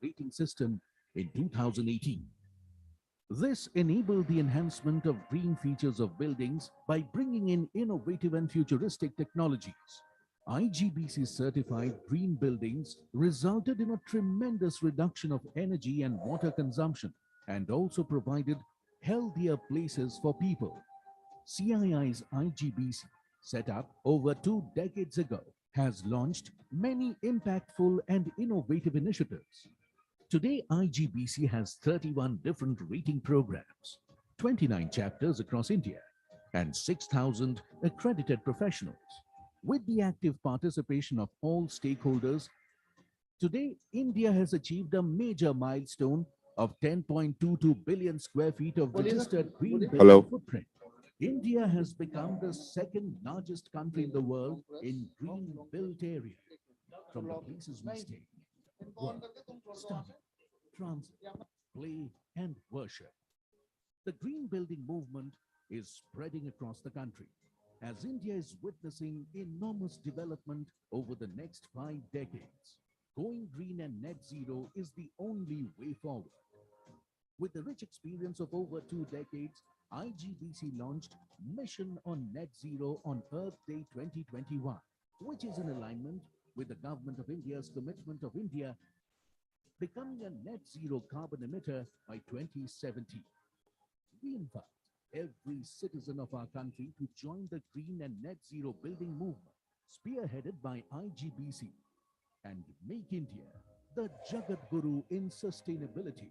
Rating system in 2018. This enabled the enhancement of green features of buildings by bringing in innovative and futuristic technologies. IGBC certified green buildings resulted in a tremendous reduction of energy and water consumption and also provided healthier places for people. CII's IGBC, set up over 2 decades ago, has launched many impactful and innovative initiatives. Today, IGBC has 31 different rating programs, 29 chapters across India, and 6,000 accredited professionals. With the active participation of all stakeholders, Today, India has achieved a major milestone of 10.22 billion square feet of registered green building Hello. footprint. India has become the second largest country in the world in green built area. From the places we stay, work, study, transit, play, and worship. The green building movement is spreading across the country as India is witnessing enormous development over the next 5 decades. Going green and net zero is the only way forward. With the rich experience of over 2 decades, IGBC launched Mission on Net Zero on Earth Day 2021, which is in alignment with the Government of India's commitment of India becoming a net zero carbon emitter by 2070. We invite every citizen of our country to join the green and net zero building movement, spearheaded by IGBC, and make India the Jagat Guru in sustainability.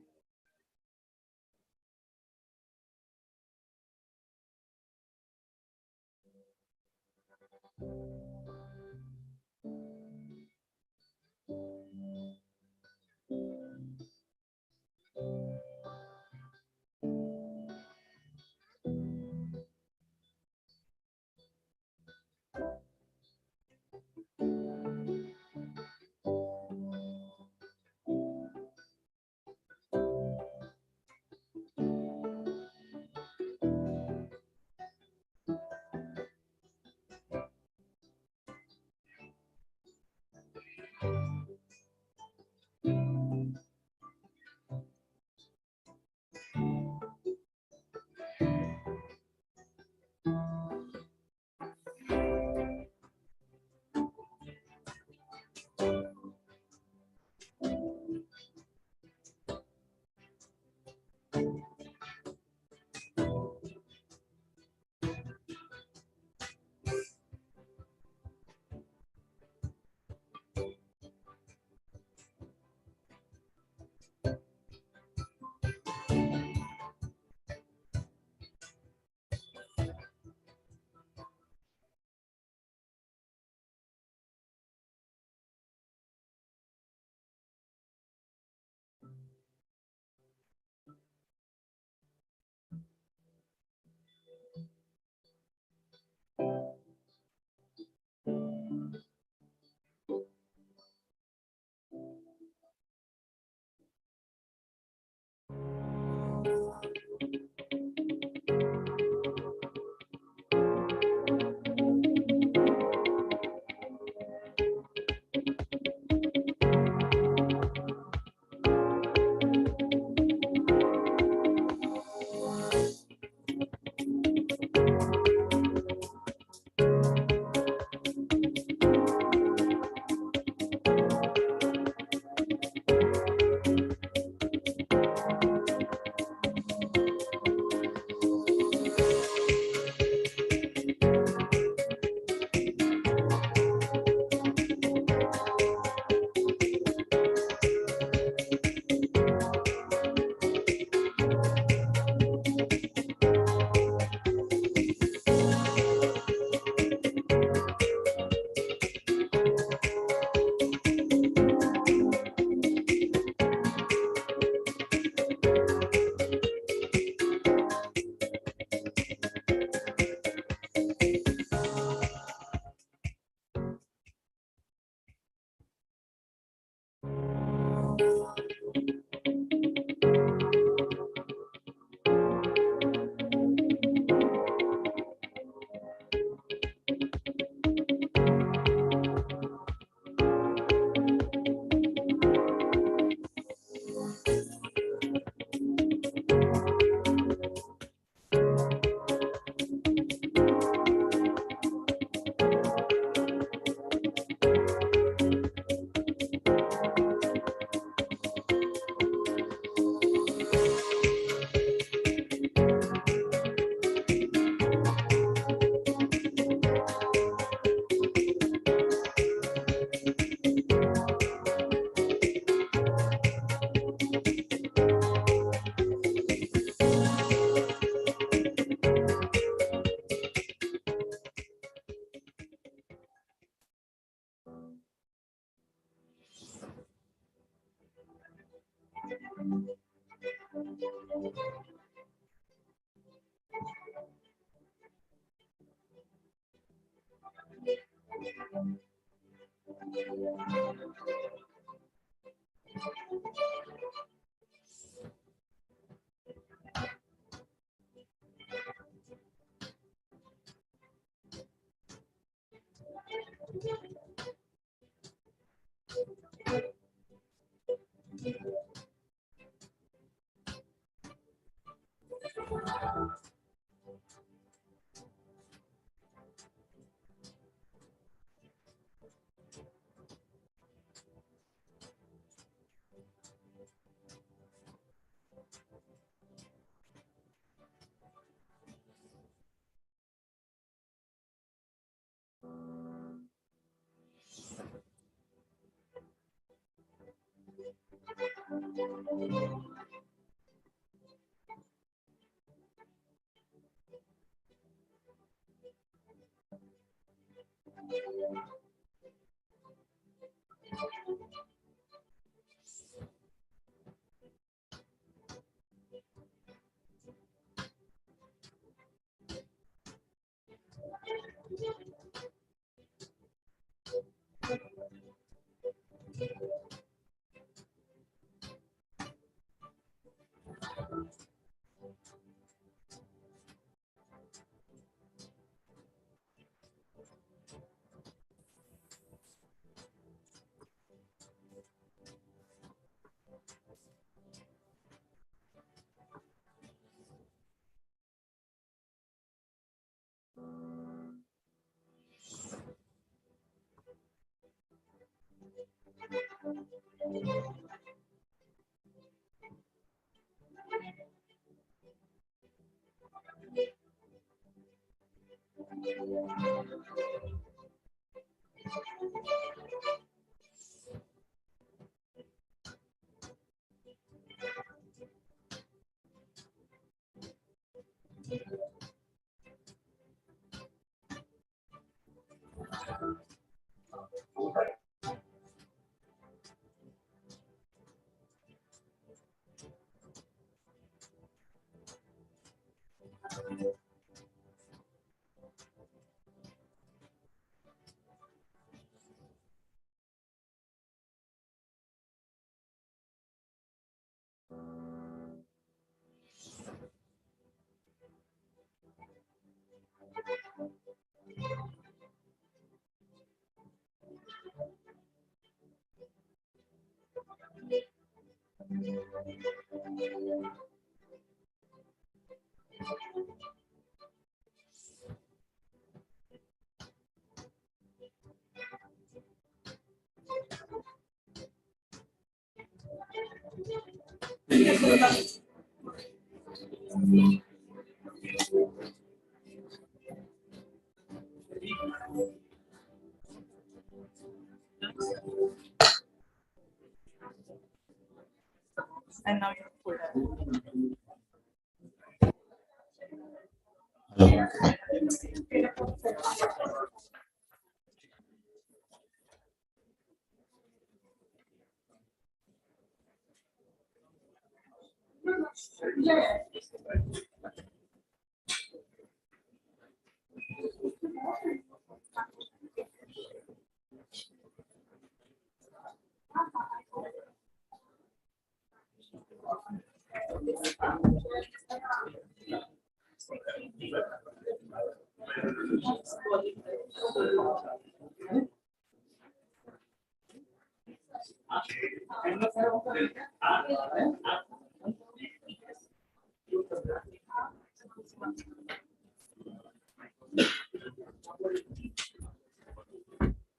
And now you're full.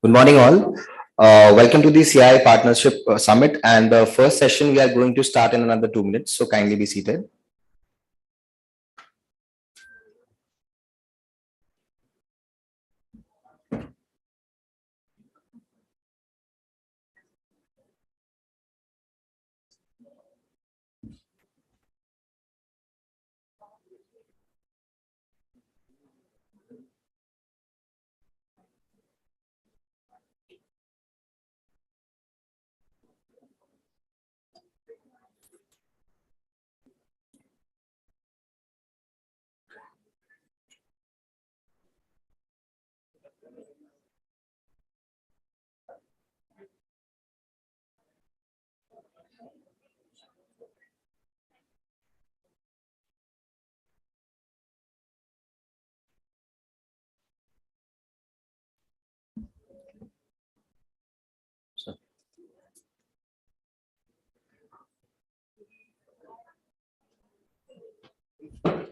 Good morning, all. Welcome to the Cii Partnership Summit, and the first session we are going to start in another 2 minutes. So kindly be seated.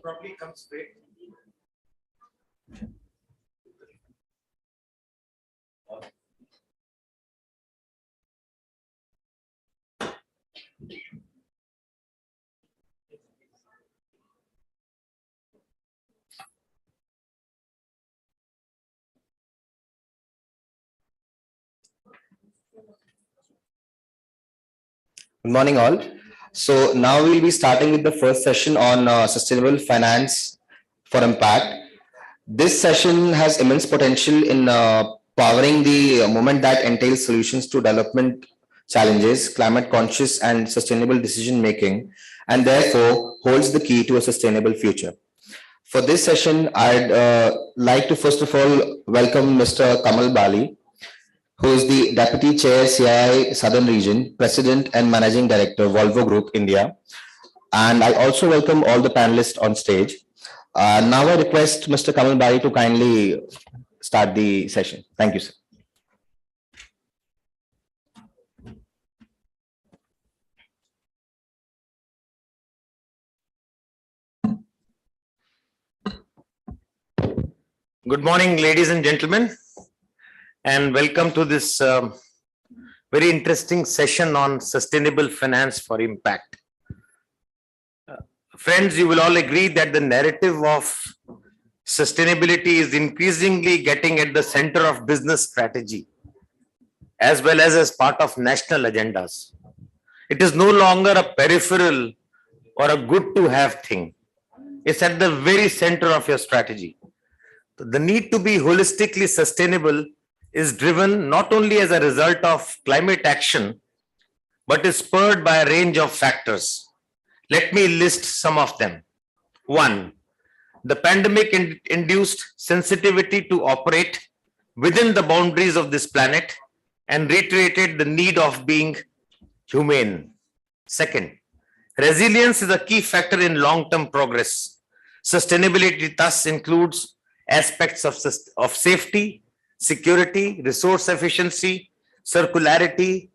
Probably comes straight. Good morning, all. So now we'll be starting with the first session on sustainable finance for impact. This session has immense potential in powering the movement that entails solutions to development challenges, climate conscious and sustainable decision making, and therefore holds the key to a sustainable future. For this session, I'd like to first of all welcome Mr. Kamal Bali, who is the Deputy Chair, CII Southern Region, President and Managing Director, Volvo Group, India. And I also welcome all the panelists on stage. Now I request Mr. Kamal Bali to kindly start the session. Thank you, sir. Good morning, ladies and gentlemen, and welcome to this very interesting session on sustainable finance for impact. Friends, you will all agree that the narrative of sustainability is increasingly getting at the center of business strategy, as well as part of national agendas. It is no longer a peripheral or a good to have thing. It's at the very center of your strategy. The need to be holistically sustainable is driven not only as a result of climate action, but is spurred by a range of factors. Let me list some of them. One, the pandemic induced sensitivity to operate within the boundaries of this planet and reiterated the need of being humane. Second, resilience is a key factor in long-term progress. Sustainability thus includes aspects of safety, security, resource efficiency, circularity,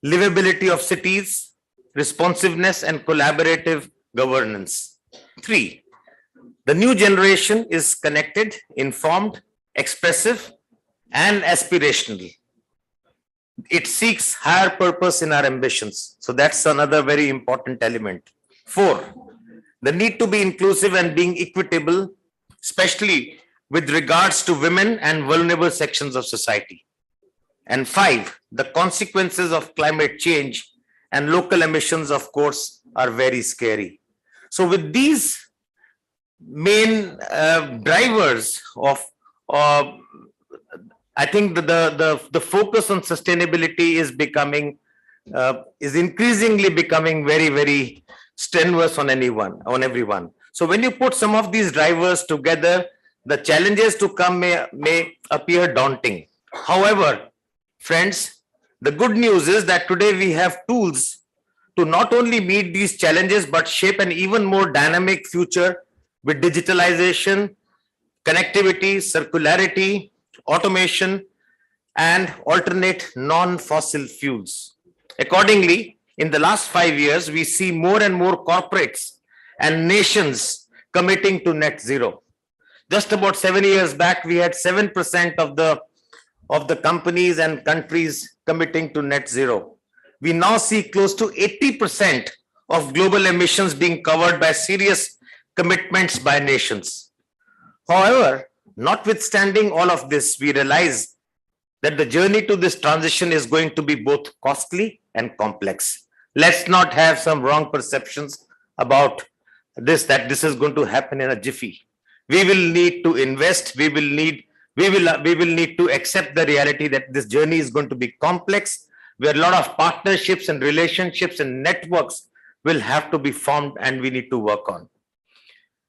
livability of cities, responsiveness, and collaborative governance. Three, the new generation is connected, informed, expressive, and aspirational. It seeks higher purpose in our ambitions. So that's another very important element. Four, the need to be inclusive and being equitable, especially with regards to women and vulnerable sections of society. And five, the consequences of climate change and local emissions, of course, are very scary. So with these main drivers of, I think the focus on sustainability is becoming, is increasingly becoming very, very strenuous on everyone. So when you put some of these drivers together, the challenges to come may appear daunting. However, friends, the good news is that today we have tools to not only meet these challenges, but shape an even more dynamic future with digitalization, connectivity, circularity, automation, and alternate non-fossil fuels. Accordingly, in the last 5 years, we see more and more corporates and nations committing to net zero. Just about 7 years back, we had 7% of the companies and countries committing to net zero. We now see close to 80% of global emissions being covered by serious commitments by nations. However, notwithstanding all of this, we realize that the journey to this transition is going to be both costly and complex. Let's not have some wrong perceptions about this, that this is going to happen in a jiffy. We will need to invest. We will need to accept the reality that this journey is going to be complex, where a lot of partnerships and relationships and networks will have to be formed and we need to work on.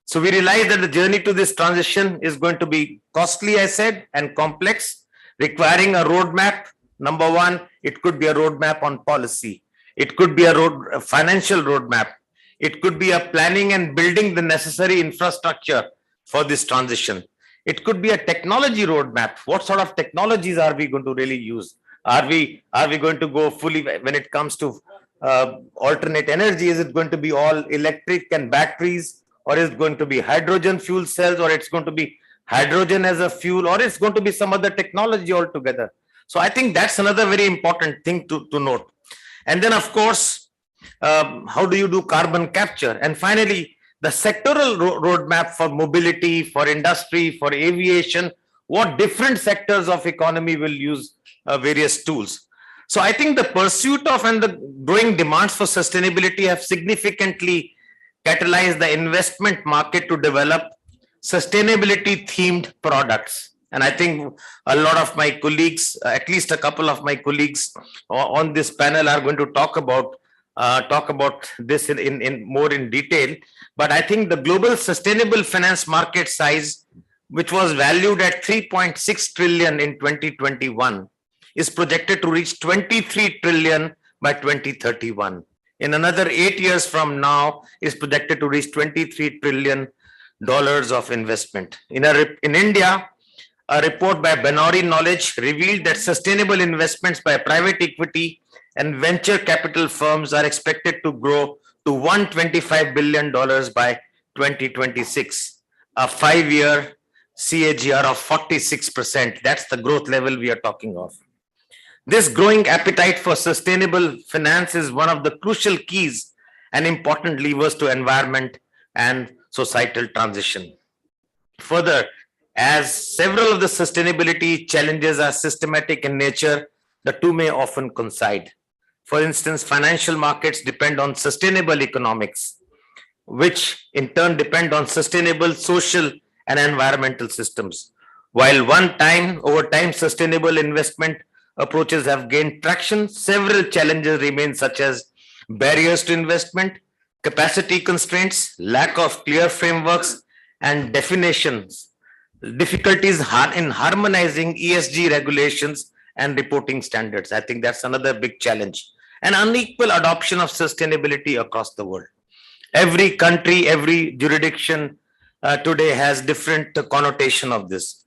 So we realize that the journey to this transition is going to be costly, I said, and complex, requiring a roadmap. Number one, it could be a roadmap on policy. It could be a financial roadmap. It could be a planning and building the necessary infrastructure for this transition. It could be a technology roadmap. What sort of technologies are we going to really use? Are we going to go fully when it comes to alternate energy? Is it going to be all electric and batteries, or is it going to be hydrogen fuel cells, or it's going to be hydrogen as a fuel, or it's going to be some other technology altogether. So I think that's another very important thing to note. And then, of course, how do you do carbon capture? And finally, the sectoral roadmap for mobility, for industry, for aviation, what different sectors of economy will use various tools. So I think the pursuit of and the growing demands for sustainability have significantly catalyzed the investment market to develop sustainability themed products. And I think a lot of my colleagues, at least a couple of my colleagues on this panel are going to talk about this in more in detail. But I think the global sustainable finance market size, which was valued at 3.6 trillion in 2021, is projected to reach 23 trillion by 2031. In another 8 years from now, is projected to reach $23 trillion of investment. In India, a report by Benori Knowledge revealed that sustainable investments by private equity and venture capital firms are expected to grow to $125 billion by 2026, a 5-year CAGR of 46%. That's the growth level we are talking of. This growing appetite for sustainable finance is one of the crucial keys and important levers to environment and societal transition. Further, as several of the sustainability challenges are systematic in nature, the two may often coincide. For instance, financial markets depend on sustainable economics, which in turn depend on sustainable social and environmental systems. While over time, sustainable investment approaches have gained traction, several challenges remain, such as barriers to investment, capacity constraints, lack of clear frameworks and definitions, difficulties in harmonizing ESG regulations and reporting standards. I think that's another big challenge. And unequal adoption of sustainability across the world. Every country, every jurisdiction today has different connotation of this.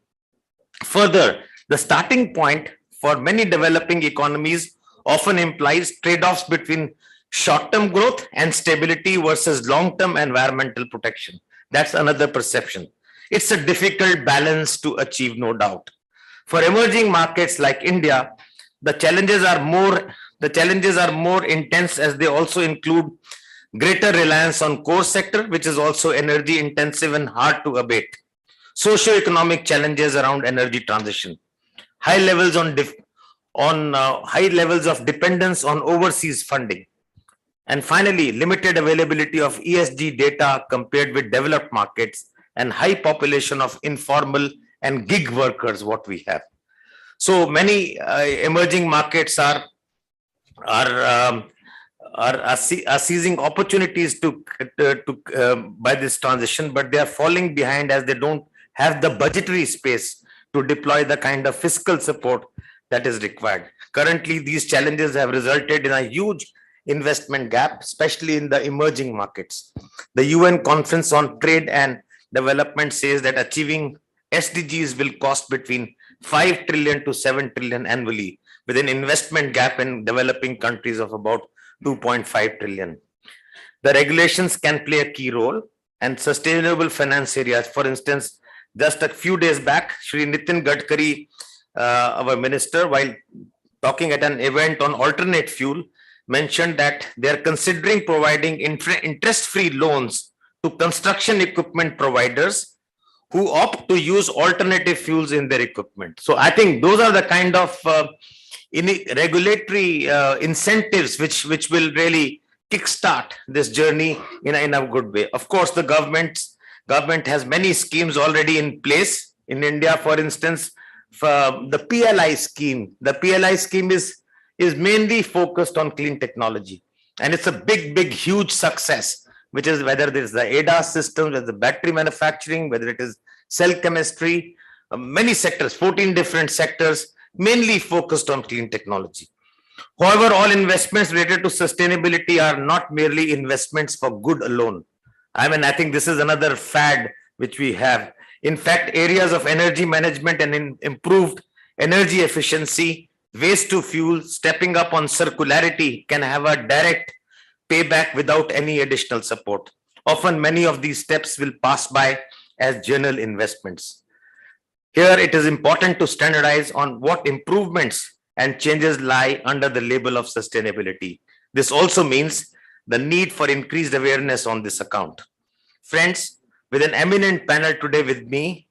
Further, the starting point for many developing economies often implies trade-offs between short-term growth and stability versus long-term environmental protection. That's another perception. It's a difficult balance to achieve, no doubt. For emerging markets like India, the challenges are more intense, as they also include greater reliance on core sector, which is also energy intensive and hard to abate. Socio-economic challenges around energy transition, high levels of dependence on overseas funding, and finally, limited availability of ESG data compared with developed markets, and high population of informal and gig workers, what we have. So many emerging markets are seizing opportunities by this transition, but they are falling behind as they don't have the budgetary space to deploy the kind of fiscal support that is required. Currently, these challenges have resulted in a huge investment gap, especially in the emerging markets. The UN Conference on Trade and Development says that achieving SDGs will cost between 5 trillion to 7 trillion annually, with an investment gap in developing countries of about 2.5 trillion. The regulations can play a key role, and sustainable finance areas. For instance, just a few days back, Shri Nitin Gadkari, our minister, while talking at an event on alternate fuel, mentioned that they are considering providing interest-free loans to construction equipment providers who opt to use alternative fuels in their equipment. So I think those are the kind of regulatory incentives which will really kickstart this journey in a good way. Of course, the government has many schemes already in place. In India, for instance, the PLI scheme. The PLI scheme is mainly focused on clean technology, and it's a big, huge success. Which is whether it is the ADAS system, whether the battery manufacturing, whether it is cell chemistry, many sectors, 14 different sectors, mainly focused on clean technology. However, all investments related to sustainability are not merely investments for good alone. I mean, I think this is another fad which we have. In fact, areas of energy management and improved energy efficiency, waste to fuel, stepping up on circularity can have a direct payback without any additional support. often many of these steps will pass by as general investments. Here, it is important to standardize on what improvements and changes lie under the label of sustainability. This also means the need for increased awareness on this account. Friends, with an eminent panel today with me,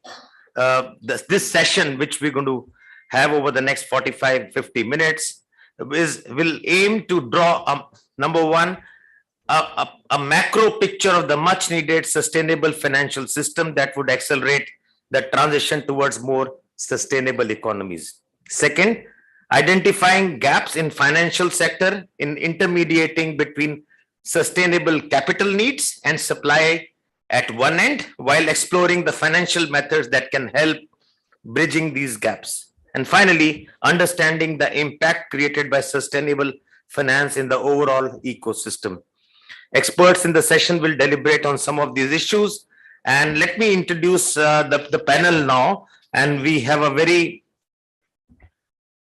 this session, which we're going to have over the next 45-50 minutes, will aim to draw, number one, a macro picture of the much needed sustainable financial system that would accelerate the transition towards more sustainable economies. Second, identifying gaps in financial sector in intermediating between sustainable capital needs and supply at one end, while exploring the financial methods that can help bridging these gaps. And finally, understanding the impact created by sustainable finance in the overall ecosystem. Experts in the session will deliberate on some of these issues. And let me introduce the panel now. And we have a very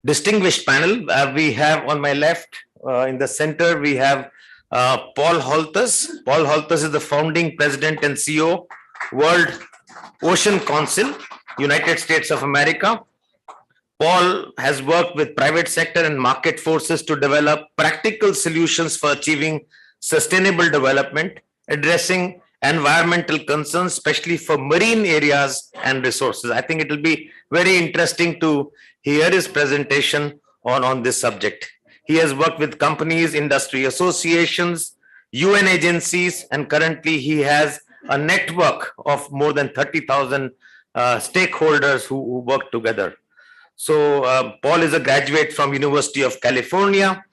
distinguished panel. We have on my left, in the center, we have Paul Holthus. Paul Holthus is the founding president and CEO, World Ocean Council, United States of America. Paul has worked with private sector and market forces to develop practical solutions for achieving sustainable development, addressing environmental concerns, especially for marine areas and resources. I think it will be very interesting to hear his presentation on this subject. He has worked with companies, industry associations, UN agencies, and currently he has a network of more than 30,000 stakeholders who work together. So Paul is a graduate from University of California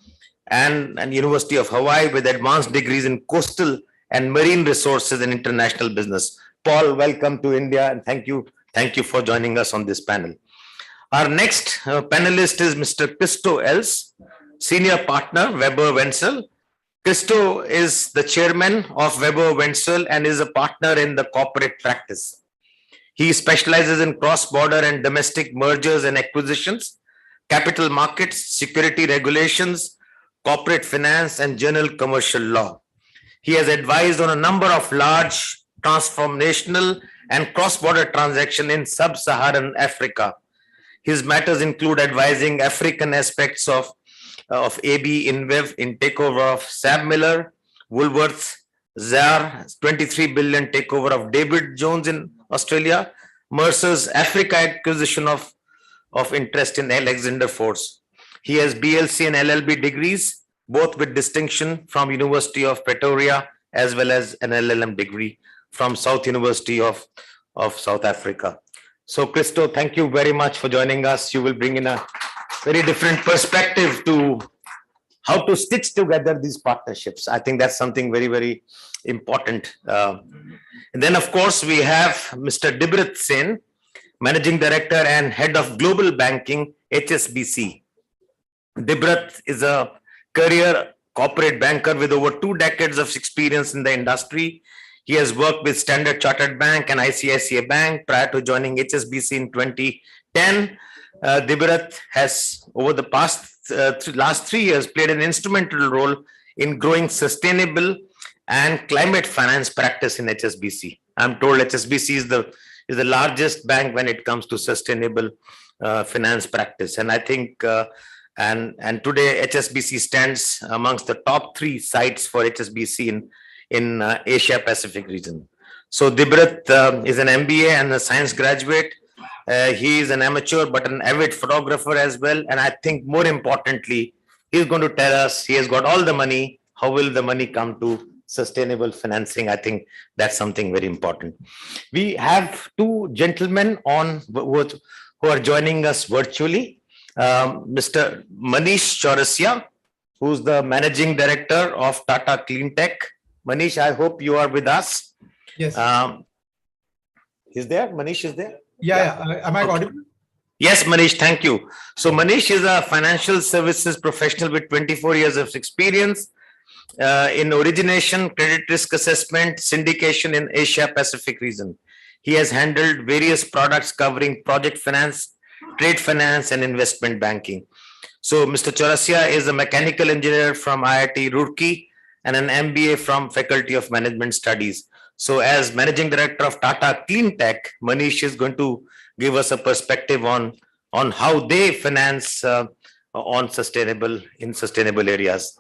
and University of Hawaii with advanced degrees in coastal and marine resources and international business. Paul, welcome to India and thank you for joining us on this panel. Our next panelist is Mr. Christo Els, Senior Partner, Weber Wenzel. Christo is the chairman of Weber Wenzel and is a partner in the corporate practice. He specializes in cross-border and domestic mergers and acquisitions, capital markets, security regulations, corporate finance, and general commercial law. He has advised on a number of large transformational and cross-border transactions in sub-Saharan Africa. His matters include advising African aspects of AB InBev in takeover of Sam Miller, Woolworths, ZAR 23 billion takeover of David Jones in Australia, Mercer's Africa acquisition of interest in Alexander Force. He has BLC and LLB degrees, both with distinction from University of Pretoria, as well as an LLM degree from South University of South Africa. So Christo, thank you very much for joining us. You will bring in a very different perspective to how to stitch together these partnerships. I think that's something very, very important. And then, of course, we have Mr. Dibrat Sen, Managing Director and Head of Global Banking, HSBC. Dibrat is a career corporate banker with over 2 decades of experience in the industry. He has worked with Standard Chartered Bank and ICICI Bank prior to joining HSBC in 2010. Dibrat has, over the last 3 years, played an instrumental role in growing sustainable and climate finance practice in HSBC. I'm told HSBC is the largest bank when it comes to sustainable finance practice. And I think, and today HSBC stands amongst the top 3 sites for HSBC in Asia Pacific region. So Dibrat is an MBA and a science graduate. He is an amateur but an avid photographer as well. And I think more importantly, he's going to tell us he has got all the money. How will the money come to sustainable financing? I think that's something very important. We have 2 gentlemen who are joining us virtually. Mr. Manish Chaurasia, who's the Managing Director of Tata Cleantech. Manish, I hope you are with us. Yes. Is there? Manish is there? Yeah. Am I audible? Yes, Manish, thank you. So Manish is a financial services professional with 24 years of experience in origination, credit risk assessment, syndication in Asia Pacific region. He has handled various products covering project finance, trade finance, and investment banking. So Mr. Chaurasia is a mechanical engineer from IIT Roorkee and an MBA from Faculty of Management Studies. So as Managing Director of Tata Clean Tech, Manish is going to give us a perspective on how they finance on sustainable areas.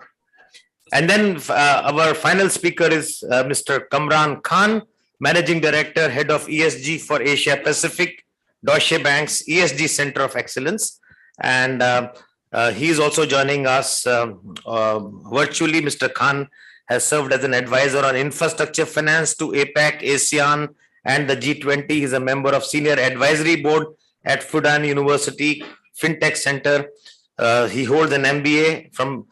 And then our final speaker is Mr. Kamran Khan, Managing Director, Head of ESG for Asia Pacific, Deutsche Bank's ESG Center of Excellence. And he is also joining us virtually. Mr. Khan has served as an advisor on infrastructure finance to APAC, ASEAN, and the G20. He is a member of Senior Advisory Board at Fudan University FinTech Center. He holds an MBA from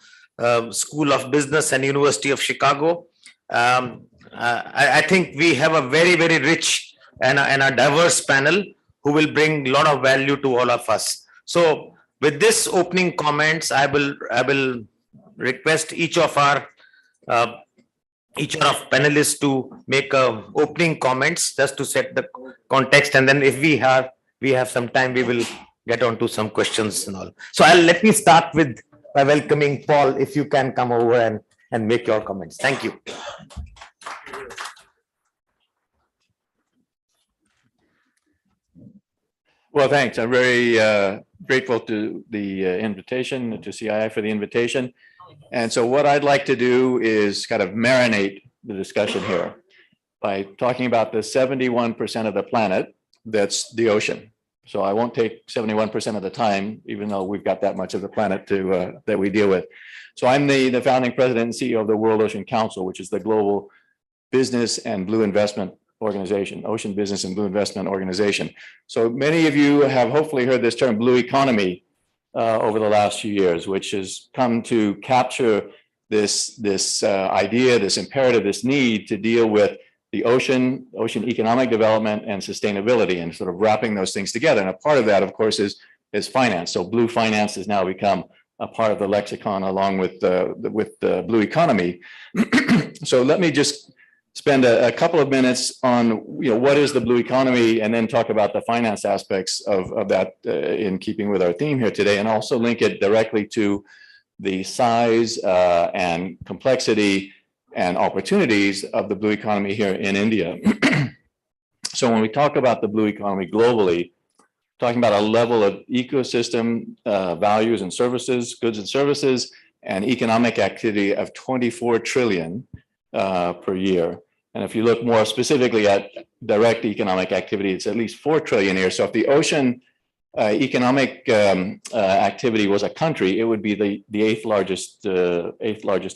School of Business and University of Chicago. I think we have a very, very rich and a diverse panel who will bring a lot of value to all of us. So with this opening comments, I will request each of our panelists to make opening comments just to set the context, and then if we have some time, we will get on to some questions and all. So let me start with by welcoming Paul, if you can come over and make your comments. Thank you. Well, thanks. I'm very grateful to the invitation, to CII for the invitation. And so what I'd like to do is kind of marinate the discussion here by talking about the 71% of the planet that's the ocean. So I won't take 71% of the time, even though we've got that much of the planet to that we deal with. So I'm the founding president and CEO of the World Ocean Council, which is the global business and blue investment organization, ocean business and blue investment organization. So many of you have hopefully heard this term blue economy over the last few years, which has come to capture this idea, this imperative, this need to deal with the ocean economic development and sustainability, and sort of wrapping those things together. And a part of that, of course, is finance. So blue finance has now become a part of the lexicon along with the blue economy. So let me just spend a couple of minutes on what is the blue economy, and then talk about the finance aspects of that in keeping with our theme here today, and also link it directly to the size and complexity and opportunities of the blue economy here in India. So when we talk about the blue economy globally, talking about a level of ecosystem values and services, goods and services, and economic activity of 24 trillion per year. And if you look more specifically at direct economic activity, it's at least 4 trillion a year. So if the ocean economic activity was a country, it would be the eighth largest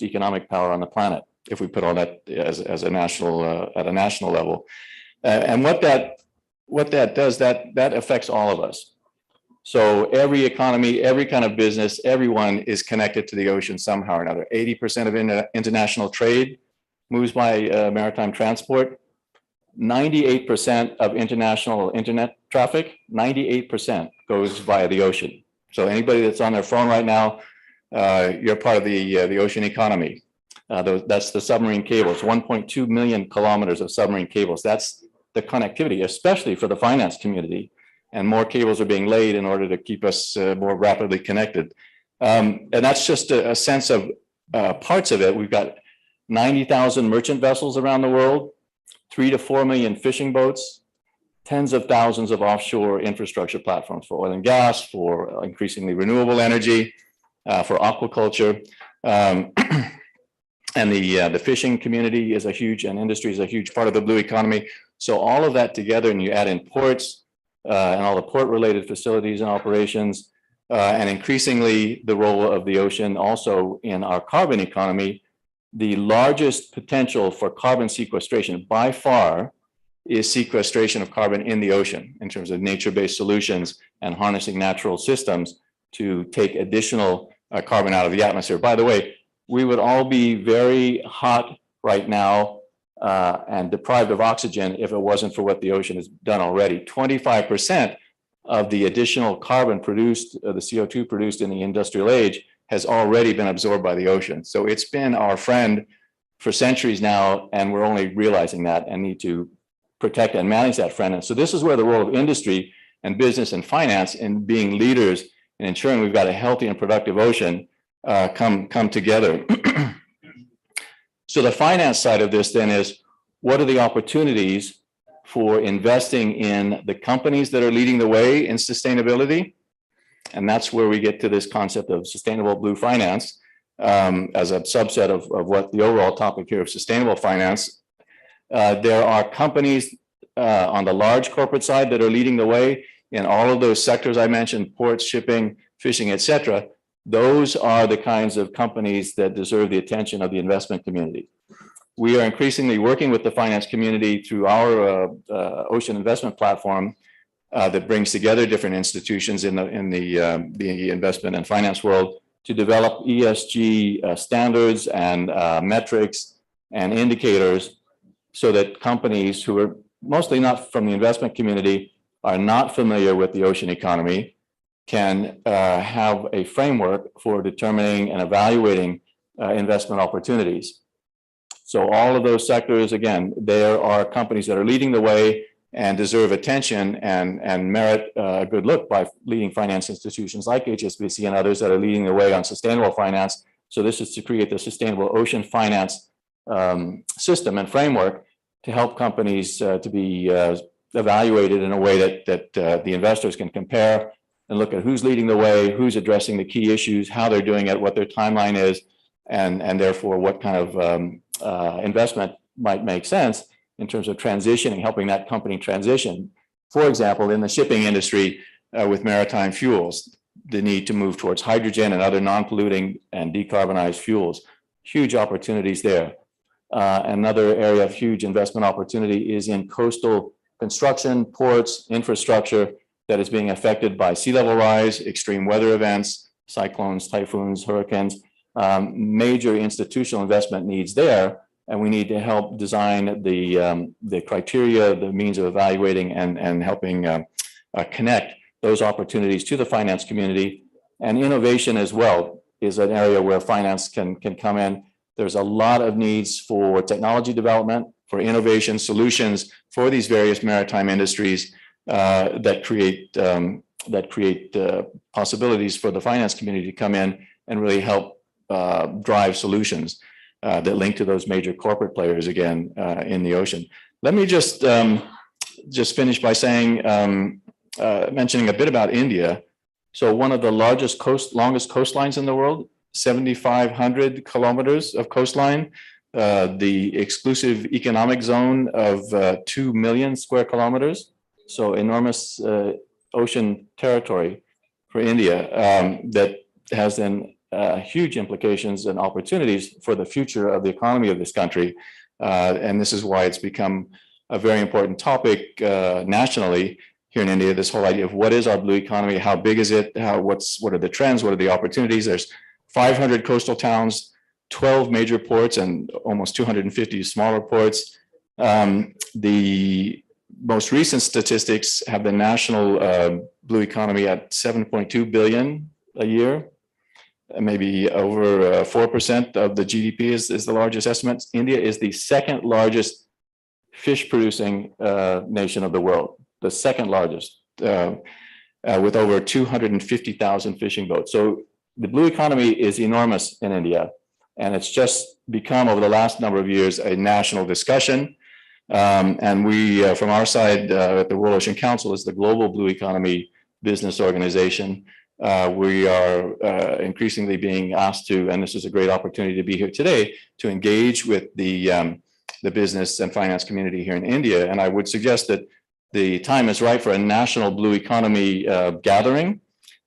economic power on the planet, if we put all that as a national at a national level. And what that does, that affects all of us. So every economy, every kind of business, everyone is connected to the ocean somehow or another. 80% of international trade moves by maritime transport. 98% of international internet traffic, 98% goes via the ocean. So anybody that's on their phone right now, you're part of the ocean economy. That's the submarine cables, 1.2 million kilometers of submarine cables. That's the connectivity, especially for the finance community. And more cables are being laid in order to keep us more rapidly connected. And that's just a sense of parts of it. We've got 90,000 merchant vessels around the world, 3 to 4 million fishing boats, tens of thousands of offshore infrastructure platforms for oil and gas, for increasingly renewable energy, for aquaculture. And the fishing community is a huge, and industry is a huge part of the blue economy. So all of that together, and you add in ports and all the port-related facilities and operations, and increasingly the role of the ocean also in our carbon economy. The largest potential for carbon sequestration by far is sequestration of carbon in the ocean in terms of nature-based solutions and harnessing natural systems to take additional carbon out of the atmosphere. By the way, we would all be very hot right now and deprived of oxygen if it wasn't for what the ocean has done already. 25% of the additional carbon produced, the CO2 produced in the industrial age, has already been absorbed by the ocean. So it's been our friend for centuries now, and we're only realizing that and need to protect and manage that friend. And so this is where the role of industry and business and finance in being leaders and ensuring we've got a healthy and productive ocean come together. So the finance side of this then is, what are the opportunities for investing in the companies that are leading the way in sustainability? And that's where we get to this concept of sustainable blue finance as a subset of what the overall topic here of sustainable finance. There are companies on the large corporate side that are leading the way in all of those sectors I mentioned, ports, shipping, fishing, et cetera. Those are the kinds of companies that deserve the attention of the investment community. We are increasingly working with the finance community through our ocean investment platform that brings together different institutions in the investment and finance world to develop ESG standards and metrics and indicators so that companies who are mostly not from the investment community are not familiar with the ocean economy can have a framework for determining and evaluating investment opportunities. So all of those sectors, again, there are companies that are leading the way and deserve attention and merit a good look by leading finance institutions like HSBC and others that are leading the way on sustainable finance. So this is to create the sustainable ocean finance system and framework to help companies to be evaluated in a way that the investors can compare and look at who's leading the way, who's addressing the key issues, how they're doing it, what their timeline is, and therefore what kind of investment might make sense in terms of transitioning, helping that company transition. For example, in the shipping industry with maritime fuels, the need to move towards hydrogen and other non-polluting and decarbonized fuels, huge opportunities there. Another area of huge investment opportunity is in coastal construction, ports, infrastructure that is being affected by sea level rise, extreme weather events, cyclones, typhoons, hurricanes, major institutional investment needs there. And we need to help design the criteria, the means of evaluating and helping connect those opportunities to the finance community. And innovation as well is an area where finance can come in. There's a lot of needs for technology development, for innovation solutions for these various maritime industries that create possibilities for the finance community to come in and really help drive solutions that link to those major corporate players again in the ocean. Let me just finish by saying, mentioning a bit about India. So one of the longest coastlines in the world, 7,500 kilometers of coastline, the exclusive economic zone of 2 million square kilometers. So enormous ocean territory for India that has then huge implications and opportunities for the future of the economy of this country. And this is why it's become a very important topic nationally here in India, this whole idea of what is our blue economy, how big is it, what are the trends, what are the opportunities. There's 500 coastal towns, 12 major ports, and almost 250 smaller ports. The most recent statistics have the national blue economy at 7.2 billion a year. Maybe over 4% of the GDP is the largest estimate. India is the second largest fish producing nation of the world, the second largest, with over 250,000 fishing boats. So the blue economy is enormous in India, and it's just become over the last number of years a national discussion. And we, from our side at the World Ocean Council, as the global blue economy business organization, we are increasingly being asked to, and this is a great opportunity to be here today, to engage with the business and finance community here in India. And I would suggest that the time is right for a national blue economy gathering.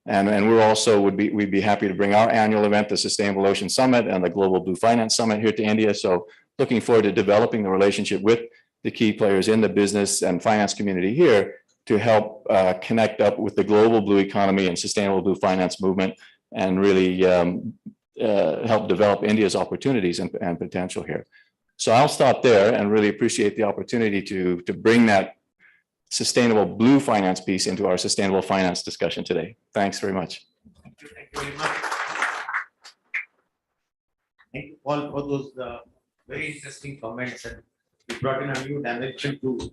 And we're also we'd be happy to bring our annual event, the Sustainable Ocean Summit and the Global Blue Finance Summit here to India. So looking forward to developing the relationship with the key players in the business and finance community here to help connect up with the global blue economy and sustainable blue finance movement and really help develop India's opportunities and potential here. So I'll stop there and really appreciate the opportunity to bring that sustainable blue finance piece into our sustainable finance discussion today. Thanks very much. Thank you very much. Thank you, Paul, for those very interesting comments, and you brought in a new dimension to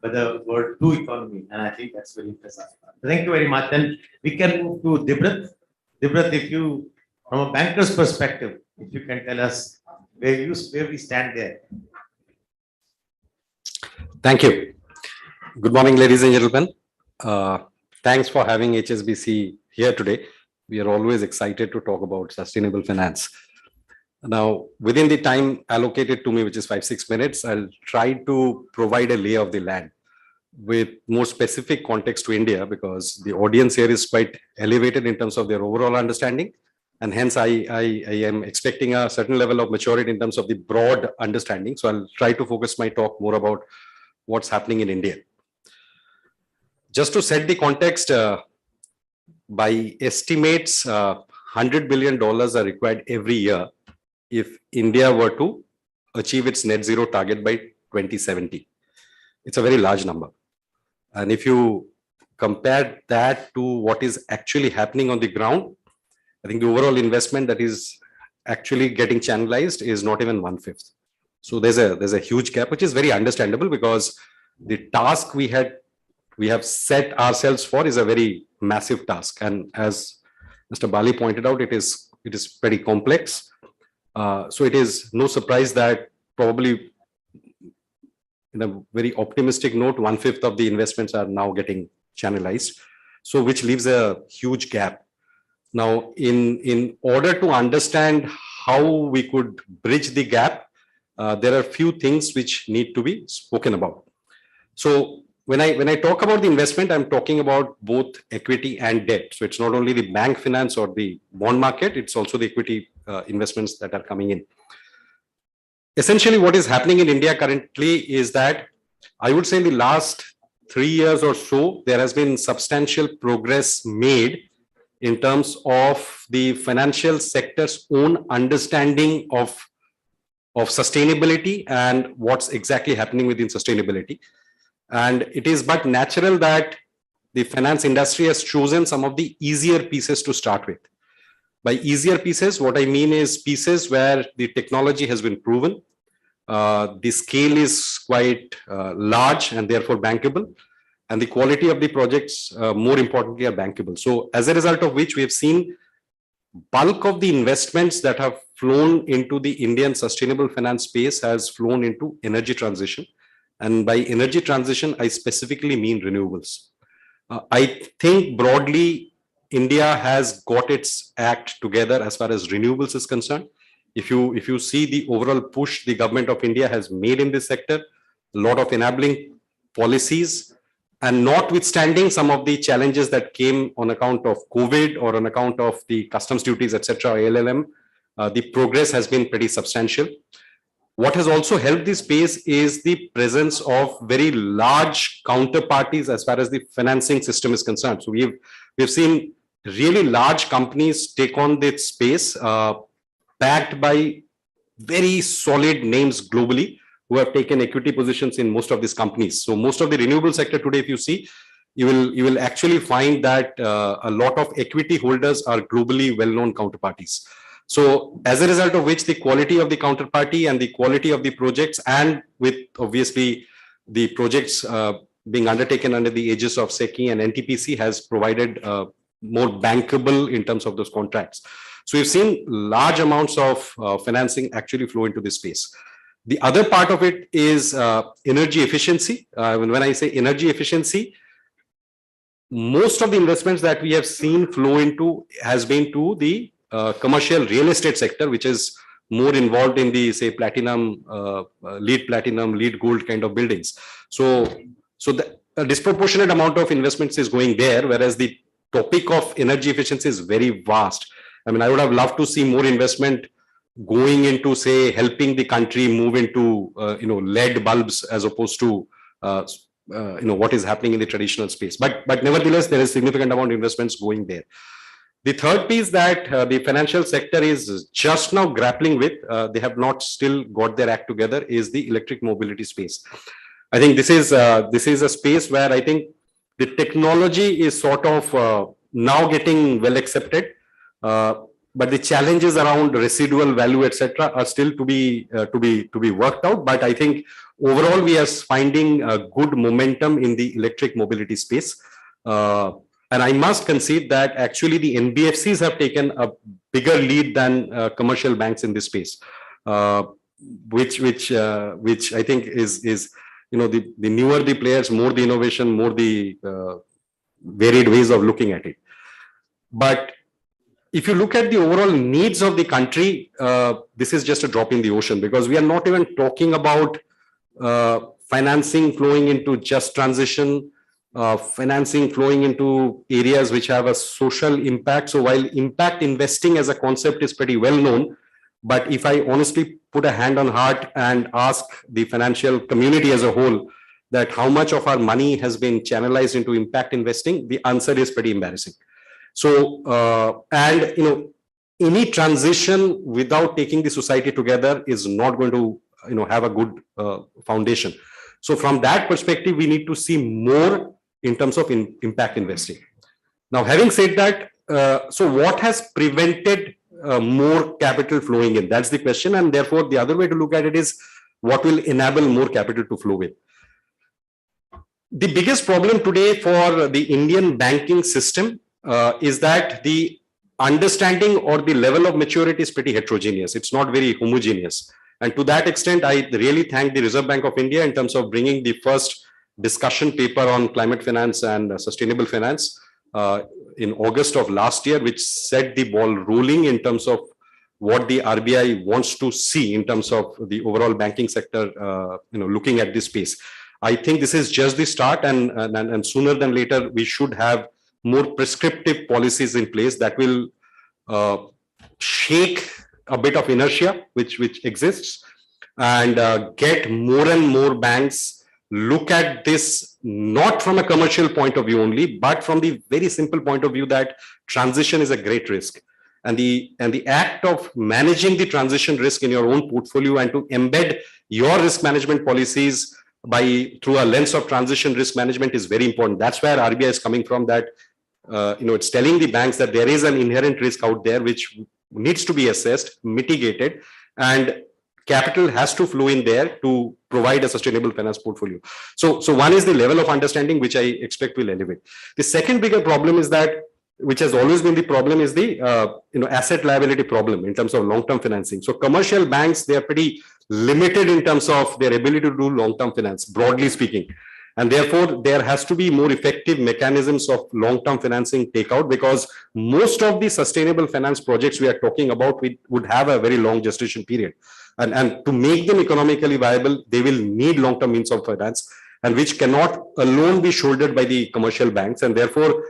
the word blue economy, and I think that's very interesting. Thank you very much. And we can move to Dibrat. Dibrat, if you, from a banker's perspective, if you can tell us where we stand there. Thank you. Good morning, ladies and gentlemen. Uh, Thanks for having HSBC here today. We are always excited to talk about sustainable finance. Now, within the time allocated to me, which is 5-6 minutes, I'll try to provide a lay of the land with more specific context to India, because the audience here is quite elevated in terms of their overall understanding. And hence, I am expecting a certain level of maturity in terms of the broad understanding. So I'll try to focus my talk more about what's happening in India. Just to set the context, by estimates, $100 billion are required every year if India were to achieve its net zero target by 2070. It's a very large number. And if you compare that to what is actually happening on the ground, I think the overall investment that is actually getting channelized is not even 1/5. So there's a huge gap, which is very understandable, because the task we have set ourselves for is a very massive task. And as Mr. Bali pointed out, it is pretty complex. So it is no surprise that probably, in a very optimistic note, 1/5 of the investments are now getting channelized. So which leaves a huge gap. Now, in order to understand how we could bridge the gap, there are a few things which need to be spoken about. So when I talk about the investment, I'm talking about both equity and debt. So it's not only the bank finance or the bond market, it's also the equity investments that are coming in. Essentially, what is happening in India currently is that I would say in the last 3 years or so, there has been substantial progress made in terms of the financial sector's own understanding of sustainability and what's exactly happening within sustainability. And it is but natural that the finance industry has chosen some of the easier pieces to start with. By easier pieces, what I mean is pieces where the technology has been proven, the scale is quite large and therefore bankable, and the quality of the projects, more importantly, are bankable. So as a result of which, we have seen bulk of the investments that have flown into the Indian sustainable finance space has flown into energy transition. And by energy transition, I specifically mean renewables. I think broadly, India has got its act together as far as renewables is concerned. If you see the overall push the government of India has made in this sector, a lot of enabling policies, and notwithstanding some of the challenges that came on account of COVID or on account of the customs duties, etc., ALLM, the progress has been pretty substantial. What has also helped this space is the presence of very large counterparties as far as the financing system is concerned. So we've seen really large companies take on this space, backed by very solid names globally who have taken equity positions in most of these companies. So most of the renewable sector today, if you see, you will actually find that a lot of equity holders are globally well-known counterparties. So as a result of which, the quality of the counterparty and the quality of the projects, and with obviously the projects being undertaken under the aegis of SECI and NTPC, has provided more bankable in terms of those contracts. So we've seen large amounts of financing actually flow into this space. The other part of it is energy efficiency. When I say energy efficiency, most of the investments that we have seen flow into has been to the commercial real estate sector, which is more involved in the, say, platinum, lead gold kind of buildings. So a disproportionate amount of investments is going there, whereas the topic of energy efficiency is very vast. I mean, I would have loved to see more investment going into, say, helping the country move into, LED bulbs as opposed to, what is happening in the traditional space. But nevertheless, there is significant amount of investments going there. The third piece that the financial sector is just now grappling with, they have not still got their act together, is the electric mobility space. I think this is a space where I think the technology is sort of now getting well accepted, but the challenges around residual value, etc., are still to be worked out. But I think overall we are finding a good momentum in the electric mobility space. And I must concede that actually the NBFCs have taken a bigger lead than commercial banks in this space, which I think is the newer the players, more the innovation, more the varied ways of looking at it. But if you look at the overall needs of the country, this is just a drop in the ocean, because we are not even talking about financing flowing into just transition, financing flowing into areas which have a social impact. So while impact investing as a concept is pretty well known, but if I honestly put a hand on heart and ask the financial community as a whole that how much of our money has been channelized into impact investing, the answer is pretty embarrassing. So, any transition without taking the society together is not going to, have a good foundation. So from that perspective, we need to see more in terms of impact investing. Now, having said that, so what has prevented more capital flowing in? That's the question. And therefore, the other way to look at it is what will enable more capital to flow in. The biggest problem today for the Indian banking system is that the understanding or the level of maturity is pretty heterogeneous. It's not very homogeneous. And to that extent, I really thank the Reserve Bank of India in terms of bringing the first discussion paper on climate finance and sustainable finance in August of last year, which set the ball rolling in terms of what the RBI wants to see in terms of the overall banking sector, looking at this space. I think this is just the start, and sooner than later, we should have more prescriptive policies in place that will shake a bit of inertia which exists, and get more and more banks look at this not from a commercial point of view only, but from the very simple point of view that transition is a great risk. And the act of managing the transition risk in your own portfolio and to embed your risk management policies through a lens of transition risk management is very important. That's where RBI is coming from, that it's telling the banks that there is an inherent risk out there which needs to be assessed, mitigated, and capital has to flow in there to provide a sustainable finance portfolio. So one is the level of understanding which I expect will elevate. The second bigger problem is that, which has always been the problem, is the asset liability problem in terms of long-term financing. So commercial banks, they are pretty limited in terms of their ability to do long-term finance, broadly speaking. And therefore, there has to be more effective mechanisms of long-term financing takeout, because most of the sustainable finance projects we are talking about would have a very long gestation period. And to make them economically viable, they will need long-term means of finance, and which cannot alone be shouldered by the commercial banks. And therefore,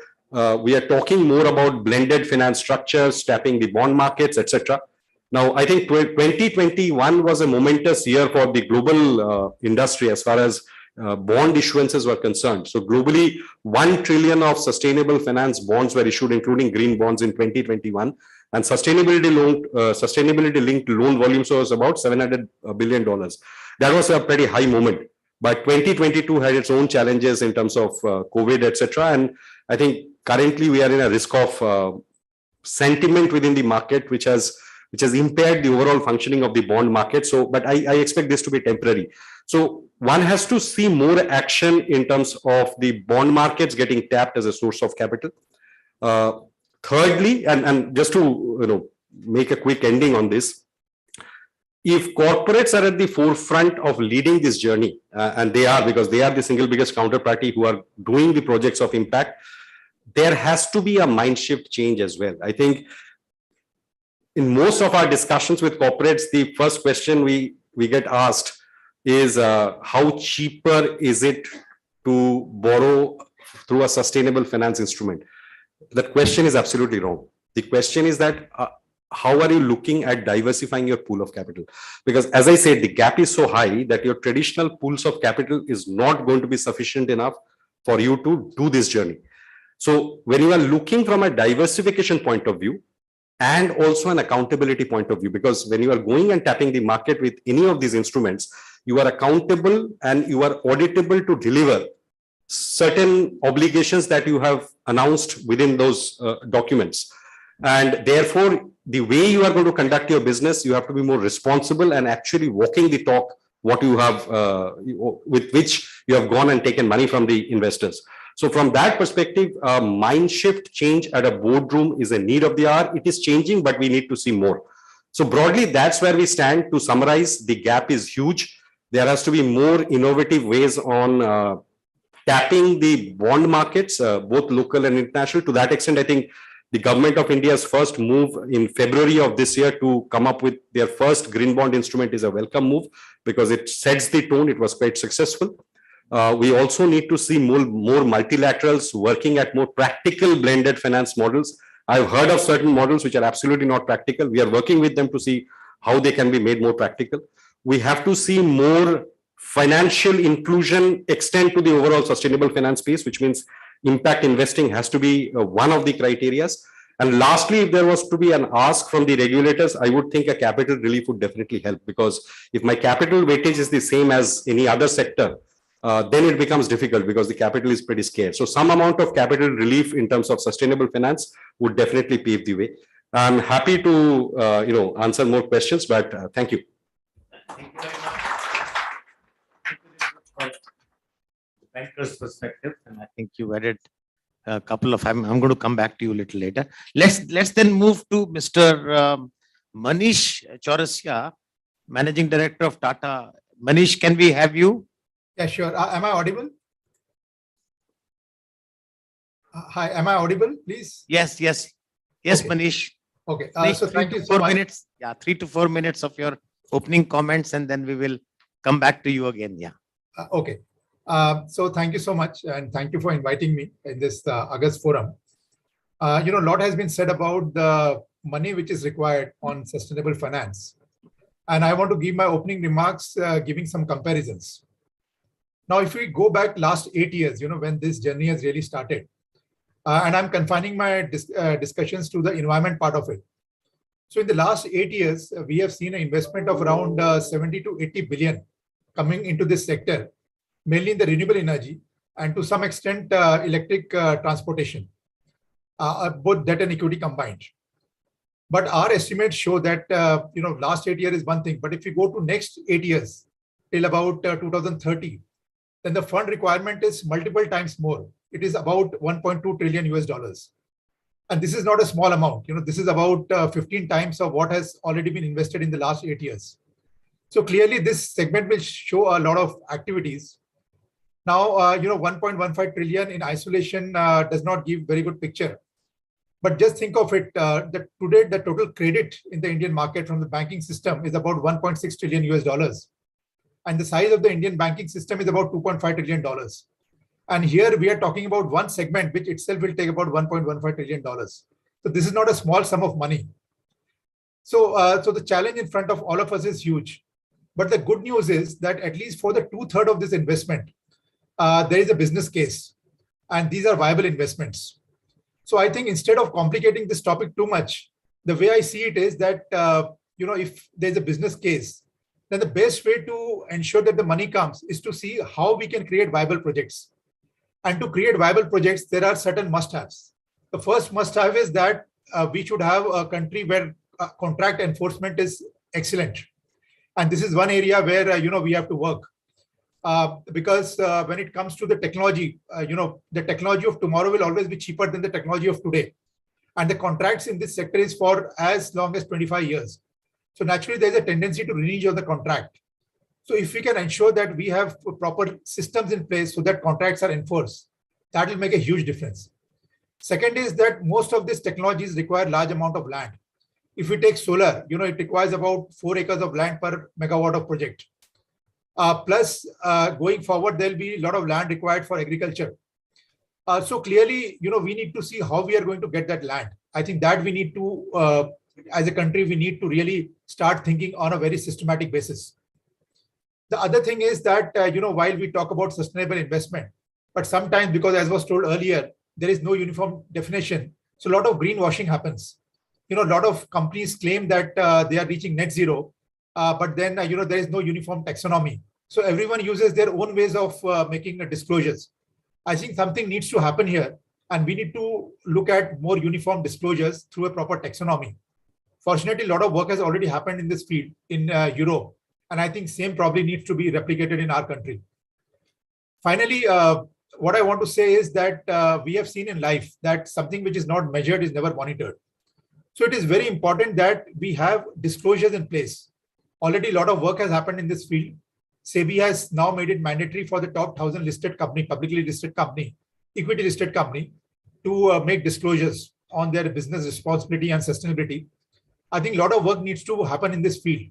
we are talking more about blended finance structures, tapping the bond markets, etc. Now, I think 2021 was a momentous year for the global industry as far as bond issuances were concerned. So globally, 1 trillion of sustainable finance bonds were issued, including green bonds, in 2021. And sustainability linked loan volumes was about $700 billion. That was a pretty high moment. But 2022 had its own challenges in terms of COVID, etc. And I think currently we are in a risk of sentiment within the market, which has impaired the overall functioning of the bond market. So, but I expect this to be temporary. So one has to see more action in terms of the bond markets getting tapped as a source of capital. Thirdly, and just to make a quick ending on this, if corporates are at the forefront of leading this journey, and they are, because they are the single biggest counterparty who are doing the projects of impact, there has to be a mind shift change as well. I think in most of our discussions with corporates, the first question we get asked is how cheaper is it to borrow through a sustainable finance instrument? That question is absolutely wrong. The question is that how are you looking at diversifying your pool of capital? Because as I said, the gap is so high that your traditional pools of capital is not going to be sufficient enough for you to do this journey. So when you are looking from a diversification point of view, and also an accountability point of view, because when you are going and tapping the market with any of these instruments, you are accountable and you are auditable to deliver certain obligations that you have announced within those documents. And therefore, the way you are going to conduct your business, you have to be more responsible and actually walking the talk, what you have, with which you have gone and taken money from the investors. So from that perspective, mind shift change at a boardroom is a need of the hour. It is changing, but we need to see more. So broadly, that's where we stand. To summarize, the gap is huge. There has to be more innovative ways on tapping the bond markets, both local and international. To that extent, I think the government of India's first move in February of this year to come up with their first green bond instrument is a welcome move because it sets the tone. It was quite successful. We also need to see more multilaterals working at more practical blended finance models. I've heard of certain models which are absolutely not practical. We are working with them to see how they can be made more practical. We have to see more financial inclusion extend to the overall sustainable finance space, which means impact investing has to be one of the criteria. And lastly, if there was to be an ask from the regulators, I would think a capital relief would definitely help, because if my capital weightage is the same as any other sector, then it becomes difficult because the capital is pretty scarce. So some amount of capital relief in terms of sustainable finance would definitely pave the way. I'm happy to answer more questions, but thank you. Thank you very much. Banker's perspective, and I think you added a couple of. I'm going to come back to you a little later. Let's then move to Mr. Manish Chaurasia, Managing Director of Tata. Manish, can we have you? Yeah, sure. Am I audible? Hi, am I audible, please? Yes, okay. Manish. Okay. Manish, So thank you so 4 much. minutes. Yeah, 3 to 4 minutes of your opening comments, and then we will come back to you again. Yeah. Okay. So thank you so much, and thank you for inviting me in this August forum. A lot has been said about the money which is required on sustainable finance, and I want to give my opening remarks, giving some comparisons. Now, if we go back last 8 years, when this journey has really started, and I'm confining my discussions to the environment part of it. So in the last 8 years, we have seen an investment of around 70 to 80 billion coming into this sector, mainly in the renewable energy and to some extent electric transportation, both debt and equity combined. But our estimates show that last 8 years is one thing, but if we go to next 8 years till about 2030, then the fund requirement is multiple times more. It is about 1.2 trillion US dollars. And this is not a small amount. This is about 15 times of what has already been invested in the last 8 years. So clearly this segment will show a lot of activities. Now, 1.15 trillion in isolation does not give very good picture. But just think of it, that today the total credit in the Indian market from the banking system is about 1.6 trillion US dollars. And the size of the Indian banking system is about 2.5 trillion dollars. And here we are talking about one segment, which itself will take about 1.15 trillion dollars. So this is not a small sum of money. So the challenge in front of all of us is huge. But the good news is that at least for the 2/3 of this investment, there is a business case, and these are viable investments. So I think instead of complicating this topic too much, the way I see it is that, if there's a business case, then the best way to ensure that the money comes is to see how we can create viable projects. And to create viable projects, there are certain must-haves. The first must-have is that we should have a country where contract enforcement is excellent. And this is one area where, we have to work. Because when it comes to the technology, the technology of tomorrow will always be cheaper than the technology of today. And the contracts in this sector is for as long as 25 years. So naturally, there's a tendency to renew the contract. So if we can ensure that we have proper systems in place so that contracts are enforced, that will make a huge difference. Second is that most of these technologies require large amount of land. If we take solar, it requires about 4 acres of land per megawatt of project. Plus, going forward, there'll be a lot of land required for agriculture. So clearly, we need to see how we are going to get that land. I think that we need to, as a country, we need to really start thinking on a very systematic basis. The other thing is that, while we talk about sustainable investment, but sometimes, because as was told earlier, there is no uniform definition. So a lot of greenwashing happens. A lot of companies claim that they are reaching net zero, but then, there is no uniform taxonomy. So everyone uses their own ways of making disclosures. I think something needs to happen here, and we need to look at more uniform disclosures through a proper taxonomy. Fortunately, a lot of work has already happened in this field in Europe, and I think same probably needs to be replicated in our country. Finally, what I want to say is that we have seen in life that something which is not measured is never monitored. So it is very important that we have disclosures in place. Already a lot of work has happened in this field. SEBI has now made it mandatory for the top 1,000 listed company, publicly listed company, equity listed company, to make disclosures on their business responsibility and sustainability. I think a lot of work needs to happen in this field.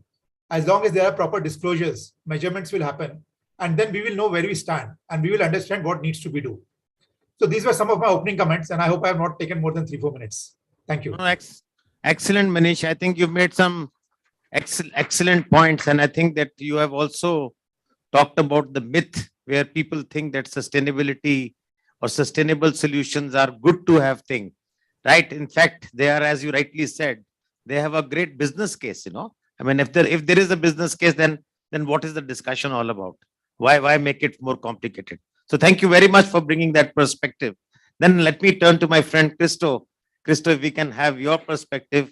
As long as there are proper disclosures, measurements will happen, and then we will know where we stand and we will understand what needs to be done. So these were some of my opening comments, and I hope I have not taken more than 3-4 minutes. Thank you. Excellent, Manish. I think you've made some excellent points, and I think that you have also talked about the myth where people think that sustainability or sustainable solutions are good to have thing, right? In fact, they are, as you rightly said, they have a great business case. I mean, if there is a business case, then what is the discussion all about? Why make it more complicated? So thank you very much for bringing that perspective. Then let me turn to my friend Christo. Christo, if we can have your perspective,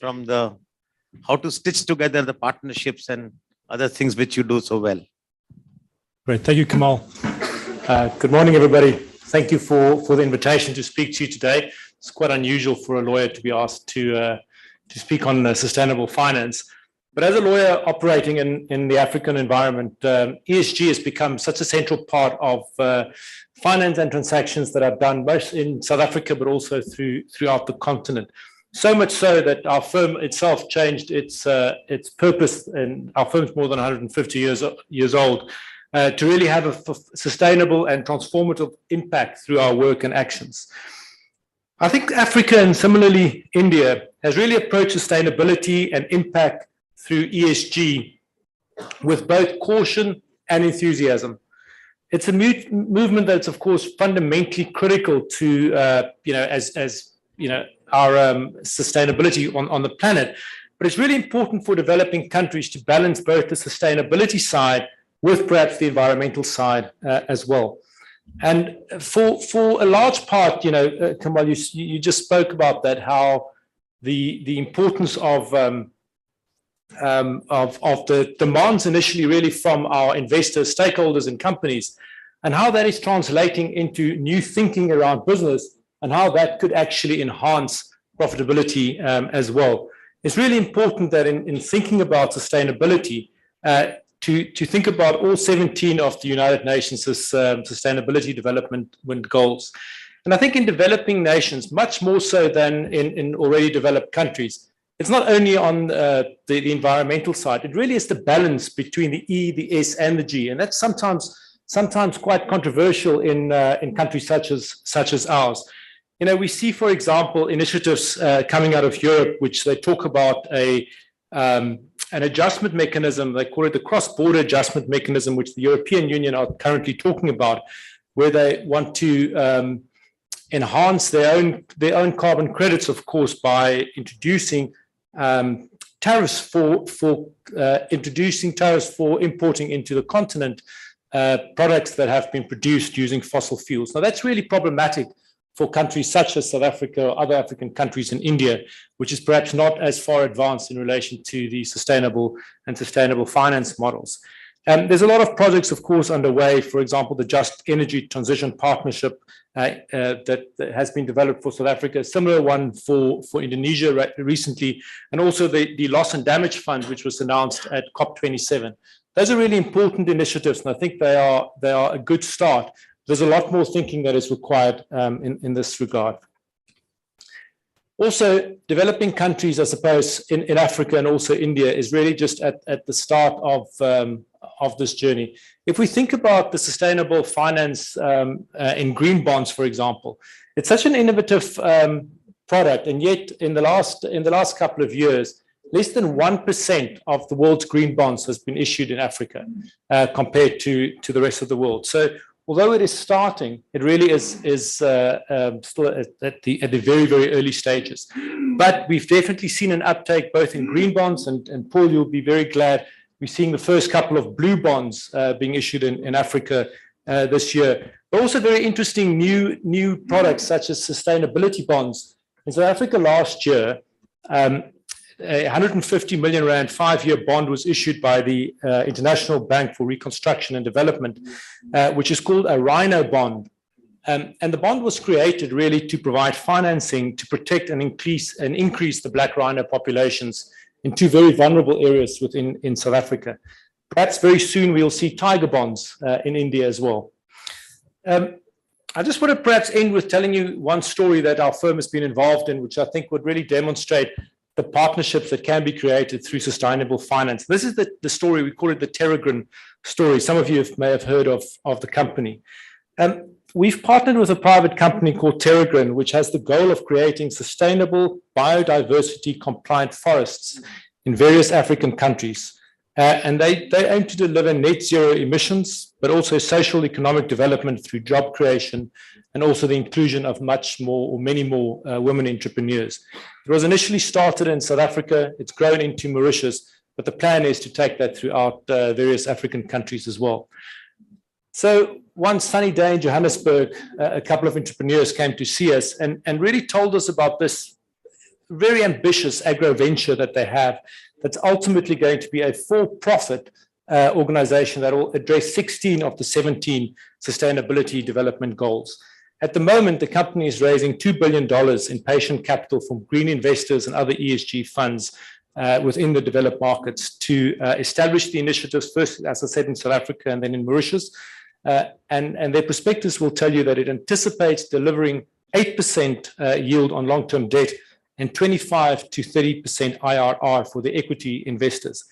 from the how to stitch together the partnerships and other things which you do so well. Great, thank you, Kamal. Good morning, everybody. Thank you for the invitation to speak to you today. It's quite unusual for a lawyer to be asked to speak on sustainable finance. But as a lawyer operating in the African environment, ESG has become such a central part of finance and transactions that are done both in South Africa, but also throughout the continent. So much so that our firm itself changed its purpose, and our firm's more than 150 years old, to really have a sustainable and transformative impact through our work and actions. I think Africa, and similarly India, has really approached sustainability and impact through ESG with both caution and enthusiasm. It's a movement that's, of course, fundamentally critical to, our sustainability on the planet. But it's really important for developing countries to balance both the sustainability side with perhaps the environmental side as well. And for a large part, Kamal, you just spoke about that, how the importance of the demands initially really from our investors, stakeholders and companies, and how that is translating into new thinking around business and how that could actually enhance profitability as well. It's really important that in thinking about sustainability, to think about all 17 of the United Nations' sustainability development goals. And I think in developing nations, much more so than in already developed countries, it's not only on the environmental side, it really is the balance between the E, the S, and the G. And that's sometimes quite controversial in countries such as ours. We see, for example, initiatives coming out of Europe, which they talk about an adjustment mechanism. They call it the cross-border adjustment mechanism, which the European Union are currently talking about, where they want to enhance their own carbon credits, of course, by introducing tariffs for importing into the continent products that have been produced using fossil fuels. Now, that's really problematic for countries such as South Africa or other African countries in India, which is perhaps not as far advanced in relation to the sustainable finance models. There's a lot of projects, of course, underway. For example, the Just Energy Transition Partnership that has been developed for South Africa, a similar one for Indonesia recently, and also the Loss and Damage Fund, which was announced at COP27. Those are really important initiatives, and I think they are a good start. There's a lot more thinking that is required in this regard. Also, developing countries, I suppose, in Africa and also India is really just at the start of this journey. If we think about the sustainable finance in green bonds, for example, it's such an innovative product, and yet in the last couple of years, less than 1% of the world's green bonds has been issued in Africa compared to the rest of the world. So, although it is starting, it really is still at the very, very early stages. But we've definitely seen an uptake both in green bonds, and Paul, you'll be very glad we're seeing the first couple of blue bonds being issued in Africa this year. But also very interesting new products such as sustainability bonds. In South Africa last year, a 150 million rand 5-year bond was issued by the International Bank for Reconstruction and Development, which is called a rhino bond. And the bond was created really to provide financing to protect and increase the black rhino populations in two very vulnerable areas in South Africa. Perhaps very soon we'll see tiger bonds in India as well. I just want to perhaps end with telling you one story that our firm has been involved in, which I think would really demonstrate the partnerships that can be created through sustainable finance. This is the story, we call it the Terragrin story. Some of you may have heard of the company. We've partnered with a private company called Terragrin, which has the goal of creating sustainable biodiversity compliant forests in various African countries. And they aim to deliver net zero emissions, but also social economic development through job creation and also the inclusion of much more or many more women entrepreneurs. It was initially started in South Africa, it's grown into Mauritius, but the plan is to take that throughout various African countries as well. So one sunny day in Johannesburg, a couple of entrepreneurs came to see us and really told us about this very ambitious agro venture that they have that's ultimately going to be a for-profit organization that will address 16 of the 17 sustainability development goals. At the moment, the company is raising $2 billion in patient capital from green investors and other ESG funds within the developed markets to establish the initiatives first, as I said, in South Africa and then in Mauritius. And their prospectus will tell you that it anticipates delivering 8% yield on long-term debt and 25 to 30% IRR for the equity investors.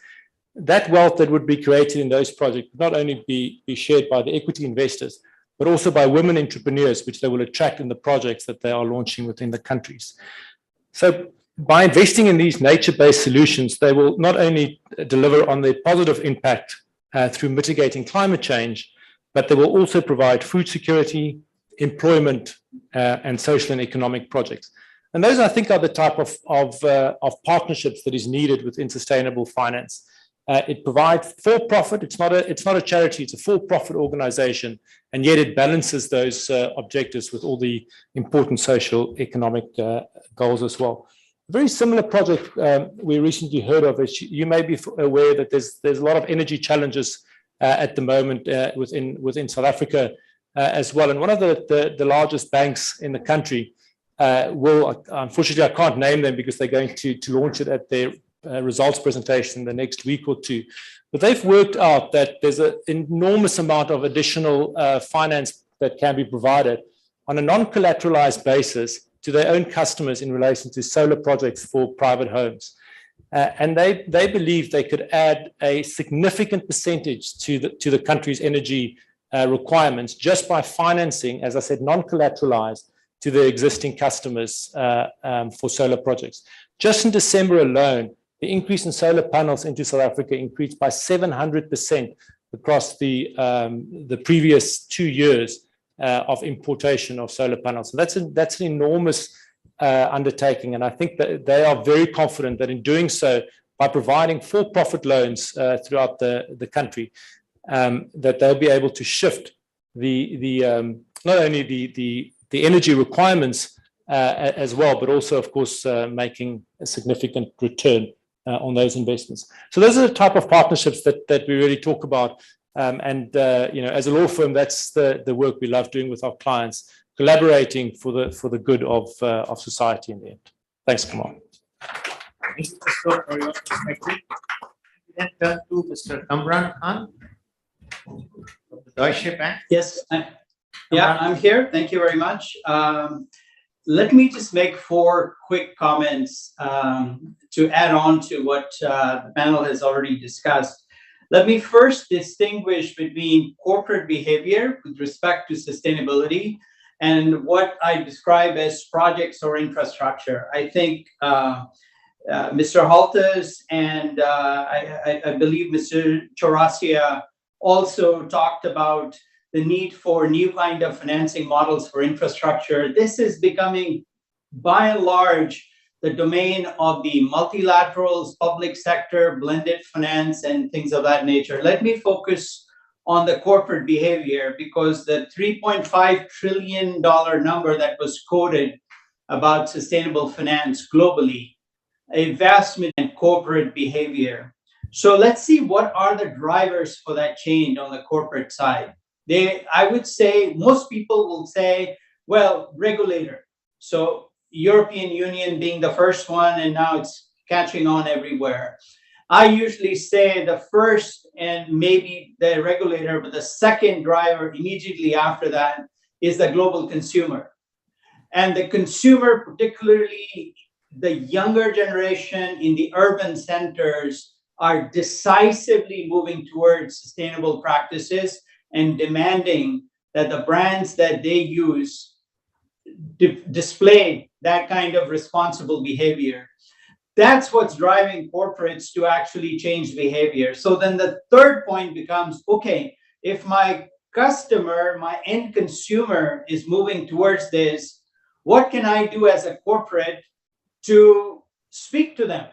That wealth that would be created in those projects would not only be shared by the equity investors, but also by women entrepreneurs, which they will attract in the projects that they are launching within the countries. So by investing in these nature-based solutions, they will not only deliver on their positive impact through mitigating climate change, but they will also provide food security, employment, and social and economic projects. And those, I think, are the type of partnerships that is needed within sustainable finance. It provides for-profit. It's not a charity. It's a for-profit organization, and yet it balances those objectives with all the important social economic goals as well. A very similar project we recently heard of. Is you may be aware that there's a lot of energy challenges at the moment within South Africa as well. And one of the largest banks in the country will, unfortunately, I can't name them because they're going to launch it at their results presentation the next week or two. But they've worked out that there's an enormous amount of additional finance that can be provided on a non-collateralized basis to their own customers in relation to solar projects for private homes. And they believe they could add a significant percentage to the country's energy requirements just by financing, as I said, non-collateralized to their existing customers for solar projects. Just in December alone, the increase in solar panels into South Africa increased by 700% across the previous 2 years of importation of solar panels. So that's an enormous undertaking, and I think that they are very confident that in doing so, by providing for-profit loans throughout the country, that they'll be able to shift not only the energy requirements as well, but also, of course, making a significant return on those investments. So those are the type of partnerships that we really talk about. As a law firm, that's the work we love doing with our clients, collaborating for the good of society in the end. Thanks, Kamal. Thank you, Mr. for your perspective. We then turn to Mr. Kamran Khan of the Deutsche Bank. Yes, I'm here. Thank you very much. Let me just make 4 quick comments to add on to what the panel has already discussed. Let me first distinguish between corporate behavior with respect to sustainability and what I describe as projects or infrastructure. I think Mr. Haltes and I believe Mr. Chaurasia also talked about the need for new kind of financing models for infrastructure. This is becoming, by and large, the domain of the multilaterals, public sector, blended finance, and things of that nature. Let me focus on the corporate behavior, because the $3.5 trillion number that was quoted about sustainable finance globally, a vast majority in corporate behavior. So let's see what are the drivers for that change on the corporate side. I would say most people will say, well, regulator. So European Union being the first one, and now it's catching on everywhere. I usually say the first and maybe the regulator, but the second driver immediately after that is the global consumer. And the consumer, particularly the younger generation in the urban centers, are decisively moving towards sustainable practices and demanding that the brands that they use display that kind of responsible behavior. That's what's driving corporates to actually change behavior. So then the third point becomes, okay, if my customer, my end consumer is moving towards this, what can I do as a corporate to speak to them?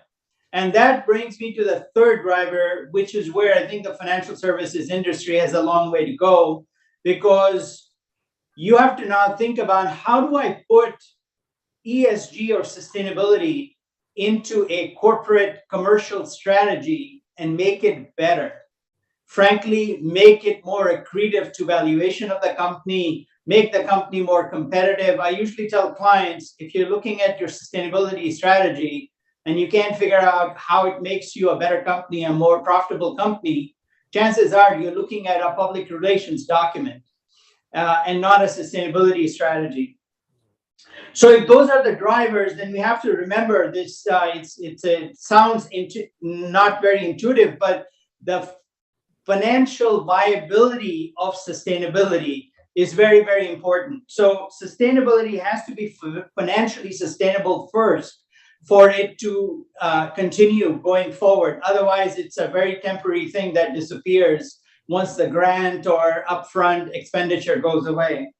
And that brings me to the third driver, which is where I think the financial services industry has a long way to go, because you have to now think about, how do I put ESG or sustainability into a corporate commercial strategy and make it better? Frankly, make it more accretive to valuation of the company, make the company more competitive. I usually tell clients, if you're looking at your sustainability strategy and you can't figure out how it makes you a better company, a more profitable company, chances are you're looking at a public relations document and not a sustainability strategy. So if those are the drivers, then we have to remember this. It sounds not very intuitive, but the financial viability of sustainability is very, very important. So sustainability has to be financially sustainable first for it to continue going forward. Otherwise, it's a very temporary thing that disappears once the grant or upfront expenditure goes away.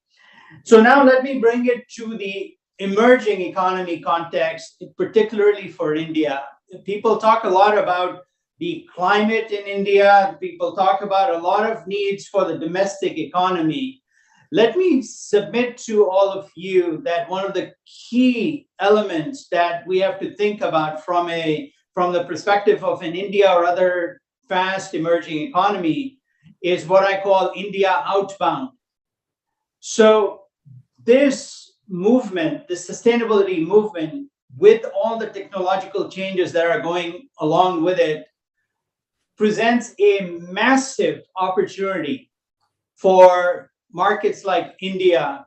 So now let me bring it to the emerging economy context, particularly for India. People talk a lot about the climate in India. People talk about a lot of needs for the domestic economy. Let me submit to all of you that one of the key elements that we have to think about from the perspective of an India or other fast emerging economy is what I call India outbound. So this movement, the sustainability movement, with all the technological changes that are going along with it, presents a massive opportunity for markets like India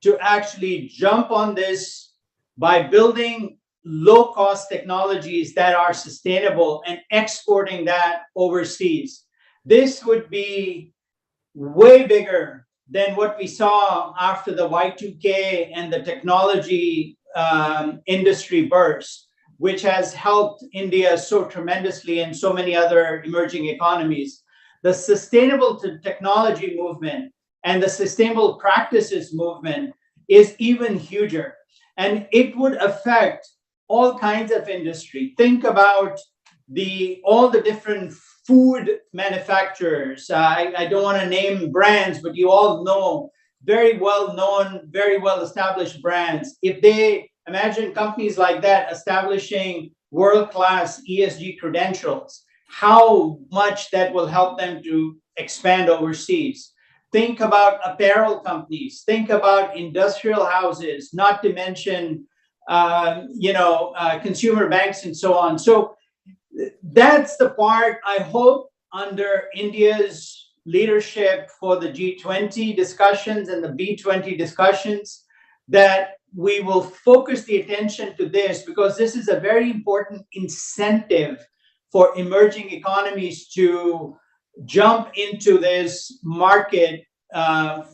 to actually jump on this by building low-cost technologies that are sustainable and exporting that overseas. This would be way bigger than what we saw after the Y2K and the technology industry burst, which has helped India so tremendously and so many other emerging economies. The sustainable technology movement and the sustainable practices movement is even huger, and it would affect all kinds of industry. Think about all the different food manufacturers. I don't want to name brands, but you all know very well known, very well established brands. If they imagine companies like that establishing world-class ESG credentials, how much that will help them to expand overseas. Think about apparel companies, think about industrial houses, not to mention consumer banks and so on. So that's the part I hope under India's leadership for the G20 discussions and the B20 discussions, that we will focus the attention to this, because this is a very important incentive for emerging economies to jump into this market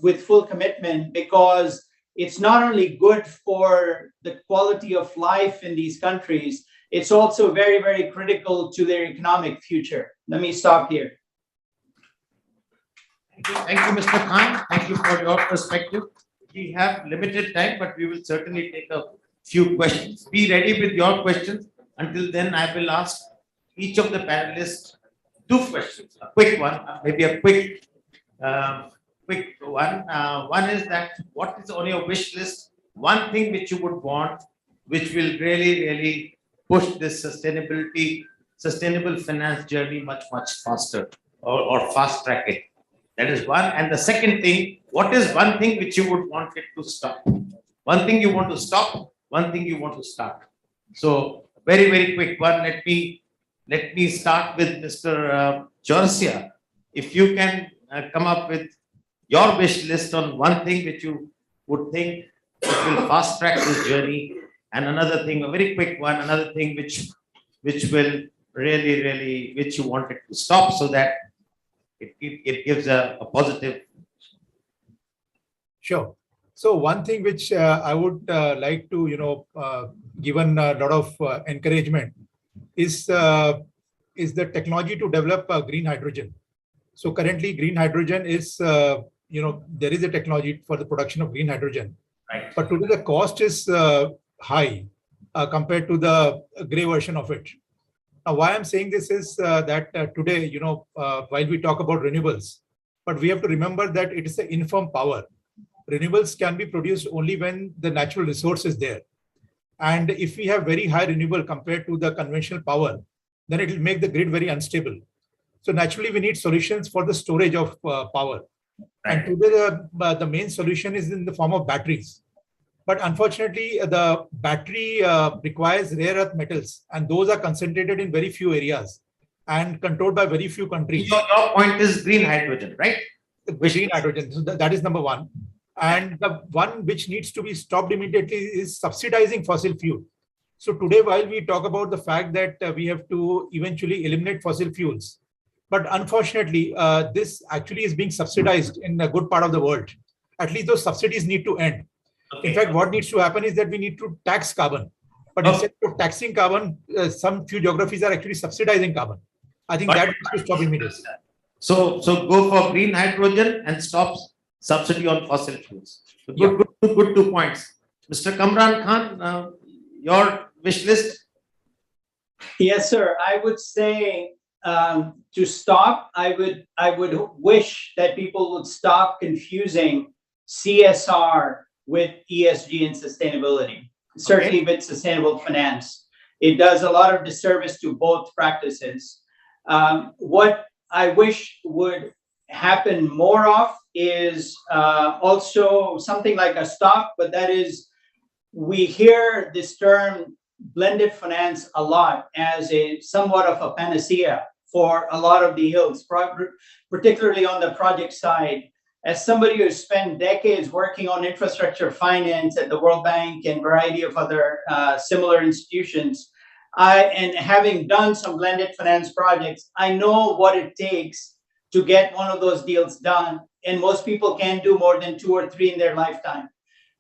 with full commitment, because it's not only good for the quality of life in these countries, it's also very, very critical to their economic future. Let me stop here. Thank you, Mr. Khan. Thank you for your perspective. We have limited time, but we will certainly take a few questions. Be ready with your questions. Until then, I will ask each of the panelists 2 questions. A quick one, maybe a quick one. One is that, what is on your wish list? One thing which you would want, which will really push this sustainable finance journey much faster, or fast track it. That is one. And the second thing, what is one thing which you would want it to stop? One thing you want to stop, one thing you want to start. So very quick one. Let me let me start with Mr. Chaurasia. If you can come up with your wish list on one thing which you would think it will fast track this journey, and another thing, a very quick one, another thing which will really, which you wanted to stop so that it gives a positive. Sure. So one thing which I would like to, given a lot of encouragement is the technology to develop green hydrogen. So currently green hydrogen is, there is a technology for the production of green hydrogen. Right. But today the cost is high compared to the gray version of it. Now, why I'm saying this is that today, while we talk about renewables, but we have to remember that it is an inform power. Renewables can be produced only when the natural resource is there. And if we have very high renewable compared to the conventional power, then it will make the grid very unstable. So naturally, we need solutions for the storage of power. Right. And today, the main solution is in the form of batteries. But unfortunately, the battery requires rare earth metals, and those are concentrated in very few areas and controlled by very few countries. So your point is green hydrogen, right? Green hydrogen. So that is number one. And the one which needs to be stopped immediately is subsidizing fossil fuel. So today, while we talk about the fact that we have to eventually eliminate fossil fuels, but unfortunately, this actually is being subsidized in a good part of the world. At least those subsidies need to end. Okay. In fact, what needs to happen is that we need to tax carbon. But instead of taxing carbon, some few geographies are actually subsidizing carbon. I think that needs to stop immediately. So go for green hydrogen and stop subsidy on fossil fuels. So good 2 points. Mr. Kamran Khan, your wish list? Yes, sir. I would say to stop, I would wish that people would stop confusing CSR with ESG and sustainability, certainly with sustainable finance. It does a lot of disservice to both practices. What I wish would happen more of is also something like a stop, but that is, we hear this term blended finance a lot as a somewhat of a panacea for a lot of the ills, particularly on the project side. As somebody who spent decades working on infrastructure finance at the World Bank and a variety of other similar institutions, and having done some blended finance projects, I know what it takes to get one of those deals done. And most people can't do more than 2 or 3 in their lifetime.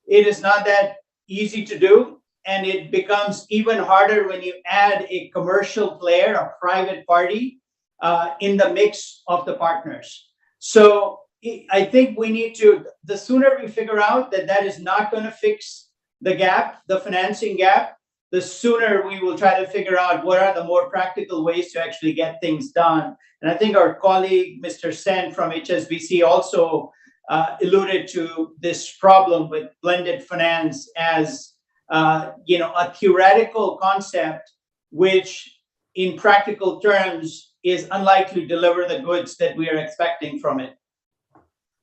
It is not that easy to do. And it becomes even harder when you add a commercial player, a private party, in the mix of the partners. So I think we need to, the sooner we figure out that that is not going to fix the gap, the financing gap, the sooner we will try to figure out what are the more practical ways to actually get things done. And I think our colleague, Mr. Sen from HSBC, also alluded to this problem with blended finance as a theoretical concept, which in practical terms is unlikely to deliver the goods that we are expecting from it.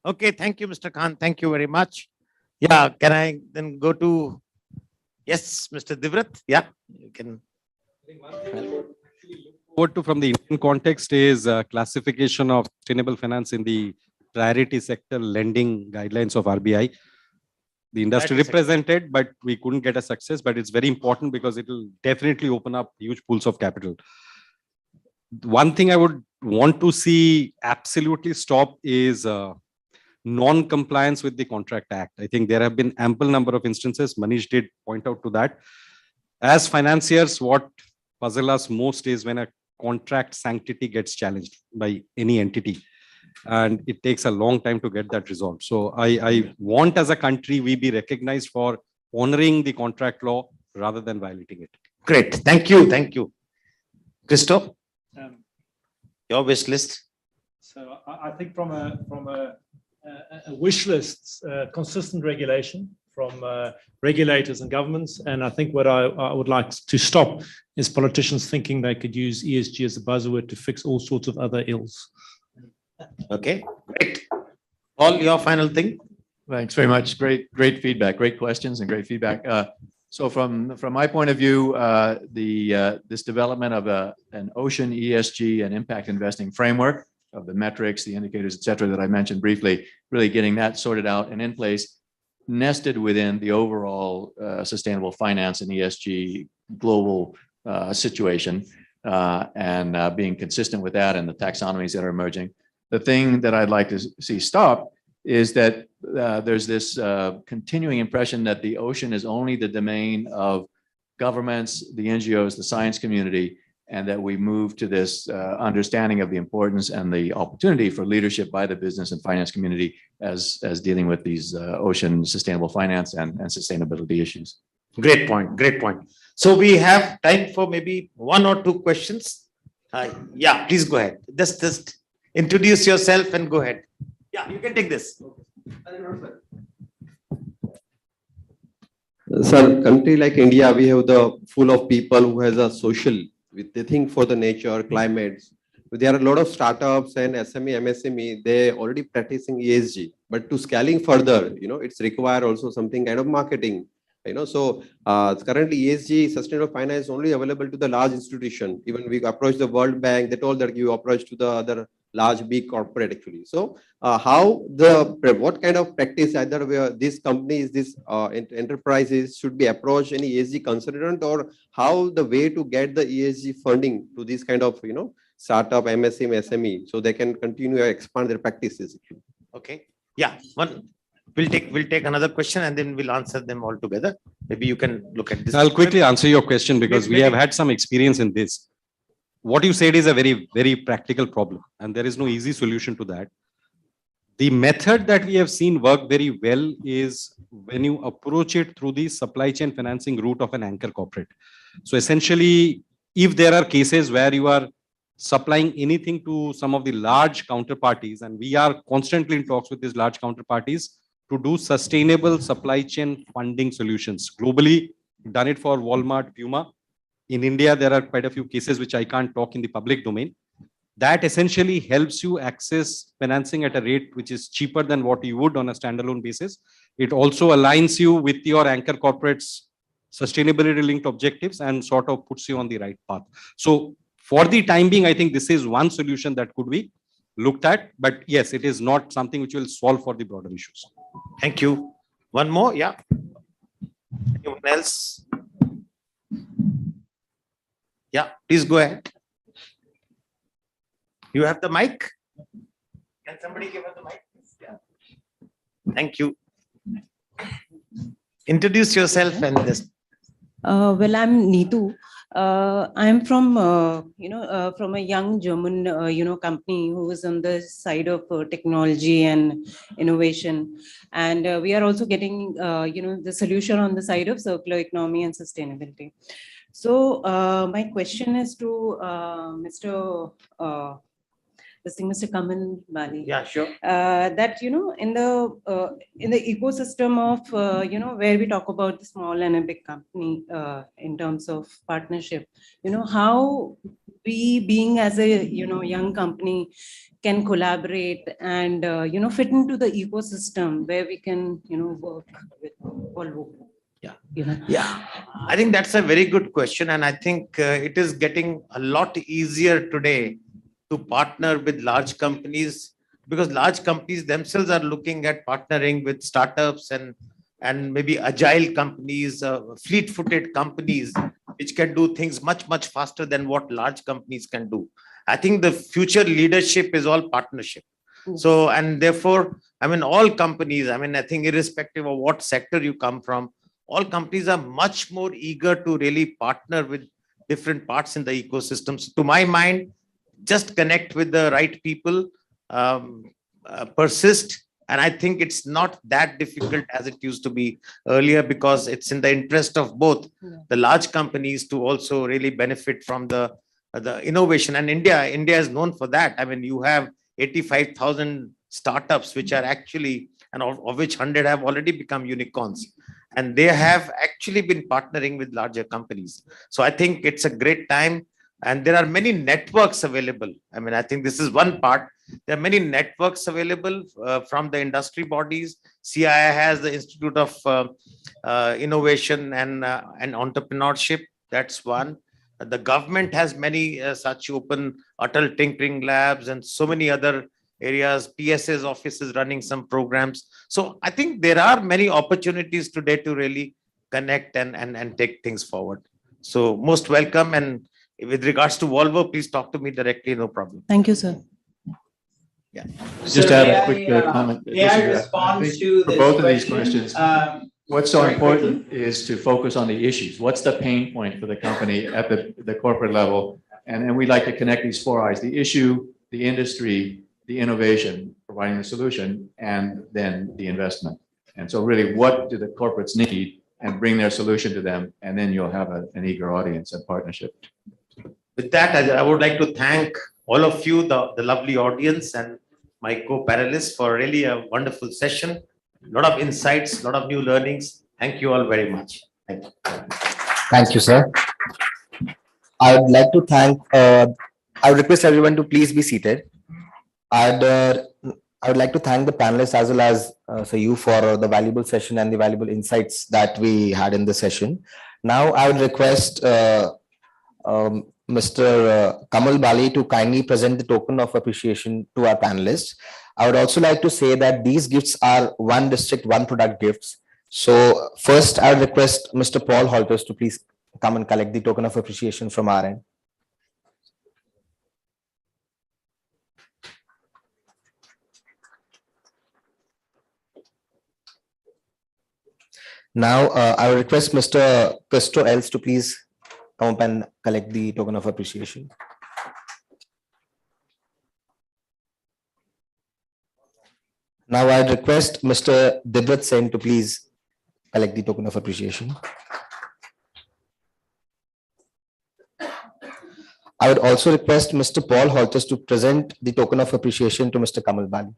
Okay, thank you, Mr. Khan. Thank you very much. Yeah, can I then go to, yes, Mr. Divrat? Yeah, you can. Forward to from the Indian context is classification of sustainable finance in the priority sector lending guidelines of RBI. The industry represented, but we couldn't get a success, but it's very important because it will definitely open up huge pools of capital. One thing I would want to see absolutely stop is non-compliance with the Contract Act. I think there have been ample number of instances. Manish did point out to that. As financiers, what puzzles us most is when a contract sanctity gets challenged by any entity. And it takes a long time to get that resolved. So I want as a country, we be recognized for honoring the contract law rather than violating it. Great. Thank you. Thank you. Christoph, your wish list. So I think from a wish list, consistent regulation from regulators and governments. And I think what I would like to stop is politicians thinking they could use ESG as a buzzword to fix all sorts of other ills. Okay, great. Paul, your final thing? Thanks very much. Great feedback, great questions and great feedback. So from my point of view, this development of an ocean ESG and impact investing framework of the metrics, the indicators, et cetera, that I mentioned briefly, really getting that sorted out and in place, nested within the overall sustainable finance and ESG global situation, and being consistent with that and the taxonomies that are emerging. The thing that I'd like to see stop is that there's this continuing impression that the ocean is only the domain of governments, the NGOs, the science community, and that we move to this understanding of the importance and the opportunity for leadership by the business and finance community as dealing with these ocean sustainable finance and sustainability issues. Great point. Great point. So we have time for maybe one or two questions. Yeah, please go ahead. Just introduce yourself and go ahead. Yeah, you can take this. Sir, country like India, we have the full of people who has a social, they think for the nature, climate. There are a lot of startups and SME, MSME, they already practicing ESG, but to scaling further, it's require also something kind of marketing. So currently ESG sustainable finance is only available to the large institution. Even we approach the World Bank, they told that you approach to the other large big corporate actually. So what kind of practice either where these companies, these enterprises should be approached any ESG consultant, or how the way to get the ESG funding to these kind of startup MSME, SME, so they can continue to expand their practices. Okay. Yeah. We'll take another question and then we'll answer them all together. Maybe you can look at this. I'll quickly answer your question because we have had some experience in this. What you said is a very, very practical problem, and there is no easy solution to that. The method that we have seen work very well is when you approach it through the supply chain financing route of an anchor corporate. So essentially, if there are cases where you are supplying anything to some of the large counterparties, and we are constantly in talks with these large counterparties to do sustainable supply chain funding solutions. Globally, done it for Walmart, Puma. In India, there are quite a few cases which I can't talk in the public domain. That essentially helps you access financing at a rate which is cheaper than what you would on a standalone basis. It also aligns you with your anchor corporate's sustainability linked objectives and sort of puts you on the right path. So for the time being, I think this is one solution that could be looked at, but yes, it is not something which will solve for the broader issues. Thank you. One more, yeah. Anyone else? Yeah, please go ahead. You have the mic? Can somebody give us the mic? Yeah. Thank you. Introduce yourself and this. Well, I'm Neetu. I'm from, from a young German, company who is on the side of technology and innovation. And we are also getting, the solution on the side of circular economy and sustainability. So my question is to Mr. Kamal Bali. Yeah, sure. That, in the ecosystem of, where we talk about the small and a big company in terms of partnership, how we being as a, young company can collaborate and, fit into the ecosystem where we can, work with all. Yeah, I think that's a very good question. And I think it is getting a lot easier today to partner with large companies, because large companies themselves are looking at partnering with startups and maybe agile companies, fleet-footed companies, which can do things much, much faster than what large companies can do. I think the future leadership is all partnership. So, and therefore, all companies, I think irrespective of what sector you come from, all companies are much more eager to really partner with different parts in the ecosystem. So to my mind, just connect with the right people, persist. And I think it's not that difficult as it used to be earlier, because it's in the interest of both the large companies to also really benefit from the innovation. And India is known for that. You have 85,000 startups, which are actually, and of which 100 have already become unicorns. And they have actually been partnering with larger companies. So I think it's a great time And there are many networks available. I mean, I think this is one part. There are many networks available from the industry bodies. CII has the Institute of Innovation and Entrepreneurship. That's one. The government has many such open Atal Tinkering Labs and so many other areas. PSA's office is running some programs. So I think there are many opportunities today to really connect and take things forward. So most welcome. And with regards to Volvo, please talk to me directly, no problem. Thank you, sir. Yeah. Just Sir, add may a quick comment. May I respond to For this both of these question? questions, what's so very important is to focus on the issues. What's the pain point for the company at the corporate level? And we like to connect these four I's: the issue, the industry, the innovation, providing the solution, and then the investment. And so really, what do the corporates need, and bring their solution to them, and then you'll have an eager audience and partnership. With that, I would like to thank all of you, the lovely audience, and my co-panelists for really a wonderful session. A lot of insights, a lot of new learnings. Thank you all very much. Thank you. Thank you, sir. I would like to thank, I would request everyone to please be seated. I would like to thank the panelists as well as so you for the valuable session and the valuable insights that we had in the session. Now, I would request Mr. Kamal Bali to kindly present the token of appreciation to our panelists. I would also like to say that these gifts are one district, one product gifts. So first, I would request Mr. Paul Holters to please come and collect the token of appreciation from our end. Now, I will request Mr. Christo Els to please come up and collect the token of appreciation. Now, I request Mr. Dibrat Sen to please collect the token of appreciation. I would also request Mr. Paul Holters to present the token of appreciation to Mr. Kamal Bali.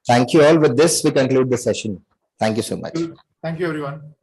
Thank you all. With this, we conclude the session. Thank you so much. Thank you, everyone.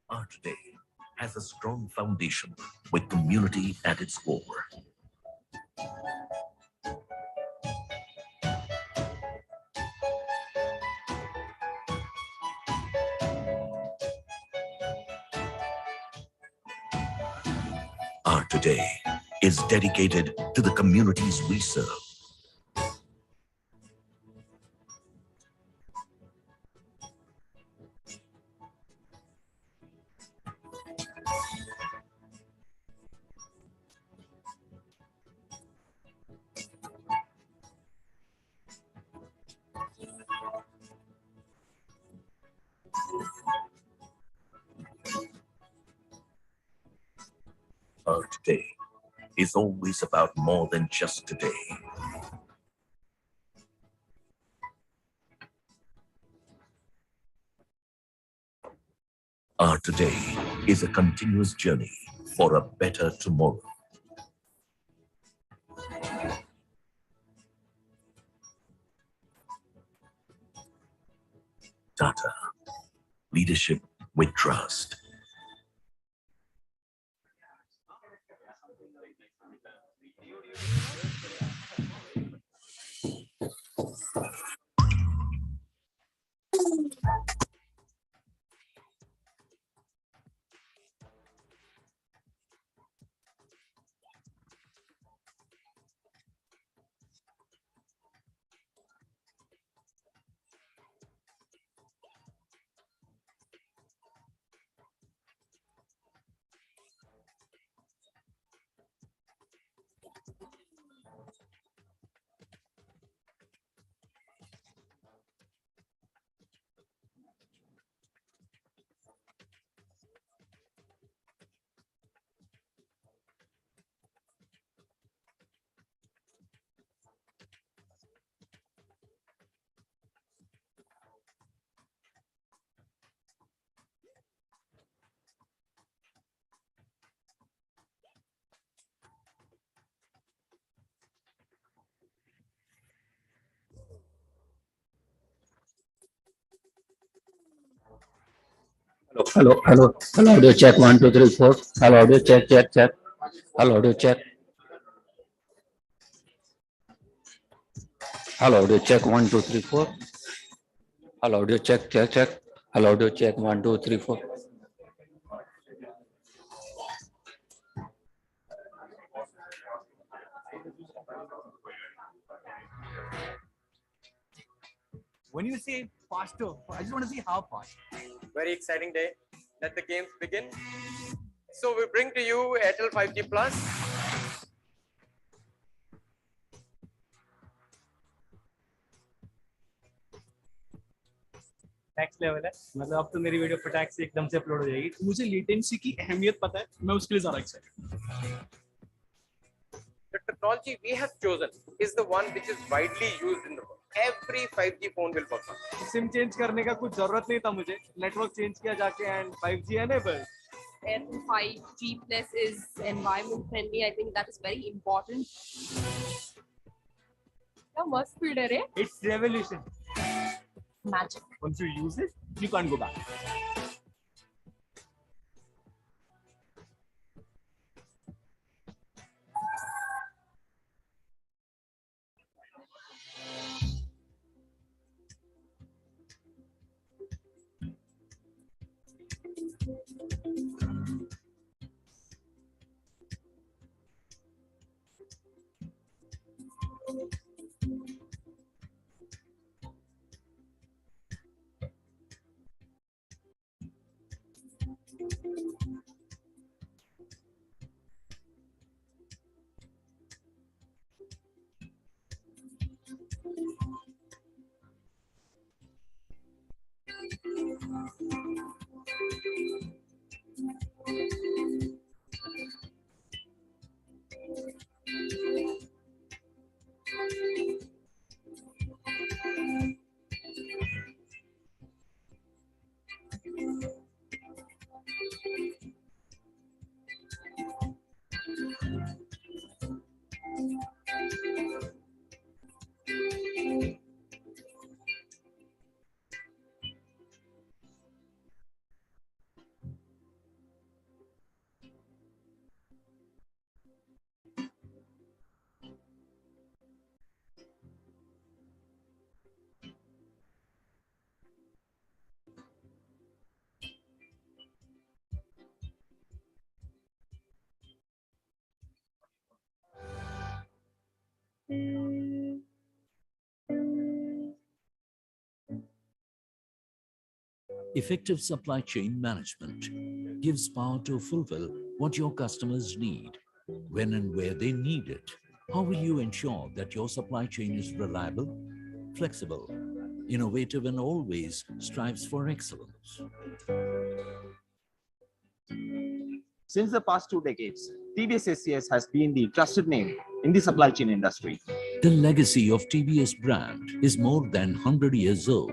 Art today has a strong foundation with community at its core. Art today is dedicated to the communities we serve. Art today is always about more than just today. Art today is a continuous journey for a better tomorrow. Tata, leadership with trust. Hello, audio check 1, 2, 3, 4. Hello, audio check. Hello, audio check. Hello, audio check 1, 2, 3, 4. Hello, audio check. Hello, audio check 1, 2, 3, 4. When you say faster, I just want to see how fast. Very exciting day. Let the games begin. So we bring to you Airtel 5G Plus. Next level है, मतलब अब तो मेरी video फटाक से एकदम से upload हो जाएगी। मुझे लेटेंसी की अहमियत पता है, मैं उसके लिए ज़्यादा excited. The technology we have chosen is the one which is widely used in the world. Every 5G phone will work on. SIM change करने का कुछ जरूरत नहीं था मुझे, नेटवर्क चेंज किया जाके and 5G enabled. Airtel 5G Plus is environment friendly. I think that is very important. क्या मस्त फील्ड है रे? It's revolution. Magic. Once you use it, you can't go back. Effective supply chain management gives power to fulfill what your customers need, when and where they need it. How will you ensure that your supply chain is reliable, flexible, innovative, and always strives for excellence? Since the past 2 decades, TVS SCS has been the trusted name in the supply chain industry. The legacy of TVS brand is more than 100 years old.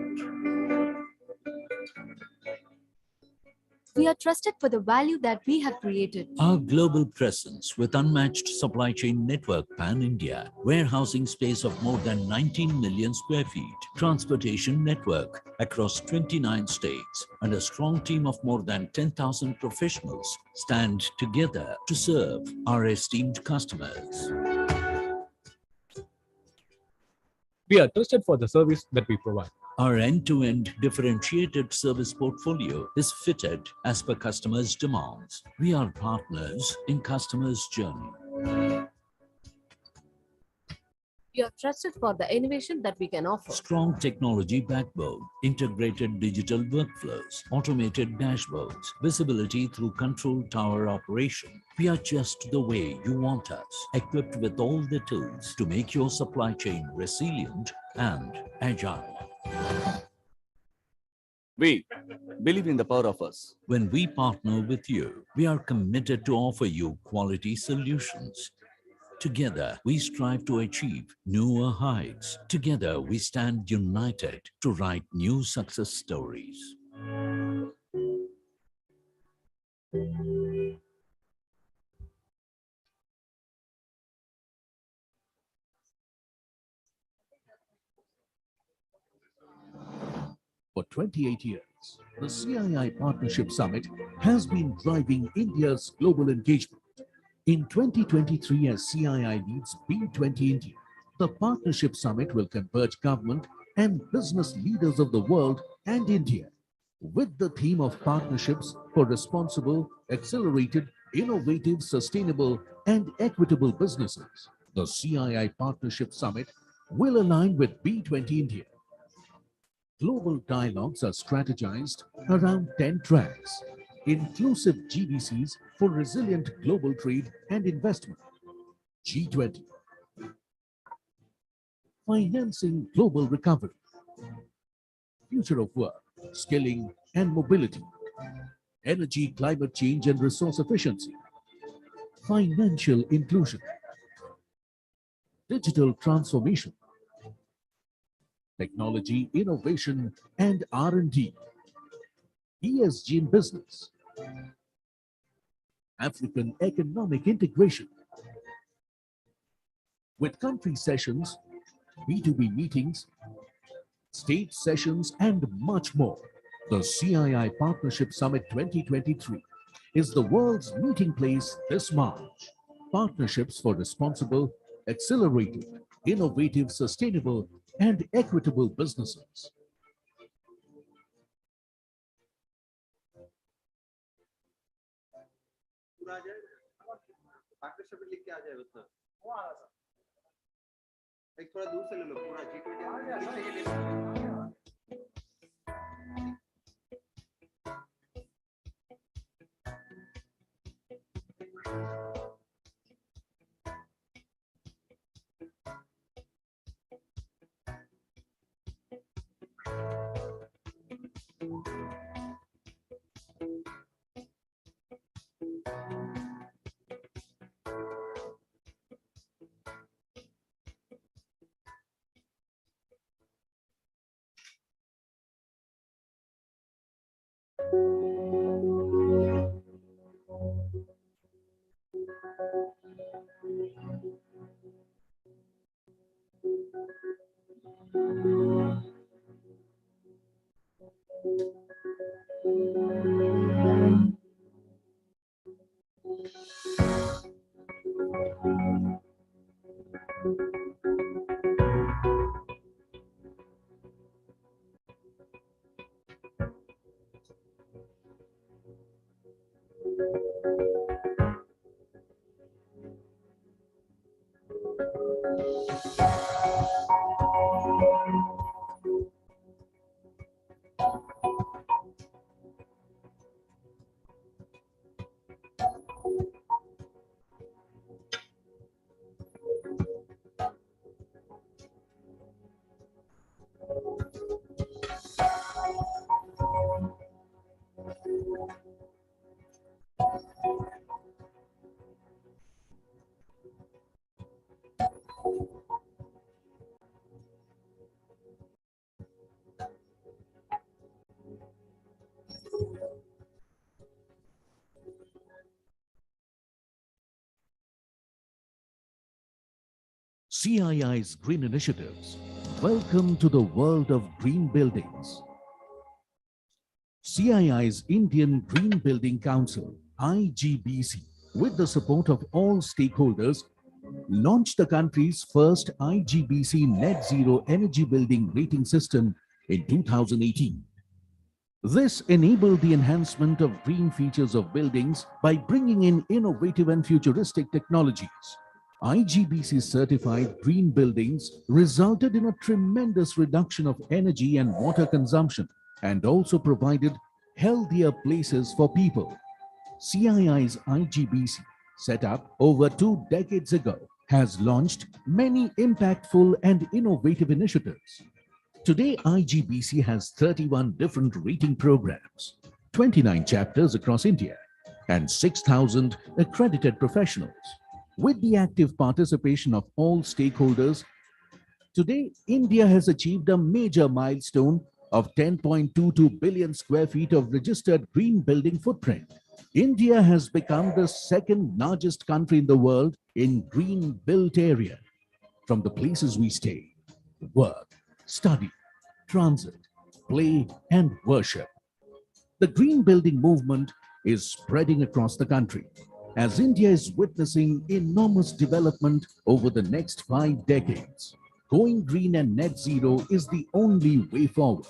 We are trusted for the value that we have created. Our global presence with unmatched supply chain network pan-India, warehousing space of more than 19 million square feet, transportation network across 29 states, and a strong team of more than 10,000 professionals stand together to serve our esteemed customers. We are trusted for the service that we provide. Our end-to-end differentiated service portfolio is fitted as per customers' demands. We are partners in customers' journey. We are trusted for the innovation that we can offer. Strong technology backbone, integrated digital workflows, automated dashboards, visibility through control tower operation. We are just the way you want us, equipped with all the tools to make your supply chain resilient and agile. We believe in the power of us. When we partner with you, we are committed to offer you quality solutions. Together, we strive to achieve newer heights. Together, we stand united to write new success stories. For 28 years, the CII Partnership Summit has been driving India's global engagement. In 2023, as CII leads B20 India, the Partnership Summit will converge government and business leaders of the world and India with the theme of partnerships for responsible, accelerated, innovative, sustainable, and equitable businesses. The CII Partnership Summit will align with B20 India. Global dialogues are strategized around 10 tracks. Inclusive GBCs for resilient global trade and investment. G20. Financing global recovery. Future of work, skilling and mobility. Energy, climate change and resource efficiency. Financial inclusion. Digital transformation. Technology, innovation and R&D. ESG in business. African economic integration. With country sessions, B2B meetings, state sessions, and much more. The CII Partnership Summit 2023 is the world's meeting place this March. Partnerships for responsible, accelerated, innovative, sustainable, and equitable businesses. एक थोड़ा दूर से ले लो पूरा G20 CII's green initiatives. Welcome to the world of green buildings. CII's Indian Green Building Council, IGBC, with the support of all stakeholders, launched the country's first IGBC Net Zero Energy Building Rating System in 2018. This enabled the enhancement of green features of buildings by bringing in innovative and futuristic technologies. IGBC certified green buildings resulted in a tremendous reduction of energy and water consumption and also provided healthier places for people. CII's IGBC, set up over 2 decades ago, has launched many impactful and innovative initiatives. Today, IGBC has 31 different rating programs, 29 chapters across India, and 6,000 accredited professionals. With the active participation of all stakeholders, today India has achieved a major milestone of 10.22 billion square feet of registered green building footprint. India has become the second largest country in the world in green built area. From the places we stay, work, study, transit, play, and worship. The green building movement is spreading across the country as India is witnessing enormous development over the next 5 decades. Going green and net zero is the only way forward.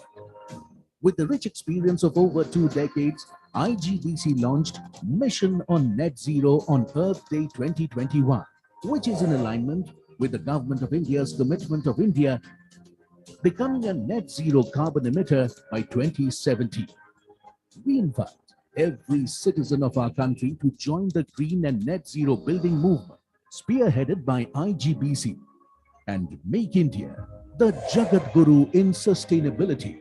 With the rich experience of over 2 decades, IGBC launched Mission on Net Zero on Earth Day 2021, which is in alignment with the Government of India's commitment of India becoming a net zero carbon emitter by 2070. We invite every citizen of our country to join the green and net zero building movement, spearheaded by IGBC, and make India the Jagat Guru in sustainability.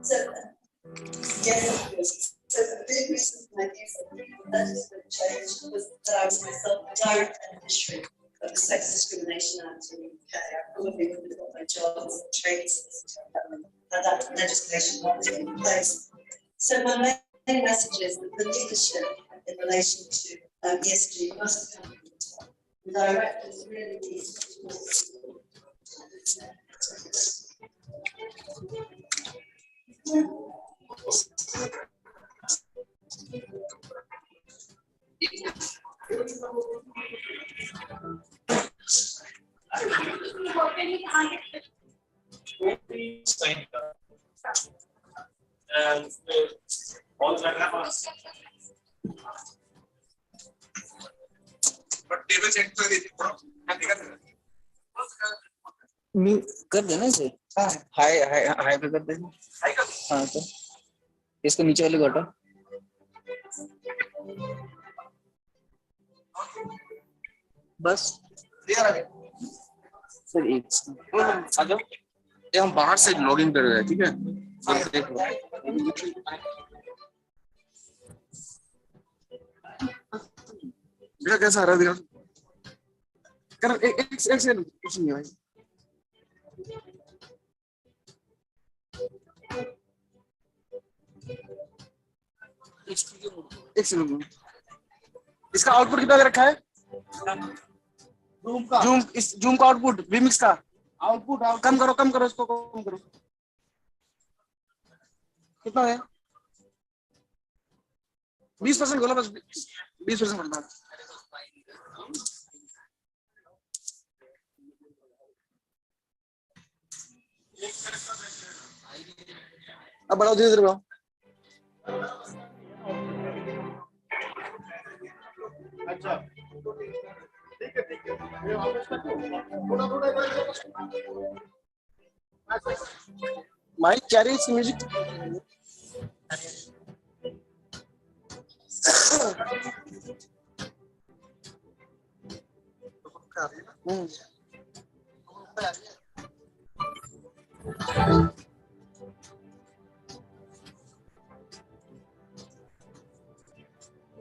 So, yes, of course. So the big reason for my views on competitive change was that I was myself a direct beneficiary of the Sex Discrimination Act in the UK. I probably wouldn't have got my job as a trade solicitor had that legislation not been in place. So my main message is that the leadership in relation to ESG must come from the top. The directors really need to and all that happens. But table check कर दीजिए कर देना इसे हाय हाय हाय पे कर देना हाँ sir इसको नीचे वाले को हटा बस सर एक आ जाओ ये हम बाहर से लॉगिन कर रहे हैं ठीक है देखो कैसा आ रहा है देखो कर एक सेकंड कुछ नहीं भाई एक सेकंड इसका आउटपुट कितना रखा है जूम का आउटपुट रीमिक्स का आउटपुट कम करो इसको कम करो कितना है 20% खोलो बस 20% करना अब बढ़ाओ धीरे धीरे बढ़ाओ अच्छा ठीक है ये वापस कर दो थोड़ा mic carry music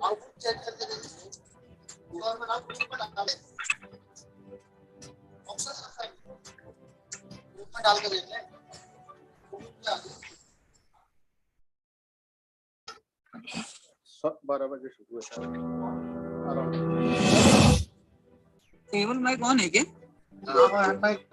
output check करके देखिए और मैं आपको बता डाले ऑप्शन रखा है ऊपर डाल के देख लें 12 बजे शुरू केवल माइक ऑन है क्या हां mic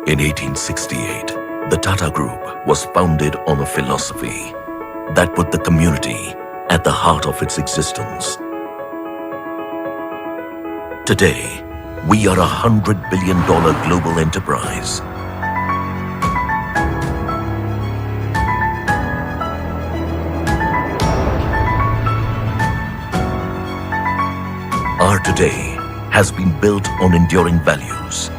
In 1868, the Tata Group was founded on a philosophy that put the community at the heart of its existence. Today, we are a $100 billion global enterprise. Our today has been built on enduring values.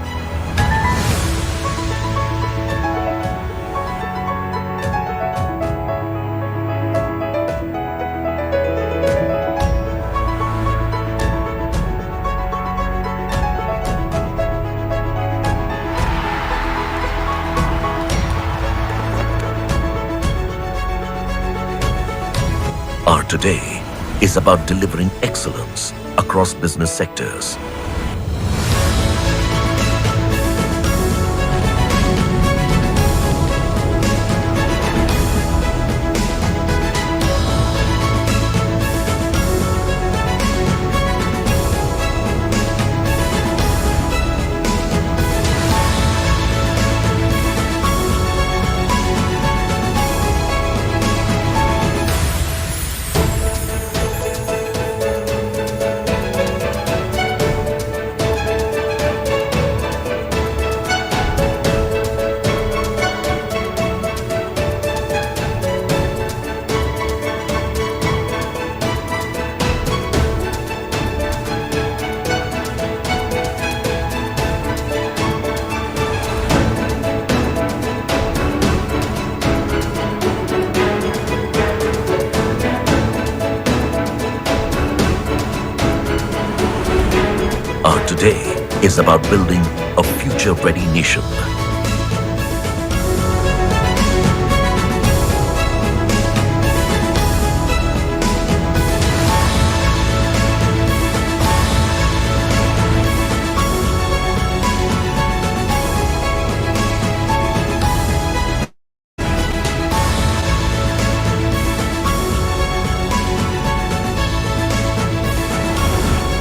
Our today is about delivering excellence across business sectors. Our today is about building a future-ready nation.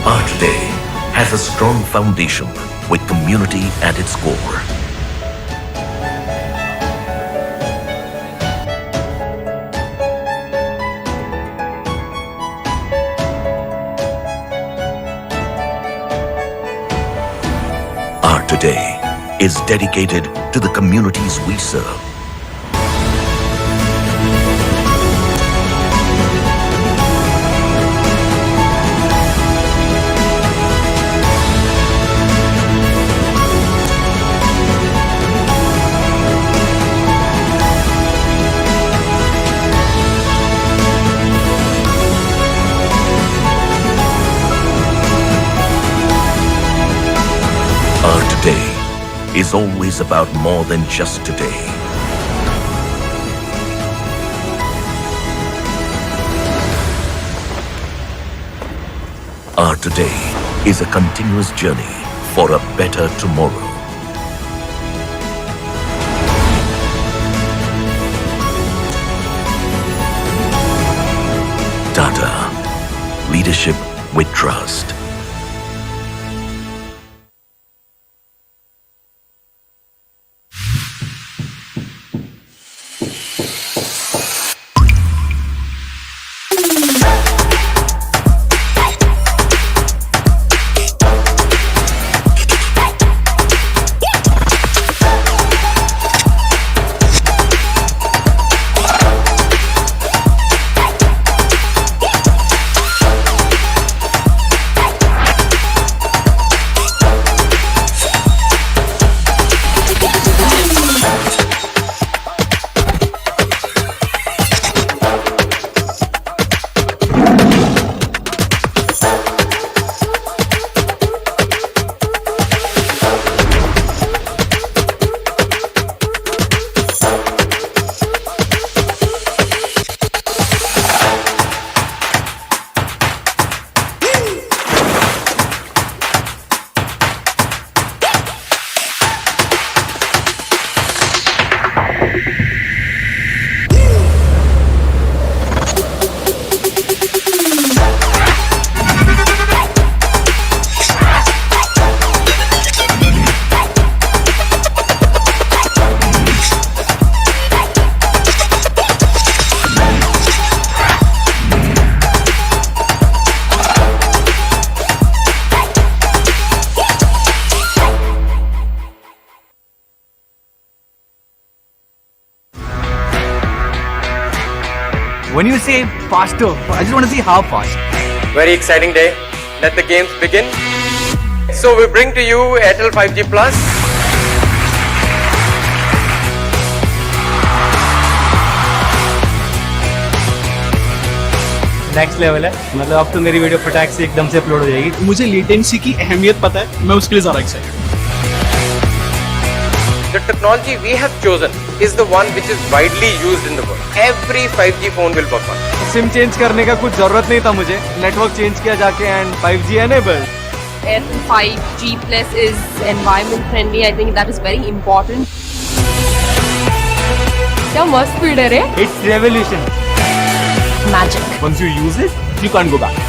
Our today has a strong foundation with community at its core. Our today is dedicated to the communities we serve. Our today is always about more than just today. Our today is a continuous journey for a better tomorrow. Tata, leadership with trust. When you say faster, I just want to see how fast. Very exciting day. Let the games begin. So we bring to you Airtel 5G Plus. Next level है, मतलब अब तो मेरी video फटाक से एकदम से upload हो जाएगी। मुझे लेटेंसी की अहमियत पता है, मैं उसके लिए ज़्यादा excited. The technology we have chosen is the one which is widely used in the world. Every 5G phone will work on. SIM change करने का कुछ जरूरत नहीं था मुझे, नेटवर्क चेंज किया जाके and 5G enabled. Airtel 5G Plus is environment friendly. I think that is very important. क्या मस्त स्पीड है रे? It's revolution. Magic. Once you use it, you can't go back.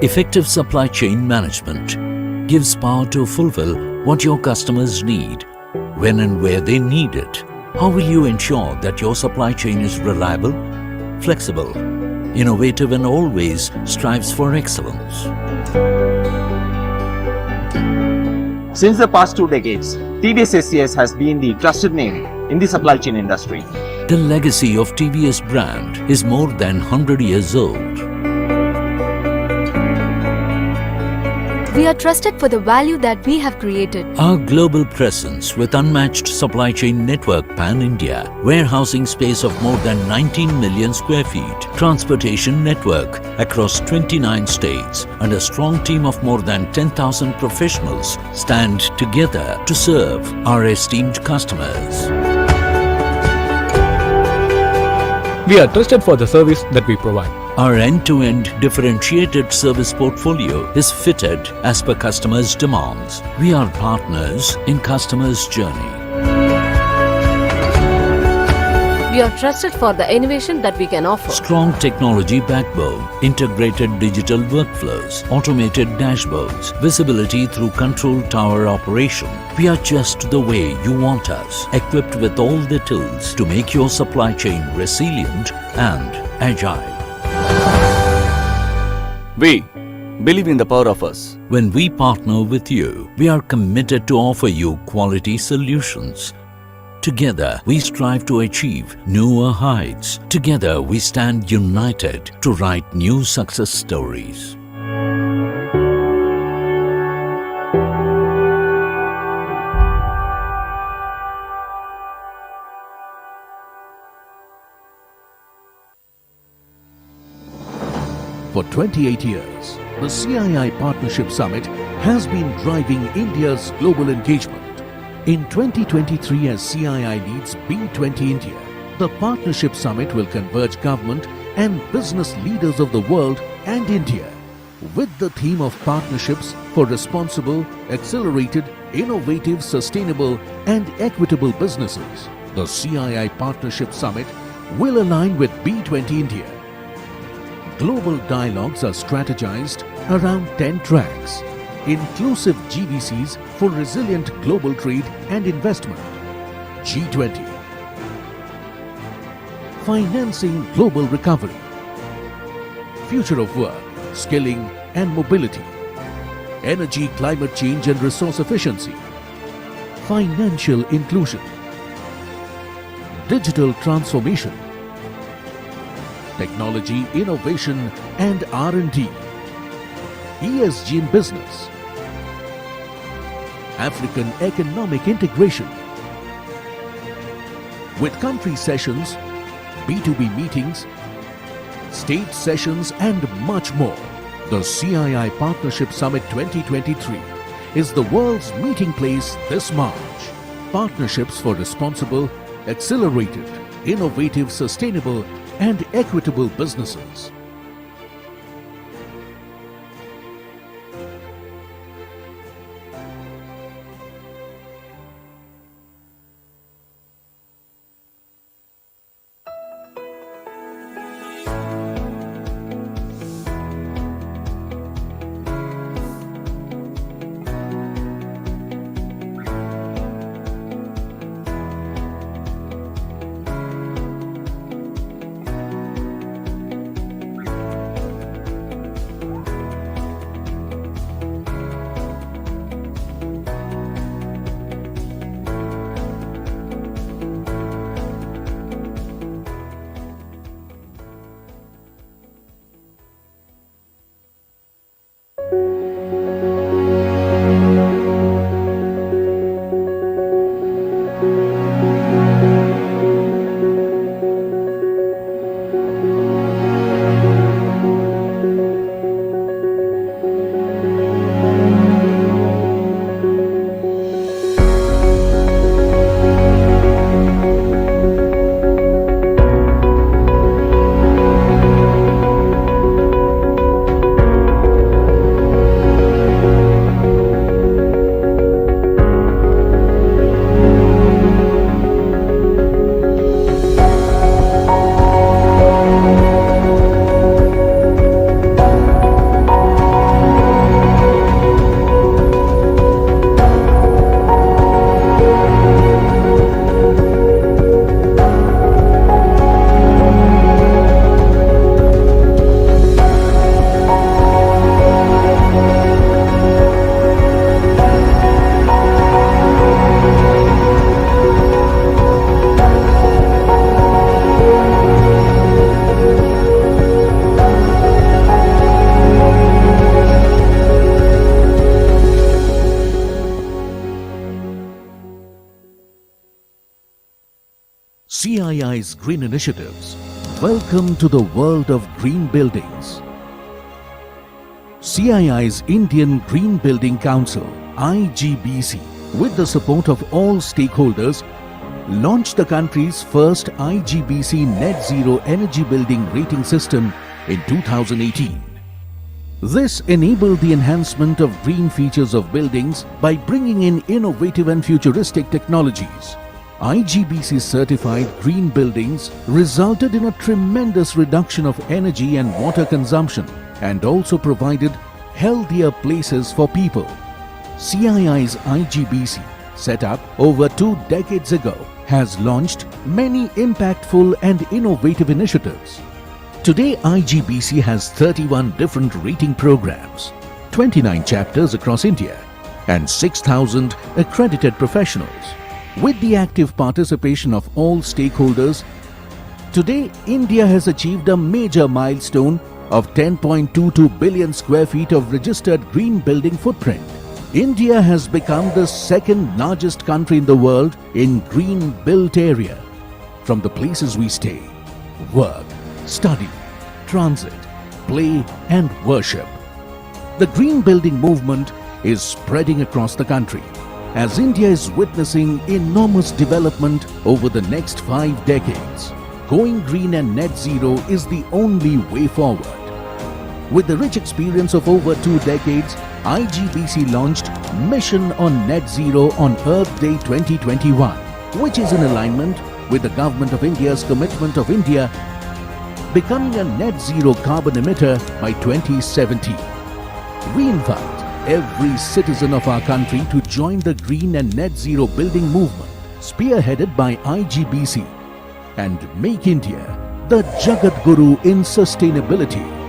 Effective supply chain management gives power to fulfill what your customers need, when and where they need it. How will you ensure that your supply chain is reliable, flexible, innovative and always strives for excellence? Since the past 2 decades, TVS SCS has been the trusted name in the supply chain industry. The legacy of TVS brand is more than 100 years old. We are trusted for the value that we have created. Our global presence with unmatched supply chain network pan-India, warehousing space of more than 19 million square feet, transportation network across 29 states and a strong team of more than 10,000 professionals stand together to serve our esteemed customers. We are trusted for the service that we provide. Our end-to-end differentiated service portfolio is fitted as per customers' demands. We are partners in customers' journey. We are trusted for the innovation that we can offer. Strong technology backbone, integrated digital workflows, automated dashboards, visibility through control tower operation. We are just the way you want us, equipped with all the tools to make your supply chain resilient and agile. We believe in the power of us. When we partner with you, we are committed to offer you quality solutions. Together, we strive to achieve newer heights. Together, we stand united to write new success stories. For 28 years, the CII Partnership Summit has been driving India's global engagement. In 2023, as CII leads B20 India, the Partnership Summit will converge government and business leaders of the world and India with the theme of partnerships for responsible, accelerated, innovative, sustainable and equitable businesses. The CII Partnership Summit will align with B20 India. Global dialogues are strategized around 10 tracks. inclusive GVCs for resilient global trade and investment. G20. Financing global recovery. Future of work, skilling and mobility. Energy, climate change and resource efficiency. Financial inclusion. Digital transformation. Technology, innovation and R&D. ESG in business. African economic integration. With country sessions, B2B meetings, state sessions and much more. The CII Partnership Summit 2023 is the world's meeting place this March. Partnerships for responsible, accelerated, innovative, sustainable and equitable businesses. CII's green initiatives. Welcome to the world of green buildings. CII's Indian Green Building Council, IGBC, with the support of all stakeholders, launched the country's first IGBC Net Zero Energy Building Rating System in 2018. This enabled the enhancement of green features of buildings by bringing in innovative and futuristic technologies. IGBC certified green buildings resulted in a tremendous reduction of energy and water consumption and also provided healthier places for people. CII's IGBC, set up over 2 decades ago, has launched many impactful and innovative initiatives. Today, IGBC has 31 different rating programs, 29 chapters across India, and 6,000 accredited professionals. With the active participation of all stakeholders, today India has achieved a major milestone of 10.22 billion square feet of registered green building footprint. India has become the second largest country in the world in green built area. From the places we stay, work, study, transit, play and worship. The green building movement is spreading across the country, as India is witnessing enormous development over the next 5 decades. Going green and net zero is the only way forward. With the rich experience of over 2 decades, IGBC launched Mission on Net Zero on Earth Day 2021, which is in alignment with the Government of India's commitment of India becoming a net zero carbon emitter by 2070. We invite every citizen of our country to join the green and net zero building movement, spearheaded by IGBC, and make India the Jagat Guru in sustainability.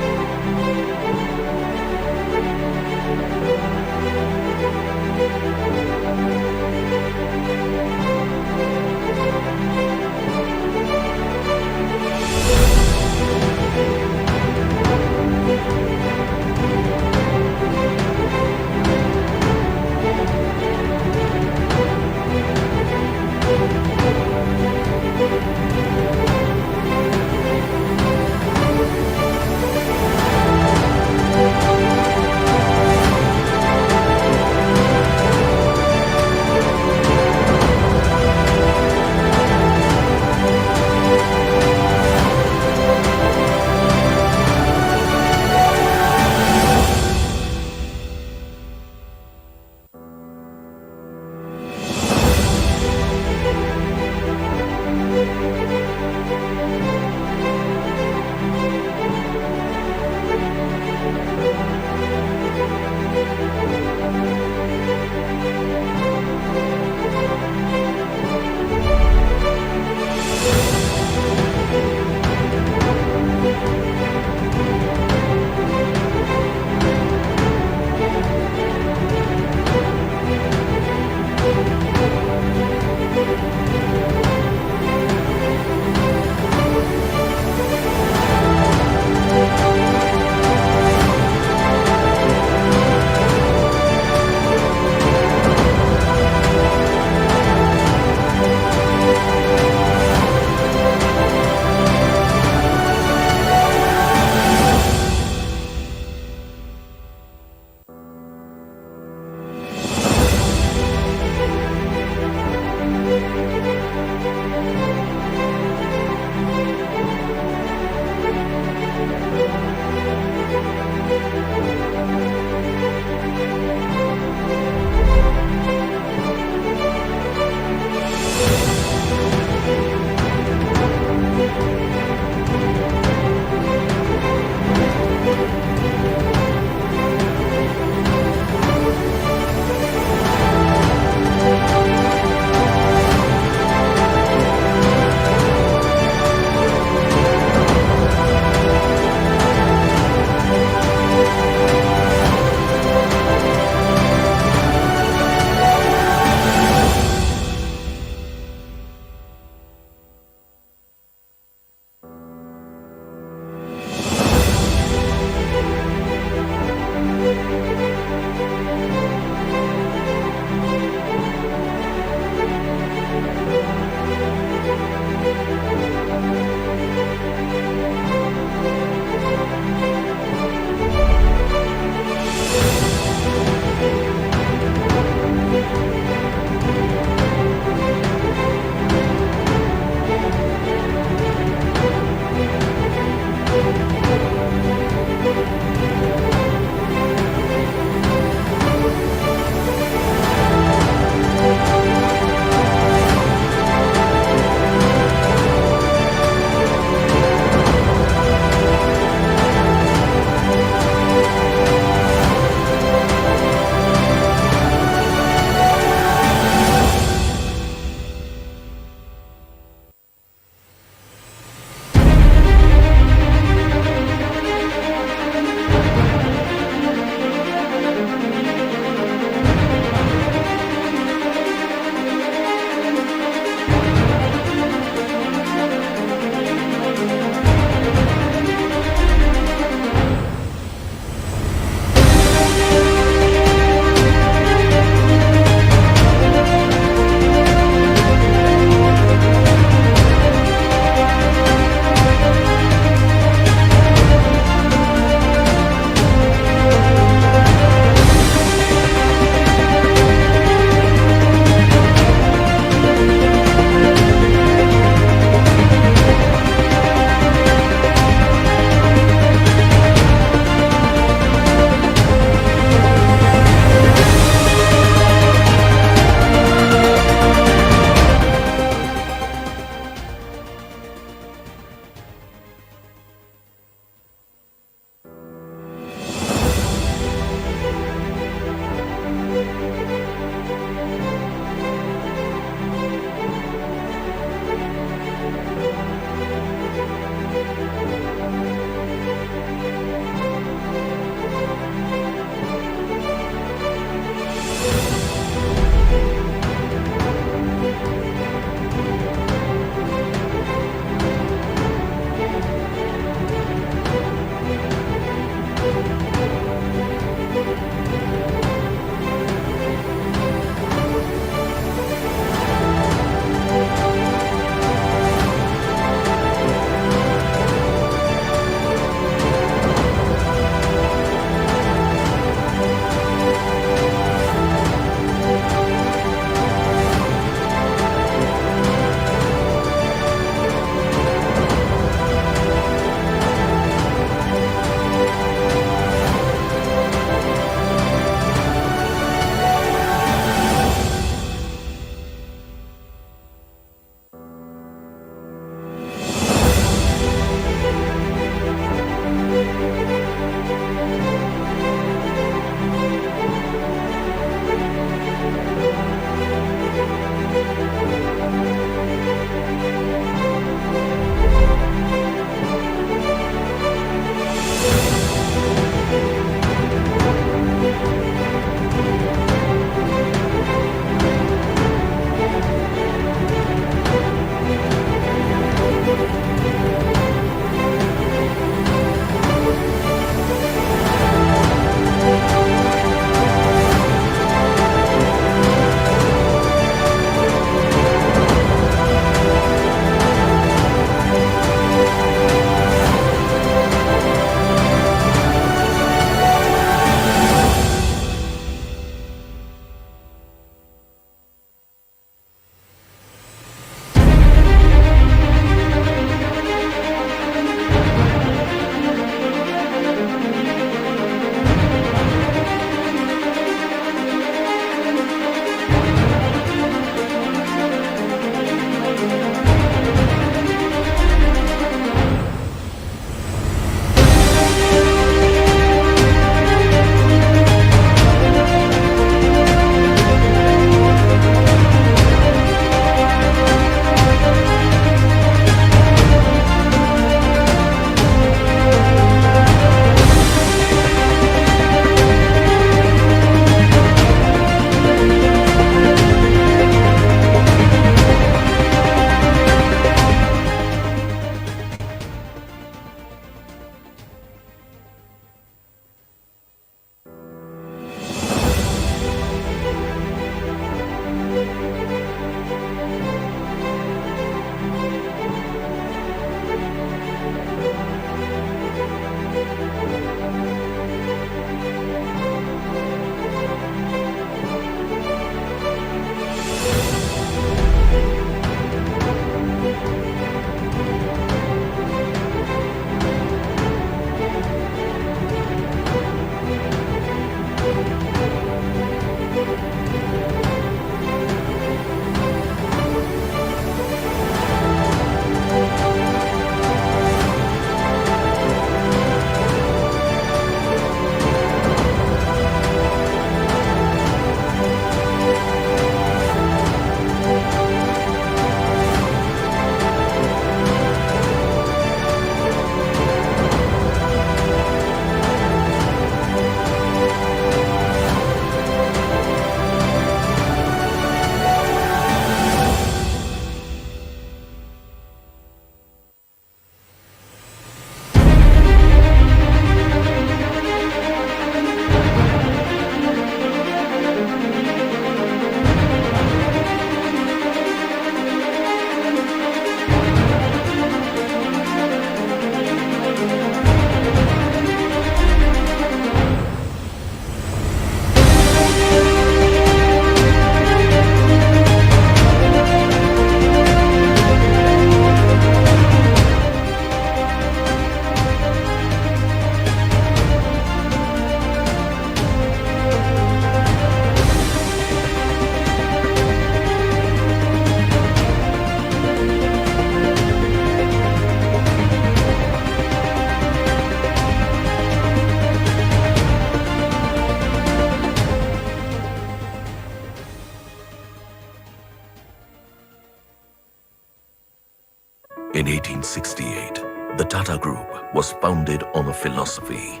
1968, the Tata Group was founded on a philosophy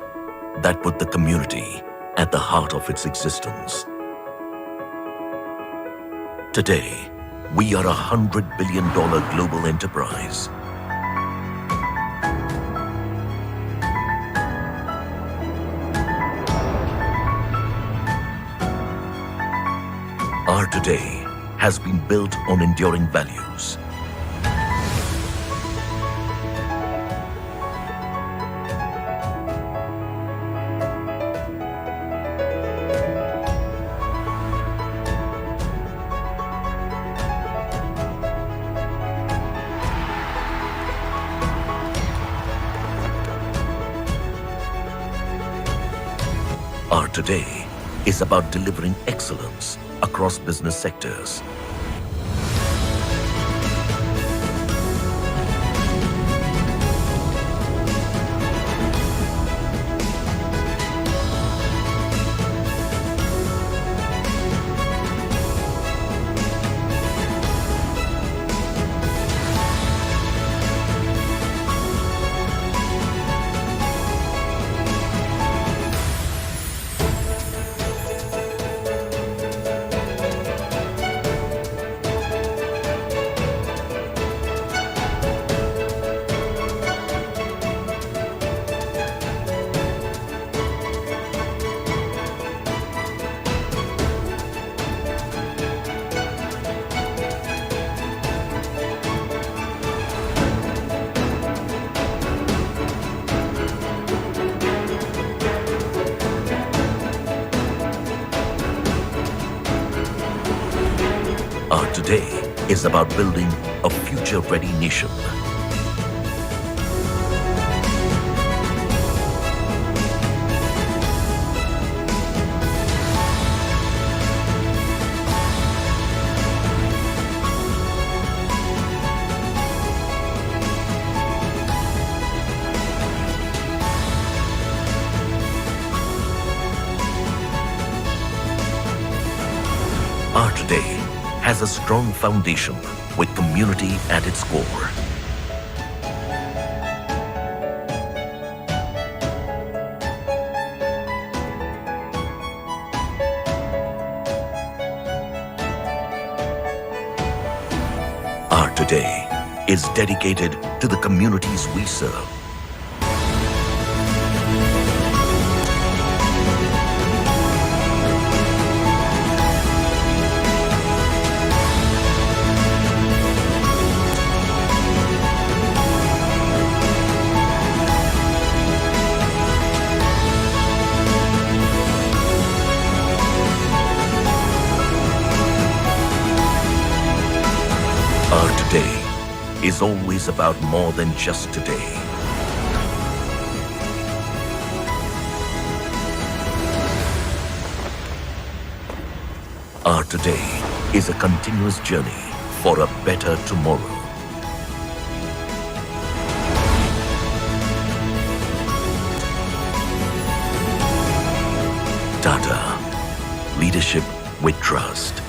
that put the community at the heart of its existence. Today, we are a $100 billion global enterprise. Our today has been built on enduring values. Our today is about delivering excellence across business sectors. Our today is about building a future-ready nation. Our today has a strong foundation with community at its core. Our today is dedicated to the communities we serve. Our today is always about more than just today. Our today is a continuous journey for a better tomorrow. Tata, leadership with trust.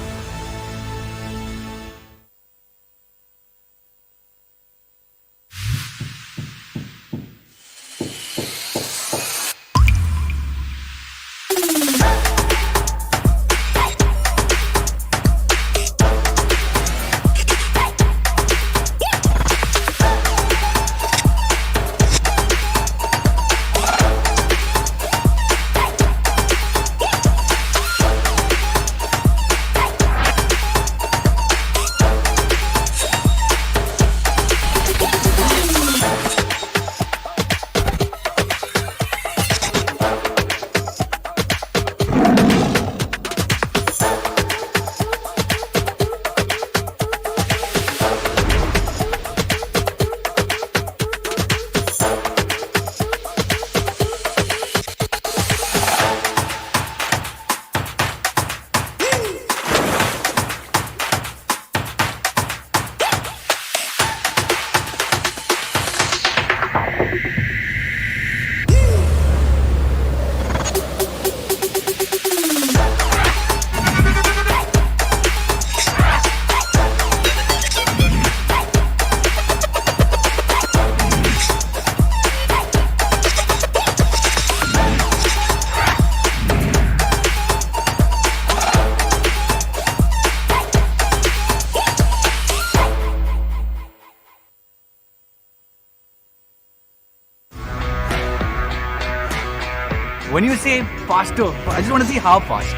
When you say faster, I just want to see how fast.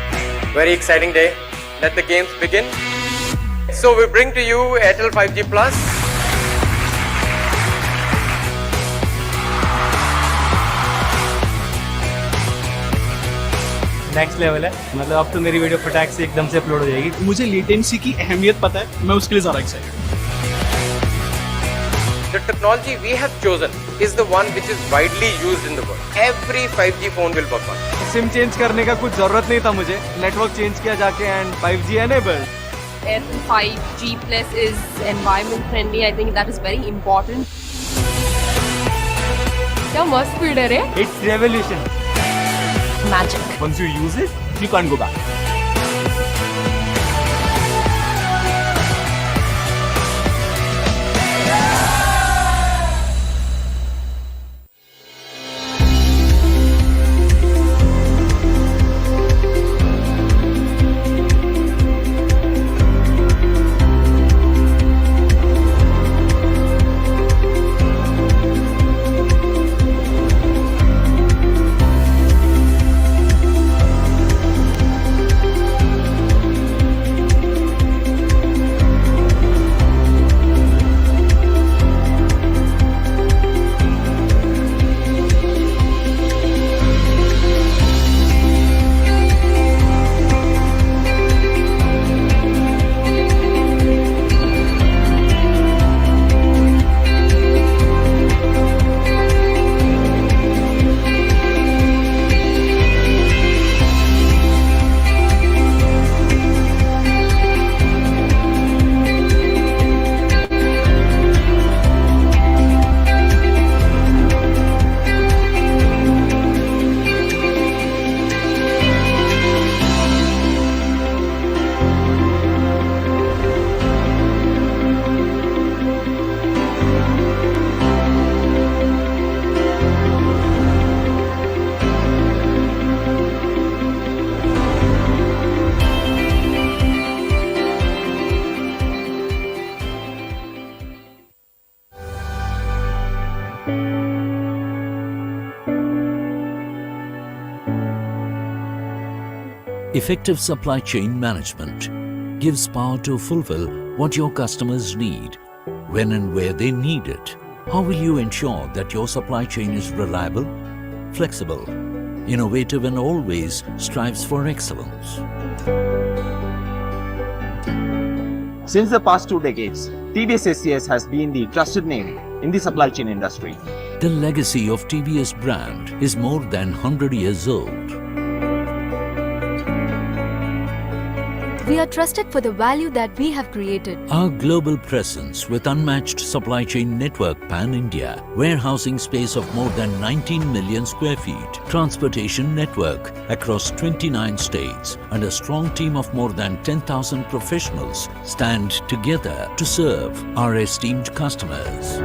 Very exciting day. Let the games begin. So we bring to you Airtel 5G Plus. Next level है, मतलब अब तो मेरी video फटाक से एकदम से upload हो जाएगी। मुझे लेटेंसी की अहमियत पता है, मैं उसके लिए ज़्यादा excited. The technology we have chosen is the one which is widely used in the world. Every 5G phone will work on it. SIM change करने का कुछ जरूरत नहीं था मुझे, नेटवर्क चेंज किया जाके and 5G enabled. Airtel 5G Plus is environment friendly. I think that is very important. क्या मस्त स्पीड है रे? It's revolution. Magic. Once you use it, you can't go back. Effective supply chain management gives power to fulfill what your customers need, when and where they need it. How will you ensure that your supply chain is reliable, flexible, innovative, and always strives for excellence? Since the past 2 decades, TVS SCS has been the trusted name in the supply chain industry. The legacy of TVS brand is more than 100 years old. We are trusted for the value that we have created. Our global presence with unmatched supply chain network pan-India, warehousing space of more than 19 million square feet, transportation network across 29 states, and a strong team of more than 10,000 professionals stand together to serve our esteemed customers.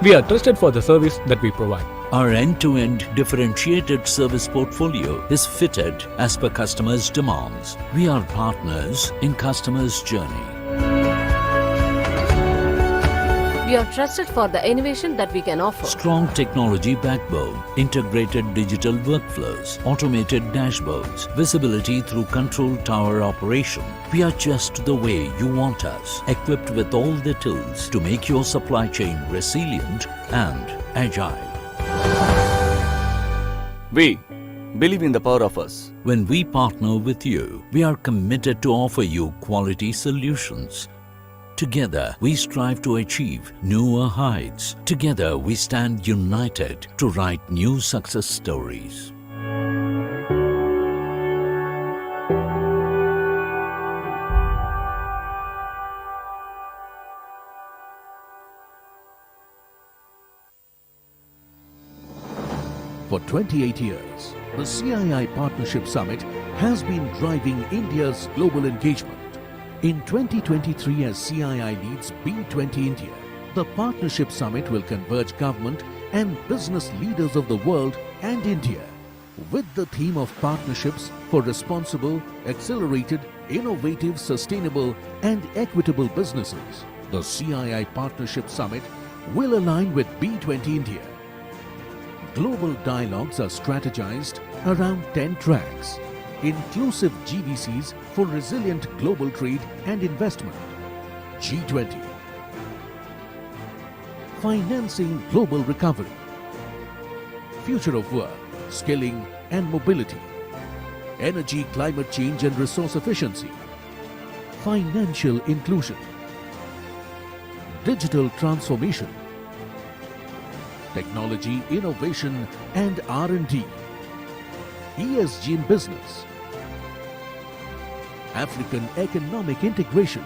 We are trusted for the service that we provide. Our end-to-end differentiated service portfolio is fitted as per customers' demands. We are partners in customers' journey. We are trusted for the innovation that we can offer. Strong technology backbone, integrated digital workflows, automated dashboards, visibility through control tower operation. We are just the way you want us, equipped with all the tools to make your supply chain resilient and agile. We believe in the power of us. When we partner with you, we are committed to offer you quality solutions. Together, we strive to achieve newer heights. Together, we stand united to write new success stories. For 28 years, the CII Partnership Summit has been driving India's global engagement. In 2023, as CII leads B20 India, the Partnership Summit will converge government and business leaders of the world and India with the theme of partnerships for responsible, accelerated, innovative, sustainable, and equitable businesses. The CII Partnership Summit will align with B20 India. Global dialogues are strategized around 10 tracks. Inclusive GVCs for resilient global trade and investment. G20. Financing global recovery. Future of work, skilling and mobility. Energy, climate change and resource efficiency. Financial inclusion. Digital transformation. Technology, innovation and R&D. ESG in business. African economic integration.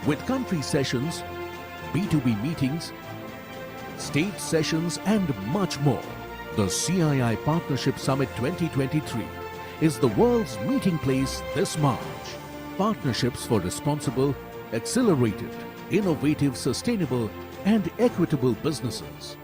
With country sessions, B2B meetings, state sessions and much more. The CII Partnership Summit 2023 is the world's meeting place this March. Partnerships for responsible, accelerated, innovative, sustainable and equitable businesses.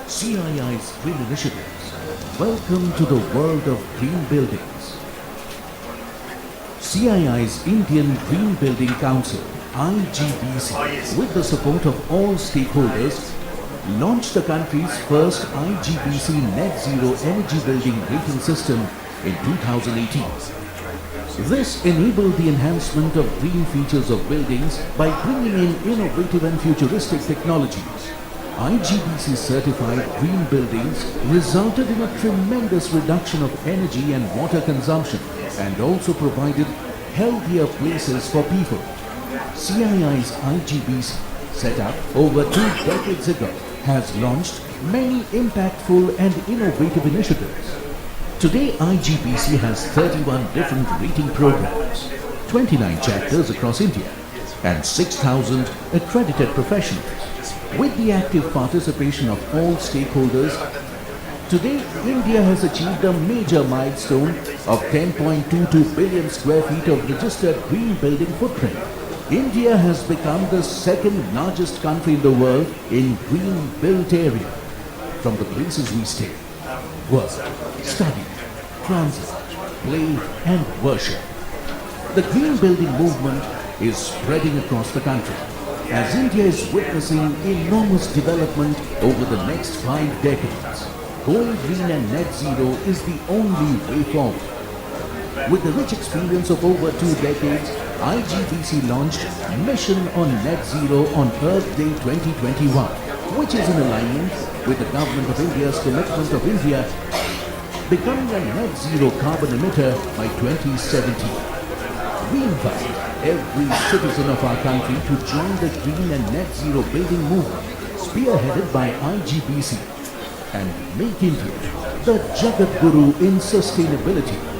CII's green initiatives. Welcome to the world of green buildings. CII's Indian Green Building Council, IGBC, with the support of all stakeholders, launched the country's first IGBC Net Zero Energy Building Rating System in 2018. This enabled the enhancement of green features of buildings by bringing in innovative and futuristic technologies. IGBC certified green buildings resulted in a tremendous reduction of energy and water consumption and also provided healthier places for people. CII's IGBC, set up over 2 decades ago, has launched many impactful and innovative initiatives. Today, IGBC has 31 different rating programs, 29 chapters across India, and 6,000 accredited professionals. With the active participation of all stakeholders, today India has achieved a major milestone of 10.22 billion square feet of registered green building footprint. India has become the second largest country in the world in green built area. From the places we stay, work, study, transit, play and worship. The green building movement is spreading across the country, as India is witnessing enormous development over the next 5 decades. Going green and net zero is the only way forward. With the rich experience of over 2 decades, IGBC launched Mission on Net Zero on Earth Day 2021, which is in alignment with the Government of India's commitment of India becoming a net zero carbon emitter by 2070. We invite every citizen of our country to join the green and net zero building movement spearheaded by IGBC and make India the Jagat Guru in sustainability.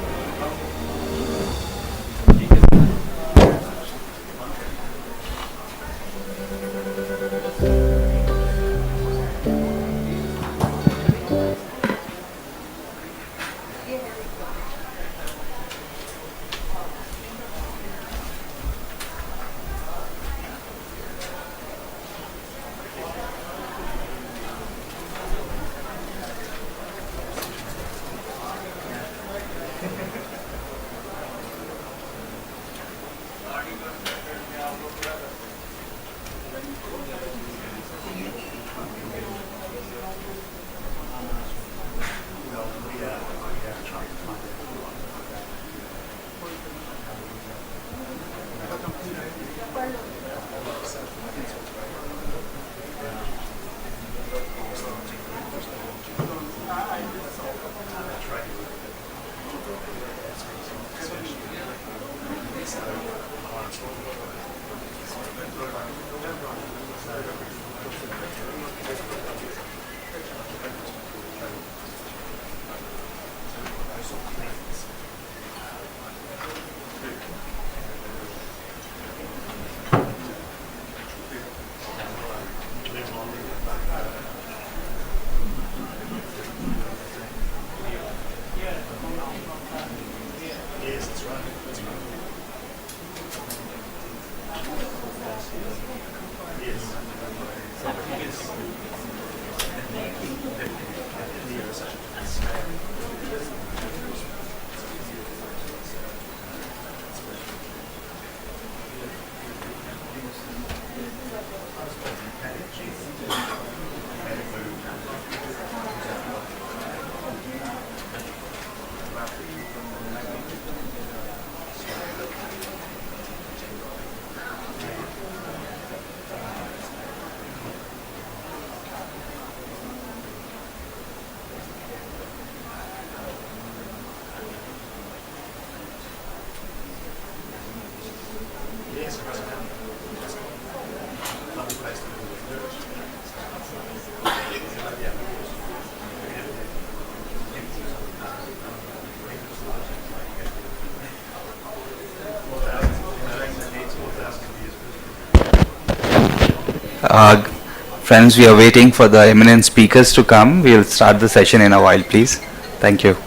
Friends, we are waiting for the eminent speakers to come. We will start the session in a while, please. Thank you.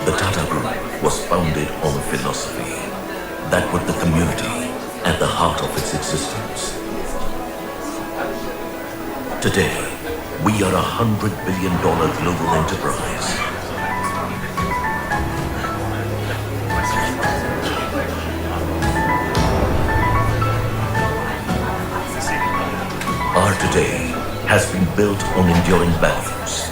The Tata Group was founded on a philosophy that put the community at the heart of its existence. Today, we are a $100 billion global enterprise. Our today has been built on enduring values.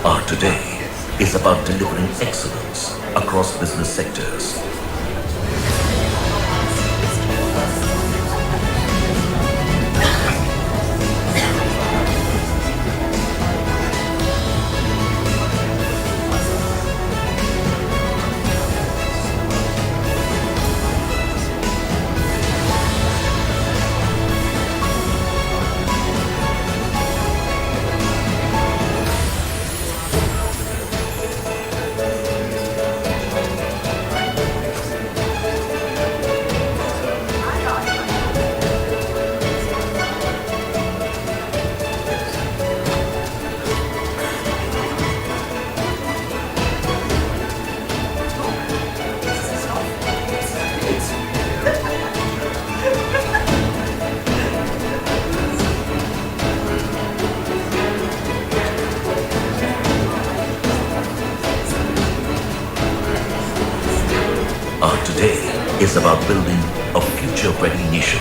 Our today is about delivering excellence across business sectors. Our today is about building a future-ready nation.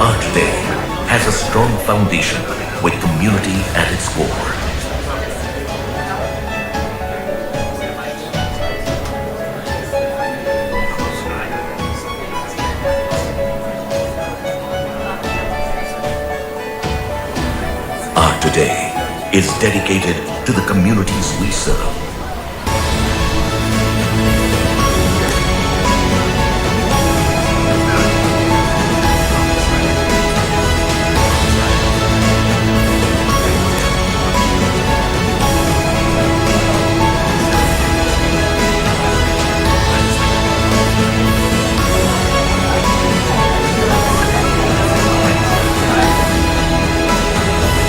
Our today has a strong foundation with community at its core. Our today is dedicated to the communities we serve.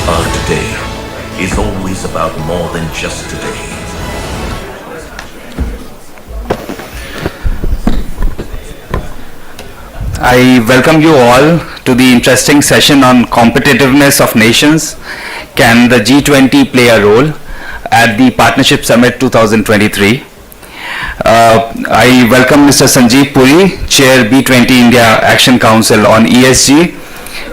Our today is always about more than just today. I welcome you all to the interesting session on competitiveness of nations. Can the G20 play a role at the Partnership Summit 2023? I welcome Mr. Sanjeev Puri, Chair B20 India Action Council on ESG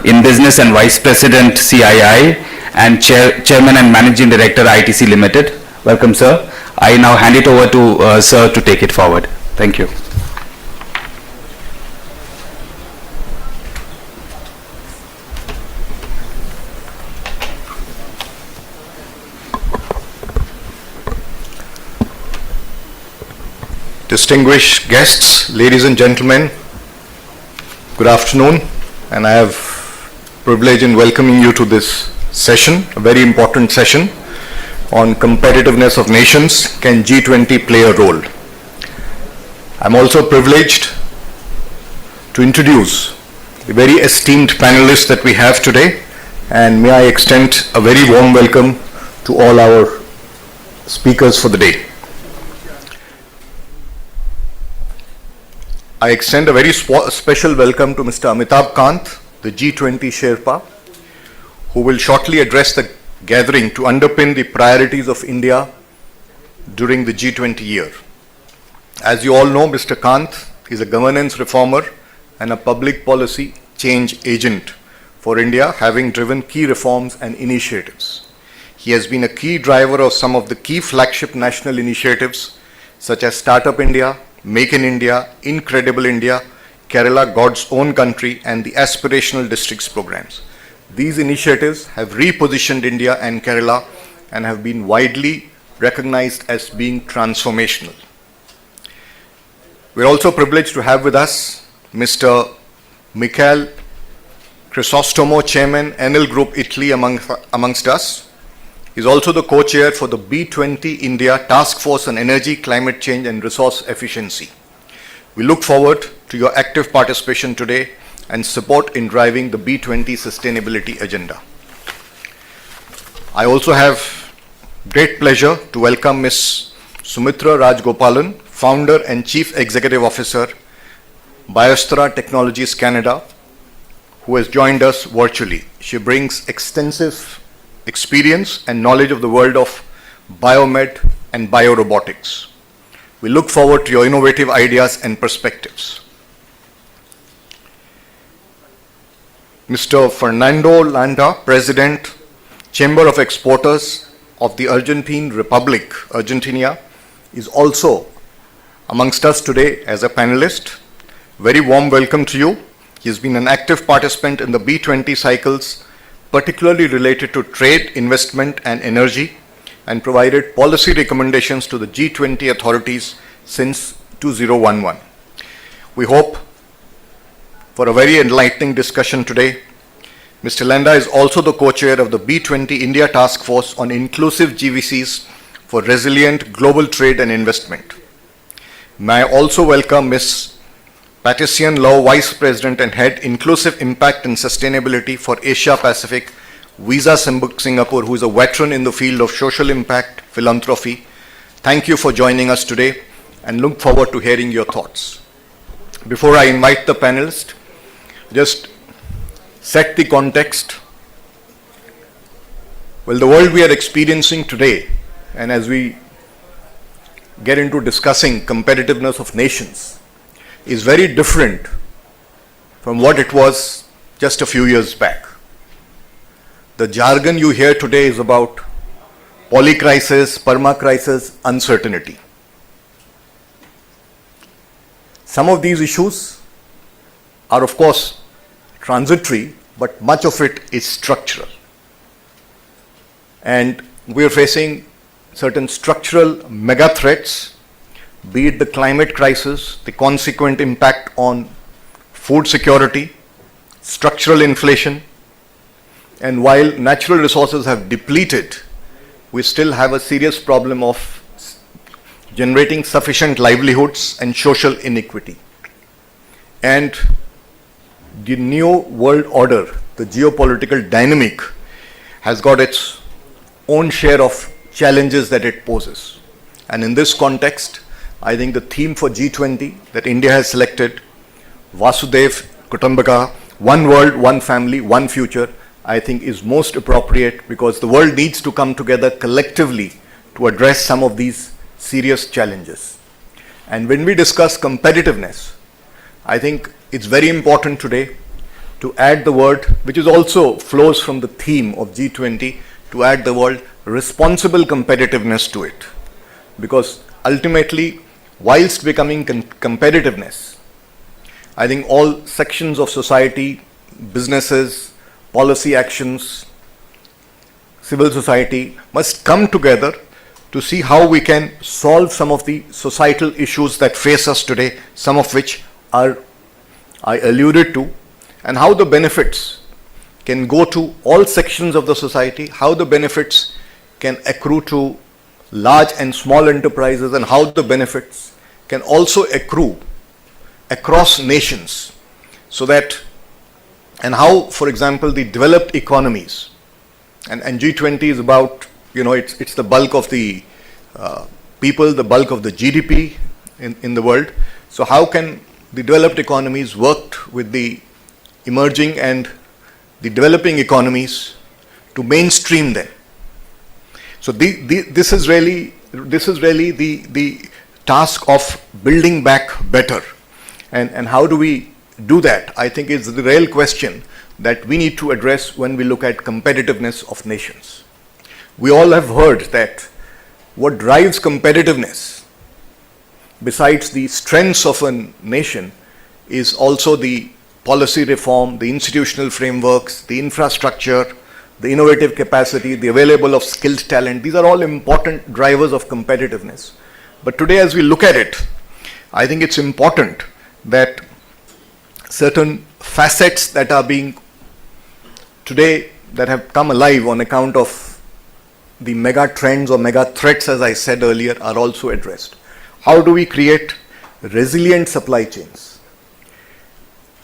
in Business and Vice President CII and Chairman and Managing Director ITC Limited. Welcome, sir. I now hand it over to sir to take it forward. Thank you. Distinguished guests, ladies and gentlemen, good afternoon, and I have privilege in welcoming you to this session, a very important session on competitiveness of nations. Can G20 play a role? I'm also privileged to introduce the very esteemed panelists that we have today, and may I extend a very warm welcome to all our speakers for the day. I extend a very special welcome to Mr. Amitabh Kant, the G20 Sherpa, who will shortly address the gathering to underpin the priorities of India during the G20 year. As you all know, Mr. Kant is a governance reformer and a public policy change agent for India, having driven key reforms and initiatives. He has been a key driver of some of the key flagship national initiatives such as Startup India, Make in India, Incredible India, Kerala, God's Own Country, and the Aspirational Districts programs. These initiatives have repositioned India and Kerala and have been widely recognized as being transformational. We're also privileged to have with us Mr. Michael Crisostomo, Chairman, Enel Group Italy amongst us. He's also the co-chair for the B20 India Task Force on Energy, Climate Change and Resource Efficiency. We look forward to your active participation today and support in driving the B20 sustainability agenda. I also have great pleasure to welcome Ms. Sumitra Rajgopalan, Founder and Chief Executive Officer, Biosphera Technologies Canada, who has joined us virtually. She brings extensive experience and knowledge of the world of biomed and biorobotics. We look forward to your innovative ideas and perspectives. Mr. Fernando Landa, President, Chamber of Exporters of the Argentine Republic, Argentina, is also amongst us today as a panelist. Very warm welcome to you. He has been an active participant in the B20 cycles, particularly related to trade, investment and energy, and provided policy recommendations to the G20 authorities since 2011. We hope for a very enlightening discussion today. Mr. Landa is also the co-chair of the B20 India Task Force on Inclusive GVCs for Resilient Global Trade and Investment. May I also welcome Ms. Patrician Lau, Vice President and Head, Inclusive Impact and Sustainability for Asia Pacific, Visa Singapore, who is a veteran in the field of social impact philanthropy. Thank you for joining us today and look forward to hearing your thoughts. Before I invite the panelists, just set the context. Well, the world we are experiencing today, and as we get into discussing competitiveness of nations, is very different from what it was just a few years back. The jargon you hear today is about polycrisis, permacrisis, uncertainty. Some of these issues are, of course, transitory, but much of it is structural. And we are facing certain structural mega threats, be it the climate crisis, the consequent impact on food security, structural inflation, and while natural resources have depleted, we still have a serious problem of generating sufficient livelihoods and social inequity. And the new world order, the geopolitical dynamic, has got its own share of challenges that it poses. And in this context, I think the theme for G20 that India has selected, Vasudev Kutumbaka, one world, one family, one future, I think is most appropriate because the world needs to come together collectively to address some of these serious challenges. And when we discuss competitiveness, I think it's very important today to add the word, which is also flows from the theme of G20, to add the word responsible competitiveness to it. Because ultimately, whilst becoming competitiveness, I think all sections of society, businesses, policy actions, civil society must come together to see how we can solve some of the societal issues that face us today, some of which are I alluded to, and how the benefits can go to all sections of the society, how the benefits can accrue to large and small enterprises, and how the benefits can also accrue across nations, so that, and how, for example, the developed economies, and G20 is about, it's the bulk of the people, the bulk of the GDP in the world. So how can the developed economies work with the emerging and the developing economies to mainstream them? So this is really the task of building back better. And how do we do that? I think is the real question that we need to address when we look at competitiveness of nations. We all have heard that what drives competitiveness, besides the strengths of a nation, is also the policy reform, the institutional frameworks, the infrastructure, the innovative capacity, the available of skilled talent. These are all important drivers of competitiveness. But today, as we look at it, I think it's important that certain facets that are being today, that have come alive on account of the mega trends or mega threats, as I said earlier, are also addressed. How do we create resilient supply chains?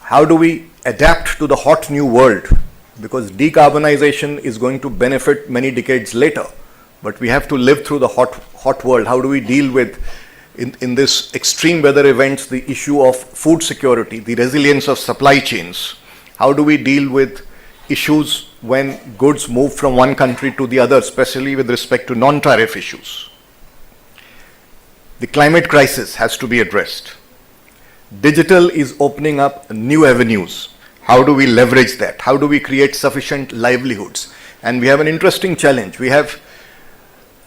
How do we adapt to the hot new world? Because decarbonization is going to benefit many decades later, but we have to live through the hot world. How do we deal with, in this extreme weather events, the issue of food security, the resilience of supply chains? How do we deal with issues when goods move from one country to the other, especially with respect to non-tariff issues? The climate crisis has to be addressed. Digital is opening up new avenues. How do we leverage that? How do we create sufficient livelihoods? And we have an interesting challenge. We have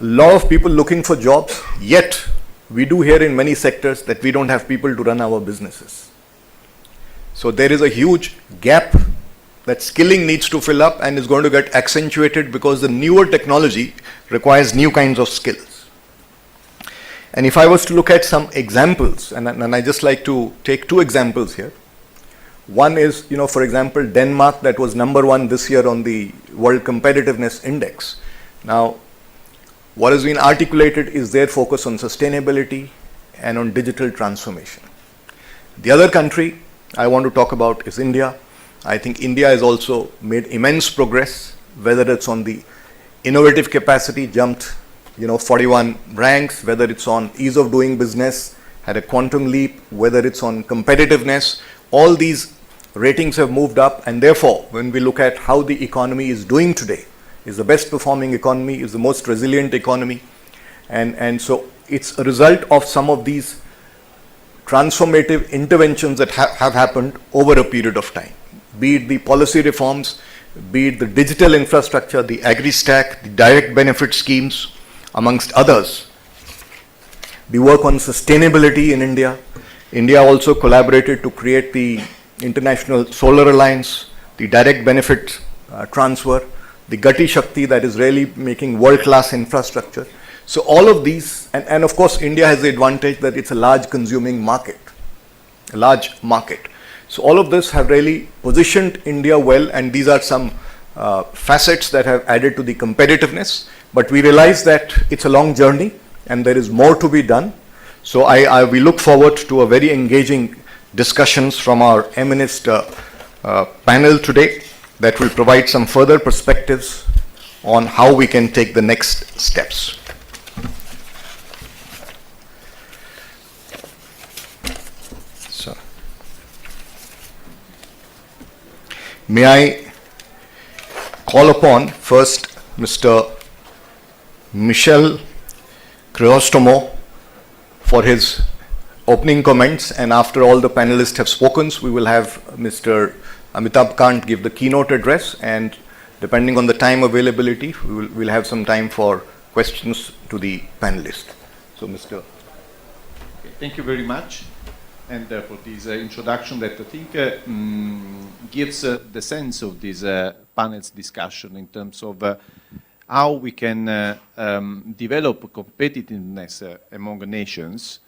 a lot of people looking for jobs, yet we do hear in many sectors that we don't have people to run our businesses. So there is a huge gap that skilling needs to fill up, and is going to get accentuated because the newer technology requires new kinds of skills. And if I was to look at some examples, and I just like to take two examples here. One is, for example, Denmark, that was number one this year on the World Competitiveness Index. Now, what has been articulated is their focus on sustainability and on digital transformation. The other country I want to talk about is India. I think India has also made immense progress, whether it's on the innovative capacity, jumped 41 ranks, whether it's on ease of doing business, had a quantum leap, whether it's on competitiveness. All these ratings have moved up, and therefore, when we look at how the economy is doing today, is the best performing economy, is the most resilient economy, and so it's a result of some of these transformative interventions that have happened over a period of time. Be it the policy reforms, be it the digital infrastructure, the agri-stack, the direct benefit schemes, amongst others. The work on sustainability in India. India also collaborated to create the International Solar Alliance, the direct benefit transfer, the Gati Shakti that is really making world-class infrastructure. So all of these, and of course India has the advantage that it's a large consuming market, a large market. So all of this have really positioned India well, and these are some facets that have added to the competitiveness. But we realize that it's a long journey and there is more to be done. So we look forward to a very engaging discussions from our eminent panel today that will provide some further perspectives on how we can take the next steps. So, may I call upon first Mr. Michel Crisostomo for his opening comments, and after all the panelists have spoken, we will have Mr. Amitabh Kant give the keynote address, and depending on the time availability, we'll have some time for questions to the panelists. So, Mr. Okay, thank you very much, and for this introduction that I think gives the sense of this panel's discussion in terms of how we can develop competitiveness among nations,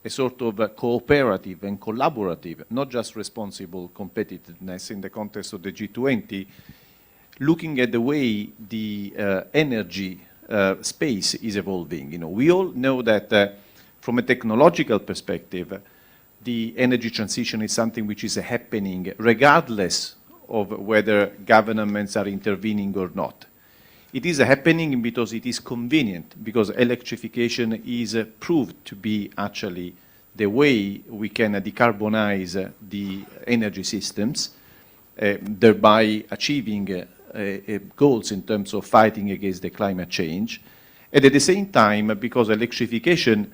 a sort of cooperative and collaborative, not just responsible competitiveness in the context of the G20, looking at the way the energy space is evolving. You know, we all know that from a technological perspective, the energy transition is something which is happening regardless of whether governments are intervening or not. It is happening because it is convenient, because electrification is proved to be actually the way we can decarbonize the energy systems, thereby achieving goals in terms of fighting against the climate change. And at the same time, because electrification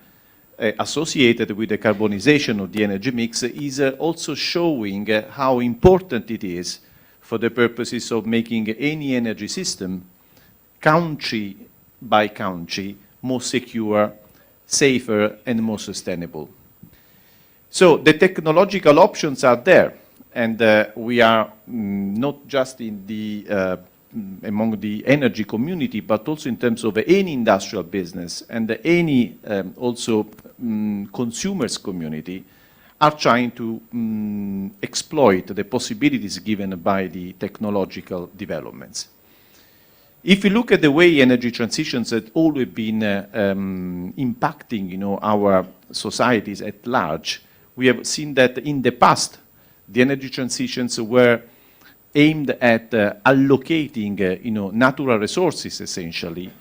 associated with the carbonization of the energy mix is also showing how important it is for the purposes of making any energy system country by country, more secure, safer, and more sustainable. So the technological options are there, and we are not just in the among the energy community, but also in terms of any industrial business and any also consumers community are trying to exploit the possibilities given by the technological developments. If you look at the way energy transitions have always been impacting, you know, our societies at large, we have seen that in the past, the energy transitions were aimed at allocating, you know, natural resources essentially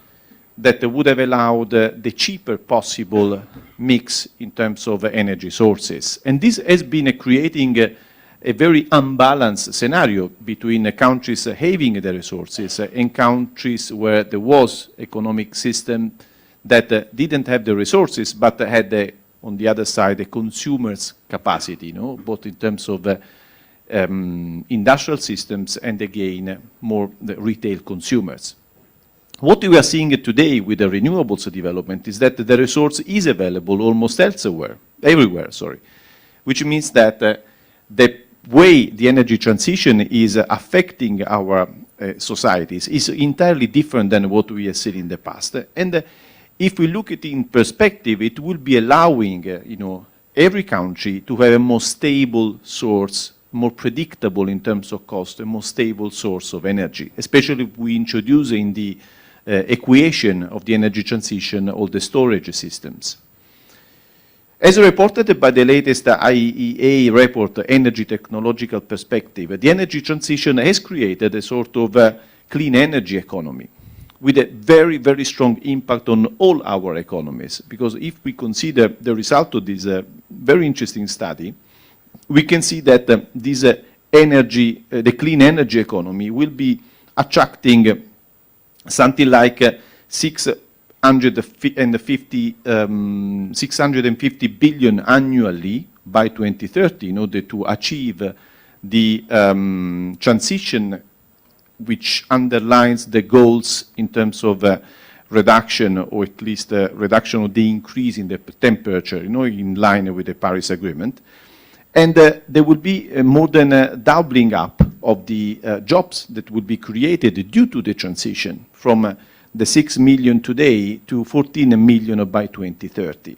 that would have allowed the cheaper possible mix in terms of energy sources. And this has been creating a very unbalanced scenario between countries having the resources and countries where there was economic system that didn't have the resources but had, on the other side, a consumer's capacity, you know, both in terms of industrial systems and, again, more the retail consumers. What we are seeing today with the renewables development is that the resource is available almost everywhere, which means that the way the energy transition is affecting our societies is entirely different than what we have seen in the past. And if we look at it in perspective, it will be allowing, you know, every country to have a more stable source, more predictable in terms of cost, a more stable source of energy, especially if we introduce in the equation of the energy transition all the storage systems. As reported by the latest IEA report, Energy Technological Perspective, the energy transition has created a sort of clean energy economy with a very, very strong impact on all our economies. Because if we consider the result of this very interesting study, we can see that this energy, the clean energy economy will be attracting something like 650 billion annually by 2030 in order to achieve the transition which underlines the goals in terms of reduction, or at least reduction of the increase in the temperature, you know, in line with the Paris Agreement. And there will be more than a doubling up of the jobs that will be created due to the transition from the 6 million today to 14 million by 2030.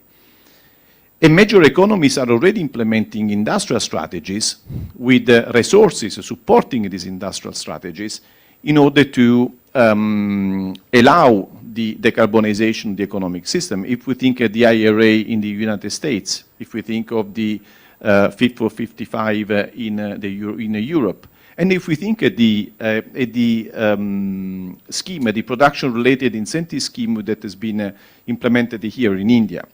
And major economies are already implementing industrial strategies with resources supporting these industrial strategies in order to allow the decarbonization of the economic system. If we think of the IRA in the United States, if we think of the Fit for 55 in Europe, and if we think at the scheme, the production-related incentive scheme that has been implemented here in India,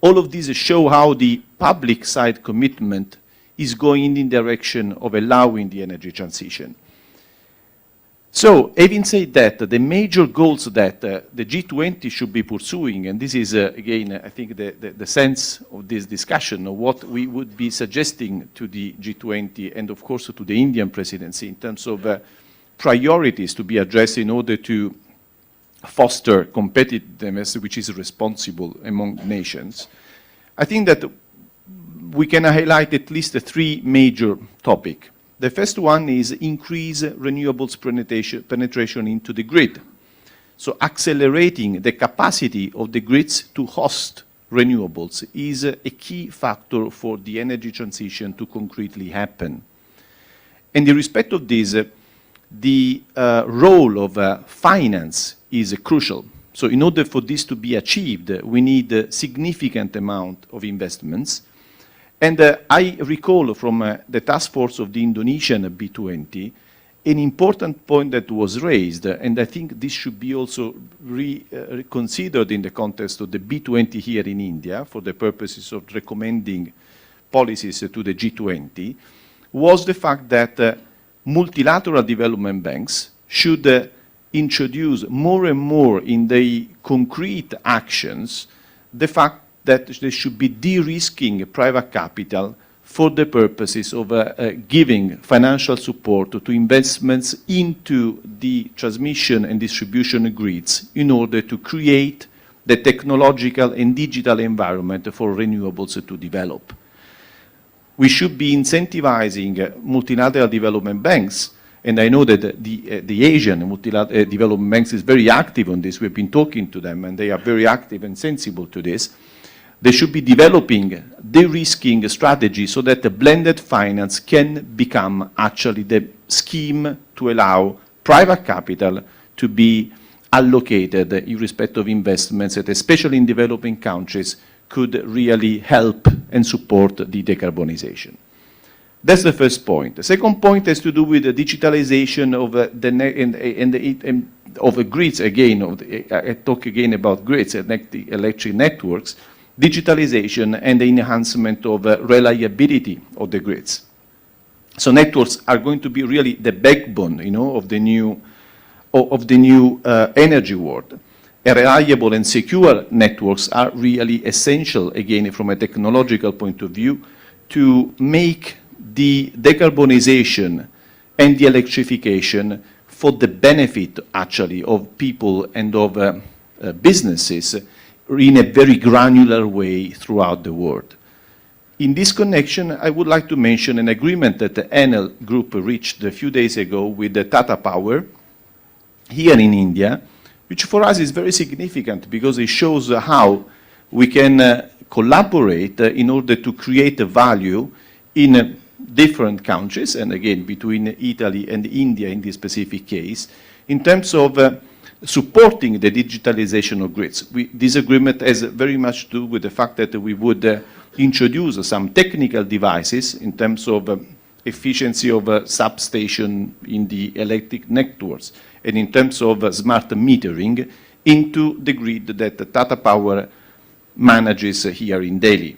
all of these show how the public side commitment is going in the direction of allowing the energy transition. So, having said that, the major goals that the G20 should be pursuing, and this is, again, I think the sense of this discussion of what we would be suggesting to the G20 and, of course, to the Indian presidency in terms of priorities to be addressed in order to foster competitiveness, which is responsible among nations. I think that we can highlight at least three major topics. The first one is increase renewables penetration into the grid. So accelerating the capacity of the grids to host renewables is a key factor for the energy transition to concretely happen. And in respect of this, the role of finance is crucial. So in order for this to be achieved, we need a significant amount of investments. And I recall from the task force of the Indonesian B20 an important point that was raised, and I think this should be also reconsidered in the context of the B20 here in India for the purposes of recommending policies to the G20, was the fact that multilateral development banks should introduce more and more in the concrete actions the fact that they should be de-risking private capital for the purposes of giving financial support to investments into the transmission and distribution grids in order to create the technological and digital environment for renewables to develop. We should be incentivizing multilateral development banks, and I know that the Asian multilateral development banks is very active on this. We've been talking to them, and they are very active and sensible to this. They should be developing de-risking strategy so that the blended finance can become actually the scheme to allow private capital to be allocated in respect of investments that, especially in developing countries, could really help and support the decarbonization. That's the first point. The second point has to do with the digitalization of the grids. Again, I talk again about grids and electric networks. Digitalization and the enhancement of reliability of the grids. So networks are going to be really the backbone, of the new energy world. Reliable and secure networks are really essential, again, from a technological point of view, to make the decarbonization and the electrification for the benefit, actually, of people and of businesses in a very granular way throughout the world. In this connection, I would like to mention an agreement that the Enel Group reached a few days ago with the Tata Power here in India, which for us is very significant because it shows how we can collaborate in order to create a value in different countries, and again, between Italy and India in this specific case, in terms of supporting the digitalization of grids. This agreement has very much to do with the fact that we would introduce some technical devices in terms of efficiency of substation in the electric networks and in terms of smart metering into the grid that Tata Power manages here in Delhi.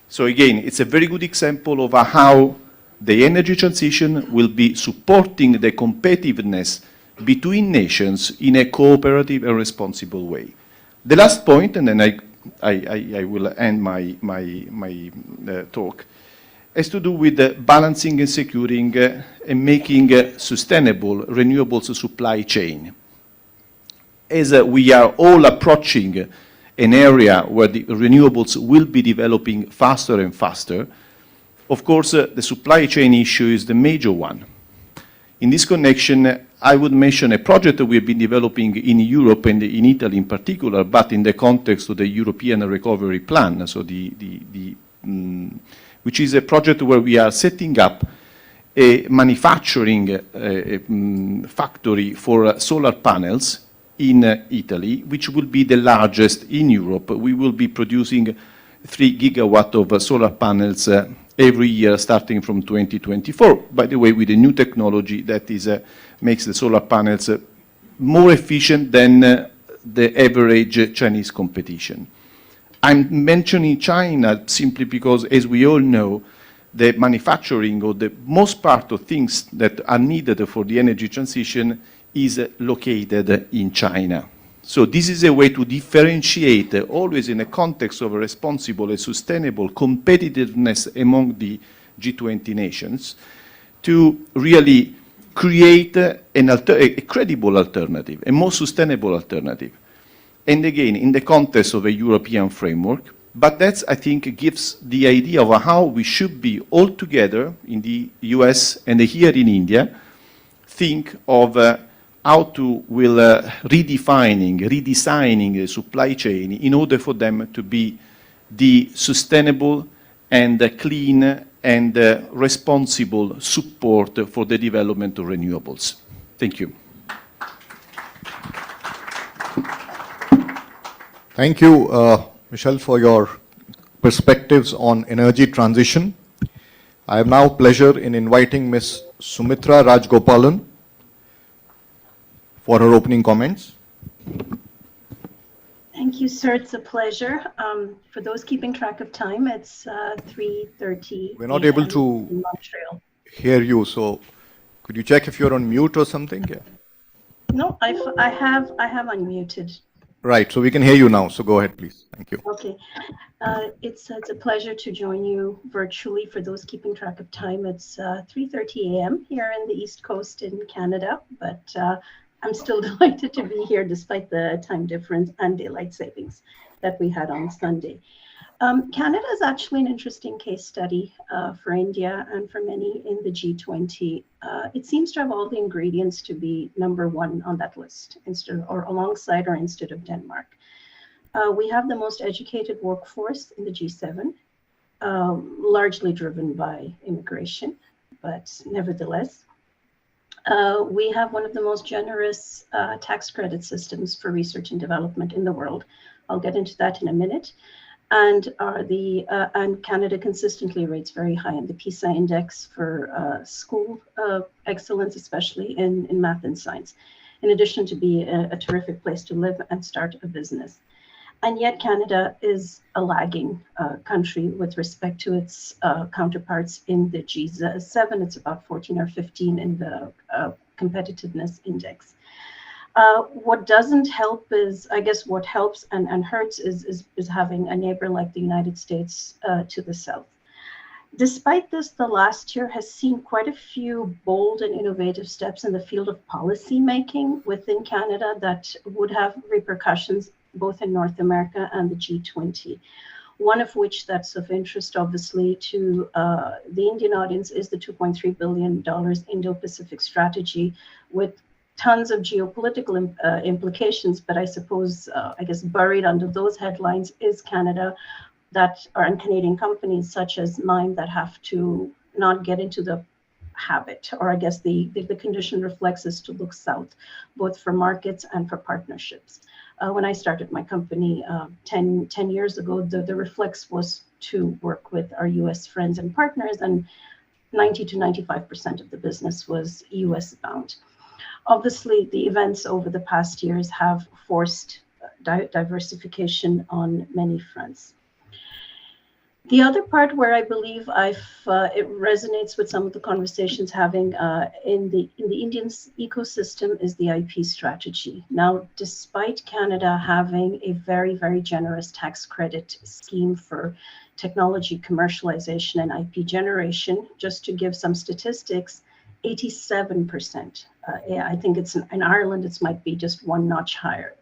So again, it's a very good example of how the energy transition will be supporting the competitiveness between nations in a cooperative and responsible way. The last point, and then I will end my talk, has to do with balancing and securing and making sustainable renewables supply chain. As we are all approaching an area where the renewables will be developing faster and faster, Of course, the supply chain issue is the major one. In this connection, I would mention a project that we have been developing in Europe and in Italy in particular, but in the context of the European Recovery Plan, so which is a project where we are setting up a manufacturing factory for solar panels in Italy, which will be the largest in Europe. We will be producing 3 gigawatt of solar panels every year starting from 2024, by the way, with a new technology that is makes the solar panels more efficient than the average Chinese competition. I'm mentioning China simply because, as we all know, the manufacturing or the most part of things that are needed for the energy transition is located in China. So this is a way to differentiate, always in a context of a responsible and sustainable competitiveness among the G20 nations, to really create a credible alternative, a more sustainable alternative. And again, in the context of a European framework, but that's, I think, gives the idea of how we should be all together in the US and here in India, think of how to redesigning the supply chain in order for them to be the sustainable and clean and responsible support for the development of renewables. Thank you. Thank you, Michel, for your perspectives on energy transition. I have now pleasure in inviting Ms. Sumitra Rajgopalan for her opening comments. Thank you, sir. It's a pleasure. For those keeping track of time, it's 3:30. We're not able to in Montreal. hear you, so could you check if you're on mute or something? Yeah. No, I have unmuted. Right, so we can hear you now, so go ahead, please. Thank you. Okay. It's a pleasure to join you virtually. For those keeping track of time, it's 3:30 a.m. here in the East Coast in Canada, but I'm still delighted to be here despite the time difference and daylight savings that we had on Sunday. Canada is actually an interesting case study for India and for many in the G20. It seems to have all the ingredients to be number one on that list, instead or alongside or instead of Denmark. We have the most educated workforce in the G7, largely driven by immigration, but nevertheless. We have one of the most generous tax credit systems for research and development in the world. I'll get into that in a minute. And Canada consistently rates very high in the PISA index for school excellence, especially in math and science, in addition to be a terrific place to live and start a business. And yet Canada is a lagging country with respect to its counterparts in the G7. It's about 14 or 15 in the competitiveness index. What doesn't help is, I guess what helps and hurts is having a neighbor like the United States to the south. Despite this, the last year has seen quite a few bold and innovative steps in the field of policy making within Canada that would have repercussions both in North America and the G20. One of which that's of interest, obviously, to the Indian audience is the $2.3 billion Indo-Pacific strategy with tons of geopolitical implications, but I suppose, I guess, buried under those headlines is Canada and Canadian companies such as mine that have to not get into the habit, or I guess the condition reflects is to look south, both for markets and for partnerships. When I started my company 10 years ago, the reflex was to work with our US friends and partners, and 90 to 95% of the business was US bound. Obviously, the events over the past years have forced diversification on many fronts. The other part where I believe it resonates with some of the conversations having in the Indian ecosystem is the IP strategy. Now, despite Canada having a very, very generous tax credit scheme for technology commercialization and IP generation, just to give some statistics, 87%. I think it's in Ireland, it might be just one notch higher.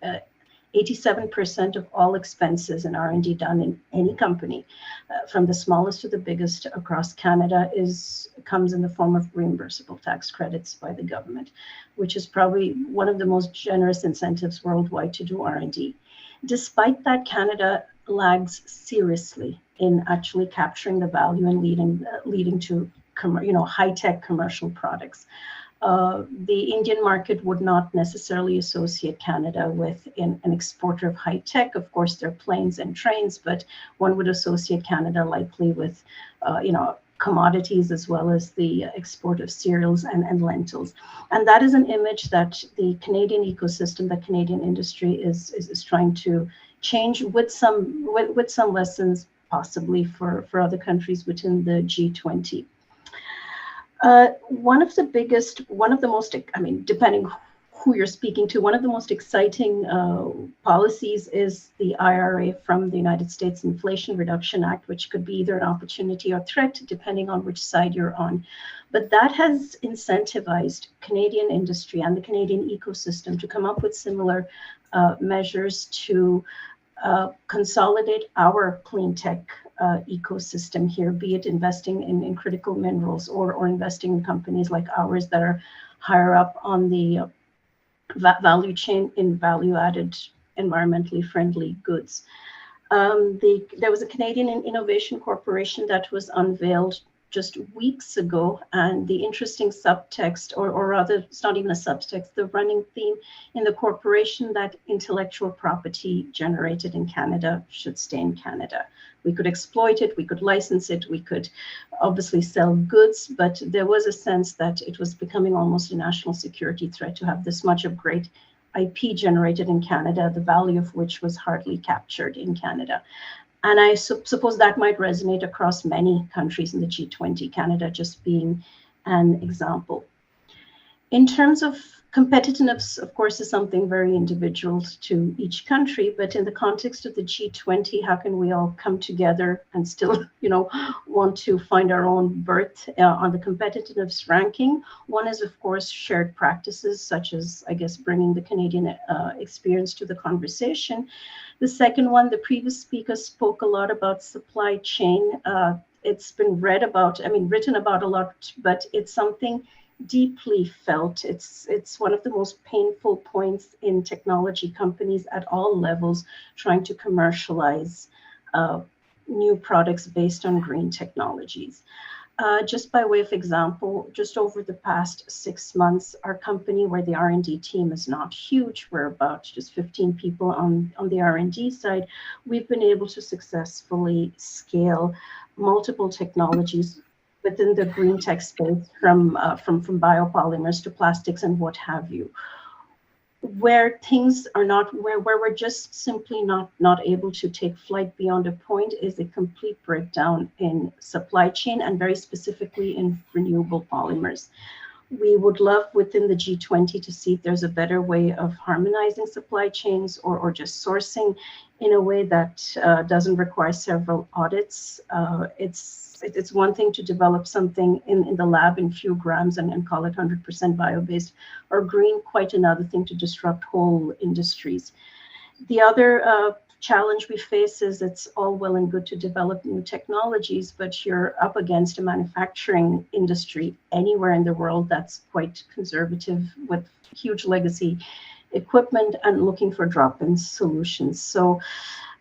87% of all expenses in R&D done in any company, from the smallest to the biggest across Canada, comes in the form of reimbursable tax credits by the government, which is probably one of the most generous incentives worldwide to do R&D. Despite that, Canada lags seriously in actually capturing the value and leading to high-tech commercial products. The Indian market would not necessarily associate Canada with an exporter of high tech. Of course, there are planes and trains, but one would associate Canada likely with, commodities as well as the export of cereals and lentils. And that is an image that the Canadian ecosystem, the Canadian industry is trying to change with some lessons possibly for other countries within the G20. One of the most, depending who you're speaking to, one of the most exciting policies is the IRA from the United States Inflation Reduction Act, which could be either an opportunity or threat, depending on which side you're on. But that has incentivized Canadian industry and the Canadian ecosystem to come up with similar measures to consolidate our clean tech ecosystem here, be it investing in critical minerals or investing in companies like ours that are higher up on the value chain in value-added, environmentally friendly goods. There was a Canadian Innovation Corporation that was unveiled just weeks ago, and the interesting subtext, or rather, it's not even a subtext, the running theme in the corporation, that intellectual property generated in Canada should stay in Canada. We could exploit it, we could license it, we could obviously sell goods, but there was a sense that it was becoming almost a national security threat to have this much of great IP generated in Canada, the value of which was hardly captured in Canada. And I suppose that might resonate across many countries in the G20, Canada just being an example. In terms of competitiveness, of course, is something very individual to each country, but in the context of the G20, how can we all come together and still, want to find our own berth on the competitiveness ranking? One is, of course, shared practices, such as, bringing the Canadian experience to the conversation. The second one, the previous speaker spoke a lot about supply chain. It's been written about a lot, but it's something deeply felt. It's one of the most painful points in technology companies at all levels, trying to commercialize new products based on green technologies. Just by way of example, just over the past 6 months, our company, where the R&D team is not huge, we're about just 15 people on the R&D side, we've been able to successfully scale multiple technologies within the green tech space, from biopolymers to plastics and what have you. Where things are not, where we're just simply not able to take flight beyond a point, is a complete breakdown in supply chain, and very specifically in renewable polymers. We would love within the G20 to see if there's a better way of harmonizing supply chains, or just sourcing in a way that doesn't require several audits. It's one thing to develop something in the lab in few grams and call it 100% bio-based or green, quite another thing to disrupt whole industries. The other challenge we face is it's all well and good to develop new technologies, but you're up against a manufacturing industry anywhere in the world that's quite conservative, with huge legacy equipment and looking for drop-in solutions. So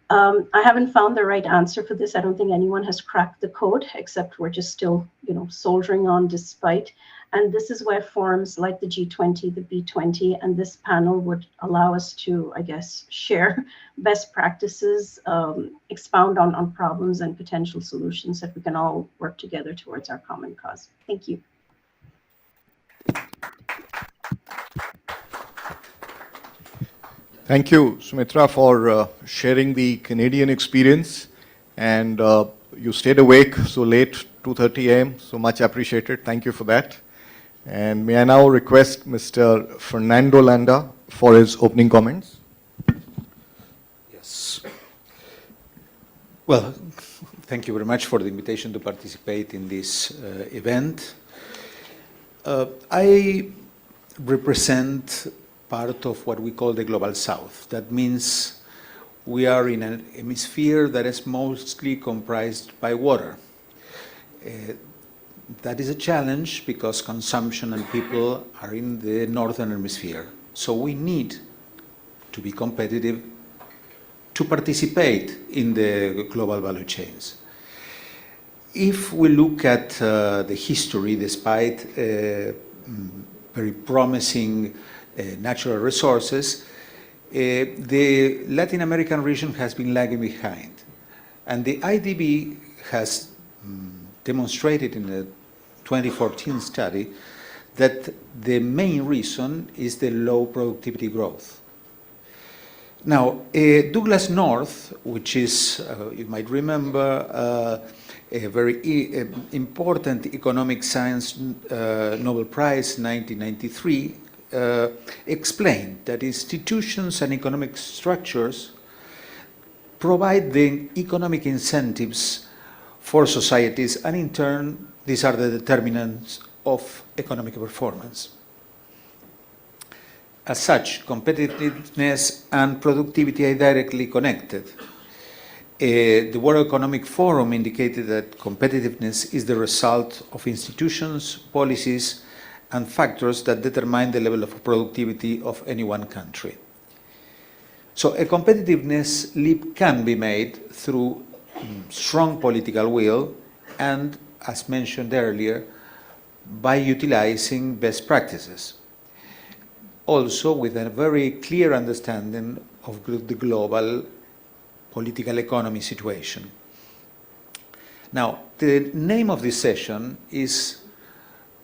I haven't found the right answer for this. I don't think anyone has cracked the code, except we're just still, soldiering on despite. And this is where forums like the G20, the B20, and this panel would allow us to, share best practices, expound on problems and potential solutions that we can all work together towards our common cause. Thank you. Thank you, Sumitra, for sharing the Canadian experience. And you stayed awake so late, 2:30 a.m., so much appreciated. Thank you for that. And may I now request Mr. Fernando Landa for his opening comments? Yes. Well, thank you very much for the invitation to participate in this event. I represent part of what we call the Global South. That means we are in an hemisphere that is mostly comprised by water. That is a challenge because consumption and people are in the northern hemisphere. So we need to be competitive to participate in the global value chains. If we look at the history, despite very promising natural resources, the Latin American region has been lagging behind. And the IDB has demonstrated in a 2014 study that the main reason is the low productivity growth. Now, Douglas North, which is, you might remember, a very important economic science Nobel Prize 1993, explained that institutions and economic structures provide the economic incentives for societies, and in turn, these are the determinants of economic performance. As such, competitiveness and productivity are directly connected. The World Economic Forum indicated that competitiveness is the result of institutions, policies, and factors that determine the level of productivity of any one country. So a competitiveness leap can be made through strong political will and, as mentioned earlier, by utilizing best practices. Also with a very clear understanding of the global political economy situation. Now, the name of this session is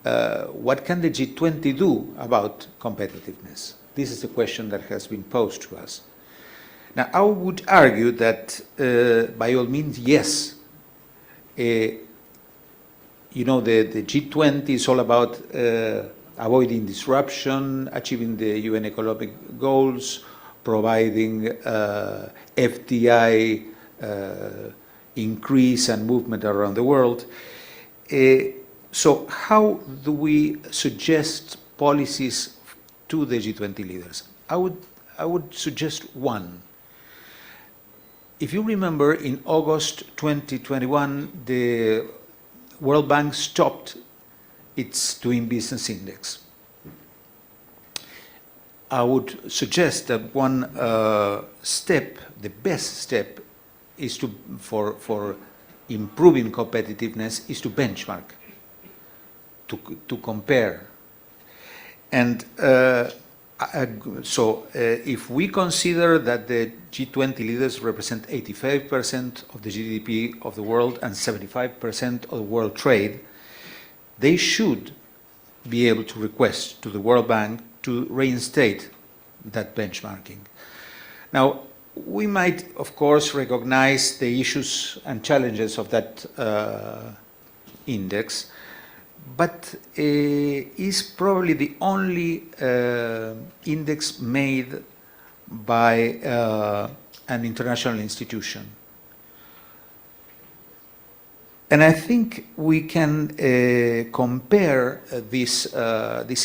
what can the G20 do about competitiveness? This is the question that has been posed to us. Now, I would argue that by all means, yes. The G20 is all about avoiding disruption, achieving the UN economic goals, providing FDI increase and movement around the world. So how do we suggest policies to the G20 leaders? I would suggest one. If you remember, in August 2021, the World Bank stopped its Doing Business Index. I would suggest that one step, the best step, is for improving competitiveness is to benchmark, to compare. And so if we consider that the G20 leaders represent 85% of the GDP of the world and 75% of the world trade, they should be able to request to the World Bank to reinstate that benchmarking. Now, we might, of course, recognize the issues and challenges of that index, but is probably the only index made by an international institution. And I think we can compare this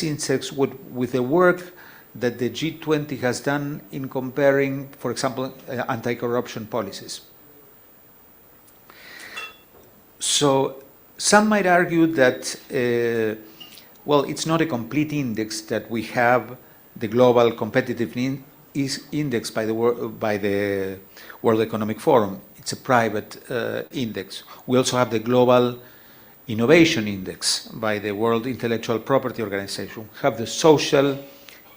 index with the work that the G20 has done in comparing, for example, anti-corruption policies. So some might argue that, well, it's not a complete index, that we have the global competitiveness index by the World Economic Forum. It's a private index. We also have the Global Innovation Index by the World Intellectual Property Organization. We have the Social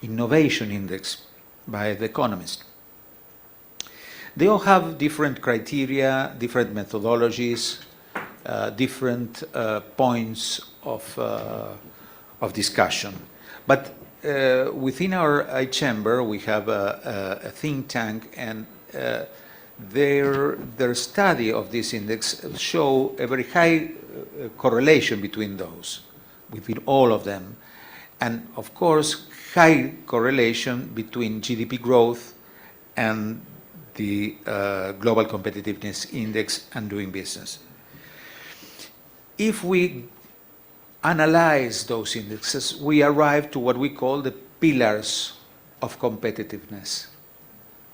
Innovation Index by The Economist. They all have different criteria, different methodologies, different points of discussion. But within our chamber, we have a think tank, and their study of this index show a very high correlation between those, between all of them. And of course, high correlation between GDP growth and the Global Competitiveness Index and doing business. If we analyze those indexes, we arrive to what we call the pillars of competitiveness,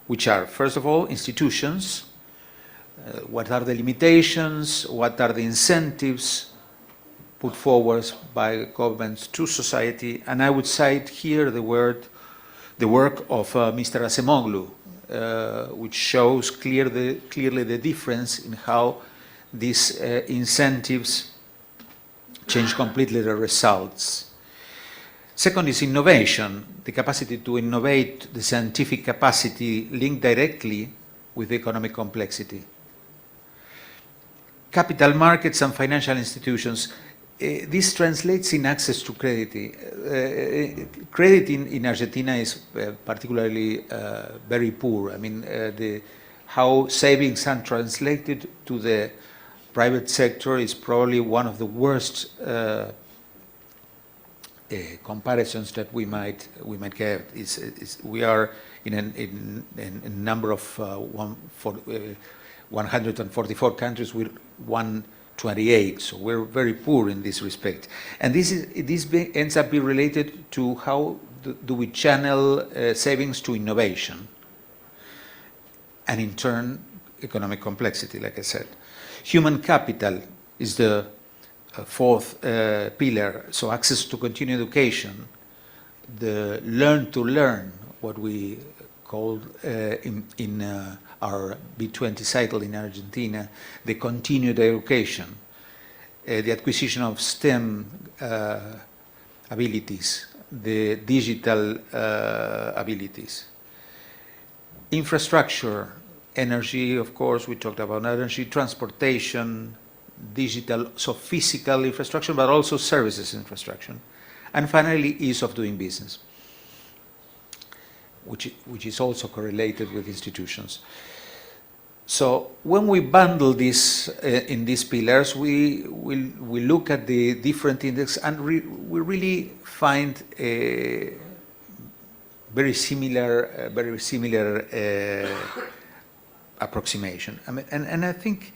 which are, first of all, institutions. What are the limitations? What are the incentives put forward by governments to society? And I would cite here the work of Mr. Acemoglu, which shows clearly the difference in how these incentives change completely the results. Second is innovation, the capacity to innovate, the scientific capacity linked directly with economic complexity. Capital markets and financial institutions, this translates in access to credit. Credit in Argentina is particularly very poor. I mean, how savings are translated to the private sector is probably one of the worst comparisons that we might have. We are in a number of 144 countries with 128, so we're very poor in this respect. And this ends up being related to how do we channel savings to innovation, and in turn economic complexity, like I said. Human capital is the fourth pillar, so access to continuing education, the learn to learn, what we call in our B20 cycle in Argentina, the continued education, the acquisition of STEM abilities, the digital abilities. Infrastructure, energy, of course, we talked about energy, transportation, digital, so physical infrastructure, but also services infrastructure. And finally, ease of doing business, which is also correlated with institutions. So when we bundle this in these pillars, we look at the different indexes, and we really find a very similar approximation. I mean, and I think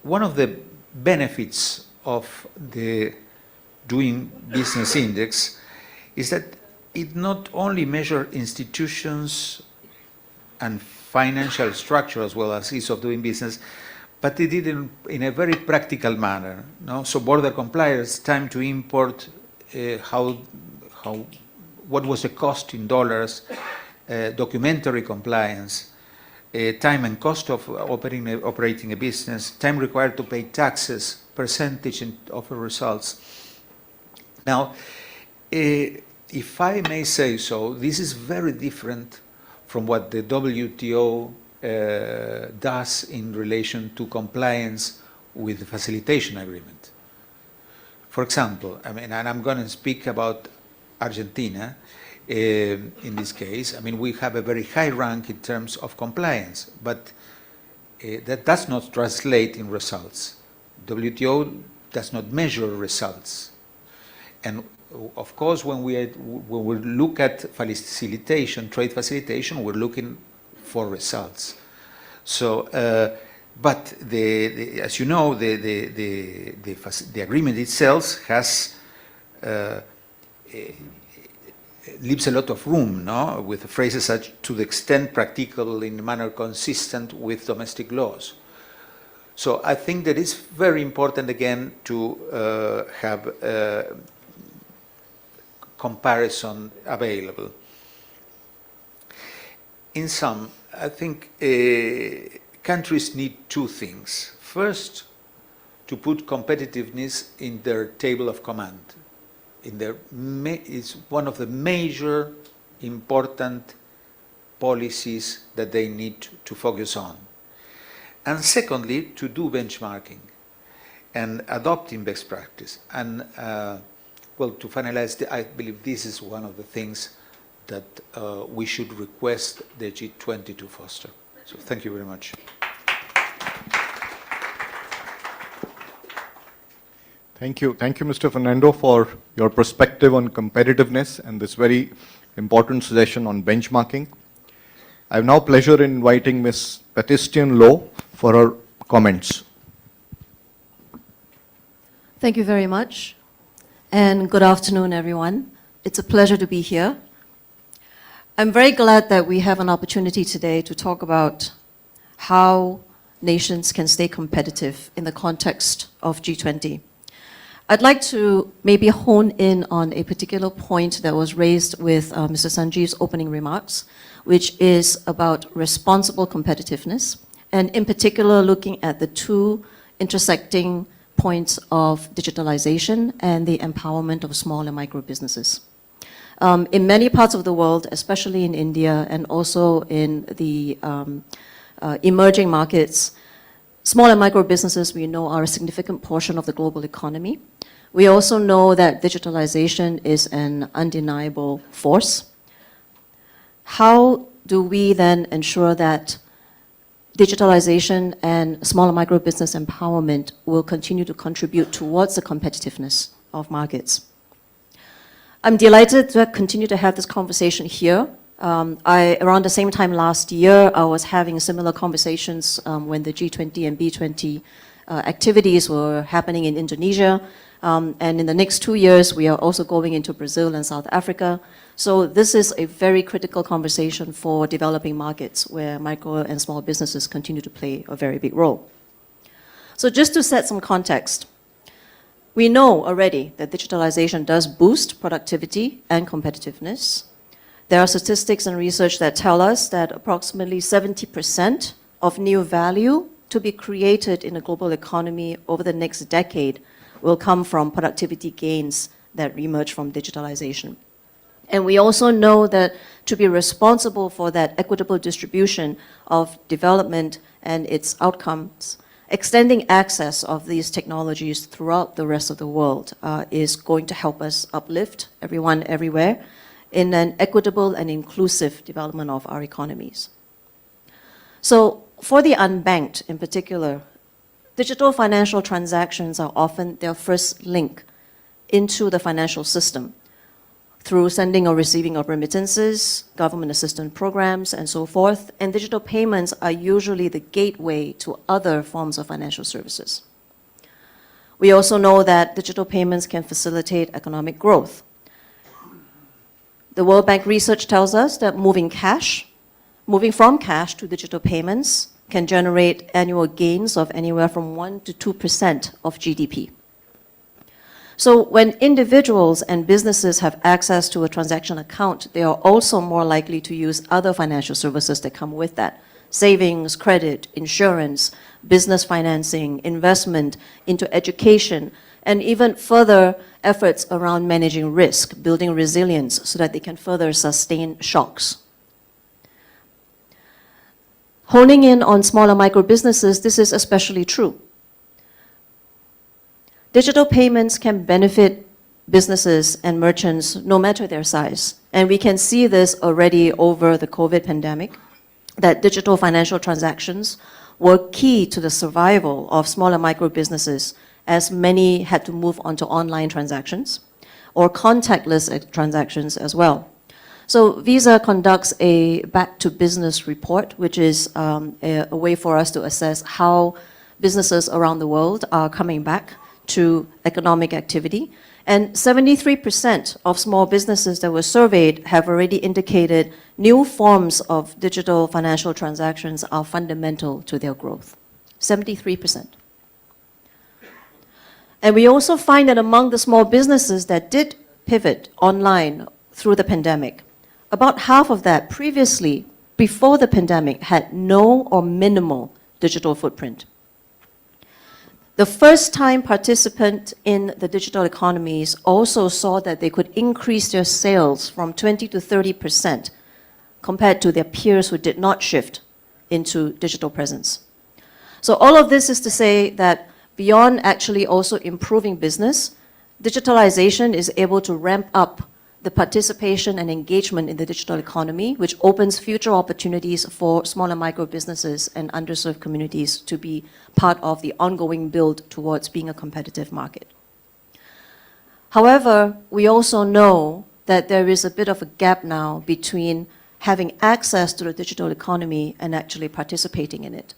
one of the benefits of the Doing Business Index is that it not only measures institutions and financial structure as well as ease of doing business, but it did it in a very practical manner. No? So border compliance, time to import, what was the cost in dollars, documentary compliance, time and cost of operating a business, time required to pay taxes, percentage of results. Now, if I may say so, this is very different from what the WTO does in relation to compliance with the facilitation agreement. For example, I mean, and I'm going to speak about Argentina in this case. I mean, we have a very high rank in terms of compliance, but that does not translate in results. WTO does not measure results. And of course, when we look at facilitation, trade facilitation, we're looking for results. So, but as you know, the agreement itself has leaves a lot of room, no, with phrases such to the extent practical in a manner consistent with domestic laws. So I think that it's very important again to have comparison available. In sum, I think countries need two things. First, to put competitiveness in their table of command. It's one of the major important policies that they need to focus on. And secondly, to do benchmarking and adopting best practice. And well, to finalize, I believe this is one of the things that we should request the G20 to foster. So thank you very much. Thank you, Mr. Fernando, for your perspective on competitiveness and this very important suggestion on benchmarking. I have now pleasure in inviting Ms. Petistian Low for her comments. Thank you very much, and good afternoon, everyone. It's a pleasure to be here. I'm very glad that we have an opportunity today to talk about how nations can stay competitive in the context of G20. I'd like to maybe hone in on a particular point that was raised with Mr. Sanjeev's opening remarks, which is about responsible competitiveness, and in particular looking at the two intersecting points of digitalization and the empowerment of small and micro businesses. In many parts of the world, especially in India and also in the emerging markets, small and micro businesses, we know, are a significant portion of the global economy. We also know that digitalization is an undeniable force. How do we then ensure that digitalization and small and micro business empowerment will continue to contribute towards the competitiveness of markets? I'm delighted to continue to have this conversation here. Around the same time last year, I was having similar conversations when the G20 and B20 activities were happening in Indonesia. And in the next 2 years, we are also going into Brazil and South Africa. So this is a very critical conversation for developing markets where micro and small businesses continue to play a very big role. So just to set some context, we know already that digitalization does boost productivity and competitiveness. There are statistics and research that tell us that approximately 70% of new value to be created in the global economy over the next decade will come from productivity gains that emerge from digitalization. And we also know that to be responsible for that equitable distribution of development and its outcomes, extending access of these technologies throughout the rest of the world is going to help us uplift everyone everywhere in an equitable and inclusive development of our economies. So for the unbanked in particular, digital financial transactions are often their first link into the financial system through sending or receiving of remittances, government assistance programs, and so forth. And digital payments are usually the gateway to other forms of financial services. We also know that digital payments can facilitate economic growth. The World Bank research tells us that moving from cash to digital payments can generate annual gains of anywhere from 1% to 2% of GDP. So when individuals and businesses have access to a transaction account, they are also more likely to use other financial services that come with that. Savings, credit, insurance, business financing, investment into education, and even further efforts around managing risk, building resilience so that they can further sustain shocks. Honing in on small and micro businesses, this is especially true. Digital payments can benefit businesses and merchants no matter their size. And we can see this already over the COVID pandemic, that digital financial transactions were key to the survival of small and micro businesses, as many had to move on to online transactions or contactless transactions as well. So Visa conducts a back to business report, which is a way for us to assess how businesses around the world are coming back to economic activity. And 73% of small businesses that were surveyed have already indicated new forms of digital financial transactions are fundamental to their growth. 73%. And we also find that among the small businesses that did pivot online through the pandemic, about half of that previously, before the pandemic, had no or minimal digital footprint. The first-time participant in the digital economies also saw that they could increase their sales from 20 to 30% compared to their peers who did not shift into digital presence. So all of this is to say that beyond actually also improving business, digitalization is able to ramp up the participation and engagement in the digital economy, which opens future opportunities for small and micro businesses and underserved communities to be part of the ongoing build towards being a competitive market. However, we also know that there is a bit of a gap now between having access to the digital economy and actually participating in it.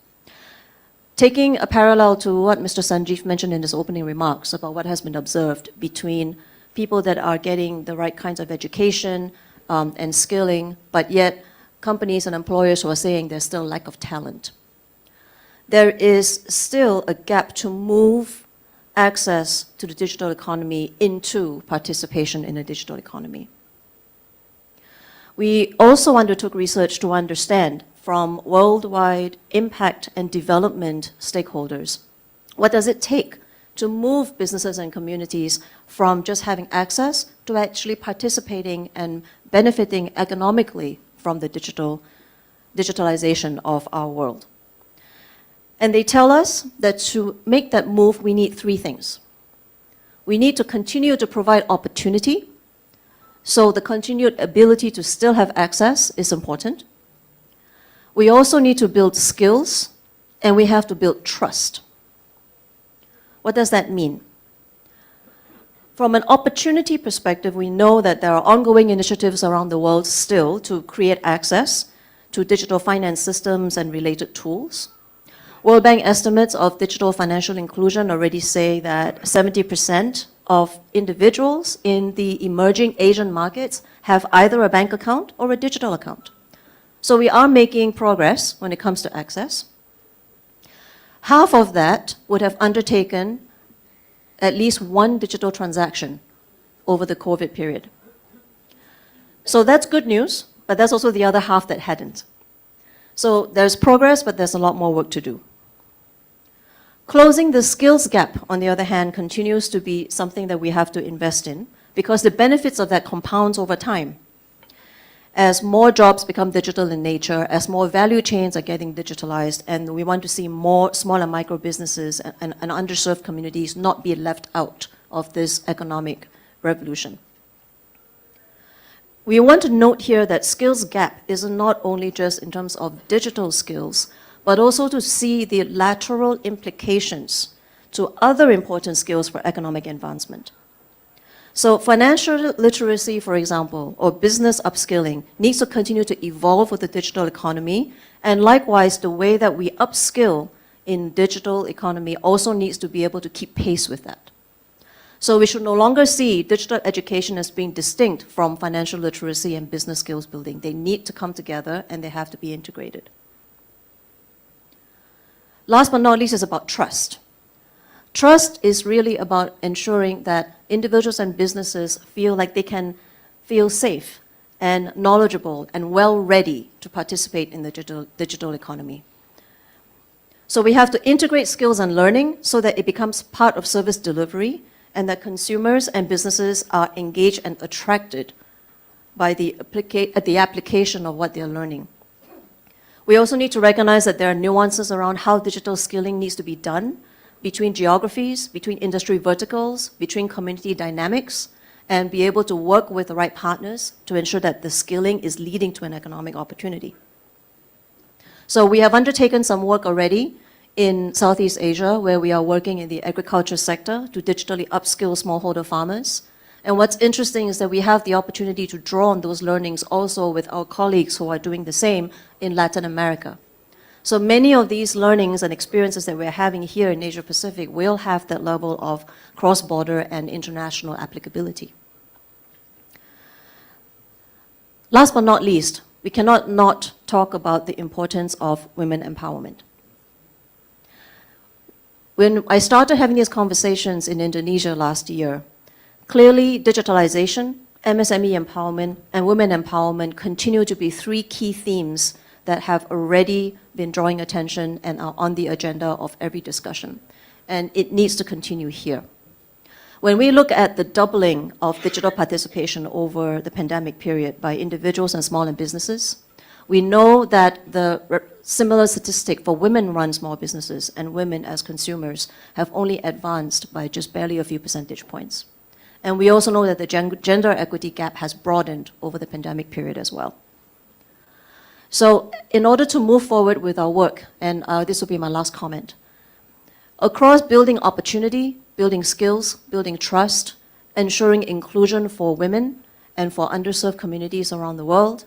Taking a parallel to what Mr. Sanjeev mentioned in his opening remarks about what has been observed between people that are getting the right kinds of education, and skilling, but yet companies and employers who are saying there's still lack of talent. There is still a gap to move access to the digital economy into participation in a digital economy. We also undertook research to understand from worldwide impact and development stakeholders, what does it take to move businesses and communities from just having access to actually participating and benefiting economically from the digitalization of our world. And they tell us that to make that move, we need three things. We need to continue to provide opportunity, so the continued ability to still have access is important. We also need to build skills, and we have to build trust. What does that mean? From an opportunity perspective, we know that there are ongoing initiatives around the world still to create access to digital finance systems and related tools. World Bank estimates of digital financial inclusion already say that 70% of individuals in the emerging Asian markets have either a bank account or a digital account. So we are making progress when it comes to access. Half of that would have undertaken at least one digital transaction over the COVID period. So that's good news, but that's also the other half that hadn't. So there's progress, but there's a lot more work to do. Closing the skills gap, on the other hand, continues to be something that we have to invest in, because the benefits of that compounds over time. As more jobs become digital in nature, as more value chains are getting digitalized, and we want to see more small and micro businesses and underserved communities not be left out of this economic revolution. We want to note here that skills gap is not only just in terms of digital skills, but also to see the lateral implications to other important skills for economic advancement. So financial literacy, for example, or business upskilling needs to continue to evolve with the digital economy, and likewise, the way that we upskill in digital economy also needs to be able to keep pace with that. So we should no longer see digital education as being distinct from financial literacy and business skills building. They need to come together and they have to be integrated. Last but not least is about trust. Trust is really about ensuring that individuals and businesses feel like they can feel safe and knowledgeable and well ready to participate in the digital economy. So we have to integrate skills and learning so that it becomes part of service delivery, and that consumers and businesses are engaged and attracted by the application of what they're learning. We also need to recognize that there are nuances around how digital skilling needs to be done between geographies, between industry verticals, between community dynamics, and be able to work with the right partners to ensure that the skilling is leading to an economic opportunity. So we have undertaken some work already in Southeast Asia, where we are working in the agriculture sector to digitally upskill smallholder farmers. And what's interesting is that we have the opportunity to draw on those learnings also with our colleagues who are doing the same in Latin America. So many of these learnings and experiences that we're having here in Asia Pacific will have that level of cross-border and international applicability. Last but not least, we cannot not talk about the importance of women empowerment. When I started having these conversations in Indonesia last year, clearly digitalization, MSME empowerment, and women empowerment continue to be three key themes that have already been drawing attention and are on the agenda of every discussion. And it needs to continue here. When we look at the doubling of digital participation over the pandemic period by individuals and small and businesses, we know that the similar statistic for women-run small businesses and women as consumers have only advanced by just barely a few percentage points. And we also know that the gender equity gap has broadened over the pandemic period as well. So in order to move forward with our work, and this will be my last comment, across building opportunity, building skills, building trust, ensuring inclusion for women and for underserved communities around the world,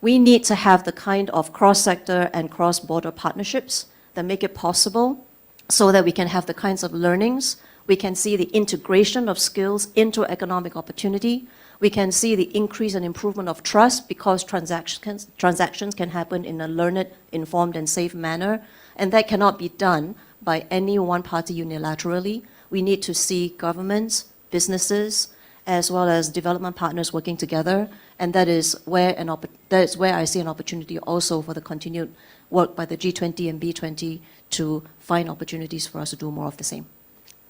we need to have the kind of cross-sector and cross-border partnerships that make it possible so that we can have the kinds of learnings, we can see the integration of skills into economic opportunity, We can see the increase and improvement of trust because transactions can happen in a learned, informed, and safe manner, and that cannot be done by any one party unilaterally. We need to see governments, businesses, as well as development partners working together, and that is where I see an opportunity also for the continued work by the G20 and B20 to find opportunities for us to do more of the same.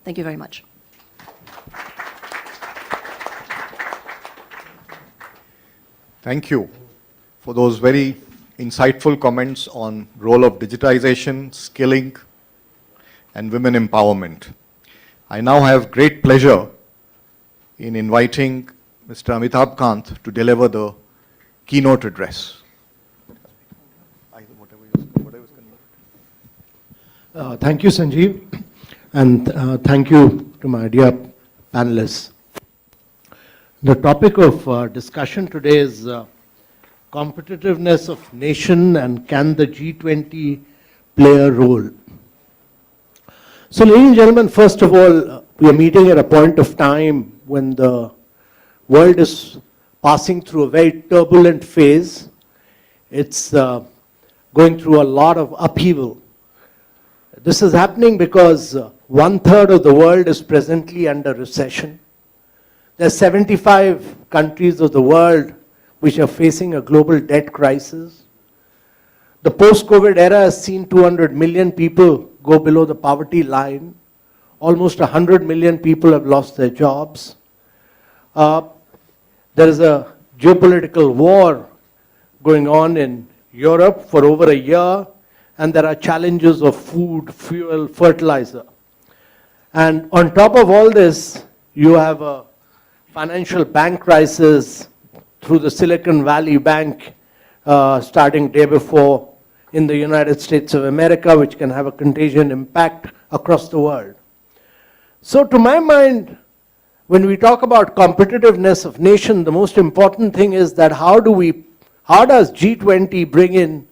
Thank you very much. Thank you for those very insightful comments on role of digitization, skilling, and women empowerment. I now have great pleasure in inviting Mr. Amitabh Kant to deliver the keynote address. Thank you, Sanjeev, and thank you to my dear panelists. The topic of discussion today is competitiveness of nation and can the G20 play a role? So, ladies and gentlemen, first of all, we are meeting at a point of time when the world is passing through a very turbulent phase. It's going through a lot of upheaval. This is happening because 1/3 of the world is presently under recession. There are 75 countries of the world which are facing a global debt crisis. The post-COVID era has seen 200 million people go below the poverty line. Almost 100 million people have lost their jobs. There is a geopolitical war going on in Europe for over a year, and there are challenges of food, fuel, fertilizer. And on top of all this, you have a financial bank crisis through the Silicon Valley Bank starting day before in the United States of America, which can have a contagion impact across the world. So to my mind, when we talk about competitiveness of nation, the most important thing is that how does G20 bring in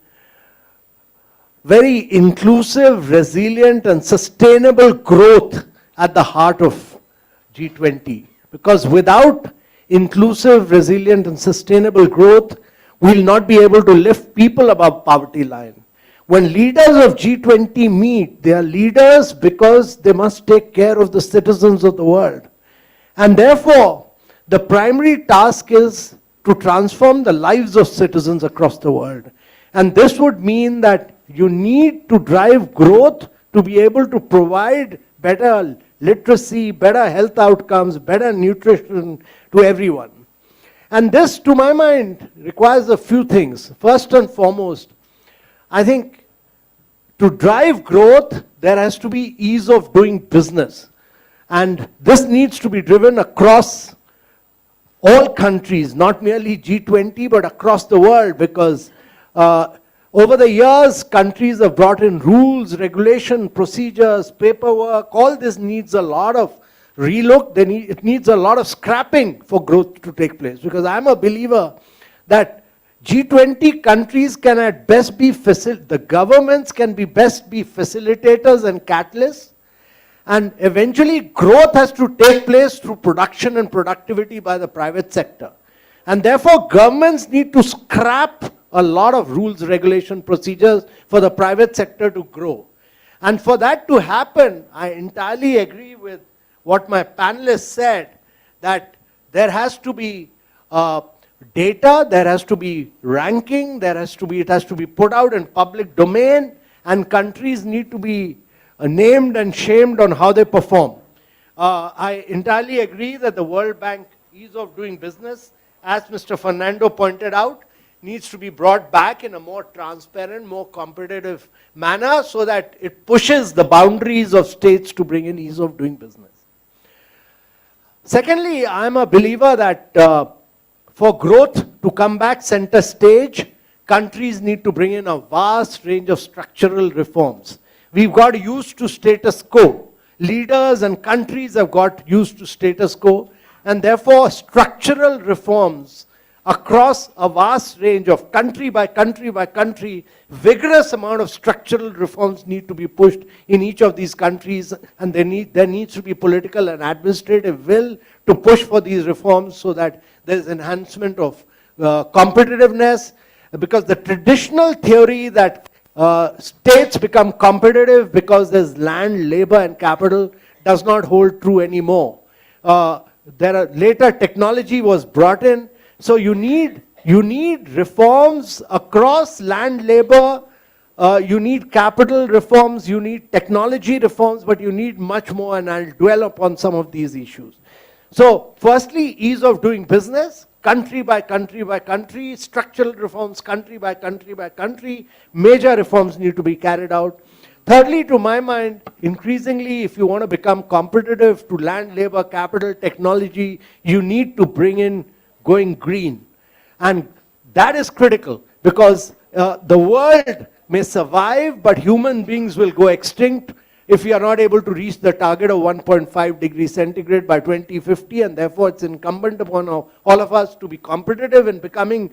very inclusive, resilient, and sustainable growth at the heart of G20? Because without inclusive, resilient, and sustainable growth, we'll not be able to lift people above poverty line. When leaders of G20 meet, they are leaders because they must take care of the citizens of the world. And therefore, the primary task is to transform the lives of citizens across the world. And this would mean that you need to drive growth to be able to provide better literacy, better health outcomes, better nutrition to everyone. And this, to my mind, requires a few things. First and foremost, I think to drive growth, there has to be ease of doing business. And this needs to be driven across all countries, not merely G20, but across the world, because over the years, countries have brought in rules, regulation, procedures, paperwork. All this needs a lot of relook. It needs a lot of scrapping for growth to take place. Because I'm a believer that G20 countries can at best be, the governments can be best be facilitators and catalysts. And eventually growth has to take place through production and productivity by the private sector. And therefore governments need to scrap a lot of rules, regulation, procedures for the private sector to grow. And for that to happen, I entirely agree with what my panelists said, that there has to be data, there has to be ranking, it has to be put out in public domain, and countries need to be named and shamed on how they perform. I entirely agree that the World Bank ease of doing business, as Mr. Fernando pointed out, needs to be brought back in a more transparent, more competitive manner so that it pushes the boundaries of states to bring in ease of doing business. Secondly, I'm a believer that for growth to come back center stage, countries need to bring in a vast range of structural reforms. We've got used to status quo. Leaders and countries have got used to status quo, and therefore structural reforms across a vast range of country by country by country, vigorous amount of structural reforms need to be pushed in each of these countries, and there needs to be political and administrative will to push for these reforms so that there's enhancement of competitiveness, because the traditional theory that states become competitive because there's land, labor, and capital does not hold true anymore. Later technology was brought in, so you need reforms across land, labor, you need capital reforms, you need technology reforms, but you need much more, and I'll dwell upon some of these issues. So firstly, ease of doing business, country by country by country, structural reforms country by country by country, major reforms need to be carried out. Thirdly, to my mind, increasingly, if you want to become competitive to land, labor, capital, technology, you need to bring in going green. And that is critical, because the world may survive, but human beings will go extinct if we are not able to reach the target of 1.5 degrees centigrade by 2050, and therefore it's incumbent upon all of us to be competitive in becoming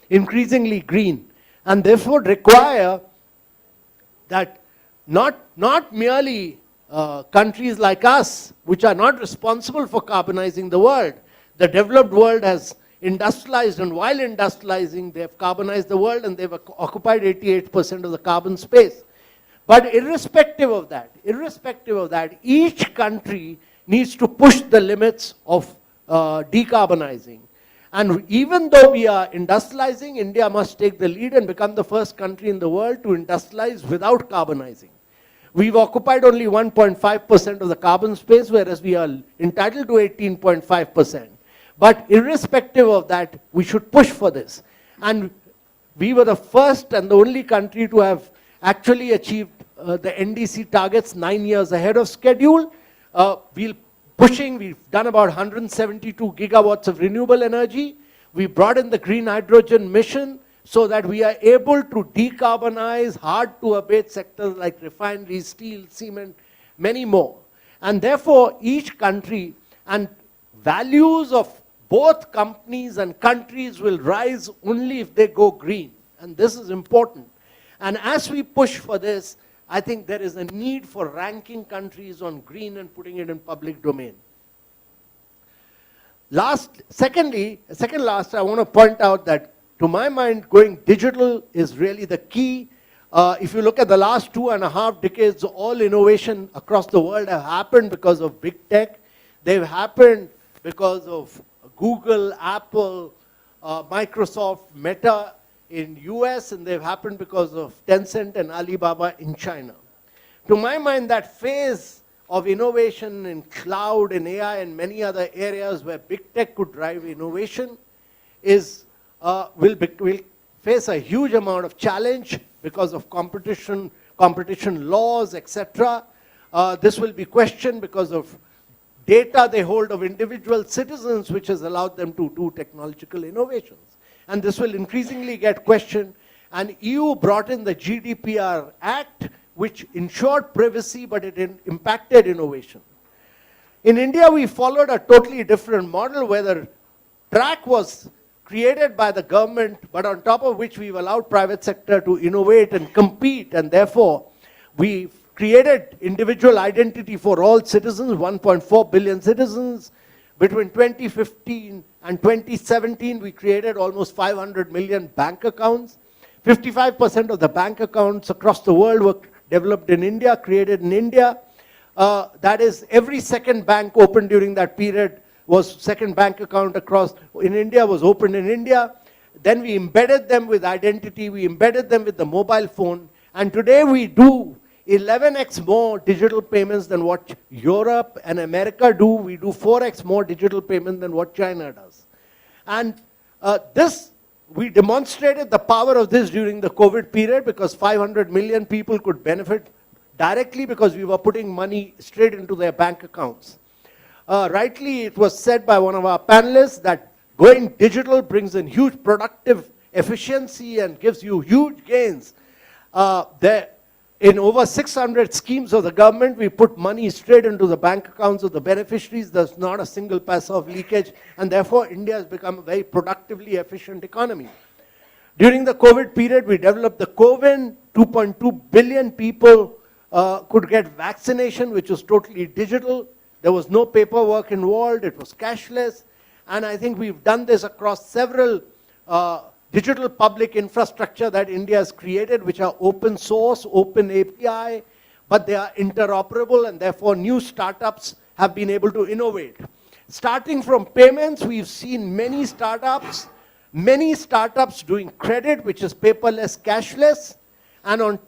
increasingly green, and therefore require that not merely countries like us, which are not responsible for carbonizing the world. The developed world has industrialized, and while industrializing, they have carbonized the world, and they've occupied 88% of the carbon space. But irrespective of that, each country needs to push the limits of decarbonizing. And even though we are industrializing, India must take the lead and become the first country in the world to industrialize without carbonizing. We've occupied only 1.5% of the carbon space, whereas we are entitled to 18.5%. But irrespective of that, we should push for this. And we were the first and the only country to have actually achieved the NDC targets 9 years ahead of schedule. We've done about 172 gigawatts of renewable energy. We brought in the green hydrogen mission so that we are able to decarbonize hard to abate sectors like refineries, steel, cement, many more. And therefore, each country, and values of both companies and countries will rise only if they go green. And this is important. And as we push for this, I think there is a need for ranking countries on green and putting it in public domain. Second last, I want to point out that, to my mind, going digital is really the key. If you look at the last 2.5 decades, all innovation across the world have happened because of big tech. They've happened because of Google, Apple, Microsoft, Meta in US, and they've happened because of Tencent and Alibaba in China. To my mind, that phase of innovation in cloud and AI and many other areas where big tech could drive innovation will face a huge amount of challenge because of competition laws, etc. This will be questioned because of data they hold of individual citizens, which has allowed them to do technological innovations. And this will increasingly get questioned. And EU brought in the GDPR Act, which ensured privacy, but it impacted innovation. In India, we followed a totally different model where the track was created by the government, but on top of which we've allowed private sector to innovate and compete, and therefore we've created individual identity for all citizens, 1.4 billion citizens. Between 2015 and 2017, we created almost 500 million bank accounts. 55% of the bank accounts across the world were developed in India, created in India. That is, every second bank opened during that period second bank account in India was opened in India. Then we embedded them with identity, we embedded them with the mobile phone, and today we do 11x more digital payments than what Europe and America do. We do 4x more digital payment than what China does. And we demonstrated the power of this during the COVID period, because 500 million people could benefit directly because we were putting money straight into their bank accounts. Rightly, it was said by one of our panelists that going digital brings in huge productive efficiency and gives you huge gains. In over 600 schemes of the government, we put money straight into the bank accounts of the beneficiaries. There's not a single paisa of leakage, and therefore India has become a very productively efficient economy. During the COVID period, we developed the CoWIN. 2.2 billion people could get vaccination, which was totally digital. There was no paperwork involved. It was cashless. And I think we've done this across several digital public infrastructure that India has created, which are open source, open API, but they are interoperable, and therefore new startups have been able to innovate. Starting from payments, we've seen many startups doing credit, which is paperless, cashless, and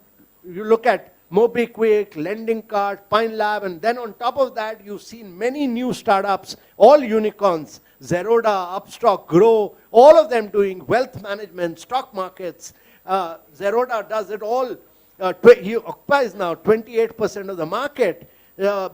you look at MobiKwik, Lending Card, Pine Lab, and then on top of that, you've seen many new startups, all unicorns, Zerodha, Upstock, Grow, all of them doing wealth management, stock markets. Zerodha does it all. He occupies now 28% of the market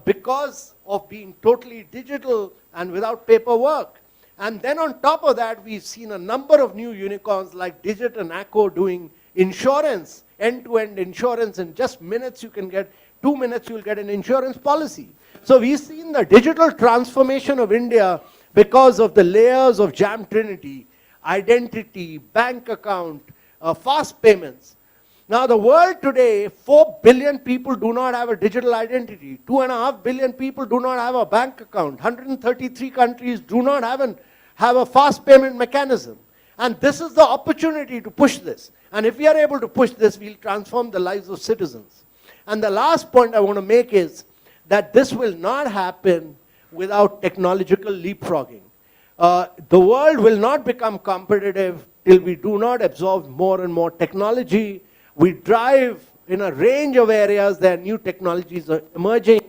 because of being totally digital and without paperwork. And then on top of that, we've seen a number of new unicorns like Digit and Acco doing insurance, end-to-end insurance. In just minutes, you can get 2 minutes, you'll get an insurance policy. So we've seen the digital transformation of India because of the layers of Jam Trinity, identity, bank account, fast payments. Now the world today, 4 billion people do not have a digital identity. 2.5 billion people do not have a bank account. 133 countries do not have a fast payment mechanism. And this is the opportunity to push this. And if we are able to push this, we'll transform the lives of citizens. And the last point I want to make is that this will not happen without technological leapfrogging. The world will not become competitive till we do not absorb more and more technology. We drive in a range of areas. There are new technologies emerging,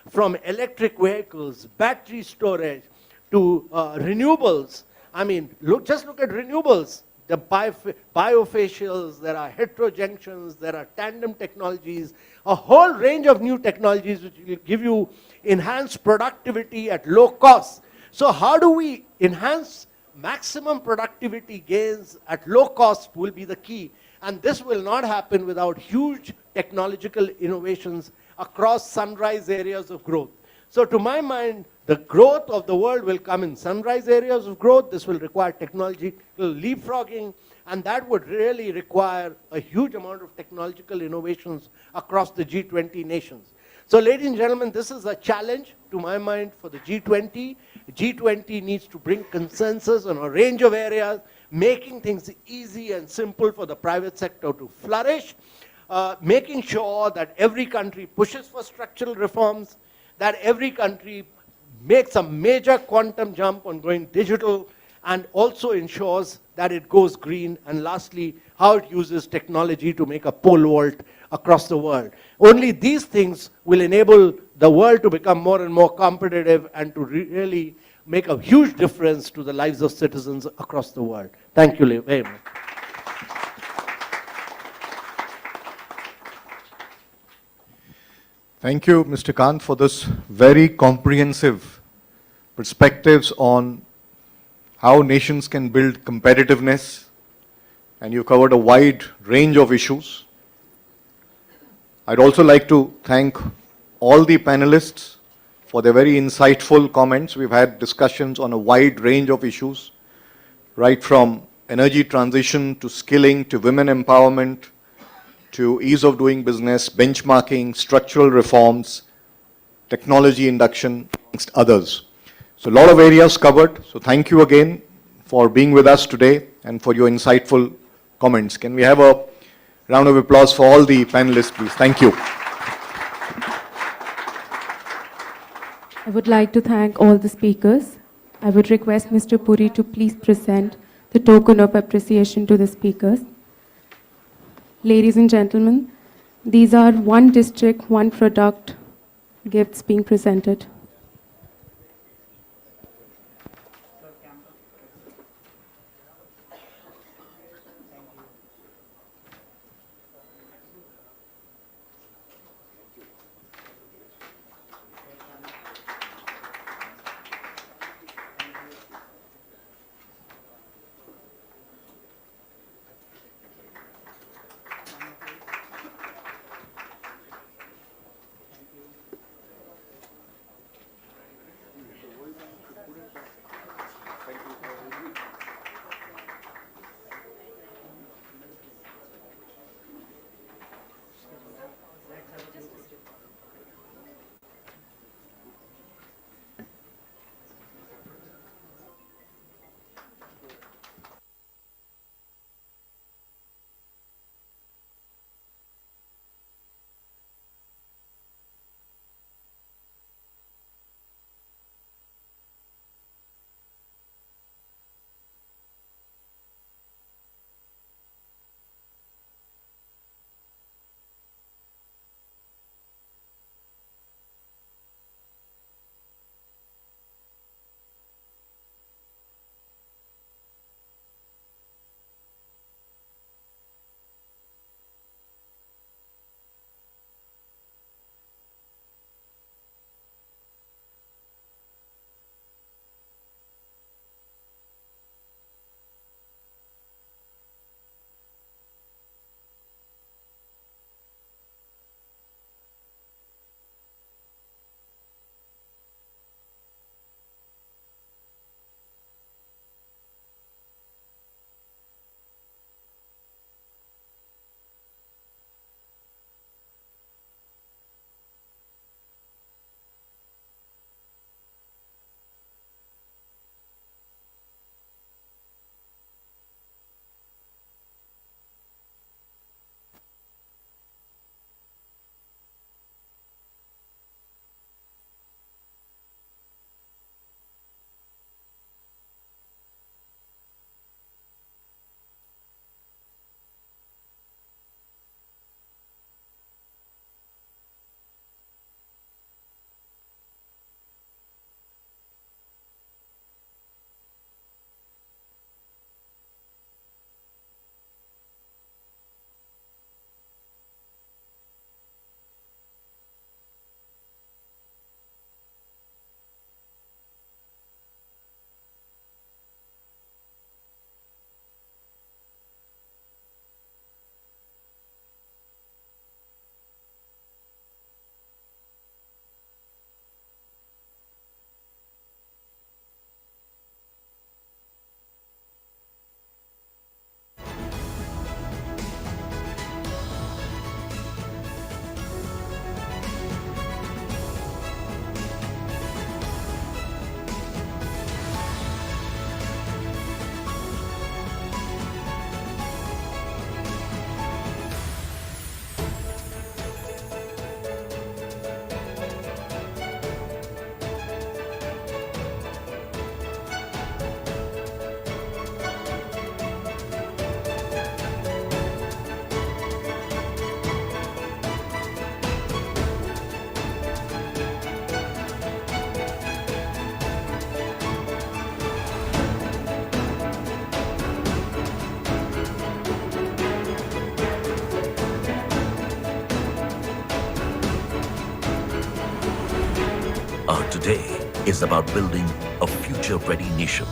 from electric vehicles, battery storage, to renewables. I mean, just look at renewables. The biofacials, there are heterojunctions, there are tandem technologies, a whole range of new technologies which will give you enhanced productivity at low cost. So how do we enhance maximum productivity gains at low cost will be the key. And this will not happen without huge technological innovations across sunrise areas of growth. So to my mind, the growth of the world will come in sunrise areas of growth. This will require technological leapfrogging, and that would really require a huge amount of technological innovations across the G20 nations. So ladies and gentlemen, this is a challenge to my mind for the G20. G20 needs to bring consensus on a range of areas, making things easy and simple for the private sector to flourish, making sure that every country pushes for structural reforms, that every country makes a major quantum jump on going digital, and also ensures that it goes green, and lastly, how it uses technology to make a pole vault across the world. Only these things will enable the world to become more and more competitive and to really make a huge difference to the lives of citizens across the world. Thank you very much. Thank you, Mr. Kant, for this very comprehensive perspectives on how nations can build competitiveness, and you covered a wide range of issues. I'd also like to thank all the panelists for their very insightful comments. We've had discussions on a wide range of issues, right from energy transition to skilling to women empowerment, to ease of doing business, benchmarking, structural reforms, technology induction, amongst others. So a lot of areas covered. So thank you again for being with us today and for your insightful comments. Can we have a round of applause for all the panelists, please? Thank you. I would like to thank all the speakers. I would request Mr. Puri to please present the token of appreciation to the speakers. Ladies and gentlemen, these are one district, one product gifts being presented. today is about building a future-ready nation.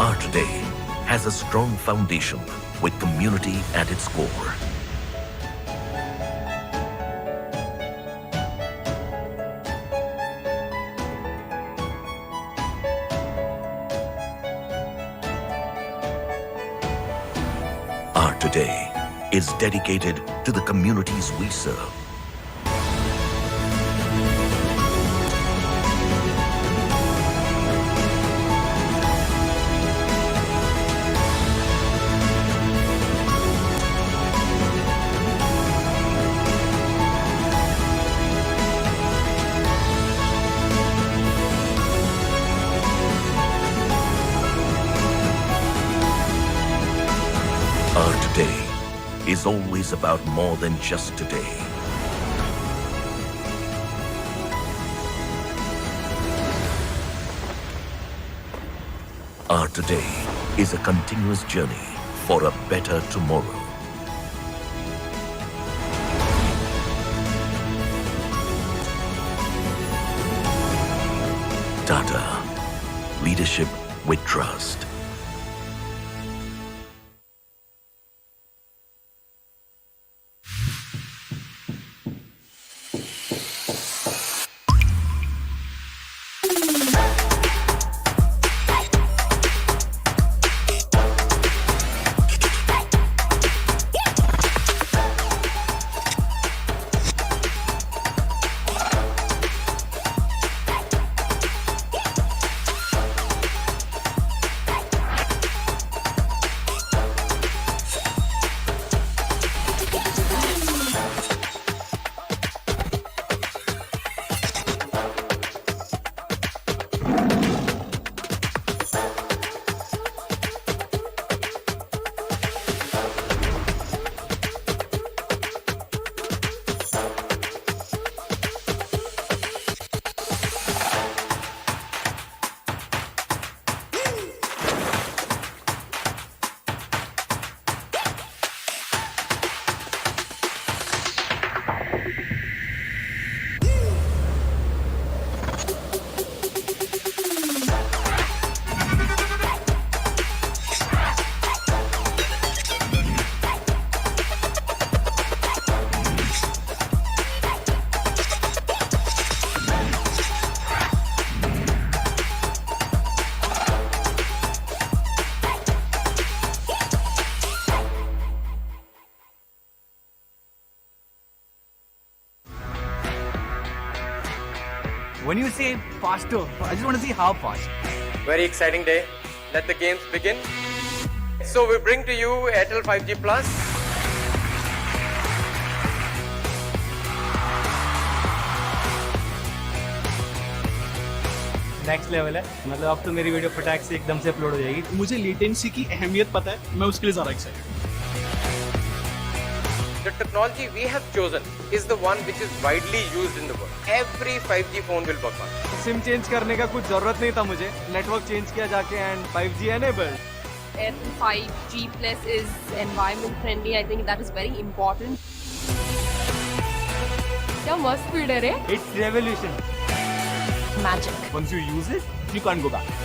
Our today has a strong foundation with community at its core. Our today is dedicated to the communities we serve. Our today is always about more than just today. Our today is a continuous journey for a better tomorrow. Tata, leadership with trust. When you say faster, I just want to see how fast. Very exciting day. Let the games begin. So we bring to you Airtel 5G Plus. Next level है, मतलब अब तो मेरी video फटाक से एकदम से upload हो जाएगी. मुझे लेटेंसी की अहमियत पता है, मैं उसके लिए ज़्यादा excited. The technology we have chosen is the one which is widely used in the world. Every 5G phone will work on it. SIM change करने का कुछ जरूरत नहीं था मुझे. नेटवर्क चेंज किया जाके and 5G enabled. Airtel 5G Plus is environment friendly. I think that is very important. क्या मस्त स्पीड है रे. It's revolution. Magic. Once you use it, you can't go back.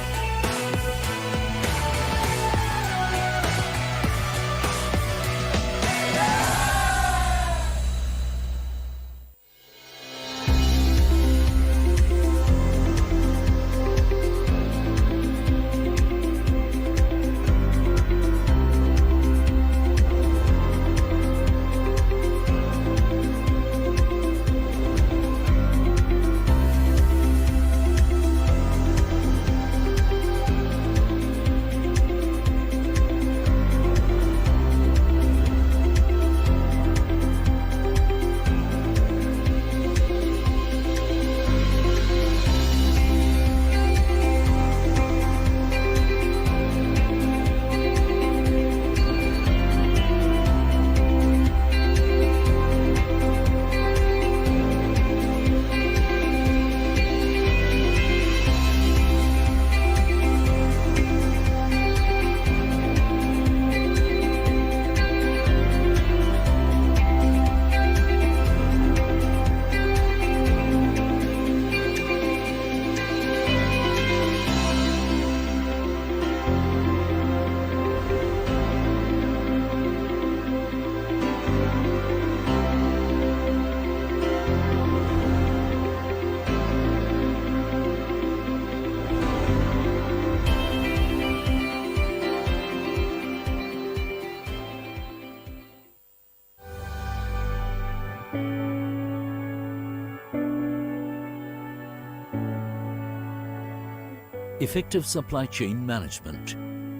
Effective supply chain management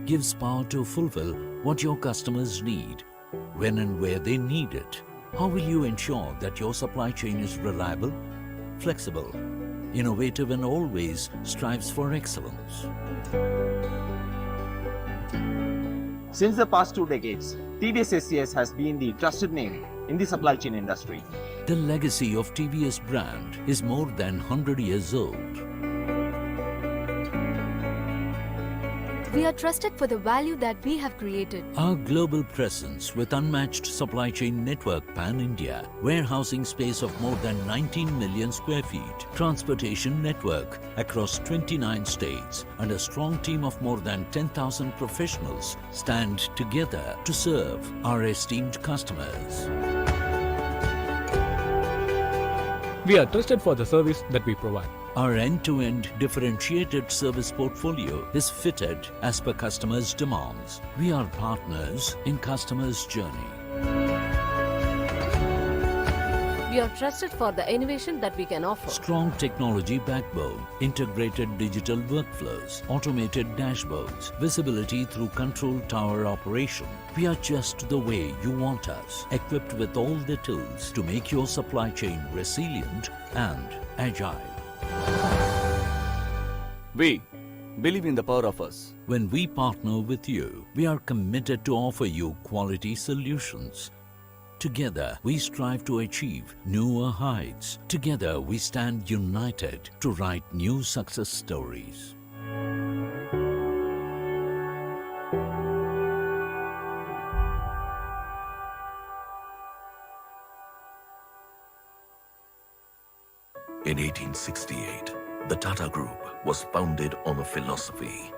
gives power to fulfill what your customers need, when and where they need it. How will you ensure that your supply chain is reliable, flexible, innovative, and always strives for excellence? Since the past 2 decades, TVS SCS has been the trusted name in the supply chain industry. The legacy of TVS brand is more than 100 years old. We are trusted for the value that we have created. Our global presence with unmatched supply chain network pan-India, warehousing space of more than 19 million square feet, transportation network across 29 states, and a strong team of more than 10,000 professionals stand together to serve our esteemed customers. We are trusted for the service that we provide. Our end-to-end differentiated service portfolio is fitted as per customers' demands. We are partners in customers' journey. We are trusted for the innovation that we can offer. Strong technology backbone, integrated digital workflows, automated dashboards, visibility through control tower operation. We are just the way you want us, equipped with all the tools to make your supply chain resilient and agile. We believe in the power of us. When we partner with you, we are committed to offer you quality solutions. Together, we strive to achieve newer heights. Together, we stand united to write new success stories. In 1868, the Tata Group was founded on a philosophy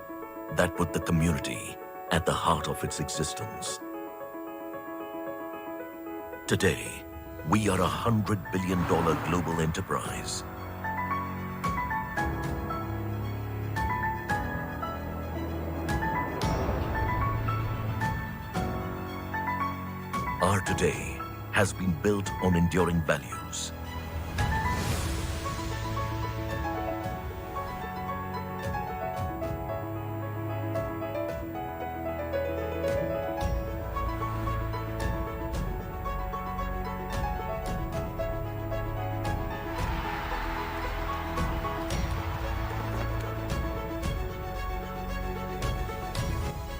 that put the community at the heart of its existence. Today, we are a $100 billion global enterprise. Our today has been built on enduring values.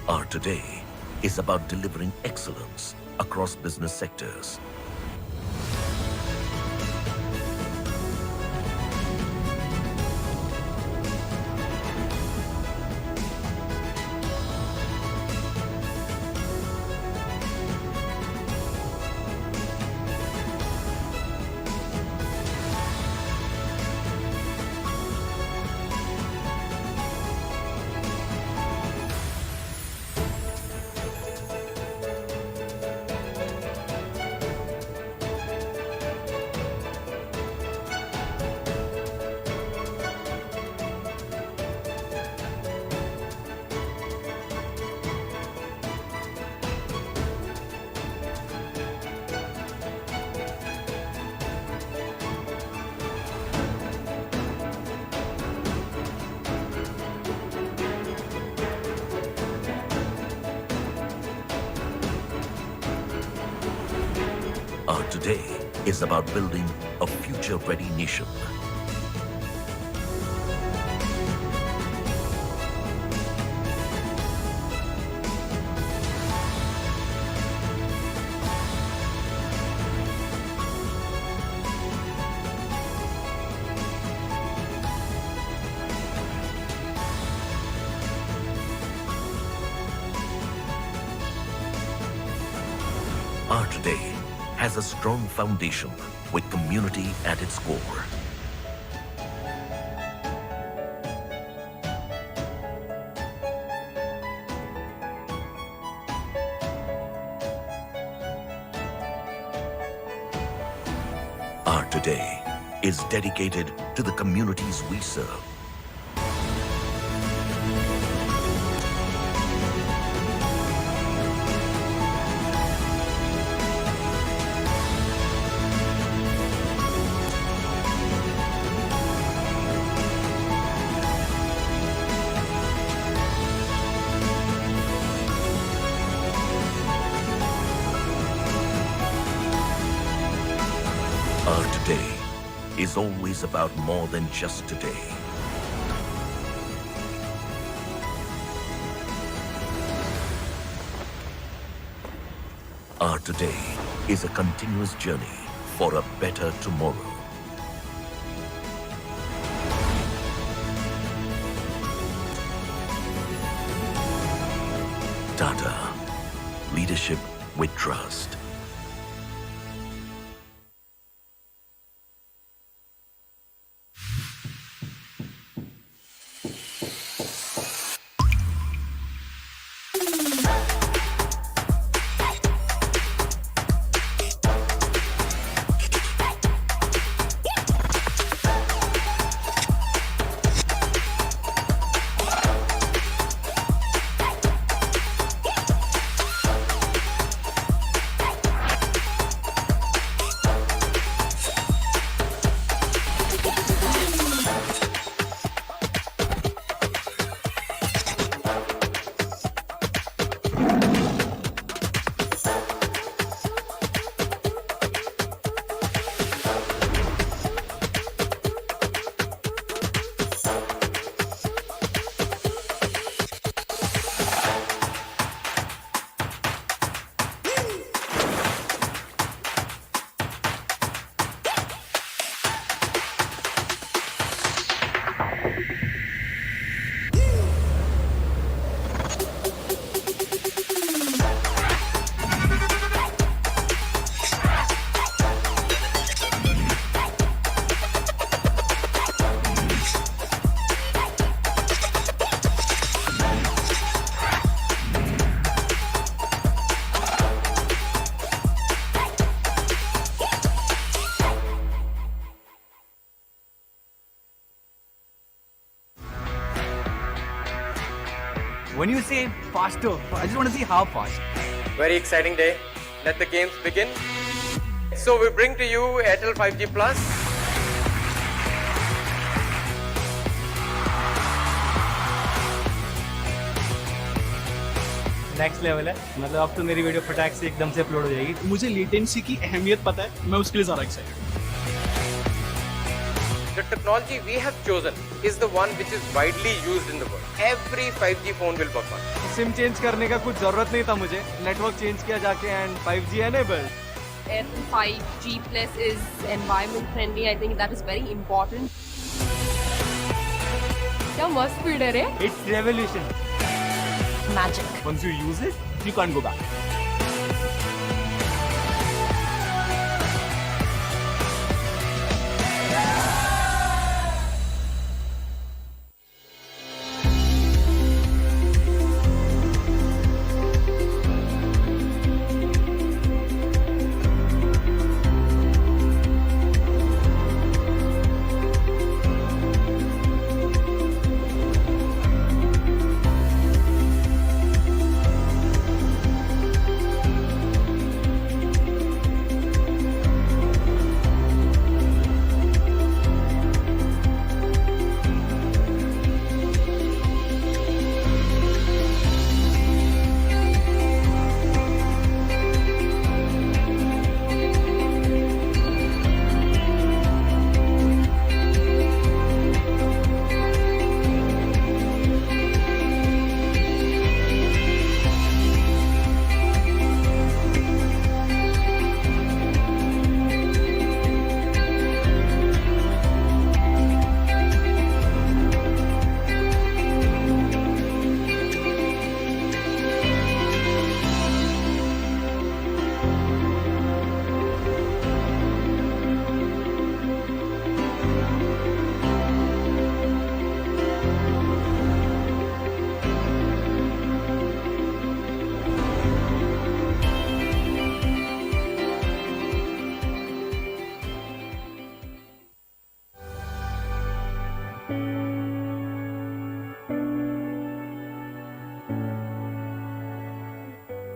Our today is about delivering excellence across business sectors. Our today is about building a future-ready nation. Our today has a strong foundation with community at its core. Our today is dedicated to the communities we serve. is always about more than just today. Our today is a continuous journey for a better tomorrow. Tata, leadership with trust. When you say faster, I just want to see how fast. Very exciting day. Let the games begin. So we bring to you Airtel 5G Plus. Next level है, मतलब अब तो मेरी video फटाक से एकदम से upload हो जाएगी। मुझे लेटेंसी की अहमियत पता है, मैं उसके लिए ज़्यादा excited. The technology we have chosen is the one which is widely used in the world. Every 5G phone will work on it. SIM change करने का कुछ जरूरत नहीं था मुझे, नेटवर्क चेंज किया जाके and 5G enabled. Airtel 5G Plus is environment friendly. I think that is very important. क्या मस्त स्पीड है रे? It's revolution. Magic. Once you use it, you can't go back.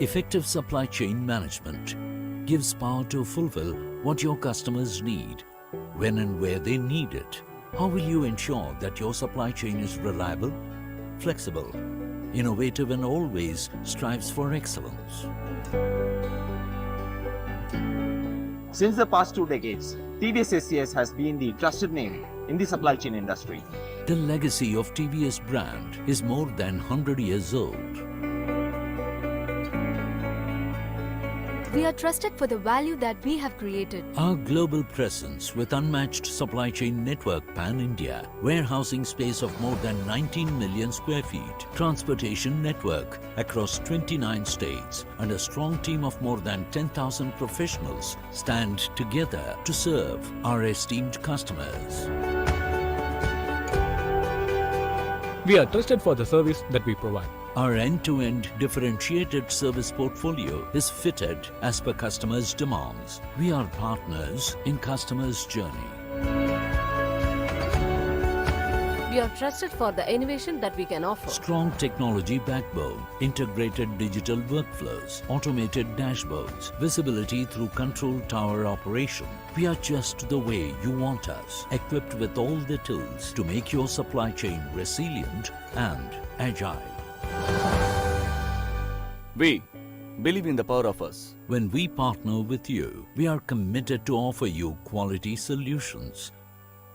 Effective supply chain management gives power to fulfill what your customers need, when and where they need it. How will you ensure that your supply chain is reliable, flexible, innovative, and always strives for excellence? Since the past 2 decades, TVS SCS has been the trusted name in the supply chain industry. The legacy of TVS brand is more than 100 years old. We are trusted for the value that we have created. Our global presence with unmatched supply chain network pan-India, warehousing space of more than 19 million square feet, transportation network across 29 states, and a strong team of more than 10,000 professionals stand together to serve our esteemed customers. We are trusted for the service that we provide. Our end-to-end differentiated service portfolio is fitted as per customers' demands. We are partners in customers' journey. We are trusted for the innovation that we can offer. Strong technology backbone, integrated digital workflows, automated dashboards, visibility through control tower operation. We are just the way you want us, equipped with all the tools to make your supply chain resilient and agile. We believe in the power of us. When we partner with you, we are committed to offer you quality solutions.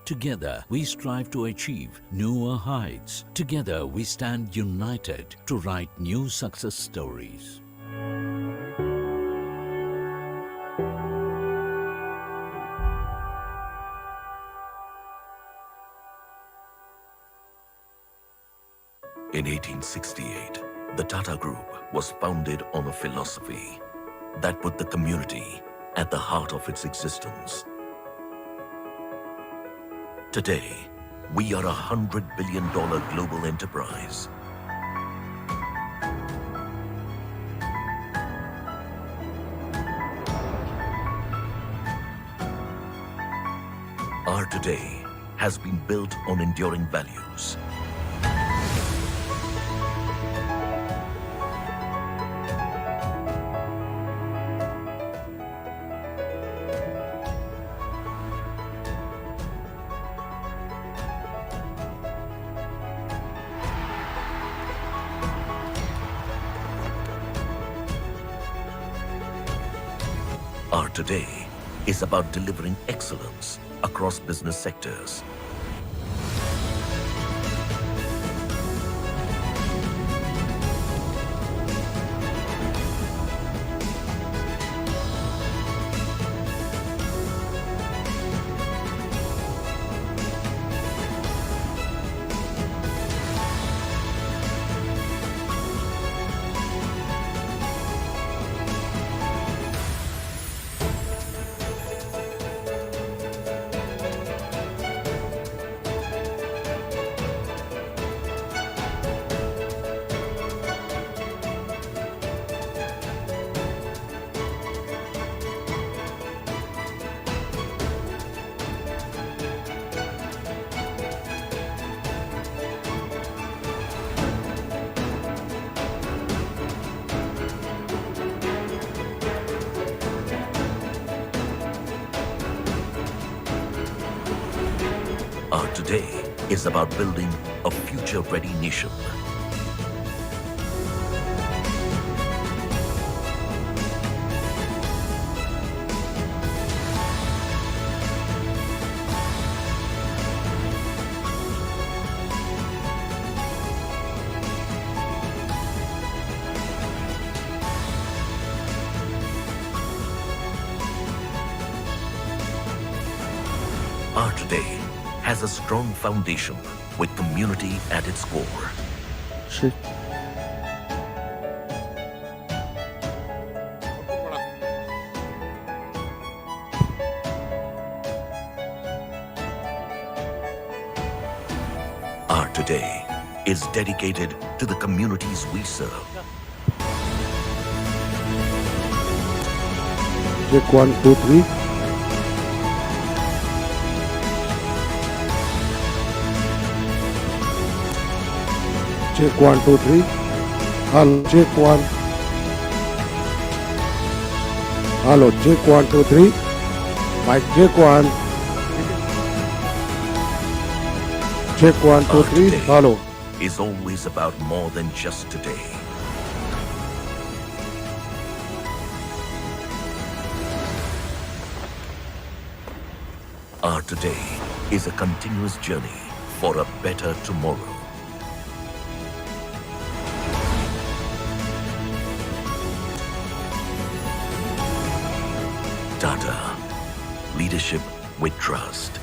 Together, we strive to achieve newer heights. Together, we stand united to write new success stories. In 1868, the Tata Group was founded on a philosophy that put the community at the heart of its existence. Today, we are a $100 billion global enterprise. Our today has been built on enduring values. Our today is about delivering excellence across business sectors. Our today is about building a future-ready nation. Our today has a strong foundation with community at its core. Our today is dedicated to the communities we serve. Check 1, 2, 3. Check 1, 2, 3. Hello, check 1. Hello, check 1, 2, 3. Mic check 1. Check 1, 2, 3. Hello. Is always about more than just today. Our today is a continuous journey for a better tomorrow. Tata. Leadership with trust.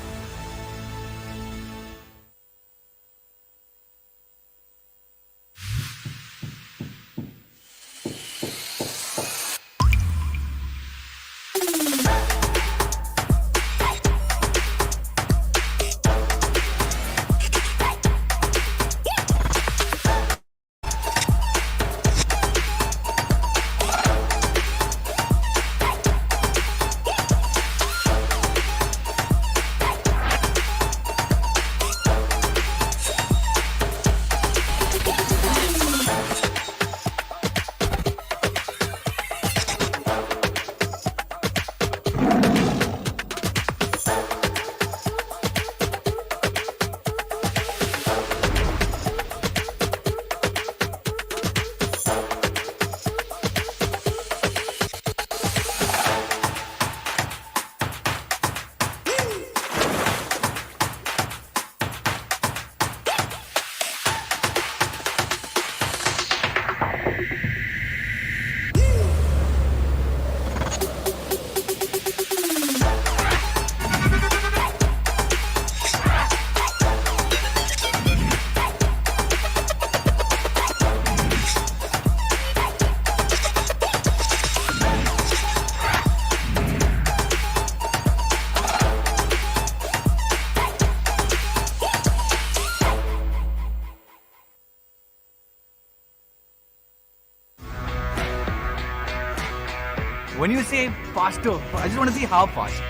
When you say faster, I just want to see how fast.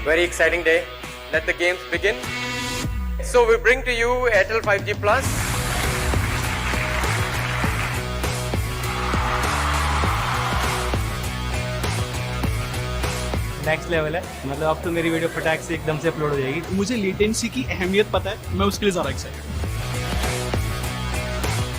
Very exciting day. Let the games begin. So we bring to you Airtel 5G Plus. Next level है, मतलब अब तो मेरी video फटाक से एकदम से upload हो जाएगी। मुझे लेटेंसी की अहमियत पता है, मैं उसके लिए ज़्यादा एक्साइटेड हूँ।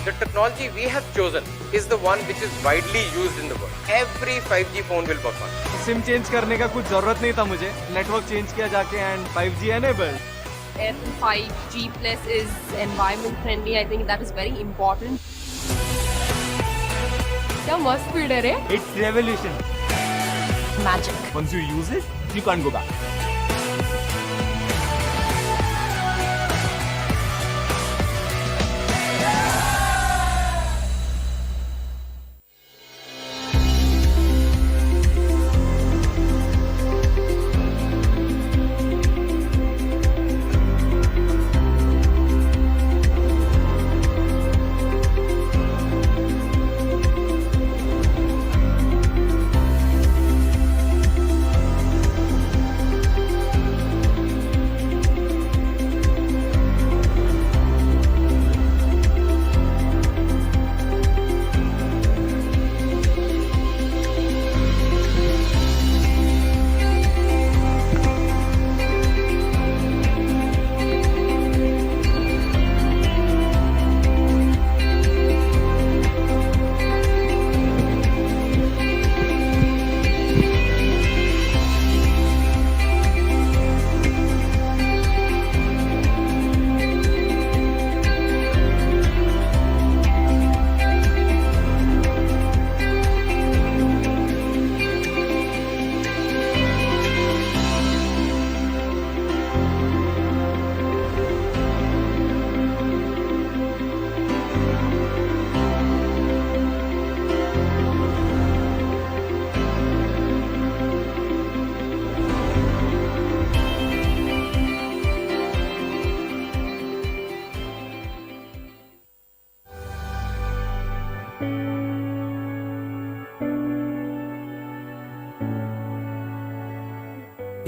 The technology we have chosen is the one which is widely used in the world. Every 5G phone will work on. SIM change करने का कुछ जरूरत नहीं था मुझे, नेटवर्क चेंज किया जाके and 5G enabled. Airtel 5G Plus is environment friendly. I think that is very important. क्या मस्त स्पीड है रे? It's revolution. Magic. Once you use it, you can't go back.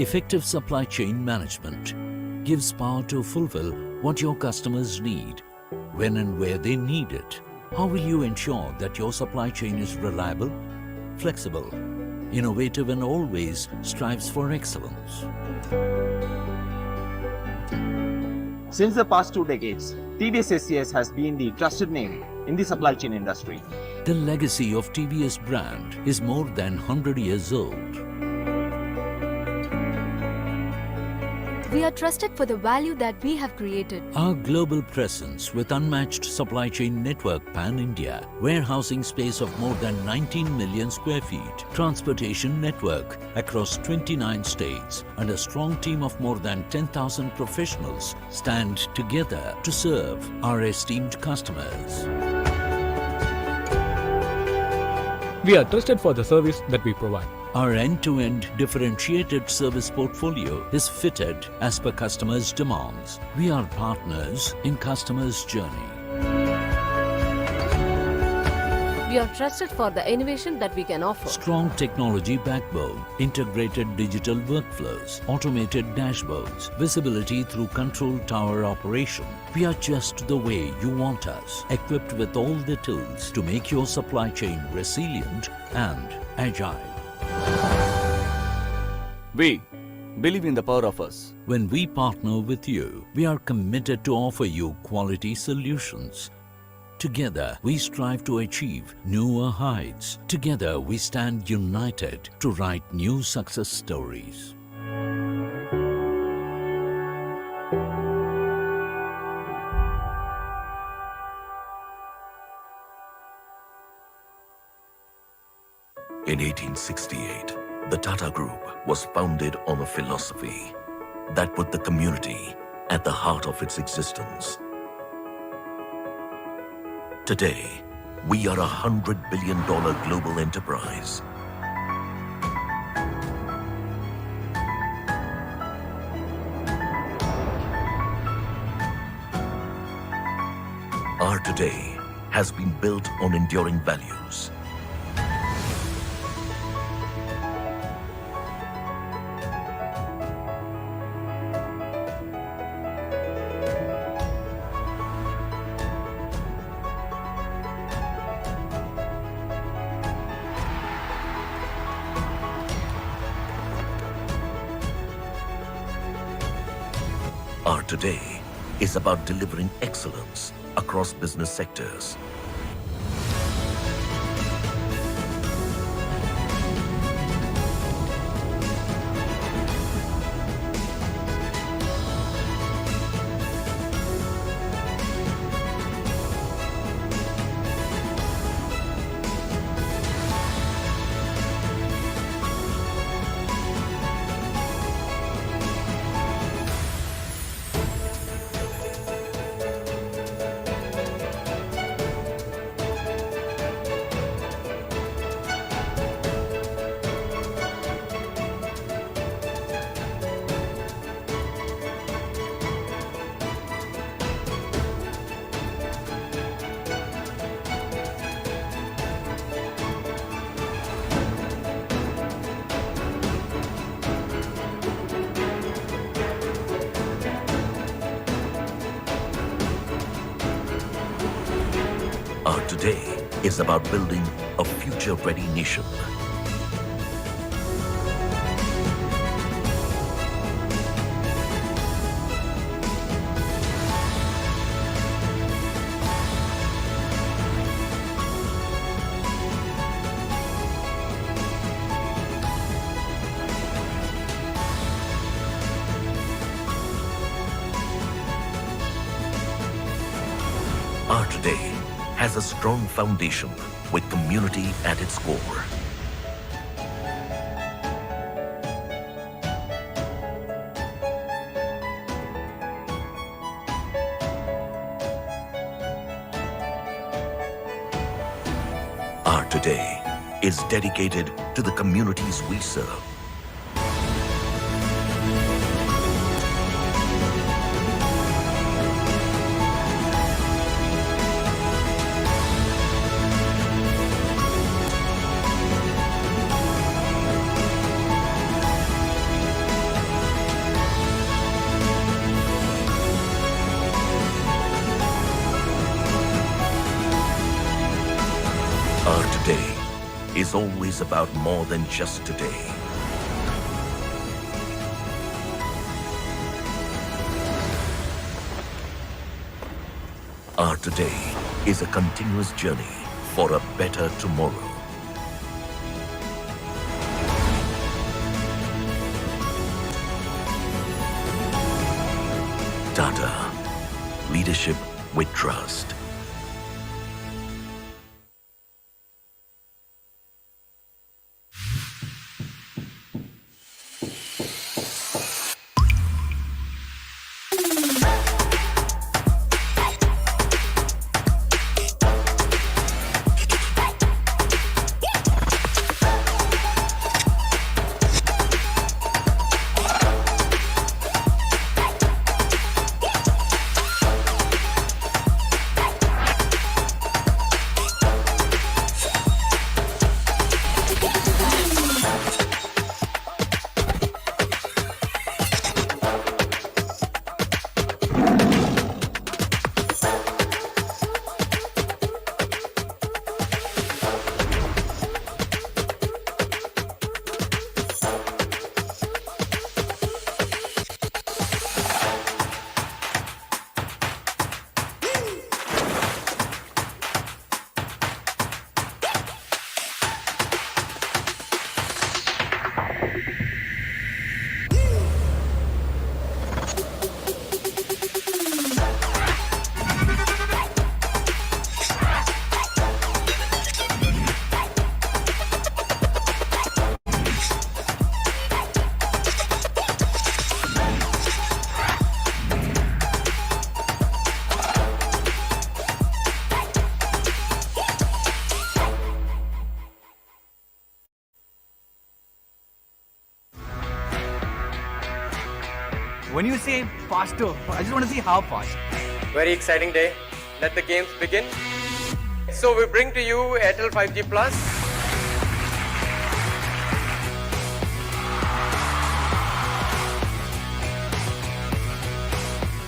Effective supply chain management gives power to fulfill what your customers need, when and where they need it. How will you ensure that your supply chain is reliable, flexible, innovative, and always strives for excellence? Since the past 2 decades, TVS SCS has been the trusted name in the supply chain industry. The legacy of TVS brand is more than 100 years old. We are trusted for the value that we have created. Our global presence with unmatched supply chain network pan-India, warehousing space of more than 19 million square feet, transportation network across 29 states, and a strong team of more than 10,000 professionals stand together to serve our esteemed customers. We are trusted for the service that we provide. Our end-to-end differentiated service portfolio is fitted as per customers' demands. We are partners in customers' journey. We are trusted for the innovation that we can offer. Strong technology backbone, integrated digital workflows, automated dashboards, visibility through control tower operation. We are just the way you want us, equipped with all the tools to make your supply chain resilient and agile. We believe in the power of us. When we partner with you, we are committed to offer you quality solutions. Together, we strive to achieve newer heights. Together, we stand united to write new success stories. In 1868, the Tata Group was founded on a philosophy that put the community at the heart of its existence. Today, we are a $100 billion global enterprise. Our today has been built on enduring values. Our today is about delivering excellence across business sectors. Our today is about building a future-ready nation. Our today has a strong foundation with community at its core. Our today is dedicated to the communities we serve. Our today is always about more than just today. Our today is a continuous journey for a better tomorrow. leadership with trust. When you say faster, I just want to see how fast. Very exciting day. Let the games begin. So we bring to you Airtel 5G Plus.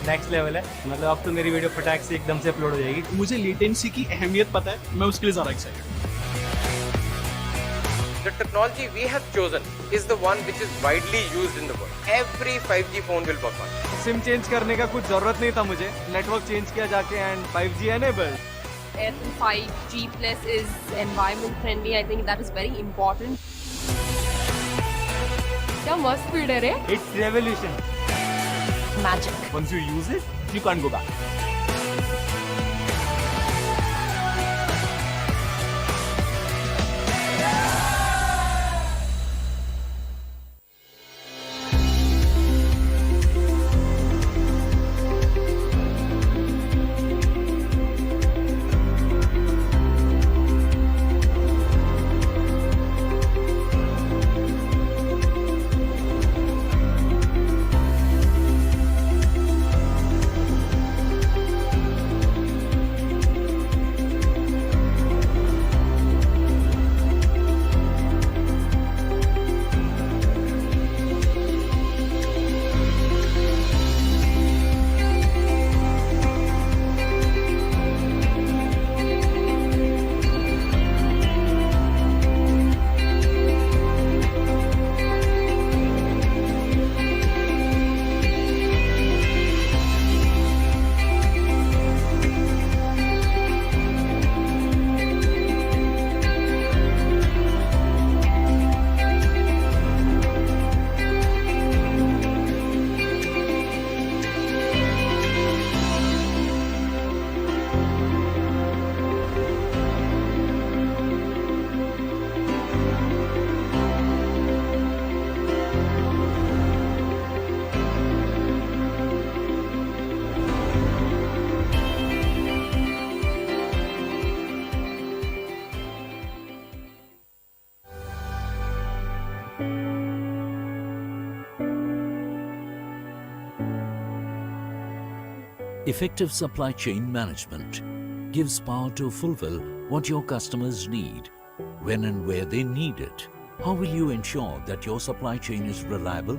Next level है, मतलब अब तो मेरी video फटाक से एकदम से upload हो जाएगी। मुझे लेटेंसी की अहमियत पता है, मैं उसके लिए ज़्यादा एक्साइटेड हूँ। The technology we have chosen is the one which is widely used in the world. Every 5G phone will work on it. SIM change करने का कुछ जरूरत नहीं था मुझे, नेटवर्क चेंज किया जाके and 5G enabled. Airtel 5G Plus is environment friendly. I think that is very important. क्या मस्त स्पीड है रे? It's revolution. Magic. Once you use it, you can't go back. Effective supply chain management gives power to fulfill what your customers need, when and where they need it. How will you ensure that your supply chain is reliable,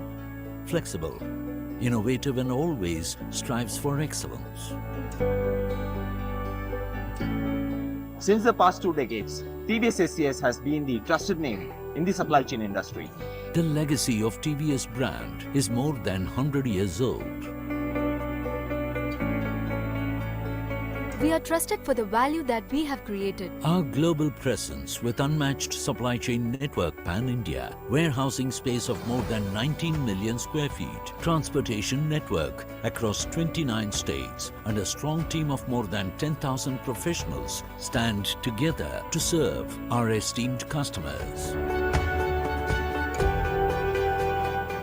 flexible, innovative and always strives for excellence? Since the past 2 decades, TVS SCS has been the trusted name in the supply chain industry. The legacy of TVS brand is more than 100 years old. We are trusted for the value that we have created. Our global presence with unmatched supply chain network pan-India, warehousing space of more than 19 million square feet, transportation network across 29 states, and a strong team of more than 10,000 professionals stand together to serve our esteemed customers.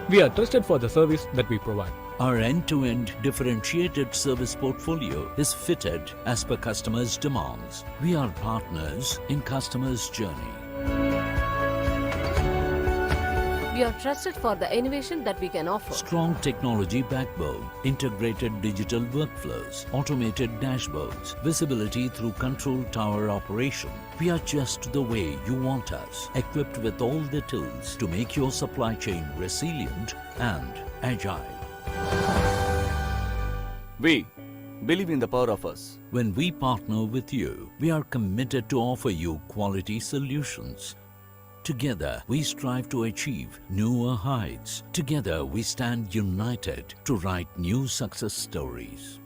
We are trusted for the service that we provide. Our end-to-end differentiated service portfolio is fitted as per customers' demands. We are partners in customers' journey. We are trusted for the innovation that we can offer. Strong technology backbone, integrated digital workflows, automated dashboards, visibility through control tower operation. We are just the way you want us, equipped with all the tools to make your supply chain resilient and agile. We believe in the power of us. When we partner with you, we are committed to offer you quality solutions. Together, we strive to achieve newer heights. Together, we stand united to write new success stories.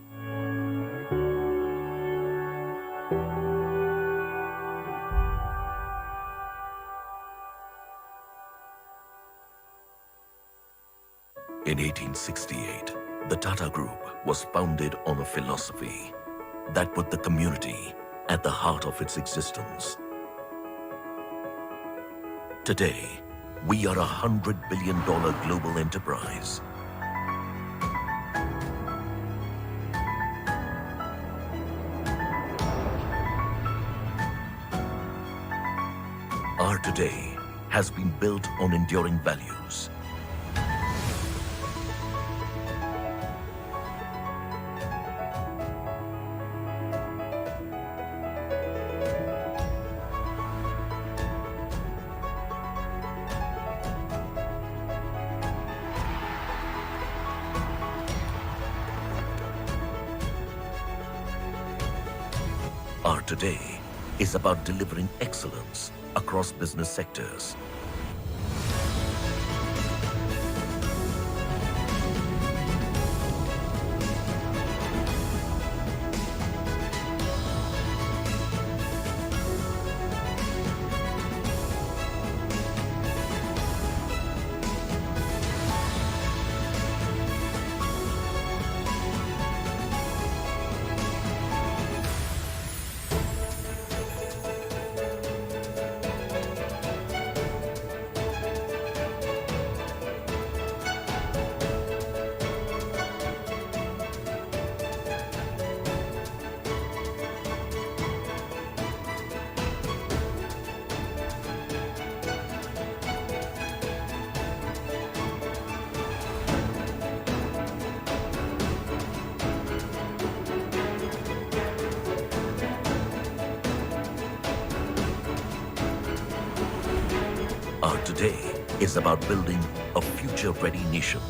In 1868, the Tata Group was founded on a philosophy that put the community at the heart of its existence. Today, we are a $100 billion global enterprise. Our today has been built on enduring values. Our today is about delivering excellence across business sectors. Our today is about building a future-ready nation.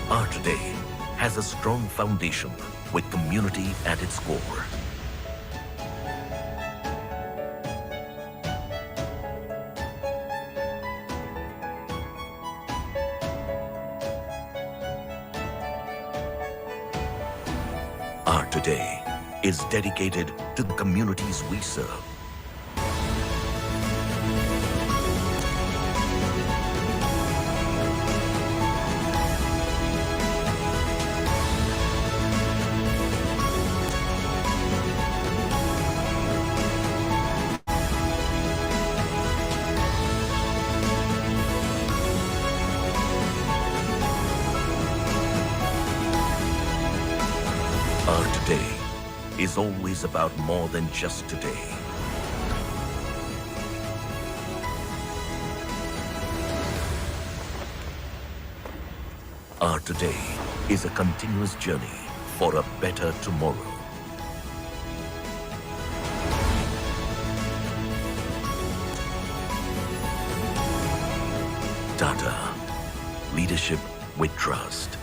Our today has a strong foundation with community at its core. Our today is dedicated to the communities we serve. Our today is always about more than just today. Our today is a continuous journey for a better tomorrow. leadership with trust.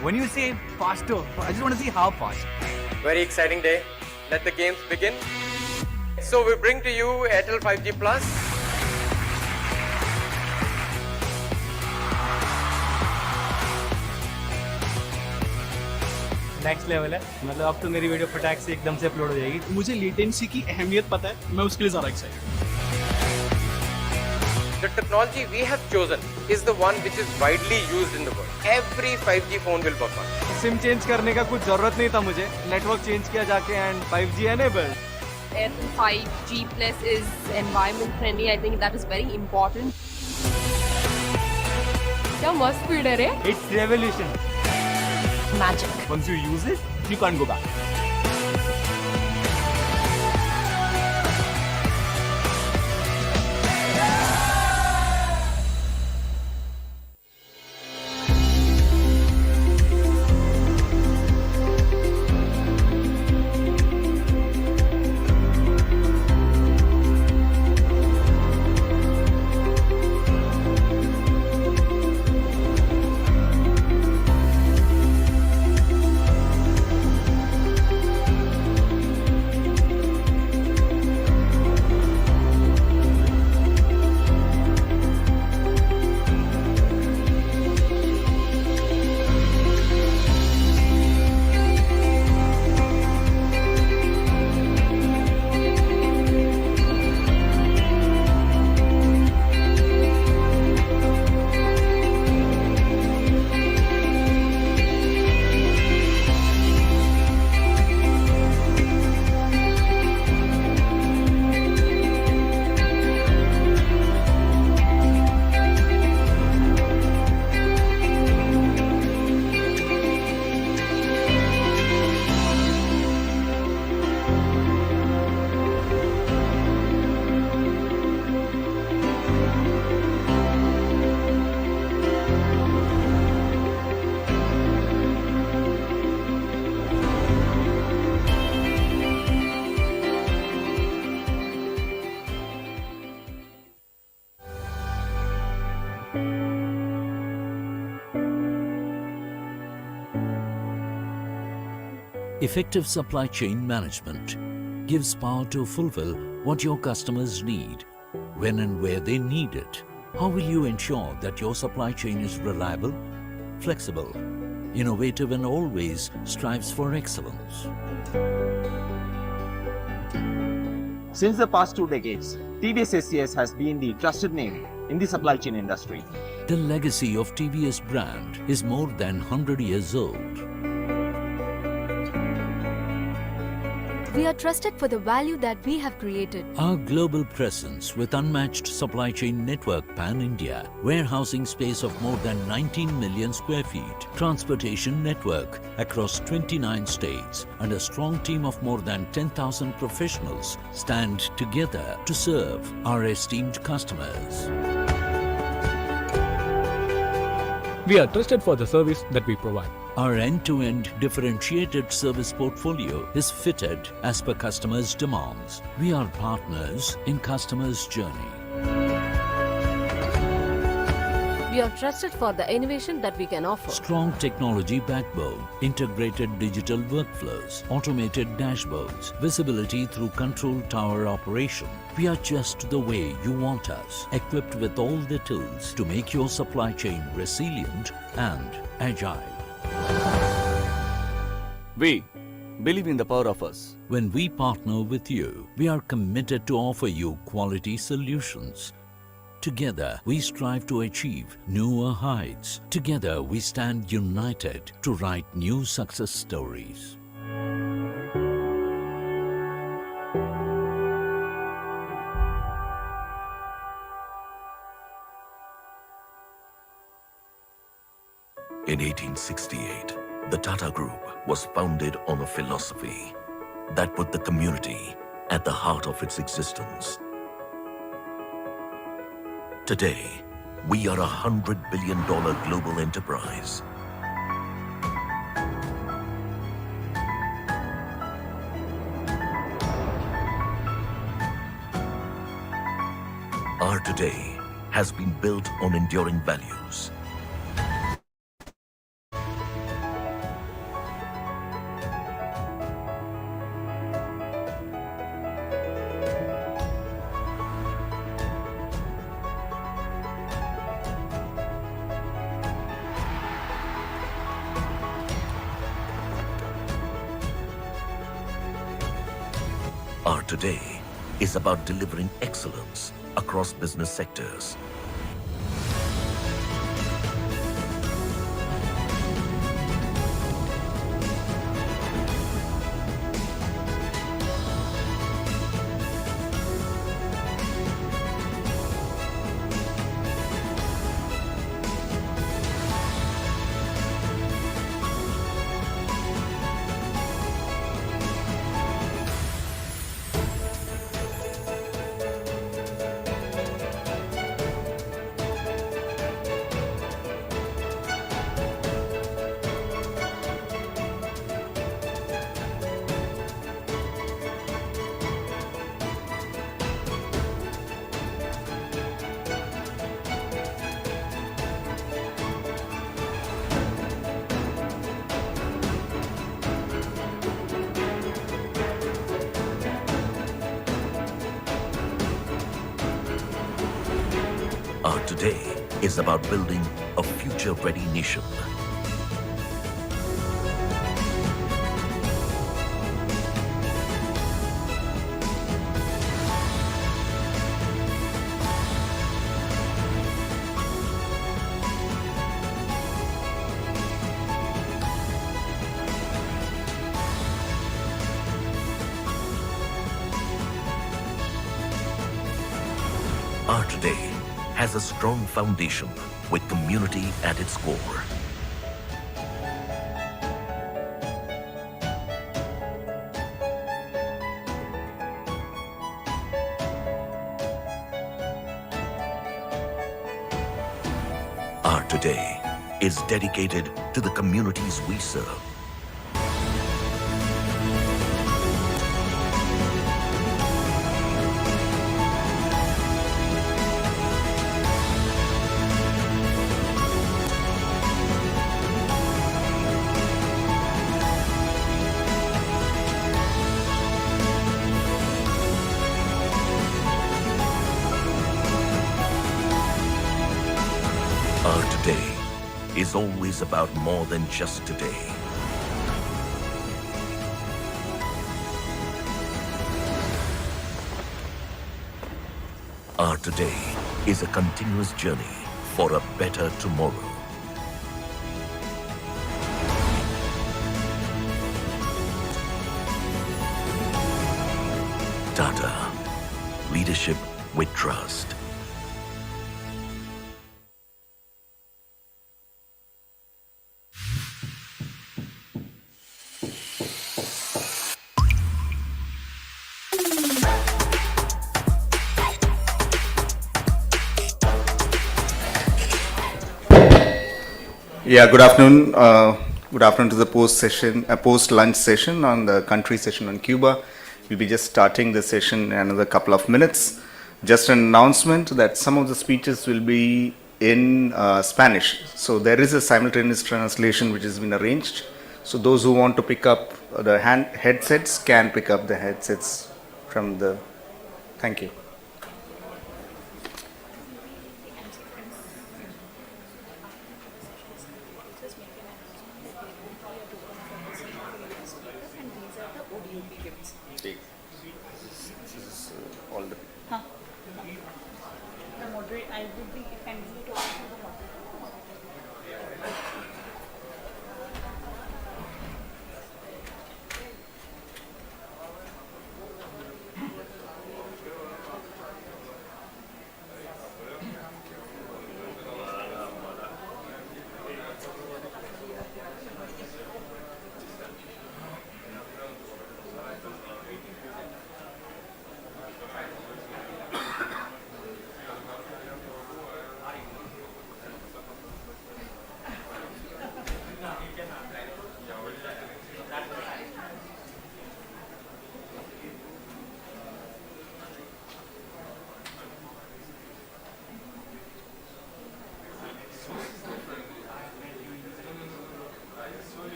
When you say faster, I just want to see how fast. Very exciting day. Let the games begin. So we bring to you Airtel 5G Plus. Next level है, मतलब अब तो मेरी video फटाक से एकदम से upload हो जाएगी. मुझे लेटेंसी की अहमियत पता है, मैं उसके लिए ज़्यादा excited. The technology we have chosen is the one which is widely used in the world. Every 5G phone will work on. SIM change करने का कुछ जरूरत नहीं था मुझे. नेटवर्क चेंज किया जाके and 5G enabled. Airtel 5G Plus is environment friendly. I think that is very important. क्या मस्त स्पीड है रे. It's revolution. Magic. Once you use it, you can't go back. Effective supply chain management gives power to fulfill what your customers need, when and where they need it. How will you ensure that your supply chain is reliable, flexible, innovative, and always strives for excellence? Since the past 2 decades, TVS SCS has been the trusted name in the supply chain industry. The legacy of TVS brand is more than 100 years old. We are trusted for the value that we have created. Our global presence with unmatched supply chain network pan-India, warehousing space of more than 19 million square feet, transportation network across 29 states, and a strong team of more than 10,000 professionals stand together to serve our esteemed customers. We are trusted for the service that we provide. Our end-to-end differentiated service portfolio is fitted as per customers' demands. We are partners in customers' journey. We are trusted for the innovation that we can offer. Strong technology backbone, integrated digital workflows, automated dashboards, visibility through control tower operation. We are just the way you want us, equipped with all the tools to make your supply chain resilient and agile. We believe in the power of us. When we partner with you, we are committed to offer you quality solutions. Together, we strive to achieve newer heights. Together, we stand united to write new success stories. In 1868, the Tata Group was founded on a philosophy that put the community at the heart of its existence. Today, we are a $100 billion global enterprise. Our today has been built on enduring values. Our today is about delivering excellence across business sectors. Our today is about building a future-ready nation. Our today has a strong foundation with community at its core. Our today is dedicated to the communities we serve. Our today is always about more than just today. Our today is a continuous journey for a better tomorrow. Tata. Leadership with trust. Yeah, good afternoon. Good afternoon to the post-lunch session on the country session on Cuba. We'll be just starting the session in another couple of minutes. Just an announcement that some of the speeches will be in Spanish. So there is a simultaneous translation which has been arranged. So those who want to pick up the headsets can pick up the headsets from the... Thank you.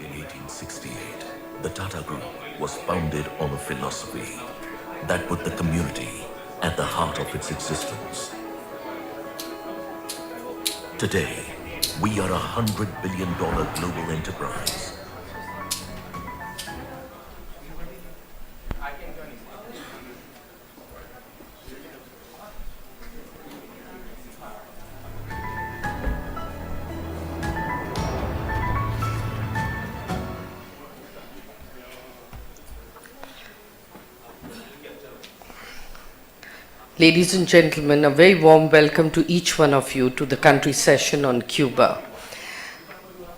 In 1868, the Tata Group was founded on a philosophy that put the community at the heart of its existence. Today, we are $100 billion global enterprise. Ladies and gentlemen, a very warm welcome to each one of you to the country session on Cuba.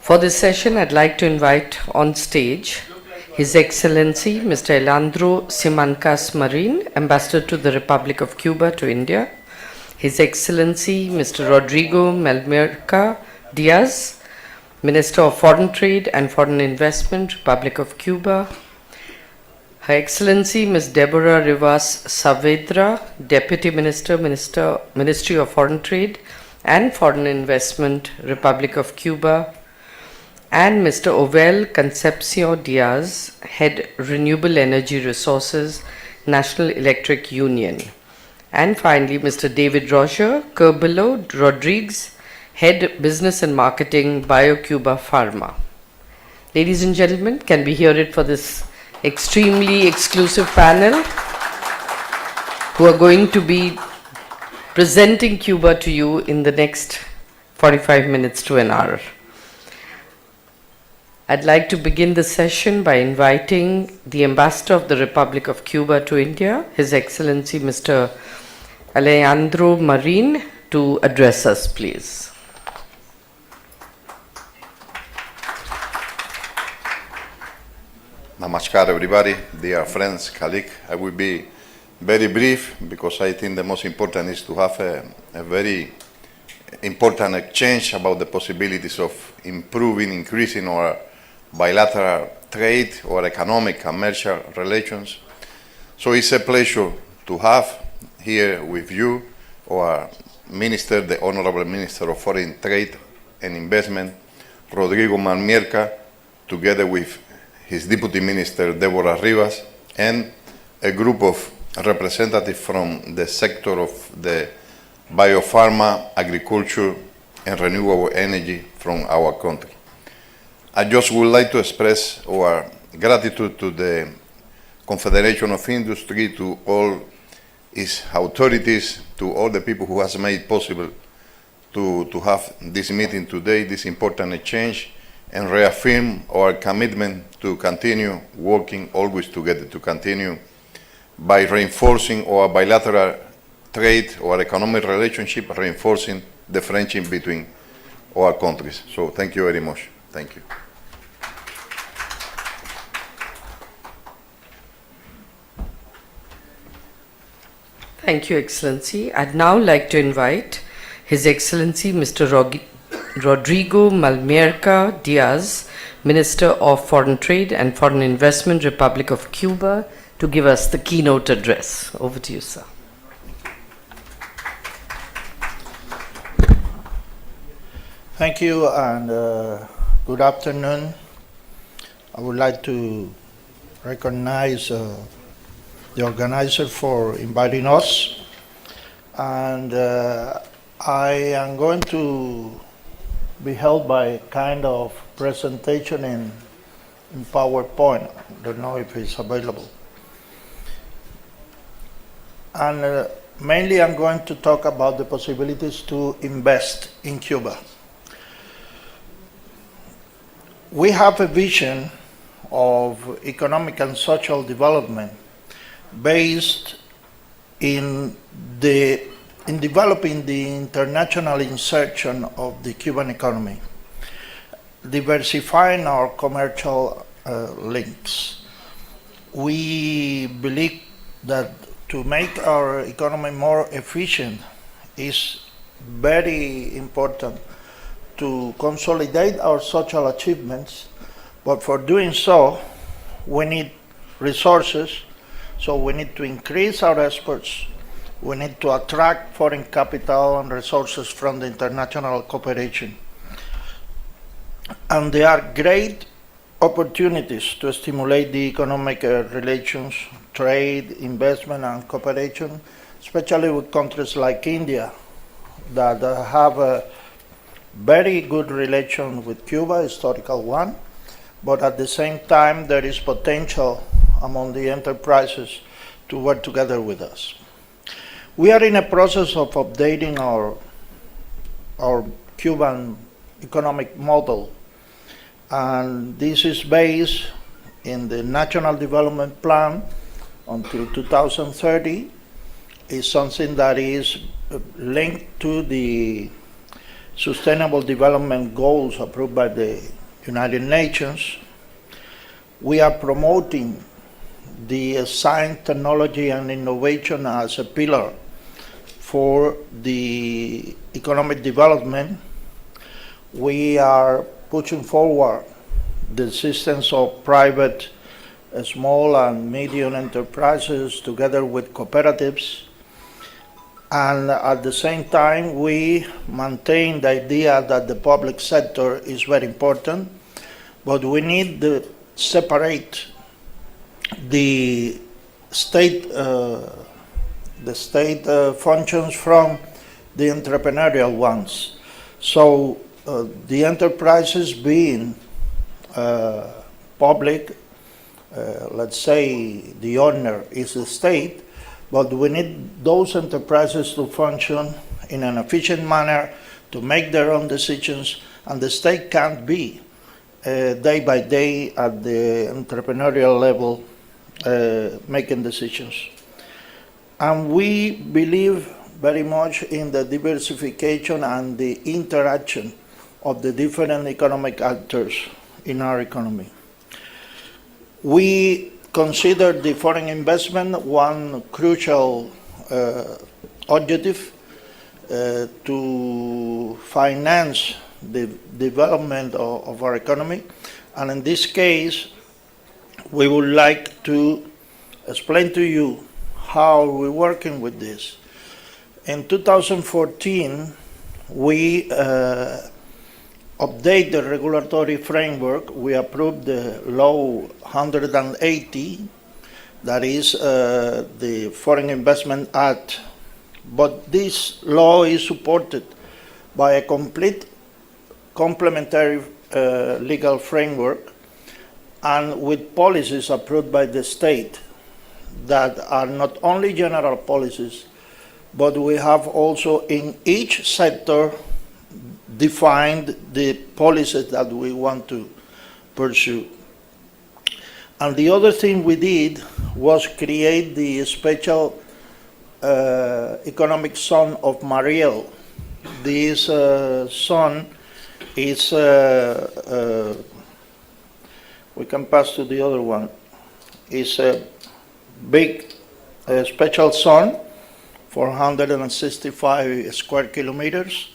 For this session, I'd like to invite on stage His Excellency Mr. Alejandro Simancas Marin, Ambassador to the Republic of Cuba to India, His Excellency Mr. Rodrigo Melmerca Diaz, Minister of Foreign Trade and Foreign Investment, Republic of Cuba, Her Excellency Ms. Deborah Rivas Saavedra, Deputy Minister, Ministry of Foreign Trade and Foreign Investment, Republic of Cuba, and Mr. Ovel Concepcion Diaz, Head Renewable Energy Resources, National Electric Union. And finally, Mr. David Roger Curbelo Rodriguez, Head Business and Marketing, BioCuba Pharma. Ladies and gentlemen, can we hear it for this extremely exclusive panel who are going to be presenting Cuba to you in the next 45 minutes to an hour. I'd like to begin the session by inviting the Ambassador of the Republic of Cuba to India, His Excellency Mr. Alejandro Marin, to address us, please. Namaskar, everybody, dear friends, colleagues. I will be very brief because I think the most important is to have a very important exchange about the possibilities of improving, increasing our bilateral trade or economic commercial relations. So it's a pleasure to have here with you our Minister, the Honorable Minister of Foreign Trade and Investment, Rodrigo Malmierca, together with his Deputy Minister, Deborah Rivas, and a group of representatives from the sector of the biopharma, agriculture, and renewable energy from our country. I just would like to express our gratitude to the Confederation of Industry, to all its authorities, to all the people who has made possible to have this meeting today, this important exchange, and reaffirm our commitment to continue working always together, to continue by reinforcing our bilateral trade or economic relationship, reinforcing the friendship between our countries. So thank you very much. Thank you. Thank you, Excellency. I'd now like to invite His Excellency Mr. Rodrigo Malmierca Diaz, Minister of Foreign Trade and Foreign Investment, Republic of Cuba, to give us the keynote address. Over to you, sir. Thank you, and good afternoon. I would like to recognize the organizer for inviting us, and I am going to be held by a kind of presentation in PowerPoint. I don't know if it's available. And mainly I'm going to talk about the possibilities to invest in Cuba. We have a vision of economic and social development based in developing the international insertion of the Cuban economy, diversifying our commercial links. We believe that to make our economy more efficient is very important to consolidate our social achievements, but for doing so, we need resources, so we need to increase our exports. We need to attract foreign capital and resources from the international cooperation. And there are great opportunities to stimulate the economic relations, trade, investment, and cooperation, especially with countries like India that have a very good relation with Cuba, historical one, but at the same time there is potential among the enterprises to work together with us. We are in a process of updating our Cuban economic model, and this is based in the National Development Plan until 2030. It's something that is linked to the Sustainable Development Goals approved by the United Nations. We are promoting the science, technology, and innovation as a pillar for the economic development. We are pushing forward the existence of private, small and medium enterprises together with cooperatives. And at the same time, we maintain the idea that the public sector is very important, but we need to separate the state functions from the entrepreneurial ones. So the enterprises being public, let's say the owner is the state, but we need those enterprises to function in an efficient manner, to make their own decisions, and the state can't be day by day at the entrepreneurial level, making decisions. And we believe very much in the diversification and the interaction of the different economic actors in our economy. We consider the foreign investment one crucial objective to finance the development of our economy. And in this case, we would like to explain to you how we're working with this. In 2014, we update the regulatory framework. We approved the Law 180, that is the Foreign Investment Act. But this law is supported by a complete complementary legal framework and with policies approved by the state that are not only general policies, but we have also in each sector defined the policies that we want to pursue. And the other thing we did was create the special economic zone of Mariel. This zone is, we can pass to the other one, is a big special zone, 465 square kilometers.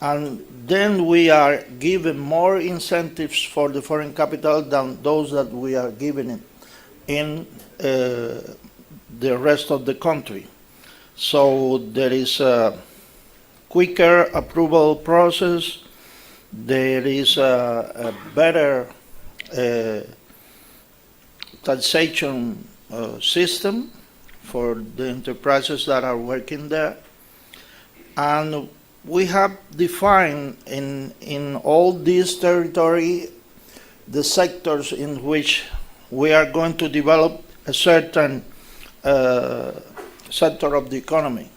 And then we are given more incentives for the foreign capital than those that we are giving in the rest of the country. So there is a quicker approval process, there is a better taxation system for the enterprises that are working there. And we have defined in all this territory the sectors in which we are going to develop a certain sector of the economy.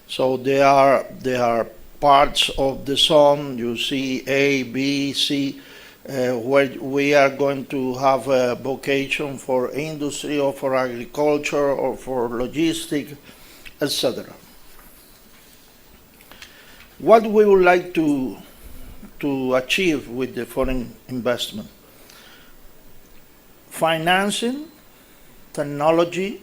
So there are parts of the zone, you see A, B, C, where we are going to have a vocation for industry or for agriculture or for logistics, etc. What we would like to achieve with the foreign investment? Financing, technology,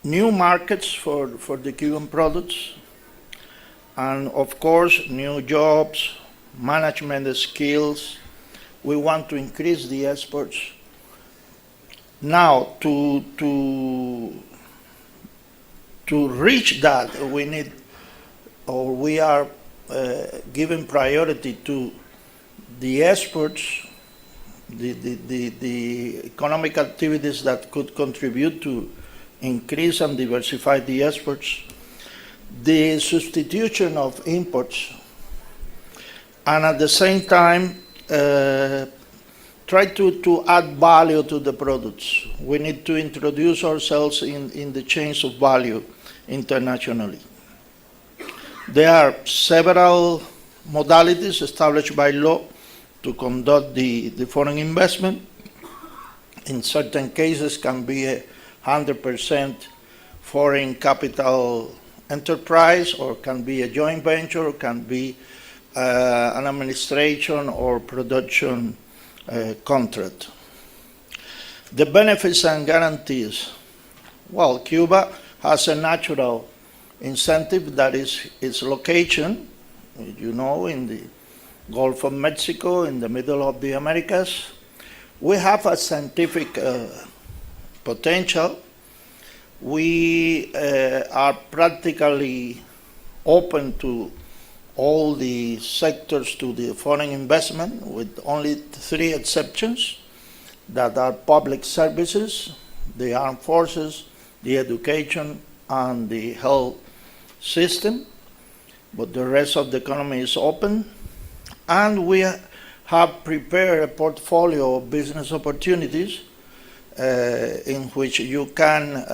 new markets for the Cuban products, and of course, new jobs, management skills. We want to increase the exports. Now, to reach that, we need, or we are giving priority to the exports, the economic activities that could contribute to increase and diversify the exports, the substitution of imports, and at the same time try to add value to the products. We need to introduce ourselves in the chains of value internationally. There are several modalities established by law to conduct the foreign investment. In certain cases can be 100% foreign capital enterprise, or can be a joint venture, or can be an administration or production contract. The benefits and guarantees. Well, Cuba has a natural incentive, that is its location, you know, in the Gulf of Mexico, in the middle of the Americas. We have a scientific potential. We are practically open to all the sectors to the foreign investment, with only 3 exceptions that are public services, the armed forces, the education, and the health system. But the rest of the economy is open. And we have prepared a portfolio of business opportunities in which you can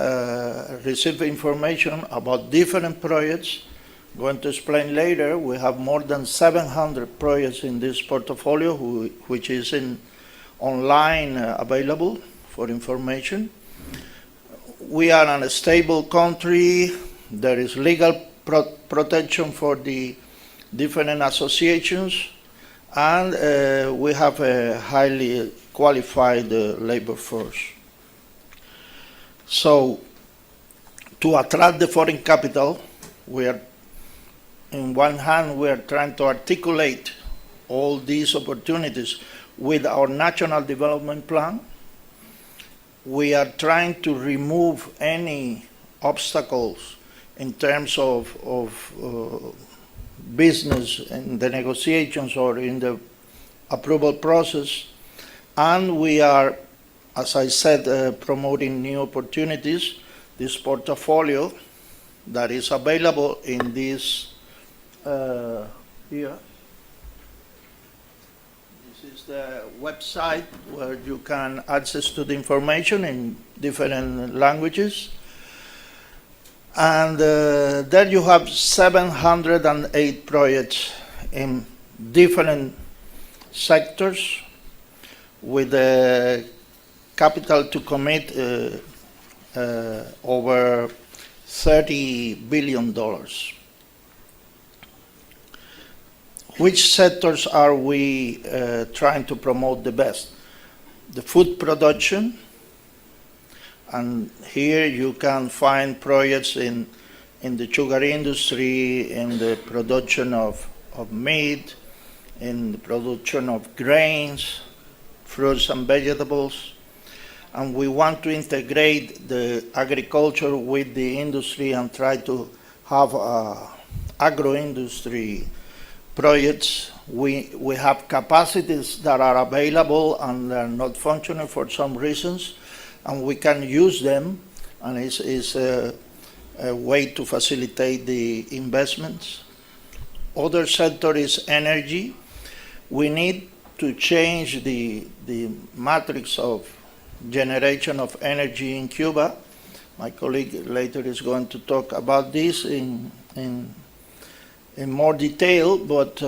receive information about different projects going to explain later, we have more than 700 projects in this portfolio, which is online available for information. We are in a stable country. There is legal protection for the different associations, and we have a highly qualified labor force. So, to attract the foreign capital, we are, in one hand, we are trying to articulate all these opportunities with our national development plan. We are trying to remove any obstacles in terms of business in the negotiations or in the approval process. And we are, as I said, promoting new opportunities. This portfolio that is available in this here. This is the website where you can access to the information in different languages. And there you have 708 projects in different sectors with a capital to commit over $30 billion. Which sectors are we trying to promote the best? The food production, and here you can find projects in the sugar industry, in the production of meat, in the production of grains, fruits and vegetables. And we want to integrate the agriculture with the industry and try to have agro-industry projects. We have capacities that are available and they're not functioning for some reasons, and we can use them, and it's a way to facilitate the investments. Other sector is energy. We need to change the matrix of generation of energy in Cuba. My colleague later is going to talk about this in more detail, but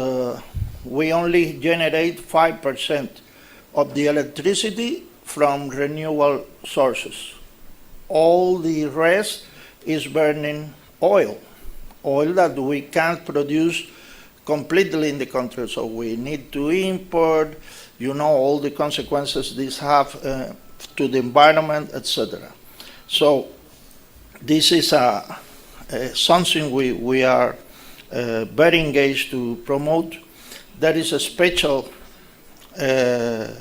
we only generate 5% of the electricity from renewable sources. All the rest is burning oil that we can't produce completely in the country, so we need to import, you know, all the consequences this have to the environment, etc. So this is something we are very engaged to promote. There is a special, I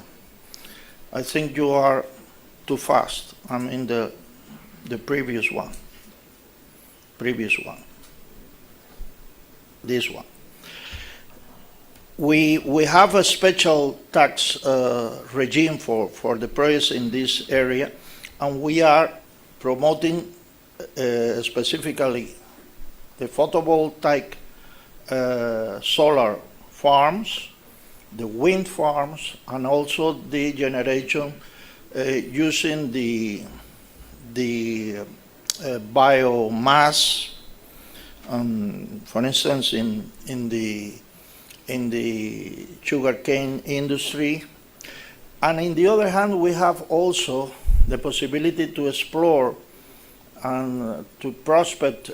think you are too fast. I'm in the previous one. This one. We have a special tax regime for the projects in this area, and we are promoting specifically the photovoltaic solar farms, the wind farms, and also the generation using the biomass, for instance, in the sugarcane industry. And on the other hand, we have also the possibility to explore and to prospect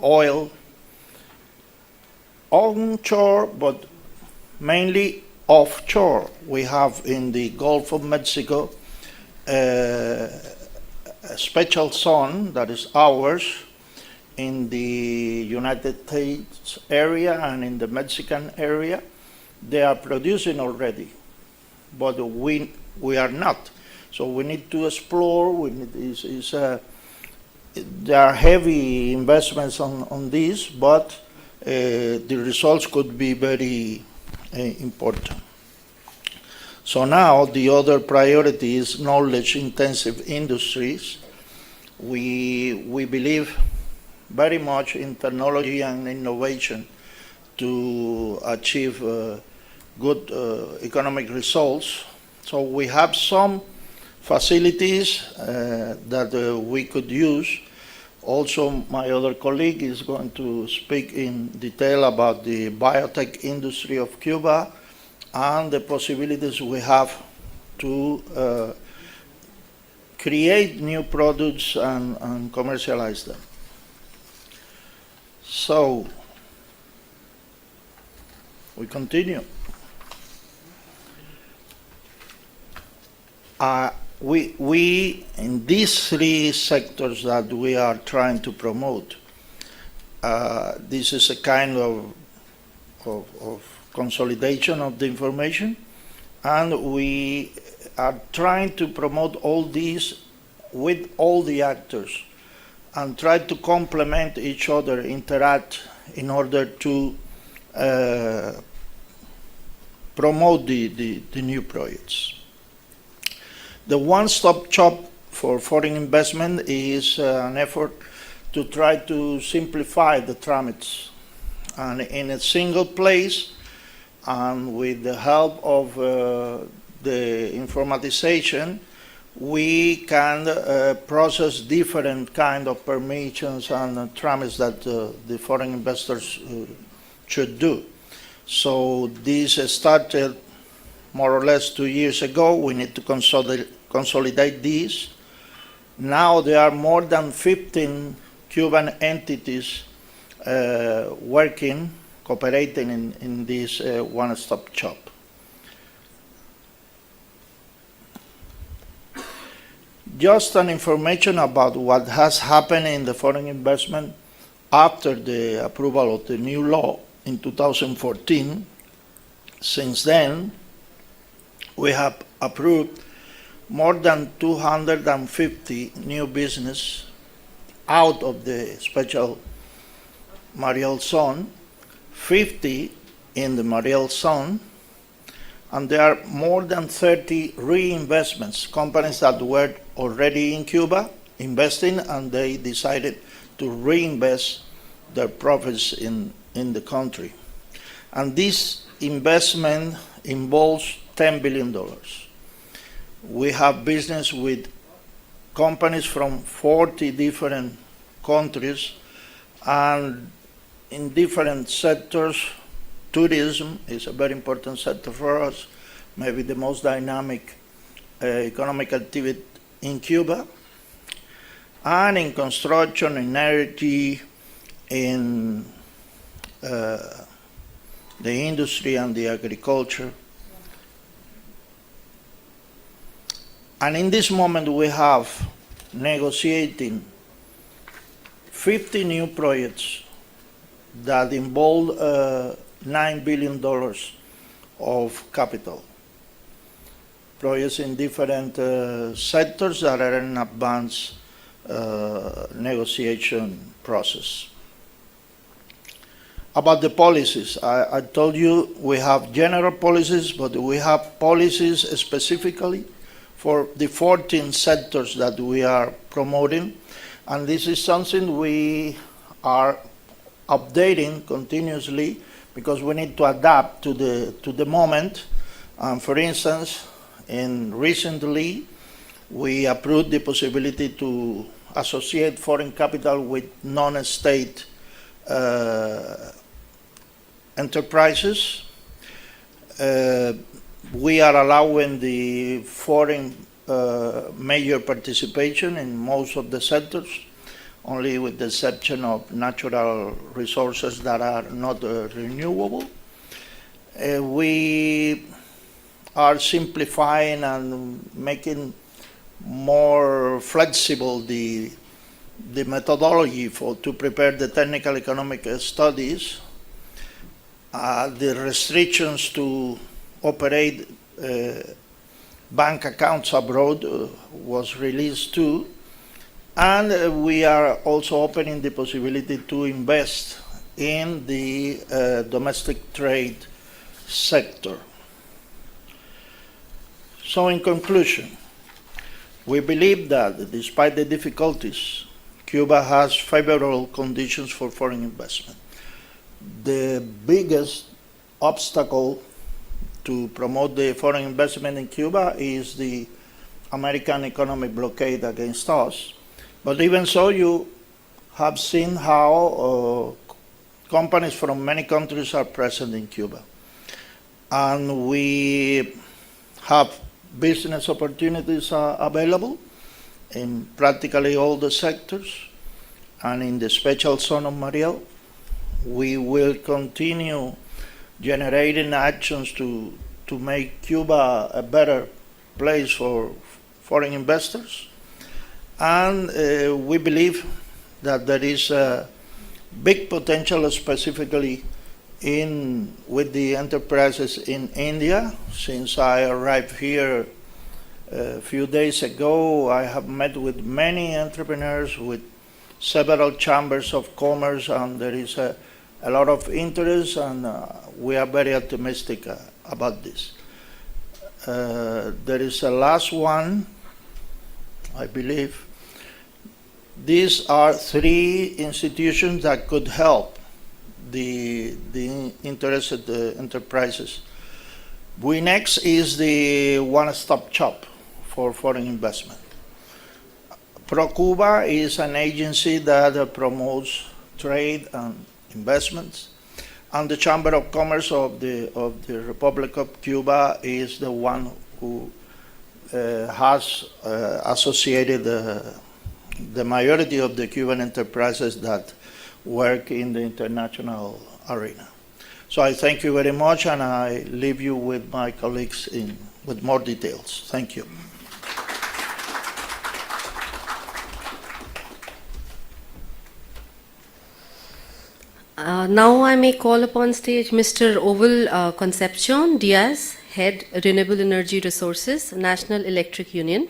oil onshore, but mainly offshore. We have in the Gulf of Mexico a special zone that is ours in the United States area and in the Mexican area. They are producing already, but we are not. So we need to explore. There are heavy investments on this, but the results could be very important. So now the other priority is knowledge-intensive industries. We believe very much in technology and innovation to achieve good economic results. So we have some facilities that we could use. Also, my other colleague is going to speak in detail about the biotech industry of Cuba and the possibilities we have to create new products and commercialize them. So, we continue. We in these three sectors that we are trying to promote, this is a kind of consolidation of the information, and we are trying to promote all these with all the actors and try to complement each other, interact in order to promote the new projects. The one-stop shop for foreign investment is an effort to try to simplify the tramits. And in a single place, and with the help of the informatization, we can process different kind of permissions and tramits that the foreign investors should do. So this started more or less 2 years ago. We need to consolidate these. Now there are more than 15 Cuban entities working, cooperating in this one-stop shop. Just an information about what has happened in the foreign investment after the approval of the new law in 2014. Since then, we have approved more than 250 new business out of the special Mariel zone, 50 in the Mariel zone, and there are more than 30 reinvestments, companies that were already in Cuba investing, and they decided to reinvest their profits in the country. And this investment involves $10 billion. We have business with companies from 40 different countries and in different sectors. Tourism is a very important sector for us, maybe the most dynamic economic activity in Cuba, and in construction, in energy, in the industry and the agriculture. And in this moment we have negotiating 50 new projects that involve $9 billion of capital. Projects in different sectors that are in advanced negotiation process. About the policies, I told you we have general policies, but we have policies specifically for the 14 sectors that we are promoting, and this is something we are updating continuously because we need to adapt to the moment. For instance, recently we approved the possibility to associate foreign capital with non-state enterprises. We are allowing the foreign major participation in most of the sectors, only with the exception of natural resources that are not renewable. We are simplifying and making more flexible the methodology to prepare the technical economic studies. The restrictions to operate bank accounts abroad was released too. And we are also opening the possibility to invest in the domestic trade sector. So in conclusion, we believe that despite the difficulties, Cuba has favorable conditions for foreign investment. The biggest obstacle to promote the foreign investment in Cuba is the American economic blockade against us. But even so, you have seen how companies from many countries are present in Cuba. And we have business opportunities available in practically all the sectors. And in the special zone of Mariel, we will continue generating actions to make Cuba a better place for foreign investors. And we believe that there is a big potential, specifically with the enterprises in India. Since I arrived here a few days ago, I have met with many entrepreneurs, with several chambers of commerce, and there is a lot of interest, and we are very optimistic about this. There is a last one, I believe. These are three institutions that could help the interested enterprises. BUINEX is the one-stop shop for foreign investment. ProCuba is an agency that promotes trade and investments. And the Chamber of Commerce of the Republic of Cuba is the one who has associated the majority of the Cuban enterprises that work in the international arena. So I thank you very much, and I leave you with my colleagues with more details. Thank you. Now I may call upon stage Mr. Oval Concepcion Diaz, Head Renewable Energy Resources, National Electric Union.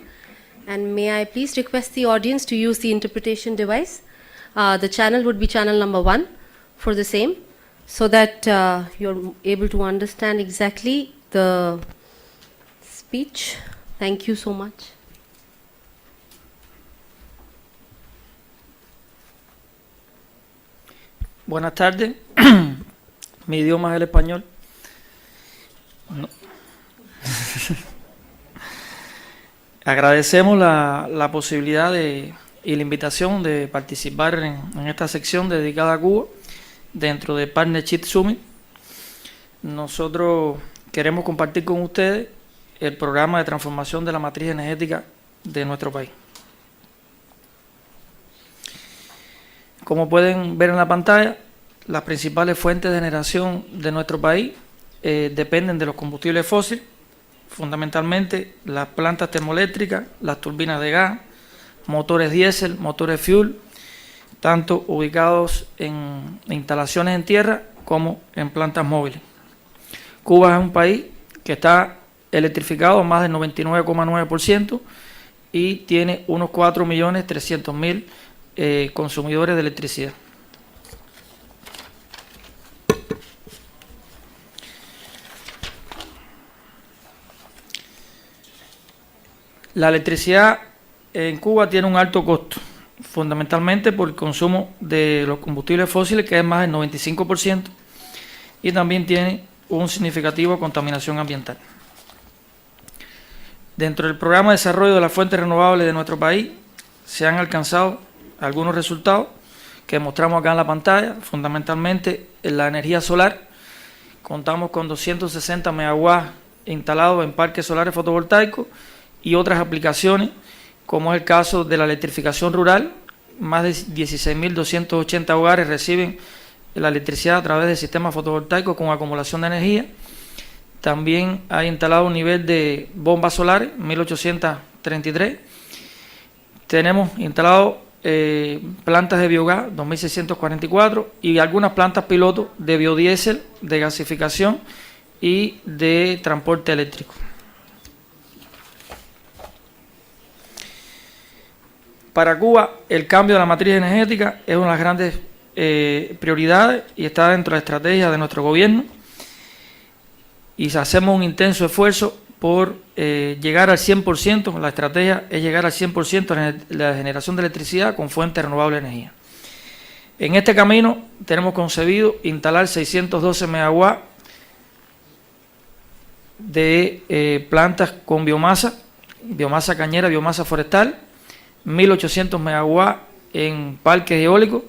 And may I please request the audience to use the interpretation device. The channel would be channel number 1 for the same, so that you're able to understand exactly the speech. Thank you so much. Buenas tardes, mi idioma es el español. No. Agradecemos la posibilidad y la invitación de participar en esta sección dedicada a Cuba dentro de Partnership Summit. Nosotros queremos compartir con ustedes el programa de transformación de la matriz energética de nuestro país. Como pueden ver en la pantalla, las principales fuentes de generación de nuestro país dependen de los combustibles fósiles, fundamentalmente las plantas termoeléctricas, las turbinas de gas, motores diésel, motores fuel, tanto ubicados en instalaciones en tierra como en plantas móviles. Cuba es un país que está electrificado más del 99,9% y tiene unos 4.300.000 consumidores de electricidad. La electricidad en Cuba tiene un alto costo, fundamentalmente por el consumo de los combustibles fósiles, que es más del 95%, y también tiene un significativo contaminación ambiental. Dentro del programa de desarrollo de las fuentes renovables de nuestro país se han alcanzado algunos resultados que mostramos acá en la pantalla. Fundamentalmente en la energía solar contamos con 260 megawatts instalados en parques solares fotovoltaicos y otras aplicaciones, como es el caso de la electrificación rural. Más de 16.280 hogares reciben la electricidad a través del sistema fotovoltaico con acumulación de energía. También hay instalado un nivel de bombas solares, 1.833. Tenemos instalado plantas de biogás, 2.644, y algunas plantas piloto de biodiesel, de gasificación y de transporte eléctrico. Para Cuba, el cambio de la matriz energética es una de las grandes prioridades y está dentro de la estrategia de nuestro gobierno, y hacemos un intenso esfuerzo por llegar al 100%, la estrategia es llegar al 100% en la generación de electricidad con fuentes renovables de energía. En este camino tenemos concebido instalar 612 megawatts de plantas con biomasa cañera, biomasa forestal, 1.800 megawatts en parques eólicos,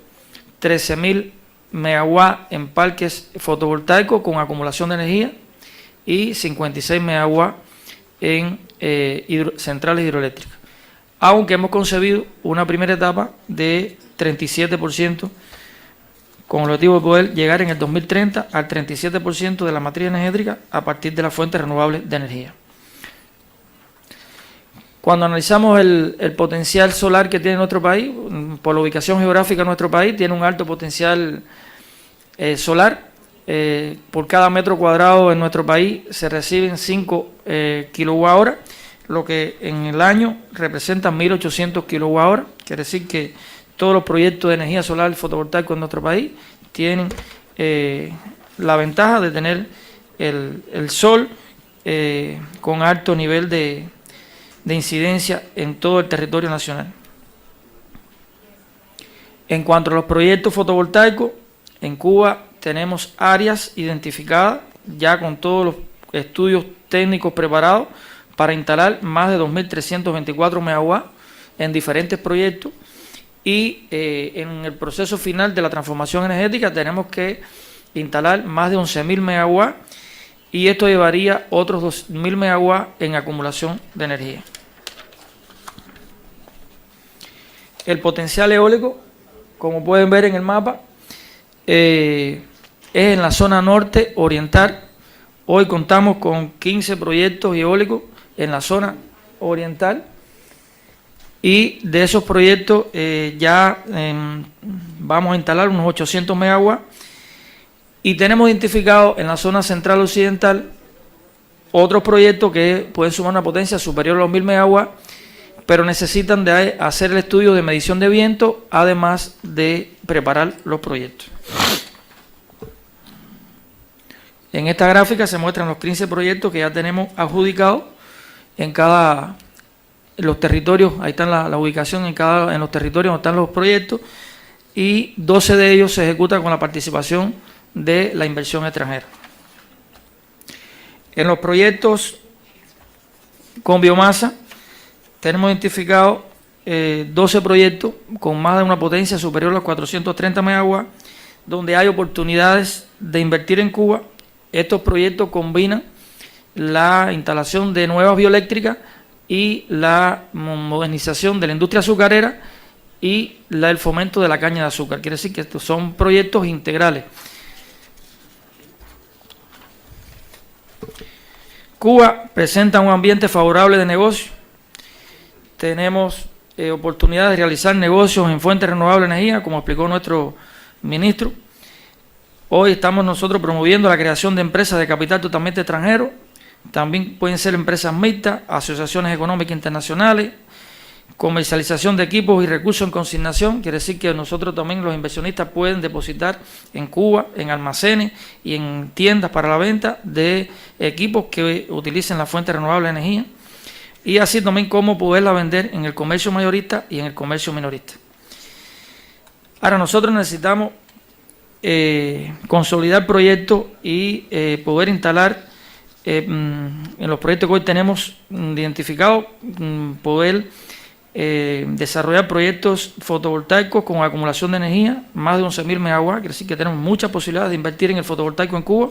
13.000 megawatts en parques fotovoltaicos con acumulación de energía y 56 megawatts en centrales hidroeléctricas. Aunque hemos concebido una primera etapa de 37%, con el objetivo de poder llegar en el 2030 al 37% de la matriz energética a partir de las fuentes renovables de energía. Cuando analizamos el potencial solar que tiene nuestro país, por la ubicación geográfica de nuestro país, tiene un alto potencial solar. Por cada metro cuadrado en nuestro país se reciben 5 kilowatt-hora, lo que en el año representa 1.800 kilowatt-hora. Quiere decir que todos los proyectos de energía solar fotovoltaica en nuestro país tienen la ventaja de tener el sol con alto nivel de incidencia en todo el territorio nacional. En cuanto a los proyectos fotovoltaicos, en Cuba tenemos áreas identificadas ya con todos los estudios técnicos preparados para instalar más de 2.324 megawatts en diferentes proyectos y en el proceso final de la transformación energética tenemos que instalar más de 11.000 megawatts y esto llevaría otros 2.000 megawatts en acumulación de energía. El potencial eólico, como pueden ver en el mapa, es en la zona norte oriental. Hoy contamos con 15 proyectos eólicos en la zona oriental y de esos proyectos vamos a instalar unos 800 megawatts y tenemos identificado en la zona central occidental otros proyectos que pueden sumar una potencia superior a los 1.000 megawatts, pero necesitan de hacer el estudio de medición de viento, además de preparar los proyectos. En esta gráfica se muestran los 15 proyectos que ya tenemos adjudicados en los territorios. Ahí está la ubicación en los territorios donde están los proyectos y 12 de ellos se ejecutan con la participación de la inversión extranjera. En los proyectos con biomasa tenemos identificado 12 proyectos con más de una potencia superior a los 430 megawatts, donde hay oportunidades de invertir en Cuba. Estos proyectos combinan la instalación de nuevas bioeléctricas y la modernización de la industria azucarera y el fomento de la caña de azúcar. Quiere decir que estos son proyectos integrales. Cuba presenta un ambiente favorable de negocio. Tenemos oportunidades de realizar negocios en fuentes renovables de energía, como explicó nuestro ministro. Hoy estamos nosotros promoviendo la creación de empresas de capital totalmente extranjero. También pueden ser empresas mixtas, asociaciones económicas internacionales, comercialización de equipos y recursos en consignación. Quiere decir que nosotros también, los inversionistas, pueden depositar en Cuba, en almacenes y en tiendas para la venta de equipos que utilicen la fuente renovable de energía. Y así también cómo poderla vender en el comercio mayorista y en el comercio minorista. Ahora nosotros necesitamos consolidar proyectos y poder instalar en los proyectos que hoy tenemos identificados, poder desarrollar proyectos fotovoltaicos con acumulación de energía, más de 11.000 megawatts, quiere decir que tenemos muchas posibilidades de invertir en el fotovoltaico en Cuba.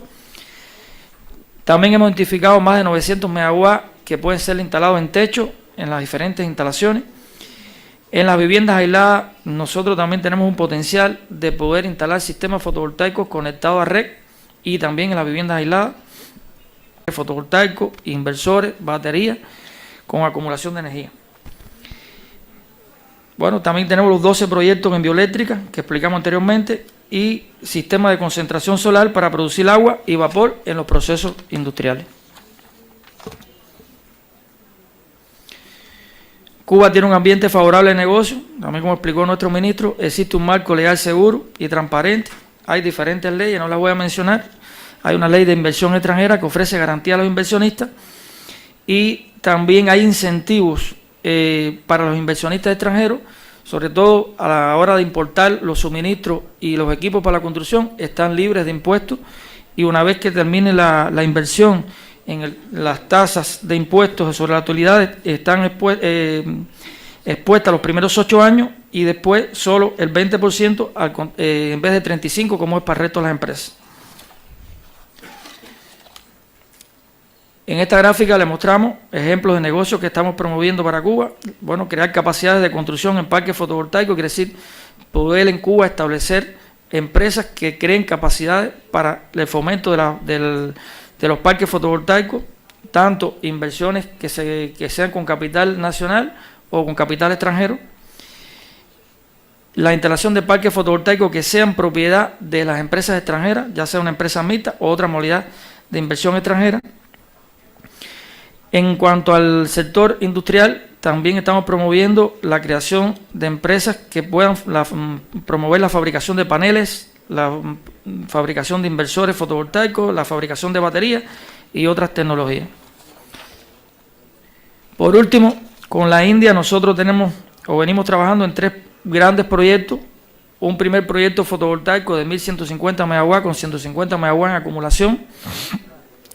También hemos identificado más de 900 megawatts que pueden ser instalados en techo, en las diferentes instalaciones. En las viviendas aisladas, nosotros también tenemos un potencial de poder instalar sistemas fotovoltaicos conectados a red y también en las viviendas aisladas, fotovoltaicos, inversores, baterías con acumulación de energía. Bueno, también tenemos los 12 proyectos en bioeléctrica que explicamos anteriormente y sistemas de concentración solar para producir agua y vapor en los procesos industriales. Cuba tiene un ambiente favorable de negocio, también como explicó nuestro ministro, existe un marco legal seguro y transparente. Hay diferentes leyes, no las voy a mencionar. Hay una ley de inversión extranjera que ofrece garantía a los inversionistas y también hay incentivos para los inversionistas extranjeros, sobre todo a la hora de importar los suministros y los equipos para la construcción, están libres de impuestos y una vez que termine la inversión las tasas de impuestos sobre las utilidades están expuesta los primeros 8 años y después solo el 20% en vez de 35% como es para el resto de las empresas. En esta gráfica le mostramos ejemplos de negocios que estamos promoviendo para Cuba. Bueno, crear capacidades de construcción en parques fotovoltaicos, quiere decir poder en Cuba establecer empresas que creen capacidades para el fomento de los parques fotovoltaicos, tanto inversiones que sean con capital nacional o con capital extranjero. La instalación de parques fotovoltaicos que sean propiedad de las empresas extranjeras, ya sea una empresa mixta o otra modalidad de inversión extranjera. En cuanto al sector industrial, también estamos promoviendo la creación de empresas que puedan promover la fabricación de paneles, la fabricación de inversores fotovoltaicos, la fabricación de baterías y otras tecnologías. Por último, con la India nosotros venimos trabajando en 3 grandes proyectos. Un primer proyecto fotovoltaico de 1.150 MW con 150 MW en acumulación.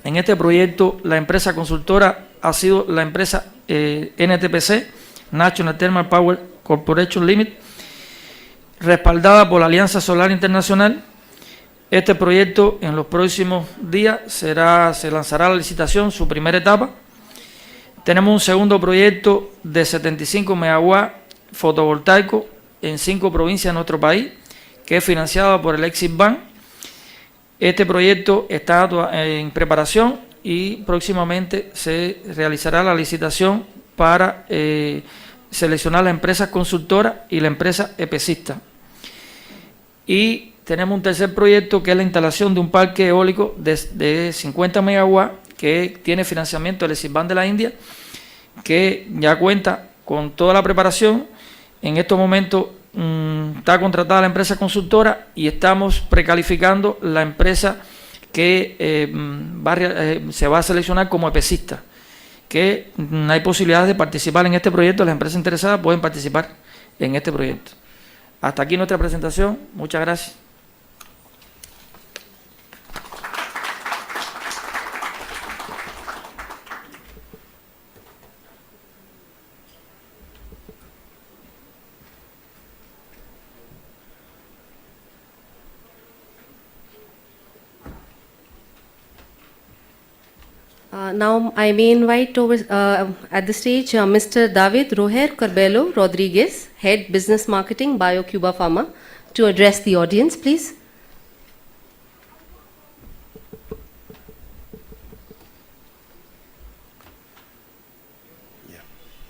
En este proyecto la empresa consultora ha sido la empresa NTPC, National Thermal Power Corporation Limited, respaldada por la Alianza Solar Internacional. Este proyecto en los próximos días se lanzará a la licitación, su primera etapa. Tenemos un segundo proyecto de 75 MW fotovoltaico en 5 provincias de nuestro país, que es financiado por el Exim Bank. Este proyecto está en preparación y próximamente se realizará la licitación para seleccionar la empresa consultora y la empresa EPCista. Y tenemos un tercer proyecto que es la instalación de un parque eólico de 50 MW que tiene financiamiento del Exim Bank de la India, que ya cuenta con toda la preparación. En estos momentos está contratada la empresa consultora y estamos precalificando la empresa que se va a seleccionar como EPCista, que hay posibilidades de participar en este proyecto. Las empresas interesadas pueden participar en este proyecto. Hasta aquí nuestra presentación. Muchas gracias. Now I may invite over at the stage Mr. David Roher Carbelo Rodriguez, Head Business Marketing, BioCuba Pharma, to address the audience, please.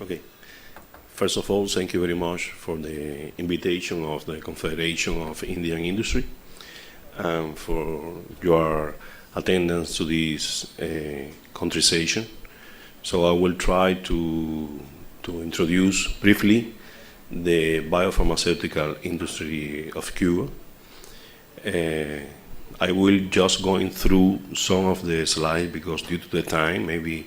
Okay. First of all, thank you very much for the invitation of the Confederation of Indian Industry and for your attendance to this country session. So I will try to introduce briefly the biopharmaceutical industry of Cuba. I will just going through some of the slides because due to the time, maybe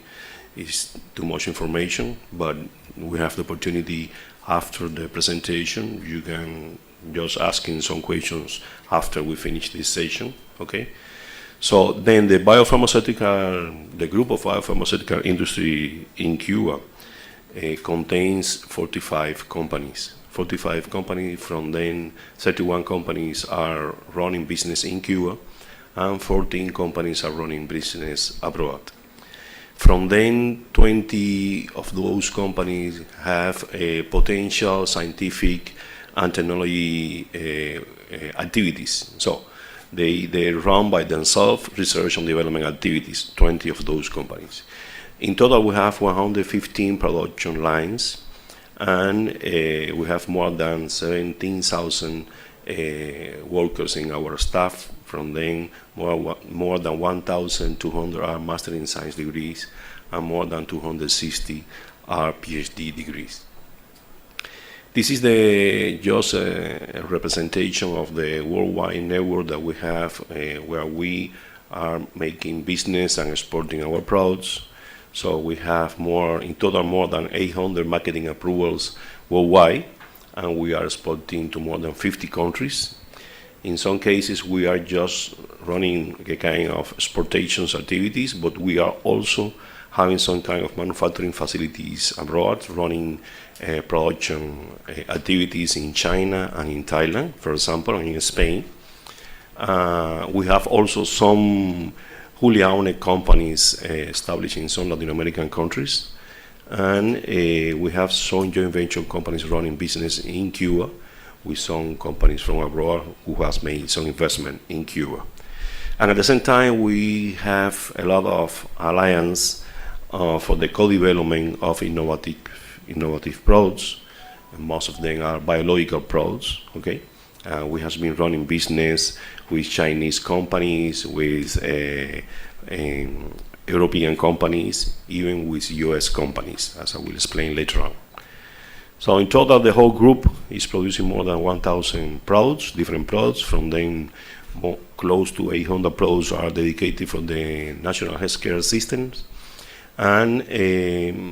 it's too much information, but we have the opportunity after the presentation. You can just asking some questions after we finish this session, okay? So then the group of biopharmaceutical industry in Cuba contains 45 companies. 45 companies, from then 31 companies are running business in Cuba and 14 companies are running business abroad. From then, 20 of those companies have a potential scientific and technology activities. So they run by themselves research and development activities, 20 of those companies. In total, we have 115 production lines, and we have more than 17,000 workers in our staff. From them, more than 1,200 are Master in Science degrees, and more than 260 are PhD degrees. This is just a representation of the worldwide network that we have, where we are making business and exporting our products. So we have in total more than 800 marketing approvals worldwide, and we are exporting to more than 50 countries. In some cases, we are just running a kind of exportations activities, but we are also having some kind of manufacturing facilities abroad, running production activities in China and in Thailand, for example, and in Spain. We have also some wholly owned companies established in some Latin American countries. And we have some joint venture companies running business in Cuba with some companies from abroad who has made some investment in Cuba. And at the same time, we have a lot of alliance for the co-development of innovative products. And most of them are biological products, okay? We have been running business with Chinese companies, with European companies, even with US companies, as I will explain later on. So in total, the whole group is producing more than 1,000 products, different products. From them, close to 800 products are dedicated for the national healthcare systems. And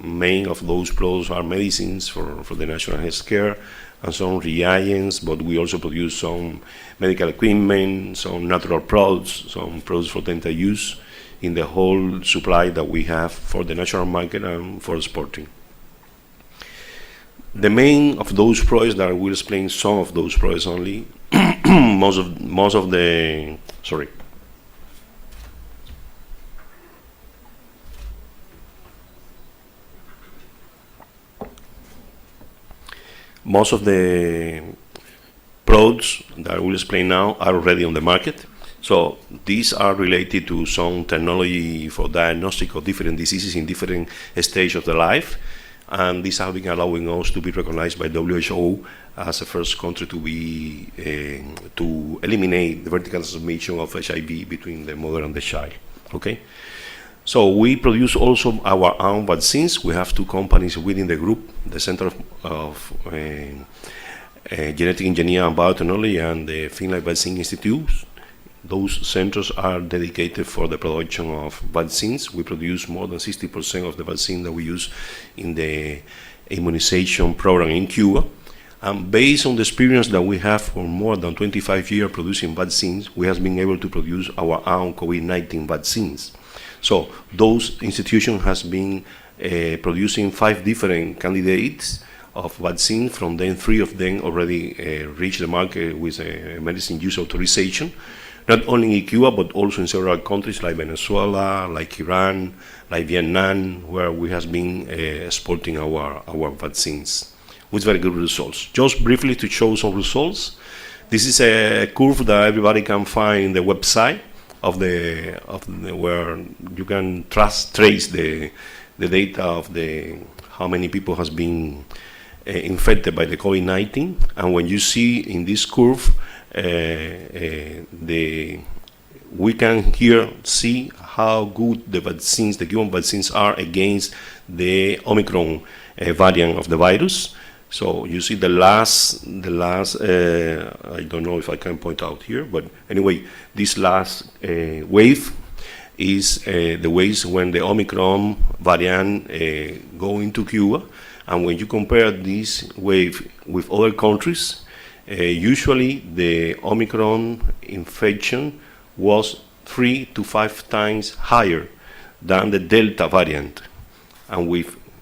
many of those products are medicines for the national healthcare, and some reagents, but we also produce some medical equipment, some natural products, some products for dental use, in the whole supply that we have for the national market and for exporting. The main of those products that I will explain some of those products only. most of the products that I will explain now are already on the market. So these are related to some technology for diagnostic of different diseases in different stages of the life, and these have been allowing us to be recognized by WHO as the first country to be to eliminate the vertical transmission of HIV between the mother and the child. Okay, so we produce also our own vaccines. We have two companies within the group: the Center of Genetic Engineering and Biotechnology and the Finland Vaccine Institute. Those centers are dedicated for the production of vaccines. We produce more than 60% of the vaccine that we use in the immunization program in Cuba. And based on the experience that we have for more than 25 years producing vaccines, we have been able to produce our own COVID-19 vaccines. So those institutions has been producing 5 different candidates of vaccine. From them, 3 of them already reached the market with a medicine use authorization. Not only in Cuba, but also in several countries like Venezuela, like Iran, like Vietnam, where we have been exporting our vaccines with very good results. Just briefly to show some results, this is a curve that everybody can find in the website of where you can trace the data of how many people has been infected by the COVID-19. And when you see in this curve, we can here see how good the vaccines, the Cuban vaccines, are against the Omicron variant of the virus. So you see the last I don't know if I can point out here, but anyway, this last wave is the waves when the Omicron variant go into Cuba. And when you compare this wave with other countries, usually the Omicron infection was 3 to 5 times higher than the Delta variant. And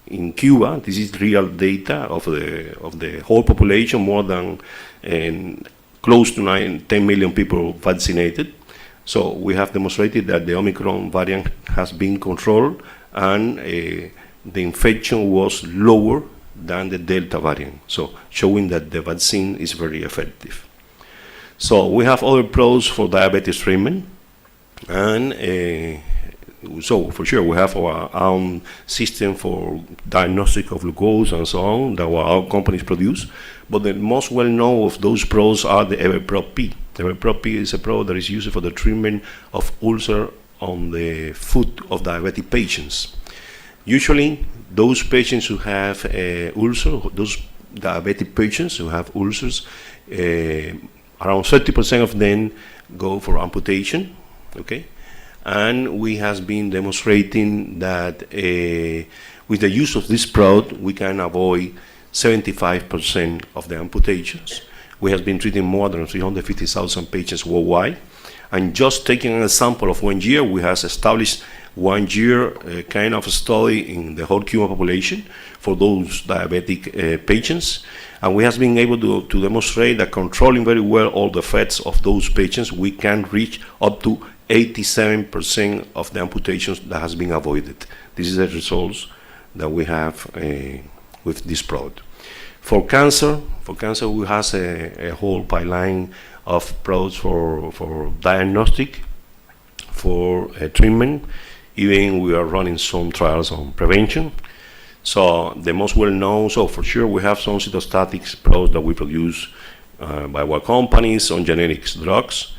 in Cuba, this is real data of the whole population, more than close to 10 million people vaccinated. So we have demonstrated that the Omicron variant has been controlled, and the infection was lower than the Delta variant, so showing that the vaccine is very effective. So we have other products for diabetes treatment, and so for sure we have our own system for diagnostic of glucose and so on that our companies produce, but the most well-known of those products are the Everprop-P. The Everprop-P is a product that is used for the treatment of ulcer on the foot of diabetic patients. Usually, those patients who have ulcer, those diabetic patients who have ulcers, around 30% of them go for amputation, okay? And we have been demonstrating that with the use of this product, we can avoid 75% of the amputations. We have been treating more than 350,000 patients worldwide. And just taking an example of 1 year, we have established 1 year kind of study in the whole Cuban population for those diabetic patients. And we have been able to demonstrate that controlling very well all the effects of those patients, we can reach up to 87% of the amputations that has been avoided. This is the results that we have with this product. For cancer we have a whole pipeline of products for diagnostic, for treatment. Even we are running some trials on prevention. So the most well-known, so for sure we have some cytostatics products that we produce by our companies, some generics drugs.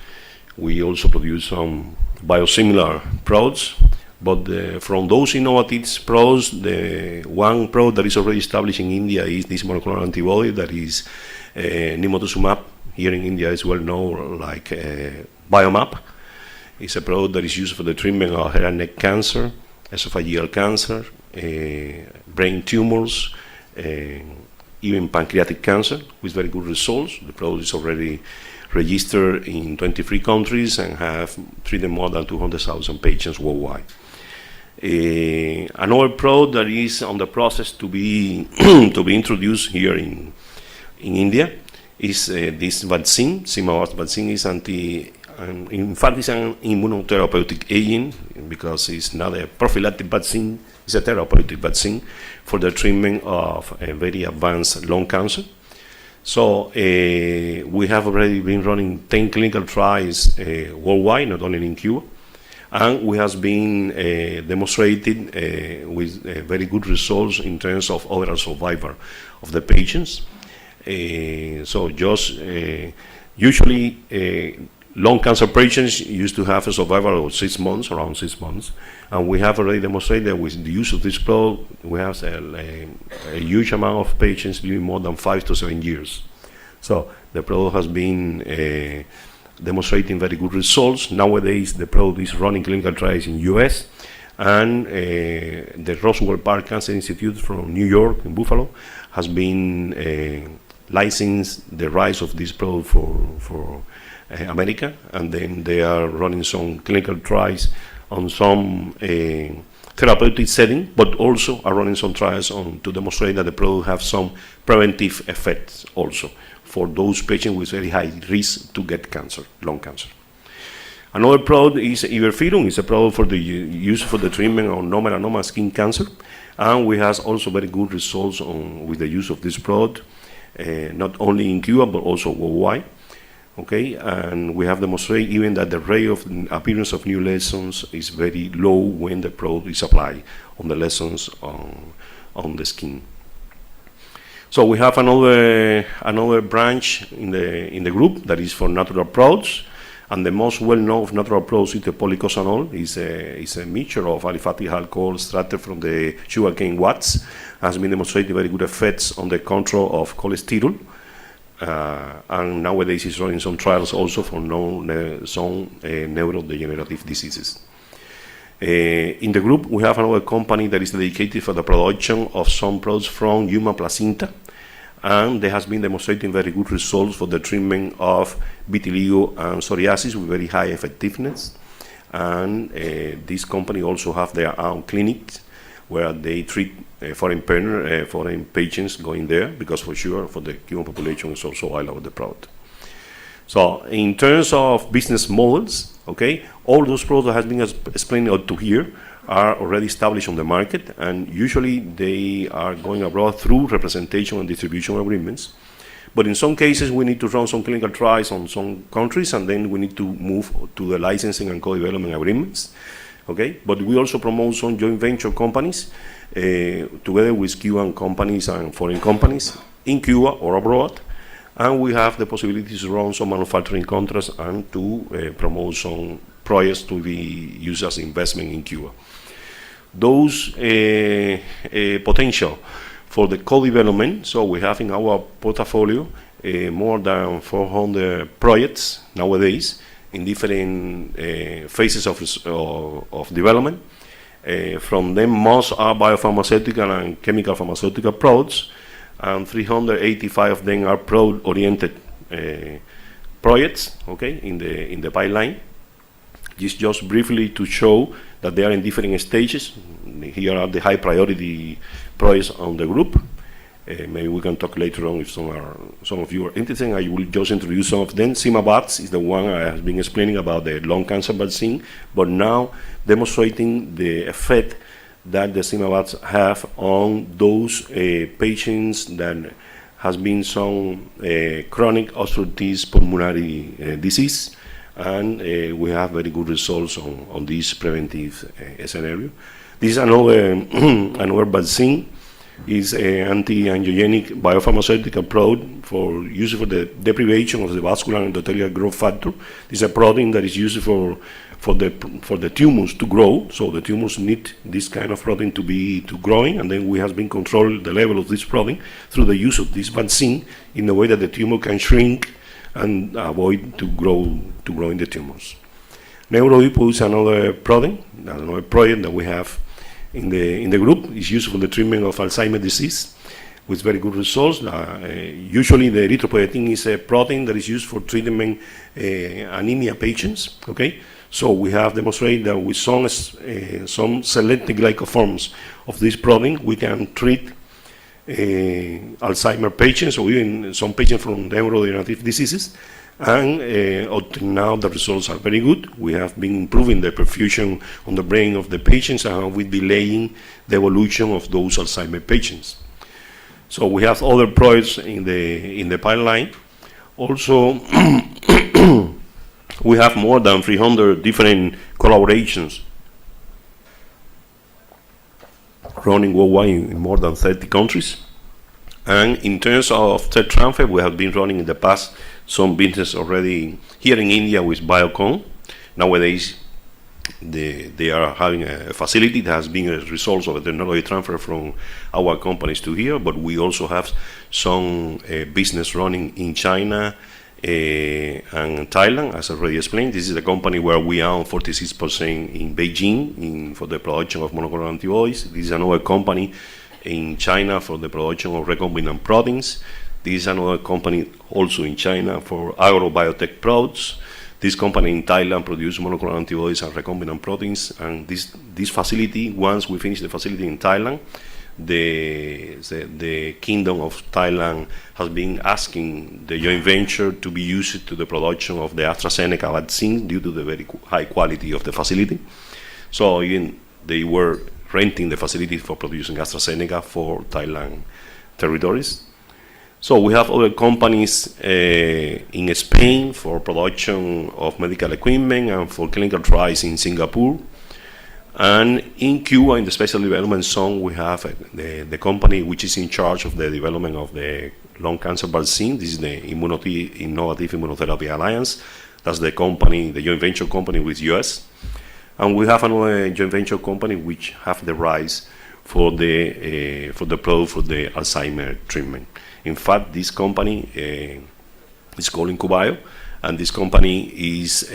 We also produce some biosimilar products. But from those innovative products, the one product that is already established in India is this monoclonal antibody that is nimotuzumab. Here in India is well known like Biomap. It's a product that is used for the treatment of head and neck cancer, esophageal cancer, brain tumors, even pancreatic cancer, with very good results. The product is already registered in 23 countries and have treated more than 200,000 patients worldwide. Another product that is on the process to be to be introduced here in India is this vaccine. Simavax vaccine is in fact it's an immunotherapeutic agent because it's not a prophylactic vaccine, it's a therapeutic vaccine for the treatment of a very advanced lung cancer. So we have already been running 10 clinical trials worldwide, not only in Cuba, and we have been demonstrated with very good results in terms of overall survival of the patients. So just usually lung cancer patients used to have a survival of 6 months, around 6 months, and we have already demonstrated that with the use of this product, we have a huge amount of patients living more than 5 to 7 years. So the product has been demonstrating very good results. Nowadays, the product is running clinical trials in US, and the Roswell Park Cancer Institute from New York, in Buffalo, has been licensed the rights of this product for America, and then they are running some clinical trials on some therapeutic setting, but also are running some trials to demonstrate that the product have some preventive effects also for those patients with very high risk to get cancer, lung cancer. Another product is ivermectin. It's a product for the use for the treatment of non-melanoma skin cancer, and we have also very good results with the use of this product, not only in Cuba but also worldwide. Okay, and we have demonstrated even that the rate of appearance of new lesions is very low when the product is applied on the lesions on the skin. So we have another branch in the group that is for natural products, and the most well-known of natural products is the polycosanol. It's a mixture of aliphatic alcohol extracted from the sugarcane wax. Has been demonstrated very good effects on the control of cholesterol. And nowadays is running some trials also for some neurodegenerative diseases. In the group, we have another company that is dedicated for the production of some products from human placenta, and there has been demonstrating very good results for the treatment of vitiligo and psoriasis with very high effectiveness. And this company also have their own clinics where they treat foreign patients going there, because for sure for the Cuban population is also I love the product. So in terms of business models, okay, all those products that has been explained up to here are already established on the market, and usually they are going abroad through representation and distribution agreements. But in some cases we need to run some clinical trials on some countries, and then we need to move to the licensing and co-development agreements. Okay, but we also promote some joint venture companies together with Cuban companies and foreign companies in Cuba or abroad, and we have the possibility to run some manufacturing contracts and to promote some projects to be used as investment in Cuba. Those potential for the co-development, so we have in our portfolio more than 400 projects nowadays in different phases of development. From them, most are biopharmaceutical and chemical pharmaceutical products, and 385 of them are product-oriented projects, okay, in the pipeline. just briefly to show that they are in different stages. Here are the high priority projects on the group. Maybe we can talk later on if some of you are interested. I will just introduce some of them. Simavax is the one I have been explaining about the lung cancer vaccine, but now demonstrating the effect that the Simavax have on those patients that has been some chronic obstructive pulmonary disease, and we have very good results on this preventive scenario. This is another vaccine. Is an anti-angiogenic biopharmaceutical product for use for the deprivation of the vascular endothelial growth factor. This is a protein that is used for the tumors to grow. So the tumors need this kind of protein to growing, and then we have been controlling the level of this protein through the use of this vaccine in a way that the tumor can shrink and avoid to grow in the tumors. NeuroIPO is another protein, another project that we have in the group. Is used for the treatment of Alzheimer's disease with very good results. Usually the erythropoietin is a protein that is used for treatment anemia patients. Okay, so we have demonstrated that with some selected glycoforms of this protein, we can treat Alzheimer's patients or even some patients from neurodegenerative diseases. And up to now the results are very good. We have been improving the perfusion on the brain of the patients, and we're delaying the evolution of those Alzheimer's patients. So we have other projects in the pipeline. Also, we have more than 300 different collaborations running worldwide in more than 30 countries. And in terms of tech transfer, we have been running in the past some business already here in India with Biocon. Nowadays, they are having a facility that has been a result of a technology transfer from our companies to here, but we also have some business running in China and Thailand, as I already explained. This is a company where we own 46% in Beijing for the production of monoclonal antibodies. This is another company in China for the production of recombinant proteins. This is another company also in China for agrobiotech products. This company in Thailand produces monoclonal antibodies and recombinant proteins. And this facility, once we finish the facility in Thailand, the Kingdom of Thailand has been asking the joint venture to be used to the production of the AstraZeneca vaccine due to the very high quality of the facility. So even they were renting the facility for producing AstraZeneca for Thailand territories. So we have other companies in Spain for production of medical equipment and for clinical trials in Singapore. And in Cuba, in the special development zone, we have the company which is in charge of the development of the lung cancer vaccine. This is the Innovative Immunotherapy Alliance. That's the company, the joint venture company with US. And we have another joint venture company which have the rights for the product for the Alzheimer treatment. In fact, this company is called Incubio, and this company is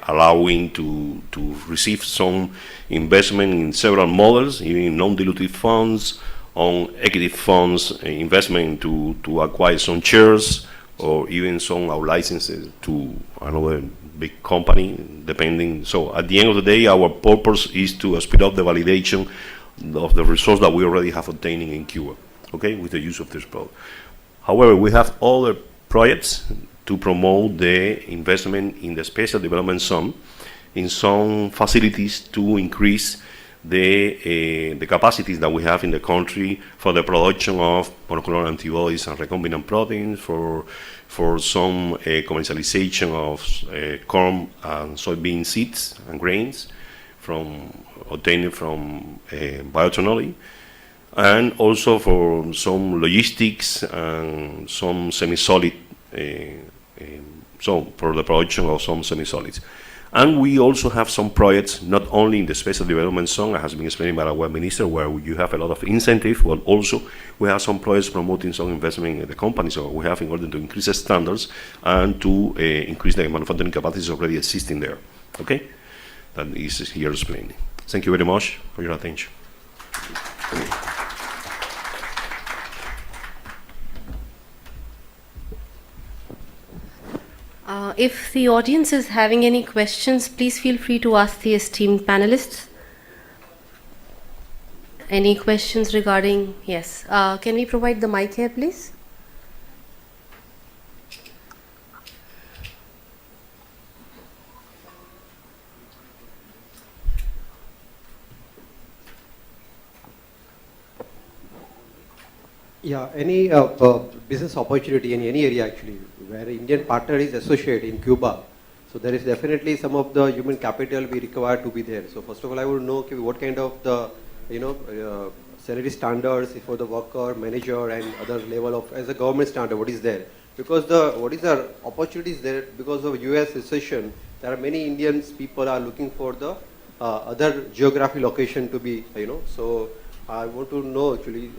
allowing to receive some investment in several models, even non-dilutive funds, on equity funds, investment to acquire some shares, or even some out licenses to another big company, depending. So at the end of the day, our purpose is to speed up the validation of the results that we already have obtaining in Cuba, okay, with the use of this product. However, we have other projects to promote the investment in the special development zone in some facilities to increase the capacities that we have in the country for the production of monoclonal antibodies and recombinant proteins, for some commercialization of corn and soybean seeds and grains obtained from biotechnology, and also for some logistics and some semi-solid, so for the production of some semi-solids. And we also have some projects, not only in the special development zone, as has been explained by our minister, where you have a lot of incentive, but also we have some projects promoting some investment in the company. So we have in order to increase the standards and to increase the manufacturing capacities already existing there. Okay? That is here explained. Thank you very much for your attention. If the audience is having any questions, please feel free to ask the esteemed panelists. Any questions regarding, yes. Can we provide the mic here, please? Yeah, any business opportunity in any area actually, where Indian partner is associated in Cuba. So there is definitely some of the human capital we require to be there. So first of all, I would know what kind of the, salary standards for the worker, manager and other level of, as a government standard, what is there? Because what is the opportunities there because of US recession, there are many Indians people are looking for the other geography location to be, so I want to know actually,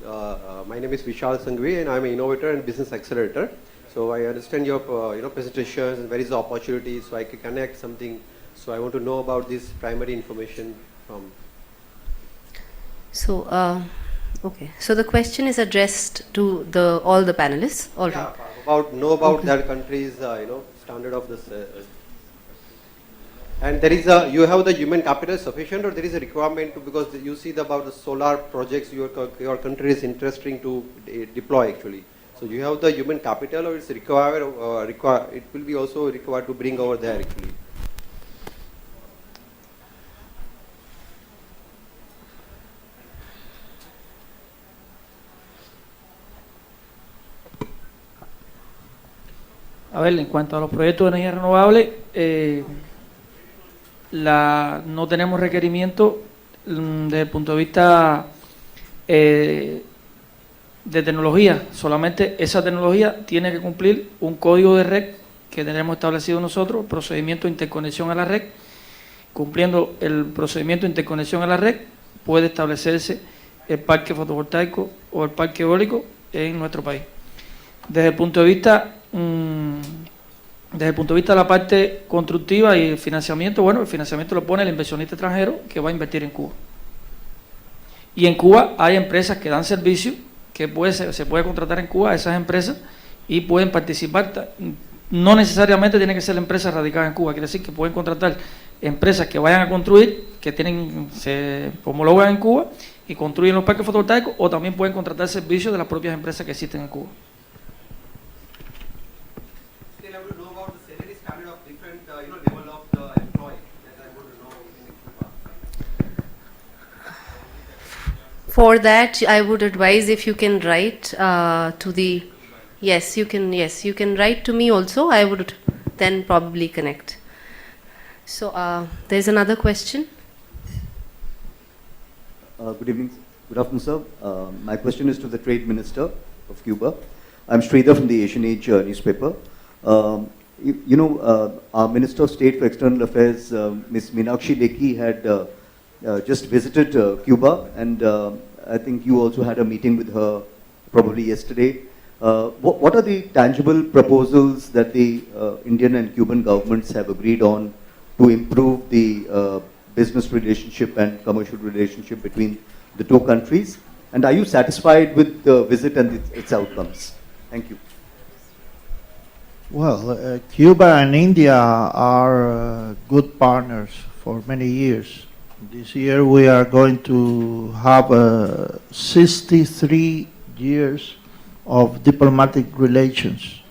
my name is Vishal Sanghvi and I'm an innovator and business accelerator. So I understand your presentations and where is the opportunity, so I can connect something. So I want to know about this primary information from. So, okay. So the question is addressed to all the panelists. All right. About their country's standard of this. And there is you have the human capital sufficient, or there is a requirement to, because you see about the solar projects your country is interested to deploy actually. So you have the human capital, or it's required, it will be also required to bring over there actually. A ver, en cuanto a los proyectos de energía renovable, no tenemos requerimiento desde el punto de vista de tecnología. Solamente esa tecnología tiene que cumplir un código de red que tenemos establecido nosotros, procedimiento de interconexión a la red. Cumpliendo el procedimiento de interconexión a la red, puede establecerse el parque fotovoltaico o el parque eólico en nuestro país. Desde el punto de vista de la parte constructiva y el financiamiento, bueno, el financiamiento lo pone el inversionista extranjero que va a invertir en Cuba. Y en Cuba hay empresas que dan servicio, que se puede contratar en Cuba a esas empresas y pueden participar. No necesariamente tiene que ser la empresa radicada en Cuba, quiere decir que pueden contratar empresas que vayan a construir, que se homologan en Cuba y construyen los parques fotovoltaicos, o también pueden contratar servicios de las propias empresas que existen en Cuba. For that, I would advise if you can write to the, yes, you can write to me also. I would then probably connect. So there's another question. Good evening, good afternoon, sir. My question is to the Trade Minister of Cuba. I'm Sridhar from the Asian Age newspaper. Our Minister of State for External Affairs, Ms. Meenakshi Lekhi, had just visited Cuba, and I think you also had a meeting with her probably yesterday. What are the tangible proposals that the Indian and Cuban governments have agreed on to improve the business relationship and commercial relationship between the two countries? And are you satisfied with the visit and its outcomes? Thank you. Well, Cuba and India are good partners for many years. This year we are going to have 63 years of diplomatic relations.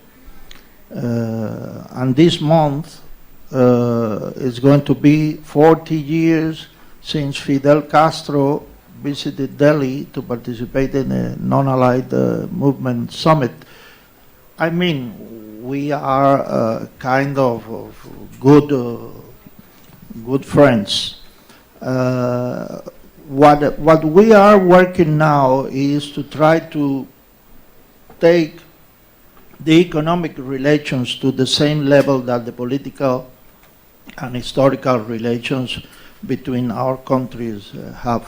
And this month is going to be 40 years since Fidel Castro visited Delhi to participate in a non-aligned movement summit. I mean, we are kind of good friends. What we are working now is to try to take the economic relations to the same level that the political and historical relations between our countries have.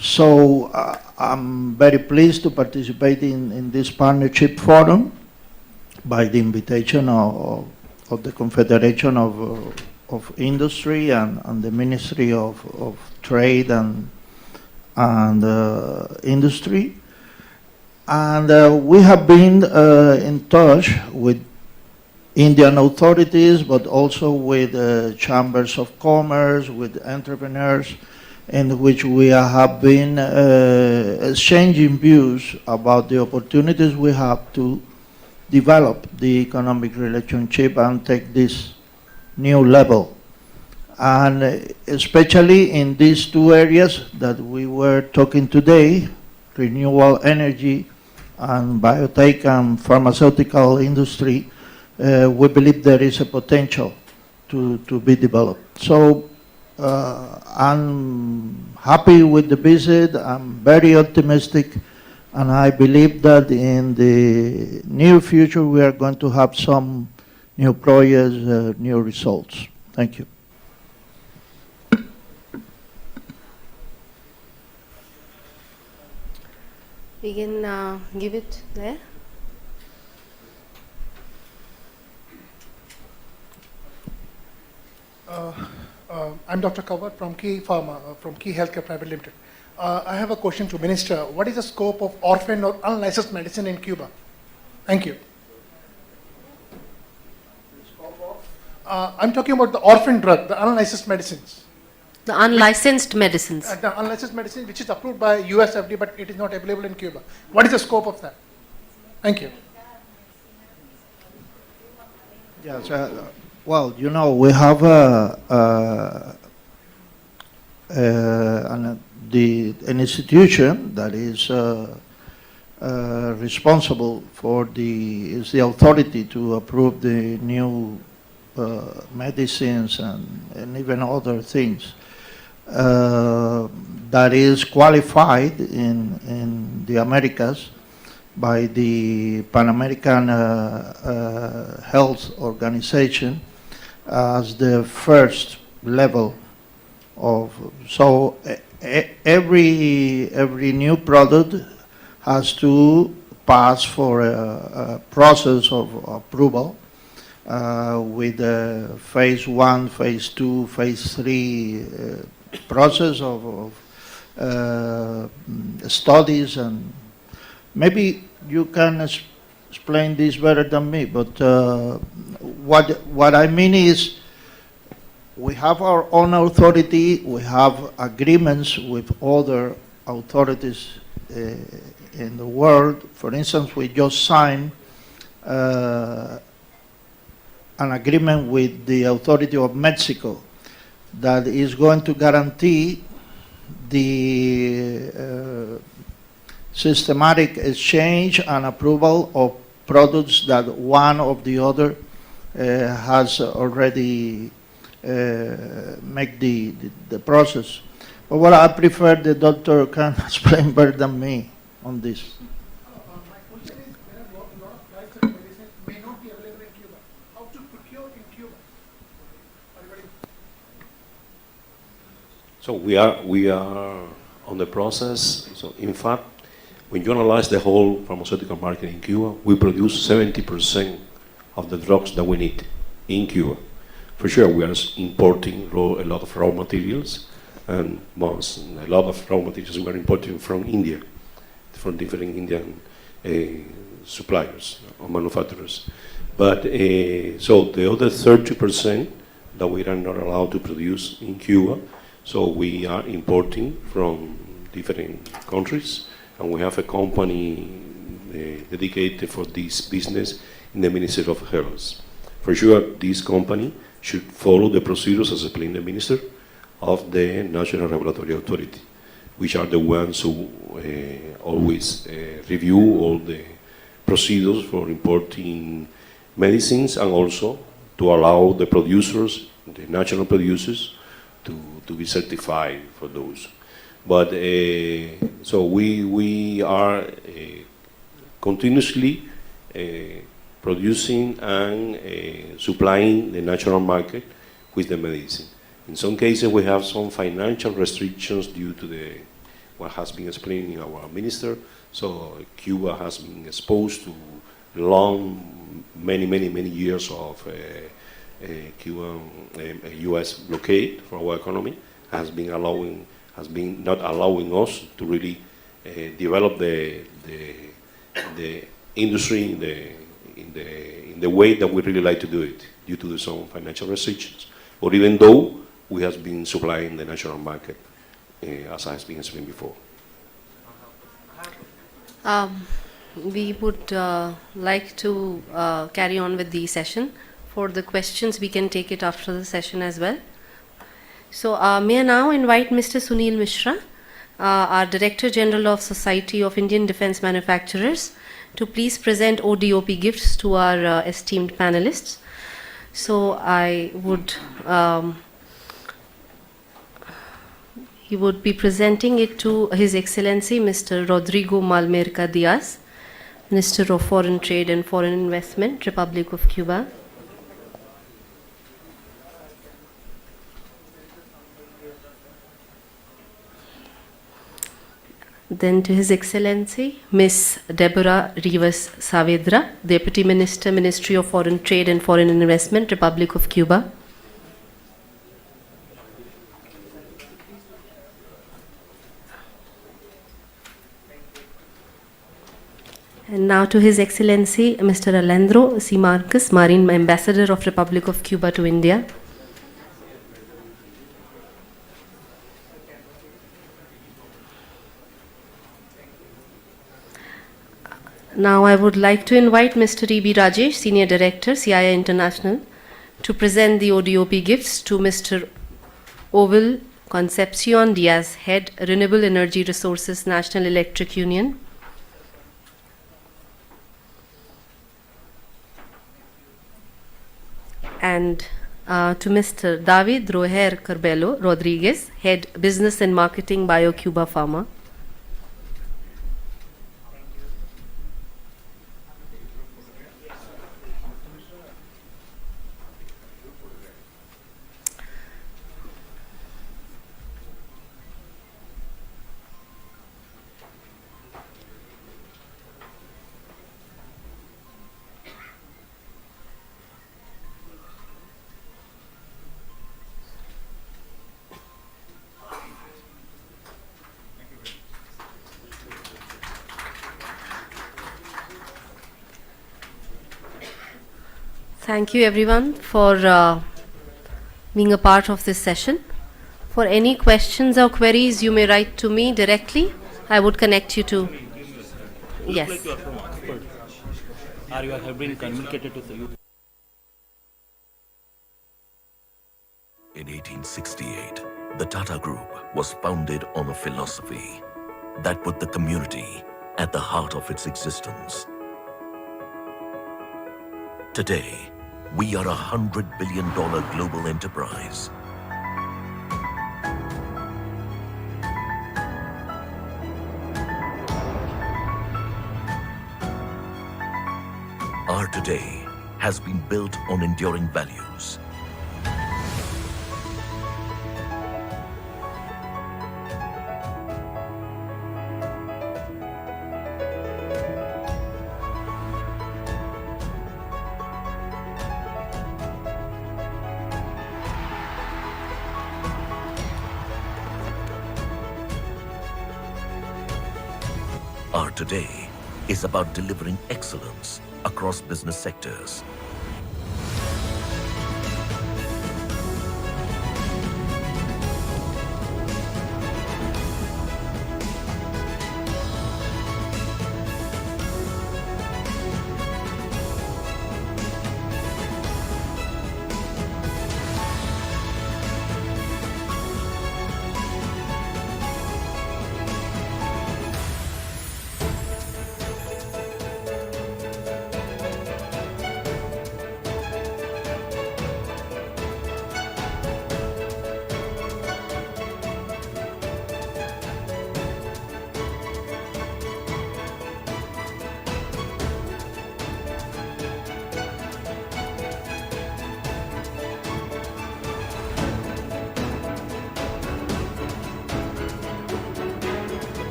So I'm very pleased to participate in this partnership forum by the invitation of the Confederation of Industry and the Ministry of Trade and Industry. And we have been in touch with Indian authorities, but also with chambers of commerce, with entrepreneurs, in which we have been exchanging views about the opportunities we have to develop the economic relationship and take this new level. And especially in these two areas that we were talking today, renewable energy and biotech and pharmaceutical industry, we believe there is a potential to be developed. So I'm happy with the visit. I'm very optimistic, and I believe that in the near future we are going to have some new projects, new results. Thank you. We can give it there. I'm Dr. Kawat from Cii Pharma, from Cii Healthcare Private Limited. I have a question to Minister. What is the scope of orphan or unlicensed medicine in Cuba? Thank you. I'm talking about the orphan drug, the unlicensed medicines. The unlicensed medicines. The unlicensed medicine which is approved by US FDA, but it is not available in Cuba. What is the scope of that? Thank you. Yes, well, you know, we have an institution that is responsible for is the authority to approve the new medicines and even other things. That is qualified in the Americas by the Pan American Health Organization as the first level of, so every new product has to pass for a process of approval with a phase 1, phase 2, phase 3 process of studies, and maybe you can explain this better than me, but what I mean is we have our own authority, we have agreements with other authorities in the world. For instance, we just signed an agreement with the authority of Mexico that is going to guarantee the systematic exchange and approval of products that one of the other has already make the process. But what I prefer the doctor can explain better than me on this. So we are on the process. So in fact, when you analyze the whole pharmaceutical market in Cuba, we produce 70% of the drugs that we need in Cuba. For sure, we are importing a lot of raw materials, and a lot of raw materials we are importing from India, from different Indian suppliers or manufacturers. But so the other 30% that we are not allowed to produce in Cuba, so we are importing from different countries, and we have a company dedicated for this business in the Ministry of Health. For sure, this company should follow the procedures, as explained the Minister, of the National Regulatory Authority, which are the ones who always review all the procedures for importing medicines, and also to allow the producers, the national producers, to be certified for those. But so we are continuously producing and supplying the national market with the medicine. In some cases, we have some financial restrictions due to what has been explained in our minister. So Cuba has been exposed to many years of Cuban U.S. blockade for our economy, has been not allowing us to really develop the industry in the way that we really like to do it due to some financial restrictions, or even though we have been supplying the national market, as has been explained before. We would like to carry on with the session. For the questions, we can take it after the session as well. So may I now invite Mr. Sunil Mishra, our Director General of Society of Indian Defence Manufacturers, to please present ODOP gifts to our esteemed panelists. So I would, he would be presenting it to His Excellency Mr. Rodrigo Malmerca Diaz, Minister of Foreign Trade and Foreign Investment, Republic of Cuba. Then to His Excellency Miss Deborah Rivas Saavedra, Deputy Minister, Ministry of Foreign Trade and Foreign Investment, Republic of Cuba. And now to His Excellency Mr. Alejandro C. Marcus, Marine Ambassador of Republic of Cuba to India. Now I would like to invite Mr. E.B. Rajesh, Senior Director, CII International, to present the ODOP gifts to Mr. Oval Concepcion Diaz, Head, Renewable Energy Resources, National Electric Union. And to Mr. David Roher Carbello Rodriguez, Head, Business and Marketing, BioCuba Pharma. Thank you everyone for being a part of this session. For any questions or queries, you may write to me directly. I would connect you to. Yes. Like you are from Oxford. Or you have been communicated to the youth. In 1868, the Tata Group was founded on a philosophy that put the community at the heart of its existence. Today, we are a $100 billion global enterprise. Our today has been built on enduring values. Our today is about delivering excellence across business sectors.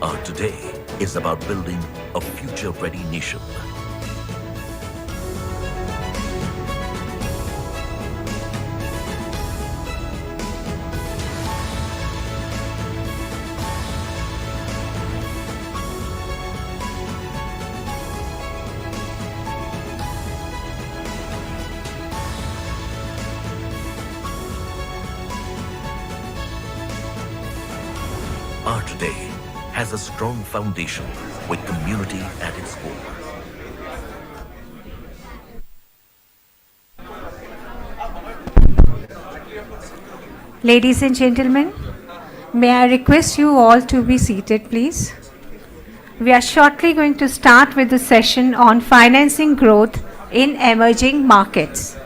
Our today is about building a future-ready nation. today has a strong foundation with community at its core. Ladies and gentlemen, may I request you all to be seated, please? We are shortly going to start with the session on financing growth in emerging markets.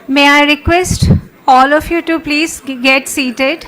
May I request all of you to please get seated?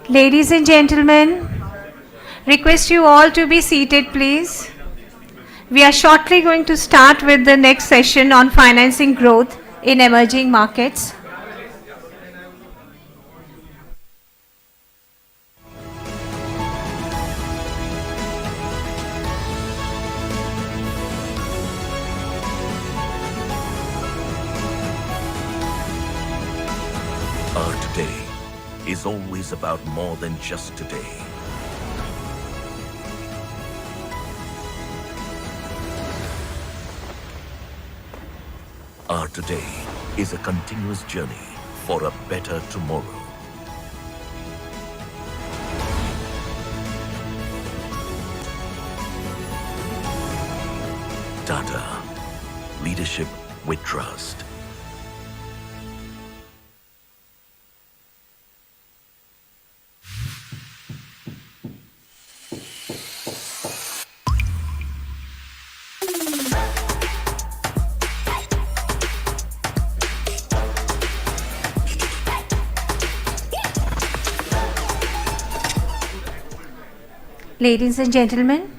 Ladies and gentlemen, request you all to be seated, please. We are shortly going to start with the next session on financing growth in emerging markets. Our today is always about more than just today. Our today is a continuous journey for a better tomorrow. Tata, leadership with trust. Ladies and gentlemen,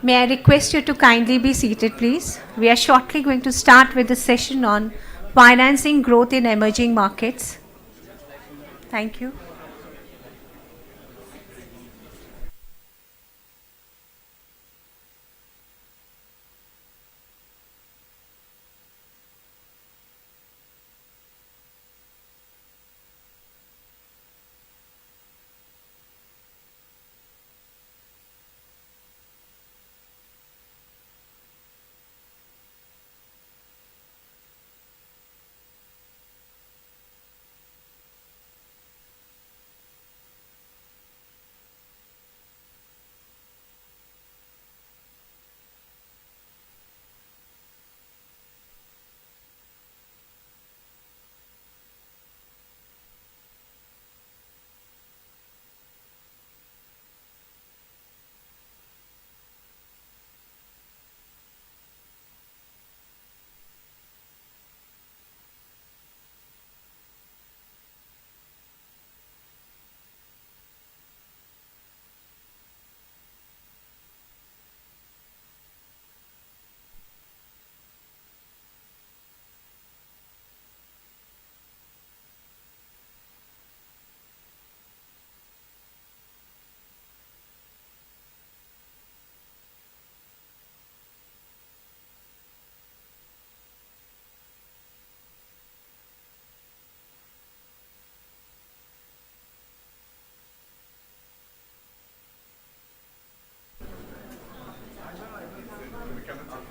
may I request you to kindly be seated, please? We are shortly going to start with the session on financing growth in emerging markets. Thank you.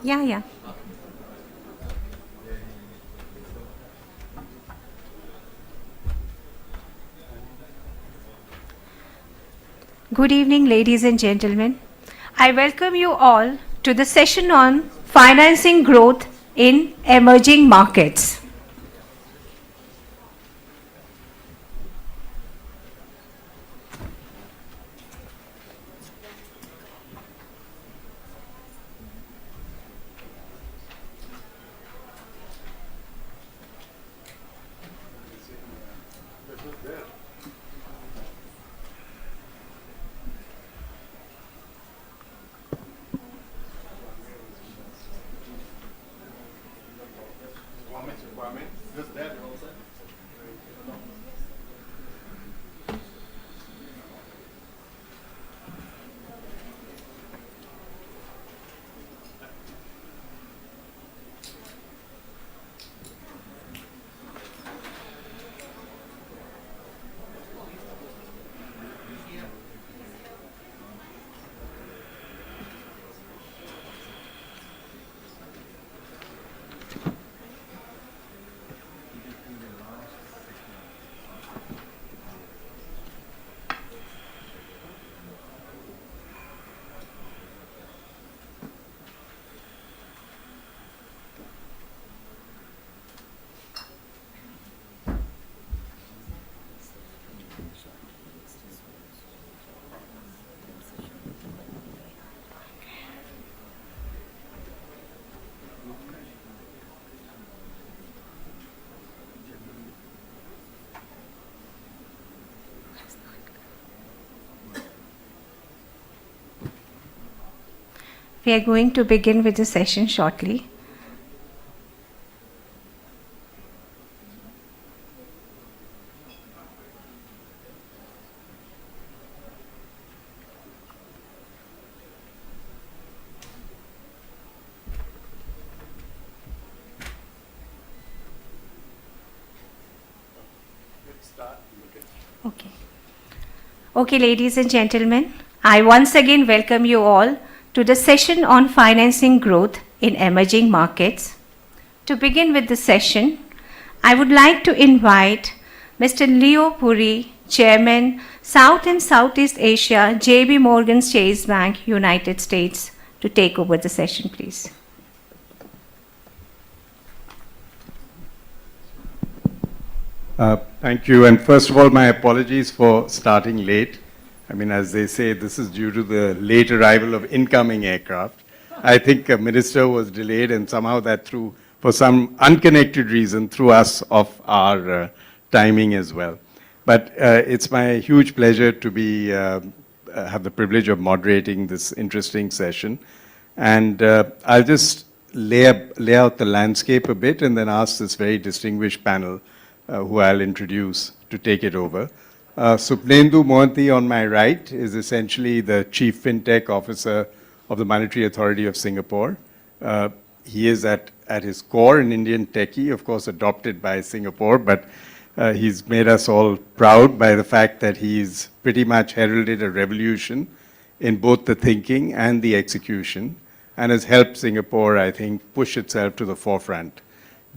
Yeah. Good evening, ladies and gentlemen. I welcome you all to the session on financing growth in emerging markets. We are going to begin with the session shortly. Okay, ladies and gentlemen, I once again welcome you all to the session on financing growth in emerging markets. To begin with the session, I would like to invite Mr. Leo Puri, Chairman, South and Southeast Asia, JB Morgan Chase Bank, United States, to take over the session, please. Thank you. And first of all, my apologies for starting late. I mean, as they say, this is due to the late arrival of incoming aircraft. I think a minister was delayed and somehow that threw, for some unconnected reason, threw us off our timing as well. But it's my huge pleasure to be have the privilege of moderating this interesting session. And I'll just lay out the landscape a bit and then ask this very distinguished panel who I'll introduce to take it over. Supnendu Mohanty on my right is essentially the Chief FinTech Officer of the Monetary Authority of Singapore. He is at his core an Indian techie, of course adopted by Singapore, but he's made us all proud by the fact that he's pretty much heralded a revolution in both the thinking and the execution and has helped Singapore, I think, push itself to the forefront.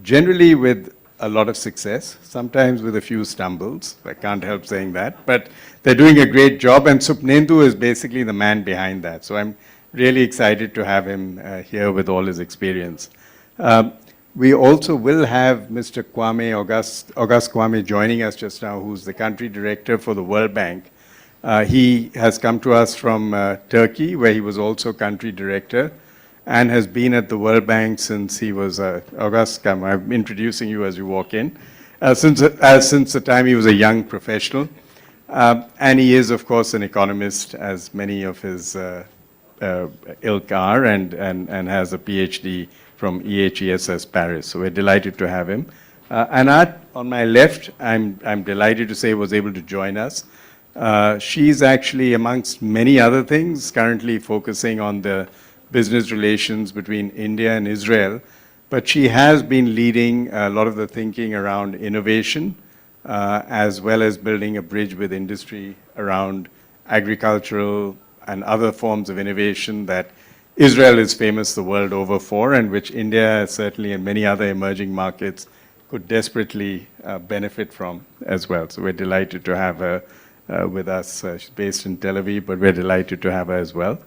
Generally with a lot of success, sometimes with a few stumbles. I can't help saying that, but they're doing a great job, and Supnendu is basically the man behind that. So I'm really excited to have him here with all his experience. We also will have Mr. August Kwame joining us just now, who's the country director for the World Bank. He has come to us from Turkey, where he was also country director, and has been at the World Bank since he was, August, come, I'm introducing you as you walk in, since the time he was a young professional. And he is, of course, an economist, as many of his ilk are, and has a PhD from EHESS Paris. So we're delighted to have him. Anat, on my left, I'm delighted to say was able to join us. She's actually, amongst many other things, currently focusing on the business relations between India and Israel, but she has been leading a lot of the thinking around innovation, as well as building a bridge with industry around agricultural and other forms of innovation that Israel is famous the world over for, and which India certainly and many other emerging markets could desperately benefit from as well. So we're delighted to have her with us. She's based in Tel Aviv, but we're delighted to have her as well.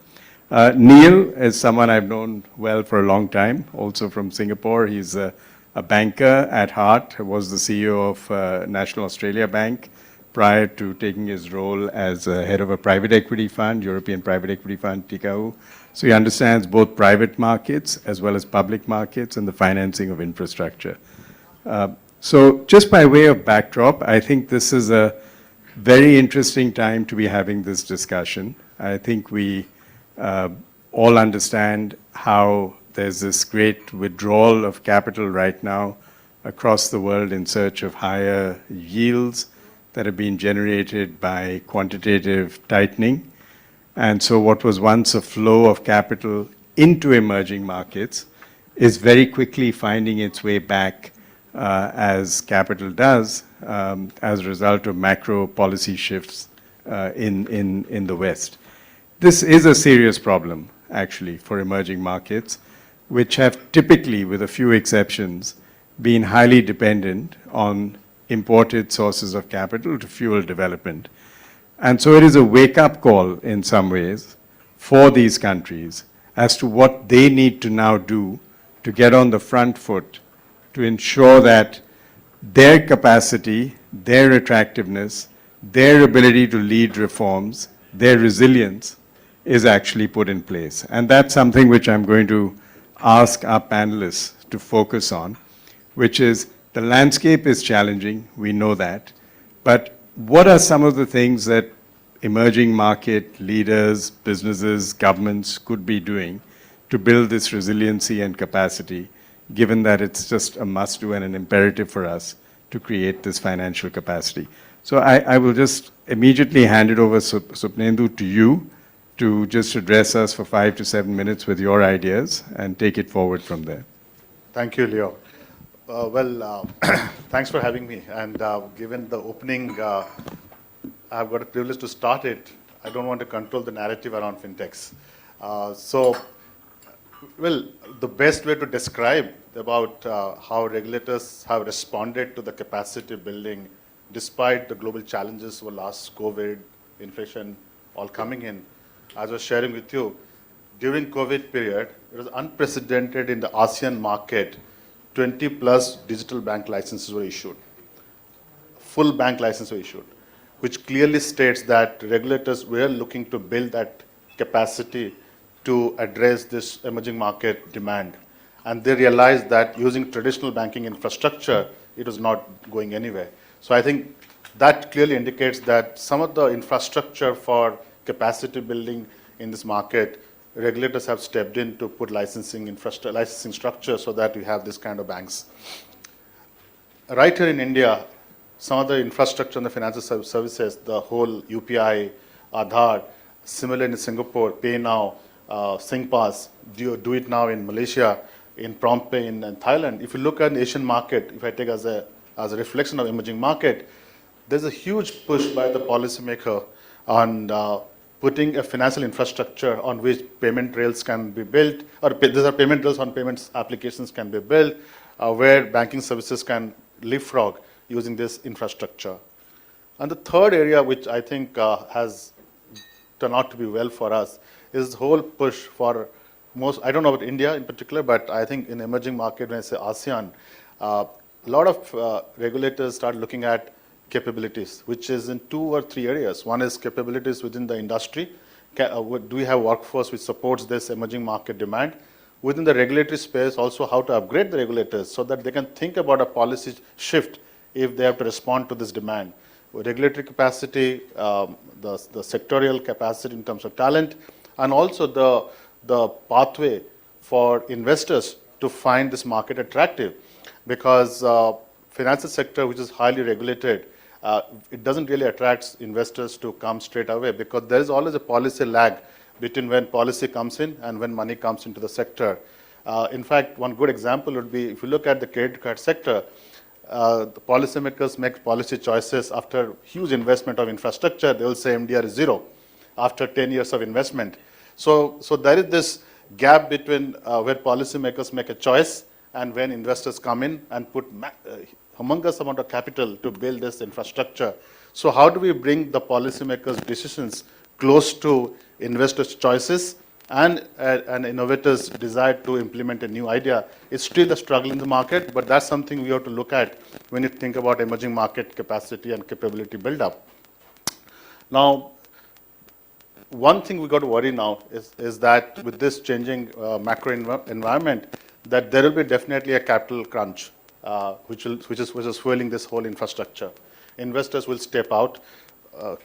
Neil is someone I've known well for a long time, also from Singapore. He's a banker at heart, was the CEO of National Australia Bank prior to taking his role as head of a private equity fund, European private equity fund, Tikau. So he understands both private markets as well as public markets and the financing of infrastructure. So just by way of backdrop, I think this is a very interesting time to be having this discussion. I think we all understand how there's this great withdrawal of capital right now across the world in search of higher yields that have been generated by quantitative tightening. And so what was once a flow of capital into emerging markets is very quickly finding its way back as capital does as a result of macro policy shifts in the West. This is a serious problem, actually, for emerging markets, which have typically, with a few exceptions, been highly dependent on imported sources of capital to fuel development. And so it is a wake-up call in some ways for these countries as to what they need to now do to get on the front foot to ensure that their capacity, their attractiveness, their ability to lead reforms, their resilience is actually put in place. And that's something which I'm going to ask our panelists to focus on, which is the landscape is challenging, we know that, but what are some of the things that emerging market leaders, businesses, governments could be doing to build this resiliency and capacity, given that it's just a must-do and an imperative for us to create this financial capacity? So I will just immediately hand it over, Supnendu, to you to just address us for 5 to 7 minutes with your ideas and take it forward from there. Thank you, Leo. Thanks for having me. And given the opening, I've got a privilege to start it. I don't want to control the narrative around fintechs. The best way to describe about how regulators have responded to the capacity building despite the global challenges over last COVID, inflation, all coming in, as I was sharing with you, during COVID period, it was unprecedented in the ASEAN market. 20 plus digital bank licenses were issued. Full bank licenses were issued, which clearly states that regulators were looking to build that capacity to address this emerging market demand. And they realized that using traditional banking infrastructure, it was not going anywhere. So I think that clearly indicates that some of the infrastructure for capacity building in this market, regulators have stepped in to put licensing structure so that we have this kind of banks. Right here in India, some of the infrastructure in the financial services, the whole UPI, Aadhaar, similar in Singapore, Pay Now, SingPass, do it now in Malaysia, in PromptPay in Thailand. If you look at the Asian market, if I take as a reflection of emerging market, there's a huge push by the policymaker on putting a financial infrastructure on which payment rails can be built, or there are payment rails on payments applications can be built, where banking services can leapfrog using this infrastructure. And the third area, which I think has turned out to be well for us, is the whole push for I don't know about India in particular, but I think in emerging market, when I say ASEAN, a lot of regulators start looking at capabilities, which is in 2 or 3 areas. One is capabilities within the industry. Do we have workforce which supports this emerging market demand? Within the regulatory space, also how to upgrade the regulators so that they can think about a policy shift if they have to respond to this demand. With regulatory capacity, the sectorial capacity in terms of talent, and also the pathway for investors to find this market attractive. Because financial sector, which is highly regulated, it doesn't really attract investors to come straight away because there is always a policy lag between when policy comes in and when money comes into the sector. In fact, one good example would be if you look at the credit card sector, the policymakers make policy choices after huge investment of infrastructure. They will say MDR is 0 after 10 years of investment. So there is this gap between where policymakers make a choice and when investors come in and put humongous amount of capital to build this infrastructure. So how do we bring the policymakers' decisions close to investors' choices and an innovator's desire to implement a new idea? It's still a struggle in the market, but that's something we have to look at when you think about emerging market capacity and capability build-up. Now, one thing we got to worry now is that with this changing macro environment, that there will be definitely a capital crunch, which is fueling this whole infrastructure. Investors will step out,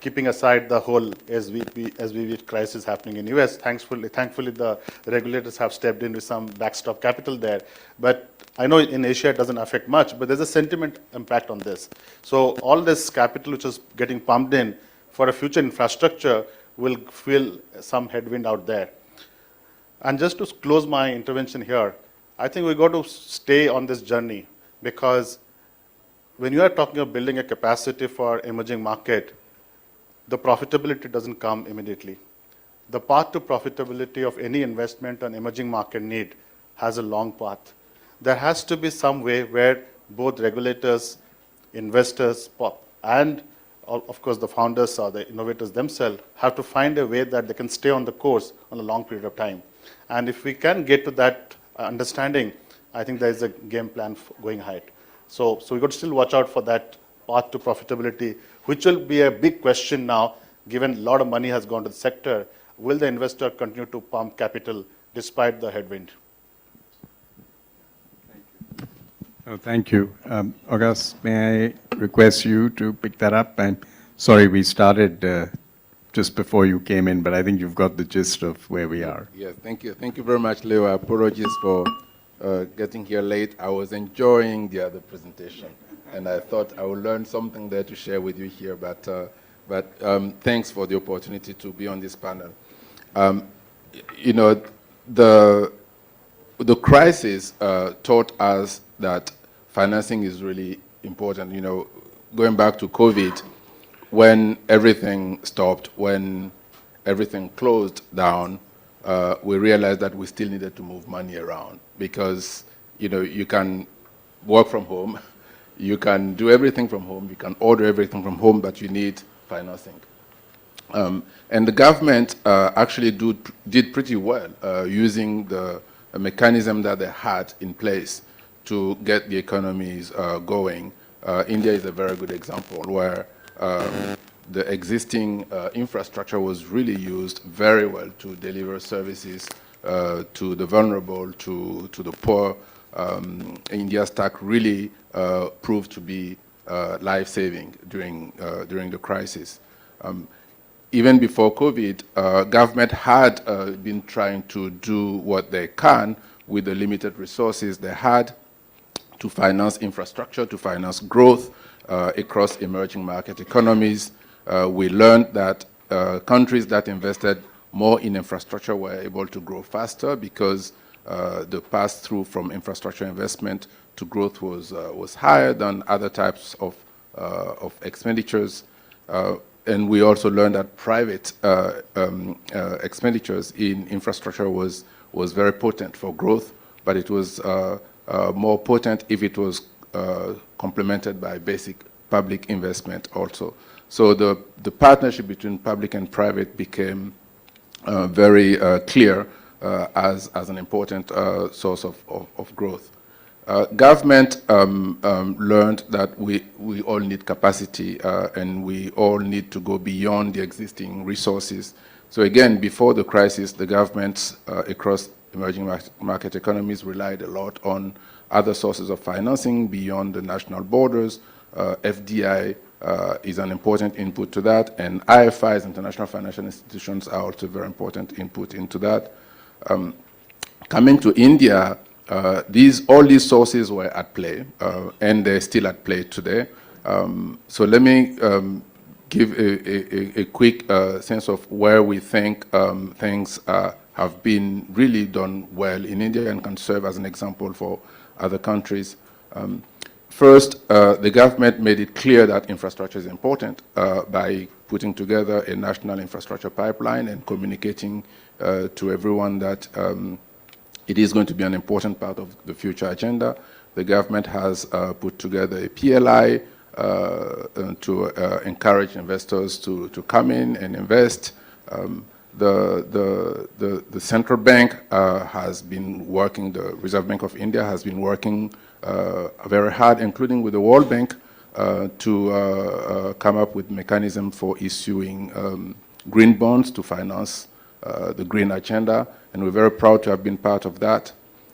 keeping aside the whole SVB crisis happening in US. Thankfully, the regulators have stepped in with some backstop capital there. But I know in Asia it doesn't affect much, but there's a sentiment impact on this. So all this capital which is getting pumped in for a future infrastructure will feel some headwind out there. And just to close my intervention here, I think we've got to stay on this journey, because when you are talking of building a capacity for emerging market, the profitability doesn't come immediately. The path to profitability of any investment on emerging market need has a long path. There has to be some way where both regulators, investors, and of course the founders or the innovators themselves have to find a way that they can stay on the course on a long period of time. And if we can get to that understanding, I think there is a game plan going ahead. So we've got to still watch out for that path to profitability, which will be a big question now, given a lot of money has gone to the sector. Will the investor continue to pump capital despite the headwind? Oh, thank you. August, may I request you to pick that up? I'm sorry we started just before you came in, but I think you've got the gist of where we are. Yes, thank you. Thank you very much, Leo. Apologies for getting here late. I was enjoying the other presentation, and I thought I would learn something there to share with you here, but thanks for the opportunity to be on this panel. You know, the crisis taught us that financing is really important. You know, going back to COVID, when everything stopped, when everything closed down, we realized that we still needed to move money around, because, you know, you can work from home, you can do everything from home, you can order everything from home, but you need financing. And the government actually did pretty well using the mechanism that they had in place to get the economies going. India is a very good example where the existing infrastructure was really used very well to deliver services to the vulnerable, to the poor. India's stack really proved to be life-saving during the crisis. Even before COVID, government had been trying to do what they can with the limited resources they had to finance infrastructure, to finance growth across emerging market economies. We learned that countries that invested more in infrastructure were able to grow faster, because the pass-through from infrastructure investment to growth was higher than other types of expenditures. And we also learned that private expenditures in infrastructure was very potent for growth, but it was more potent if it was complemented by basic public investment also. So the partnership between public and private became very clear as an important source of growth. Government learned that we all need capacity and we all need to go beyond the existing resources. So again, before the crisis, the governments across emerging market economies relied a lot on other sources of financing beyond the national borders. FDI is an important input to that, and IFIs, international financial institutions, are also very important input into that. Coming to India, all these sources were at play, and they're still at play today. So let me give a quick sense of where we think things have been really done well in India and can serve as an example for other countries. First, the government made it clear that infrastructure is important by putting together a national infrastructure pipeline and communicating to everyone that it is going to be an important part of the future agenda. The government has put together a PLI to encourage investors to come in and invest. The central bank has been working, the Reserve Bank of India has been working very hard, including with the World Bank, to come up with mechanism for issuing green bonds to finance the green agenda, and we're very proud to have been part of that.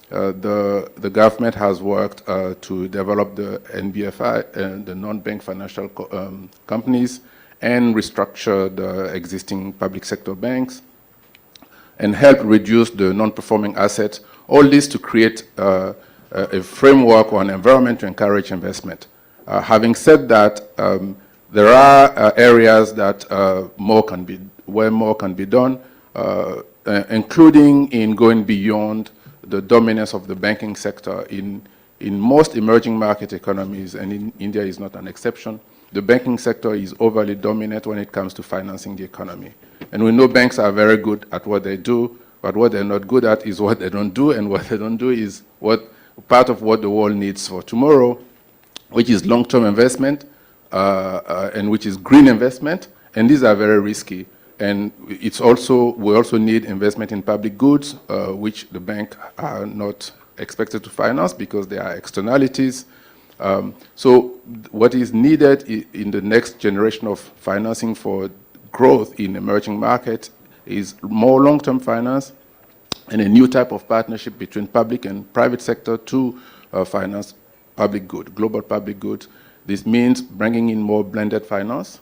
The government has worked to develop the NBFI and the non-bank financial companies and restructure the existing public sector banks and help reduce the non-performing assets, all this to create a framework or an environment to encourage investment. Having said that, there are areas that where more can be done, including in going beyond the dominance of the banking sector in most emerging market economies, and India is not an exception. The banking sector is overly dominant when it comes to financing the economy. And we know banks are very good at what they do, but what they're not good at is what they don't do, and what they don't do is part of what the world needs for tomorrow, which is long-term investment, and which is green investment, and these are very risky. And we also need investment in public goods, which the bank are not expected to finance because there are externalities. So what is needed in the next generation of financing for growth in emerging markets is more long-term finance and a new type of partnership between public and private sector to finance public good, global public goods. This means bringing in more blended finance,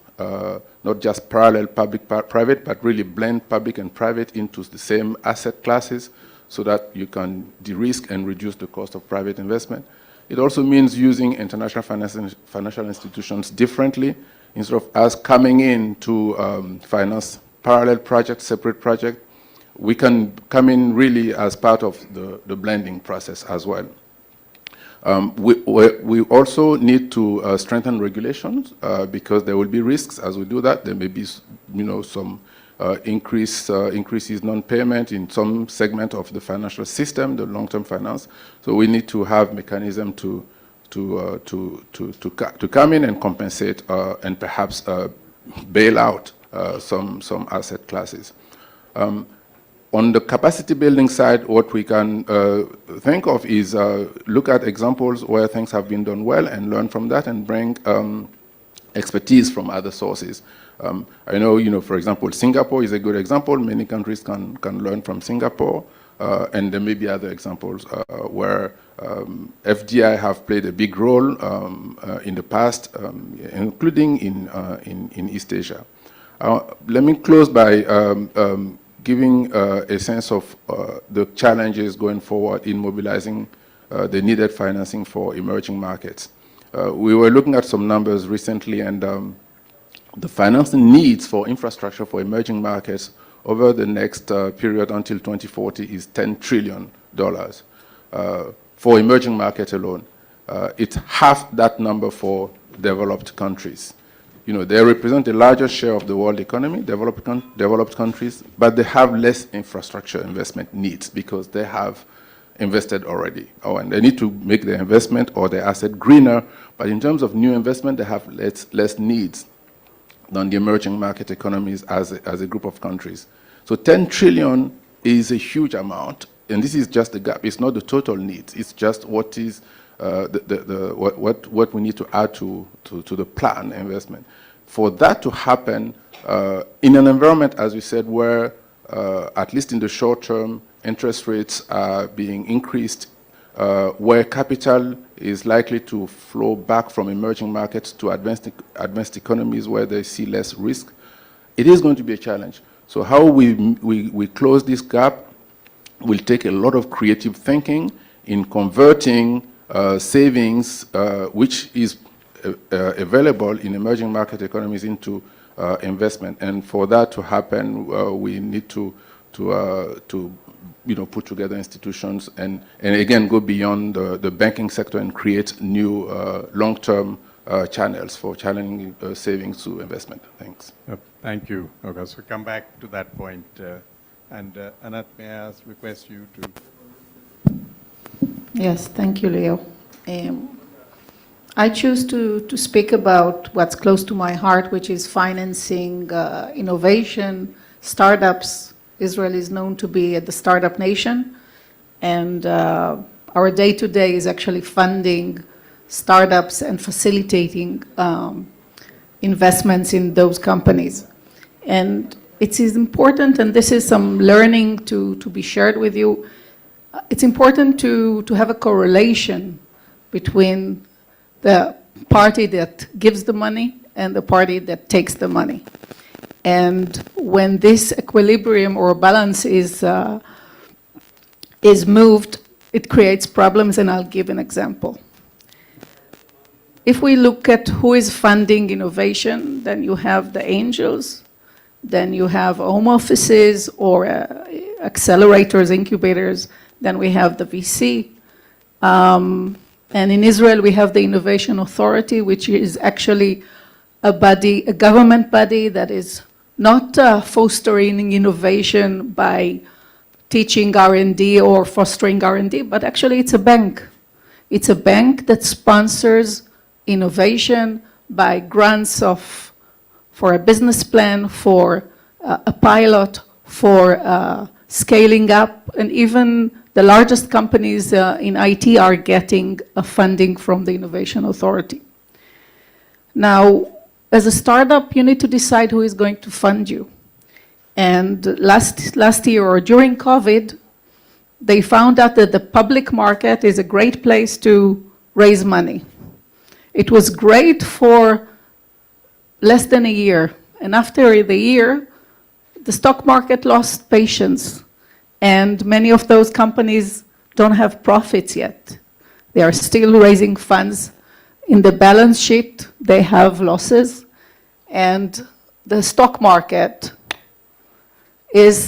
not just parallel public-private, but really blend public and private into the same asset classes so that you can de-risk and reduce the cost of private investment. It also means using international financial institutions differently. Instead of us coming in to finance parallel projects, separate projects, we can come in really as part of the blending process as well. We also need to strengthen regulations because there will be risks as we do that. There may be, some increases non-payment in some segment of the financial system, the long-term finance. So we need to have mechanism to come in and compensate and perhaps bail out some asset classes. On the capacity building side, what we can think of is look at examples where things have been done well and learn from that and bring expertise from other sources. I know, for example, Singapore is a good example. Many countries can learn from Singapore, and there may be other examples where FDI have played a big role in the past, including in East Asia. Let me close by giving a sense of the challenges going forward in mobilizing the needed financing for emerging markets. We were looking at some numbers recently, and the financing needs for infrastructure for emerging markets over the next period until 2040 is $10 trillion for emerging markets alone. It's half that number for developed countries. They represent a larger share of the world economy, developed countries, but they have less infrastructure investment needs because they have invested already. And they need to make their investment or their asset greener, but in terms of new investment, they have less needs than the emerging market economies as a group of countries. So 10 trillion is a huge amount, and this is just the gap. It's not the total needs. It's just what is what we need to add to the plan investment. For that to happen in an environment, as we said, where at least in the short term, interest rates are being increased, where capital is likely to flow back from emerging markets to advanced economies where they see less risk, it is going to be a challenge. So how we close this gap will take a lot of creative thinking in converting savings, which is available in emerging market economies, into investment. And for that to happen, we need to put together institutions and again go beyond the banking sector and create new long-term channels for channeling savings to investment. Thanks. Thank you, August. We'll come back to that point. Anat, may I request you to... Yes, thank you, Leo. I choose to speak about what's close to my heart, which is financing innovation, startups. Israel is known to be the startup nation, and our day-to-day is actually funding startups and facilitating investments in those companies. And it is important, and this is some learning to be shared with you, it's important to have a correlation between the party that gives the money and the party that takes the money. And when this equilibrium or balance is moved, it creates problems, and I'll give an example. If we look at who is funding innovation, then you have the angels, then you have home offices or accelerators, incubators, then we have the VC. And in Israel, we have the Innovation Authority, which is actually a body, a government body that is not fostering innovation by teaching R&D or fostering R&D, but actually it's a bank. It's a bank that sponsors innovation by grants for a business plan, for a pilot, for scaling up, and even the largest companies in IT are getting funding from the Innovation Authority. Now, as a startup, you need to decide who is going to fund you. And last year or during COVID, they found out that the public market is a great place to raise money. It was great for less than a year. And after the year, the stock market lost patience. And many of those companies don't have profits yet. They are still raising funds. In the balance sheet, they have losses. And the stock market is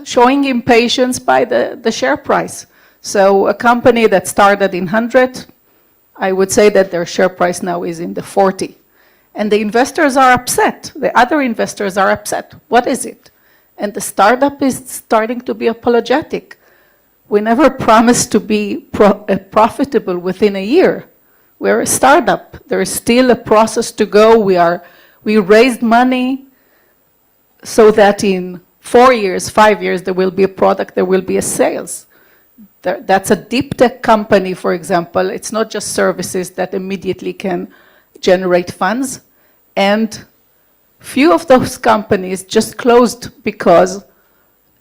showing impatience by the share price. So a company that started in 100, I would say that their share price now is in the 40. And the investors are upset. The other investors are upset. What is it? And the startup is starting to be apologetic. We never promised to be profitable within a year. We're a startup. There is still a process to go. We raised money so that in 4 years, 5 years, there will be a product, there will be a sales. That's a deep tech company, for example. It's not just services that immediately can generate funds. And few of those companies just closed because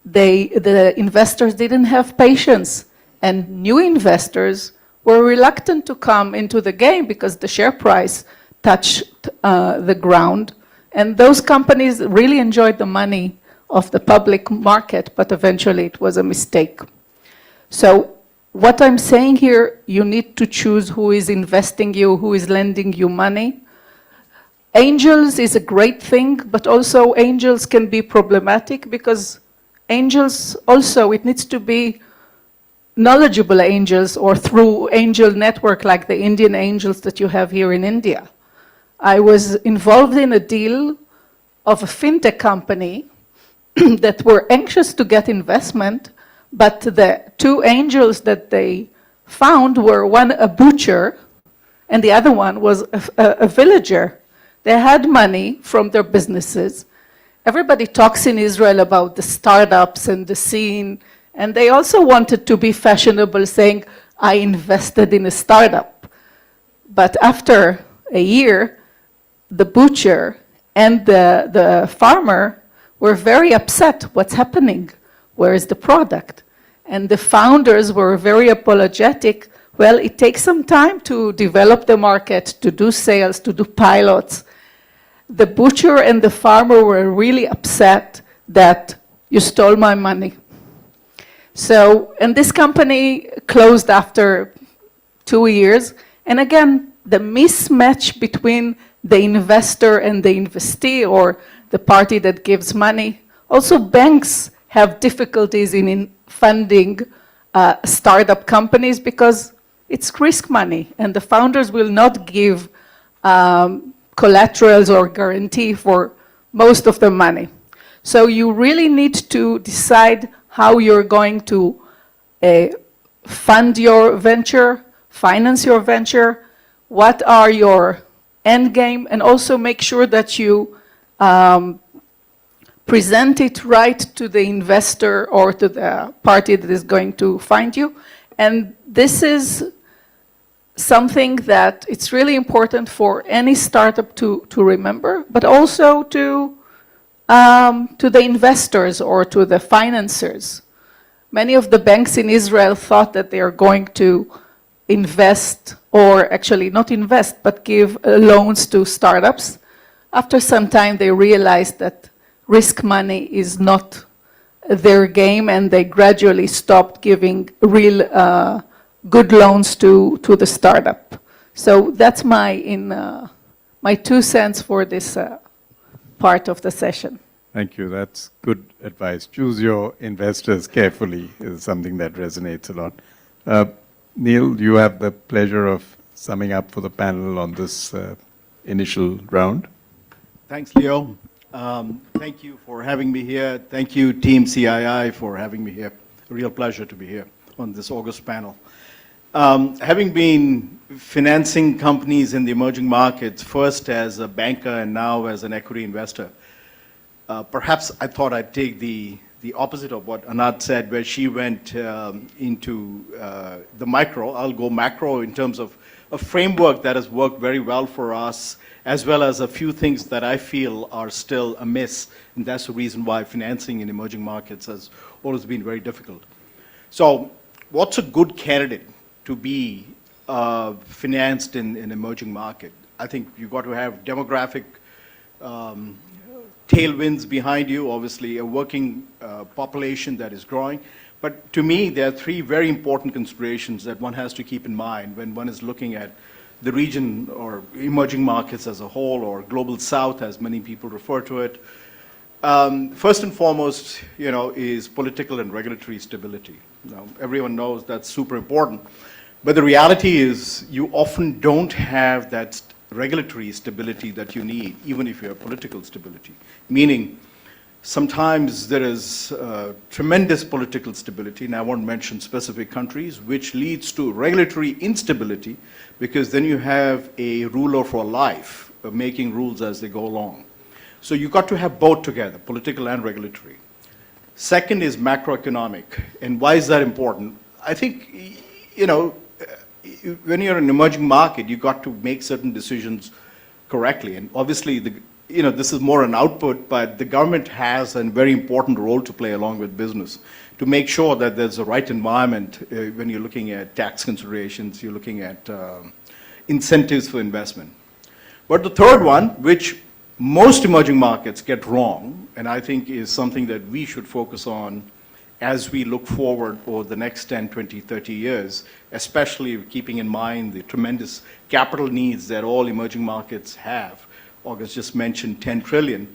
the investors didn't have patience. And new investors were reluctant to come into the game because the share price touched the ground. And those companies really enjoyed the money of the public market, but eventually it was a mistake. So what I'm saying here, you need to choose who is investing you, who is lending you money. Angels is a great thing, but also angels can be problematic because angels also, it needs to be knowledgeable angels or through angel network like the Indian angels that you have here in India. I was involved in a deal of a fintech company that were anxious to get investment, but the two angels that they found were one a butcher and the other one was a villager. They had money from their businesses. Everybody talks in Israel about the startups and the scene, and they also wanted to be fashionable, saying, I invested in a startup. But after a year, the butcher and the farmer were very upset. What's happening? Where is the product? And the founders were very apologetic. Well, it takes some time to develop the market, to do sales, to do pilots. The butcher and the farmer were really upset that you stole my money. So, and this company closed after 2 years. And again, the mismatch between the investor and the investee, or the party that gives money. Also, banks have difficulties in funding startup companies because it's risk money, and the founders will not give collaterals or guarantee for most of the money. So you really need to decide how you're going to fund your venture, finance your venture, what are your end game, and also make sure that you present it right to the investor or to the party that is going to fund you. And this is something that it's really important for any startup to remember, but also to the investors or to the financiers. Many of the banks in Israel thought that they are going to invest, or actually not invest, but give loans to startups. After some time, they realized that risk money is not their game, and they gradually stopped giving real good loans to the startup. So that's my 2 cents for this part of the session. Thank you. That's good advice. Choose your investors carefully is something that resonates a lot. Neil, you have the pleasure of summing up for the panel on this initial round. Thanks, Leo. Thank you for having me here. Thank you, Team CII, for having me here. A real pleasure to be here on this August panel. Having been financing companies in the emerging markets, first as a banker and now as an equity investor, perhaps I thought I'd take the opposite of what Anat said, where she went into the micro. I'll go macro in terms of a framework that has worked very well for us, as well as a few things that I feel are still amiss, and that's the reason why financing in emerging markets has always been very difficult. So what's a good candidate to be financed in an emerging market? I think you've got to have demographic tailwinds behind you, obviously a working population that is growing. But to me, there are three very important considerations that one has to keep in mind when one is looking at the region or emerging markets as a whole, or global south, as many people refer to it. First and foremost, is political and regulatory stability. Now, everyone knows that's super important. But the reality is you often don't have that regulatory stability that you need, even if you have political stability. Meaning, sometimes there is tremendous political stability, and I won't mention specific countries, which leads to regulatory instability, because then you have a ruler for life making rules as they go along. So you've got to have both together, political and regulatory. Second is macroeconomic. And why is that important? I think, when you're in an emerging market, you've got to make certain decisions correctly. And obviously, this is more an output, but the government has a very important role to play along with business to make sure that there's the right environment when you're looking at tax considerations, you're looking at incentives for investment. But the third one, which most emerging markets get wrong, and I think is something that we should focus on as we look forward over the next 10, 20, 30 years, especially keeping in mind the tremendous capital needs that all emerging markets have. August just mentioned 10 trillion,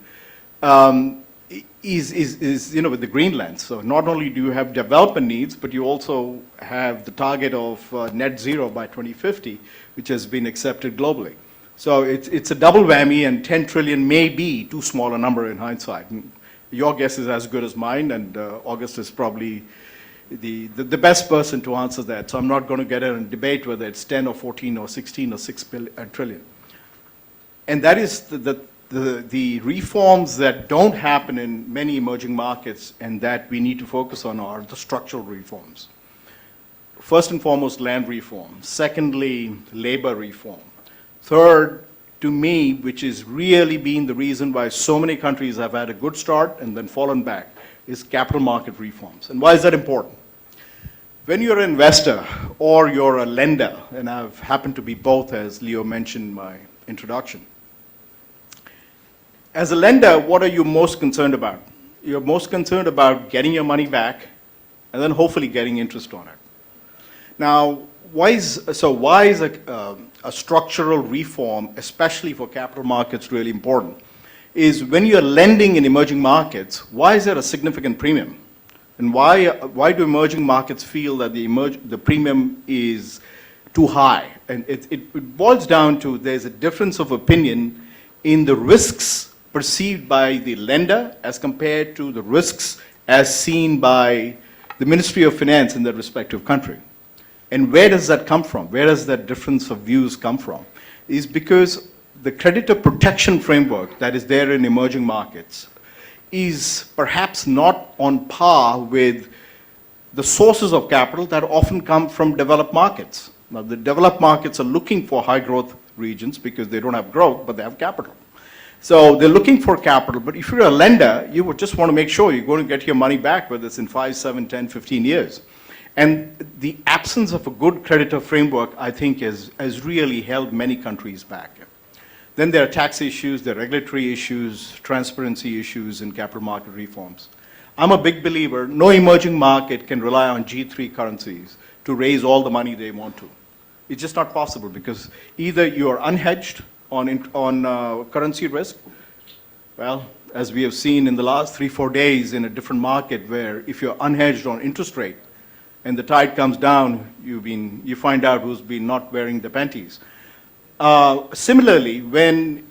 is with the green lens. So not only do you have development needs, but you also have the target of net zero by 2050, which has been accepted globally. So it's a double whammy, and 10 trillion may be too small a number in hindsight. Your guess is as good as mine, and August is probably the best person to answer that. So I'm not going to get in a debate whether it's 10 or 14 or 16 or 6 trillion. And that is the reforms that don't happen in many emerging markets and that we need to focus on are the structural reforms. First and foremost, land reform. Secondly, labor reform. Third, to me, which is really been the reason why so many countries have had a good start and then fallen back, is capital market reforms. And why is that important? When you're an investor or you're a lender, and I've happened to be both, as Leo mentioned in my introduction. As a lender, what are you most concerned about? You're most concerned about getting your money back and then hopefully getting interest on it. Now, why is a structural reform, especially for capital markets, really important? Is when you're lending in emerging markets, why is there a significant premium? And why do emerging markets feel that the premium is too high. And it boils down to there's a difference of opinion in the risks perceived by the lender as compared to the risks as seen by the Ministry of Finance in their respective country. And where does that come from? Where does that difference of views come from? Is because the creditor protection framework that is there in emerging markets is perhaps not on par with the sources of capital that often come from developed markets. Now, the developed markets are looking for high growth regions because they don't have growth, but they have capital. So they're looking for capital, but if you're a lender, you would just want to make sure you're going to get your money back, whether it's in 5, 7, 10, 15 years. And the absence of a good creditor framework, I think, has really held many countries back. Then there are tax issues, there are regulatory issues, transparency issues, and capital market reforms. I'm a big believer, no emerging market can rely on G3 currencies to raise all the money they want to. It's just not possible because either you are unhedged on currency risk. Well, as we have seen in the last 3-4 days in a different market where if you're unhedged on interest rate and the tide comes down, you find out who's been not wearing the panties. Similarly, when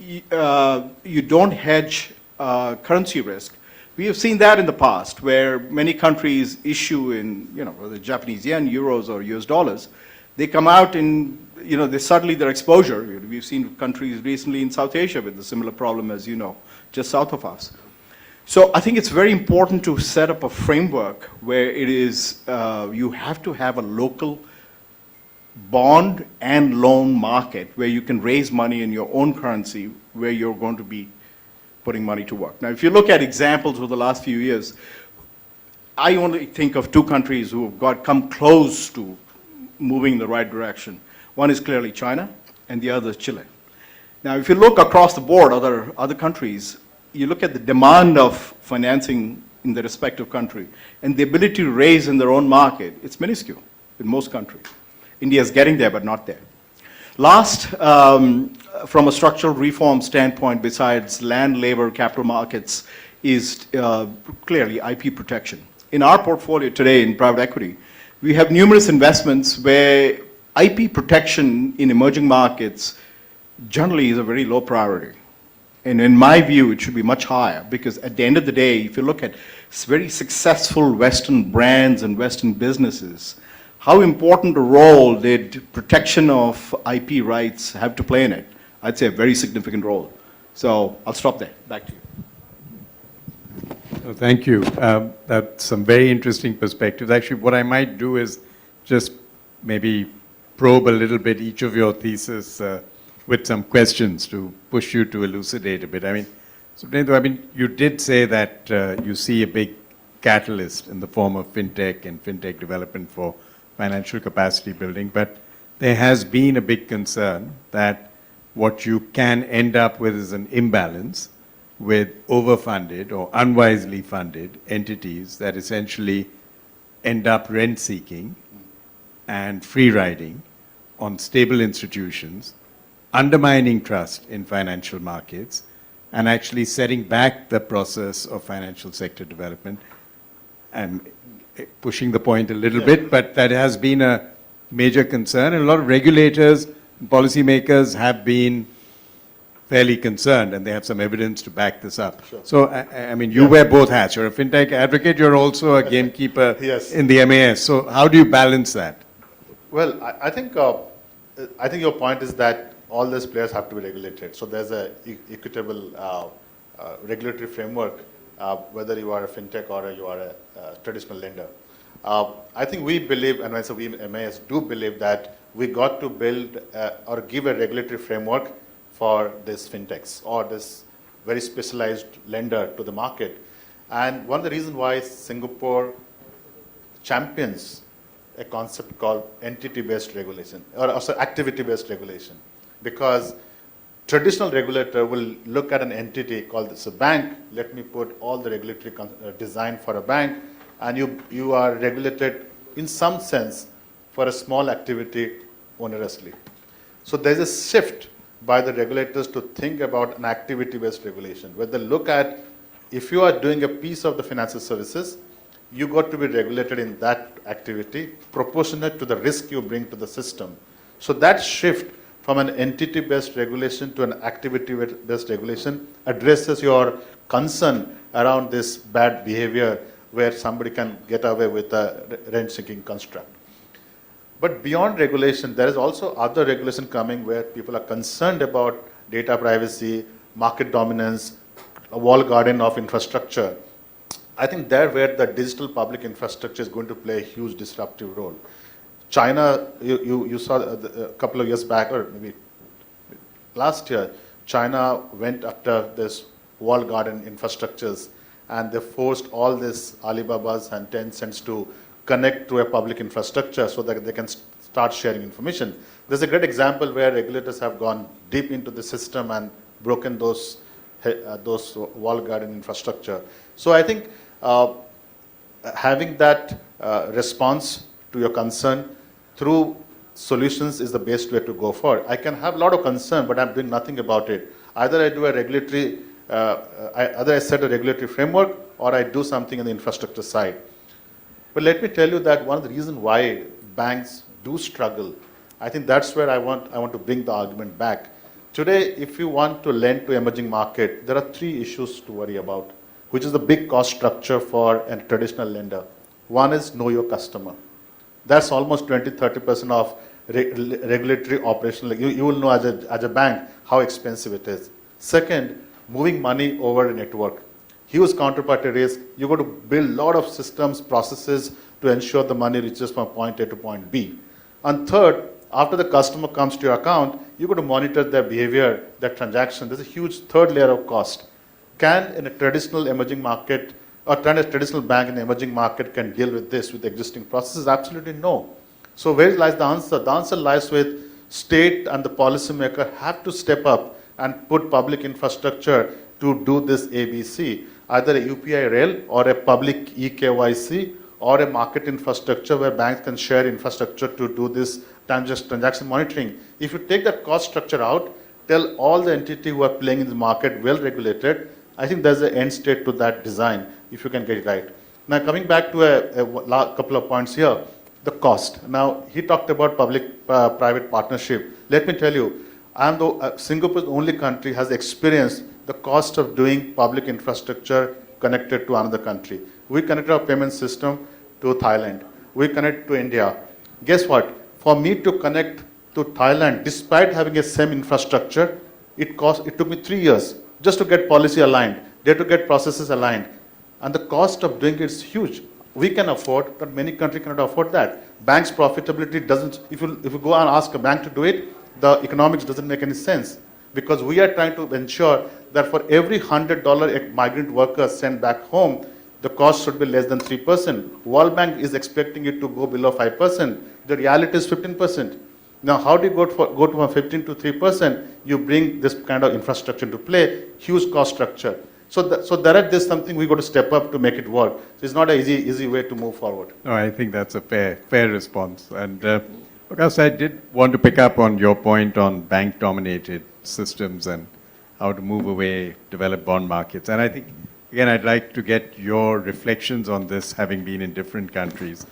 you don't hedge currency risk, we have seen that in the past where many countries issue in, whether Japanese yen, euros, or US dollars, they come out in, their exposure. We've seen countries recently in South Asia with a similar problem, as you know, just south of us. So I think it's very important to set up a framework where it is, you have to have a local bond and loan market where you can raise money in your own currency where you're going to be putting money to work. Now, if you look at examples over the last few years, I only think of 2 countries who have come close to moving in the right direction. One is clearly China, and the other is Chile. Now, if you look across the board, other countries, you look at the demand of financing in the respective country, and the ability to raise in their own market, it's minuscule in most countries. India is getting there, but not there. Last, from a structural reform standpoint, besides land, labor, capital markets, is clearly IP protection. In our portfolio today in private equity, we have numerous investments where IP protection in emerging markets generally is a very low priority. And in my view, it should be much higher because at the end of the day, if you look at very successful Western brands and Western businesses, how important a role did protection of IP rights have to play in it? I'd say a very significant role. So I'll stop there. Back to you. Oh, thank you. That's some very interesting perspectives. Actually, what I might do is just maybe probe a little bit each of your thesis with some questions to push you to elucidate a bit. Subhendu, you did say that you see a big catalyst in the form of fintech and fintech development for financial capacity building, but there has been a big concern that what you can end up with is an imbalance with overfunded or unwisely funded entities that essentially end up rent-seeking and free-riding on stable institutions, undermining trust in financial markets, and actually setting back the process of financial sector development. And pushing the point a little bit, but that has been a major concern. And a lot of regulators and policymakers have been fairly concerned, and they have some evidence to back this up. Sure. So, you wear both hats. You're a fintech advocate, you're also a gamekeeper in the MAS. So how do you balance that? Well, I think your point is that all these players have to be regulated. So there's a equitable regulatory framework, whether you are a fintech or you are a traditional lender. I think we believe, and when I say we MAS do believe that we got to build or give a regulatory framework for this fintechs or this very specialized lender to the market. And one of the reasons why Singapore champions a concept called entity-based regulation or also activity-based regulation, because traditional regulator will look at an entity called this a bank. Let me put all the regulatory design for a bank, and you are regulated in some sense for a small activity onerously. So there's a shift by the regulators to think about an activity-based regulation, where they look at if you are doing a piece of the financial services, you got to be regulated in that activity proportionate to the risk you bring to the system. So that shift from an entity-based regulation to an activity-based regulation addresses your concern around this bad behavior where somebody can get away with a rent-seeking construct. But beyond regulation, there is also other regulation coming where people are concerned about data privacy, market dominance, a walled garden of infrastructure. I think there where the digital public infrastructure is going to play a huge disruptive role. China, you saw a couple of years back, or maybe last year, China went after this walled garden infrastructures and they forced all these Alibabas and Tencents to connect to a public infrastructure so that they can start sharing information. There's a great example where regulators have gone deep into the system and broken those walled garden infrastructure. So I think having that response to your concern through solutions is the best way to go forward. I can have a lot of concern, but I'm doing nothing about it. Either I do a regulatory, either I set a regulatory framework, or I do something on the infrastructure side. But let me tell you that one of the reasons why banks do struggle, I think that's where I want to bring the argument back. Today, if you want to lend to emerging market, there are three issues to worry about, which is the big cost structure for a traditional lender. One is know your customer. That's almost 20-30% of regulatory operational. You will know as a bank how expensive it is. Second, moving money over a network. Huge counterparty risk. You've got to build a lot of systems, processes to ensure the money reaches from point A to point B. And third, after the customer comes to your account, you've got to monitor their behavior, their transaction. There's a huge third layer of cost. Can in a traditional emerging market, or a traditional bank in the emerging market can deal with this with existing processes? Absolutely no. So where lies the answer? The answer lies with state and the policymaker have to step up and put public infrastructure to do this ABC, either a UPI rail or a public eKYC or a market infrastructure where banks can share infrastructure to do this transaction monitoring. If you take that cost structure out, tell all the entities who are playing in the market well regulated, I think there's an end state to that design if you can get it right. Now coming back to a couple of points here, the cost. Now he talked about public-private partnership. Let me tell you, Singapore is the only country has experienced the cost of doing public infrastructure connected to another country. We connected our payment system to Thailand. We connect to India. Guess what? For me to connect to Thailand, despite having a same infrastructure, it took me 3 years just to get policy aligned. They had to get processes aligned. And the cost of doing it is huge. We can afford, but many countries cannot afford that. Banks' profitability doesn't, if you go and ask a bank to do it, the economics doesn't make any sense. Because we are trying to ensure that for every $100 a migrant worker sent back home, the cost should be less than 3%. World Bank is expecting it to go below 5%. The reality is 15%. Now, how do you go from 15 to 3%? You bring this kind of infrastructure into play, huge cost structure. So there's something we got to step up to make it work. So it's not an easy way to move forward. No, I think that's a fair response. And because I did want to pick up on your point on bank-dominated systems and how to move away, develop bond markets. And I think, again, I'd like to get your reflections on this, having been in different countries.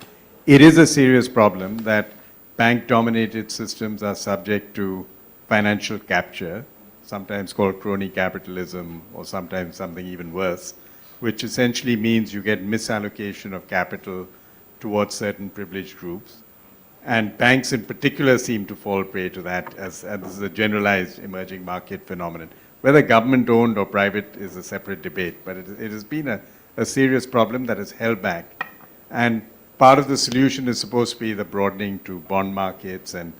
It is a serious problem that bank-dominated systems are subject to financial capture, sometimes called crony capitalism, or sometimes something even worse, which essentially means you get misallocation of capital towards certain privileged groups. And banks in particular seem to fall prey to that, as this is a generalized emerging market phenomenon. Whether government-owned or private is a separate debate, but it has been a serious problem that has held back. And part of the solution is supposed to be the broadening to bond markets and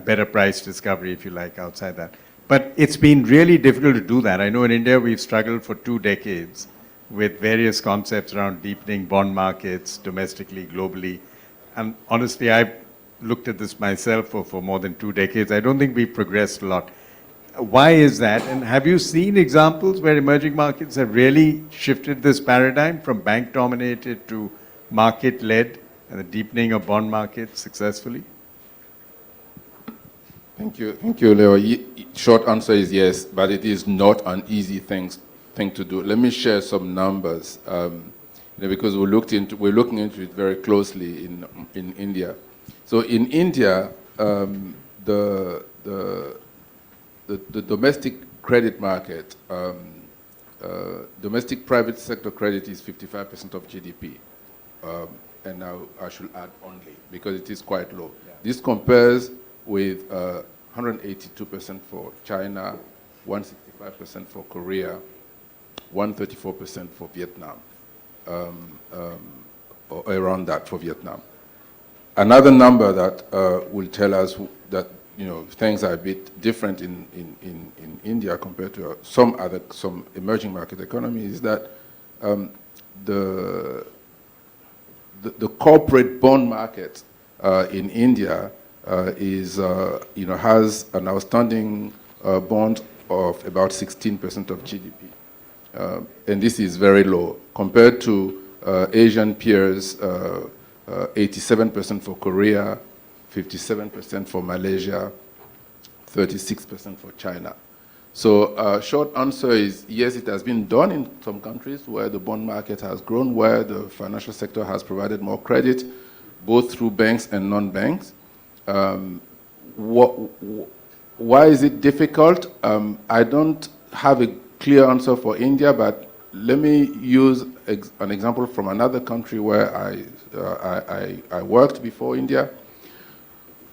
better price discovery, if you like, outside that. But it's been really difficult to do that. I know in India we've struggled for 2 decades with various concepts around deepening bond markets domestically, globally. And honestly, I've looked at this myself for more than 2 decades. I don't think we've progressed a lot. Why is that? And have you seen examples where emerging markets have really shifted this paradigm from bank-dominated to market-led and the deepening of bond markets successfully? Thank you, Leo. Short answer is yes, but it is not an easy thing to do. Let me share some numbers, because we're looking into it very closely in India. So in India, the domestic credit market, domestic private sector credit is 55% of GDP. And now I should add only, because it is quite low. Yeah. This compares with 182% for China, 165% for Korea, 134% for Vietnam, or around that for Vietnam. Another number that will tell us that things are a bit different in India compared to some emerging market economies is that the corporate bond market in India has an outstanding bond of about 16% of GDP, and this is very low compared to Asian peers. 87% for Korea, 57% for Malaysia, 36% for China. So short answer is yes, it has been done in some countries where the bond market has grown, where the financial sector has provided more credit, both through banks and non-banks. Why is it difficult? I don't have a clear answer for India, but let me use an example from another country where I worked before India.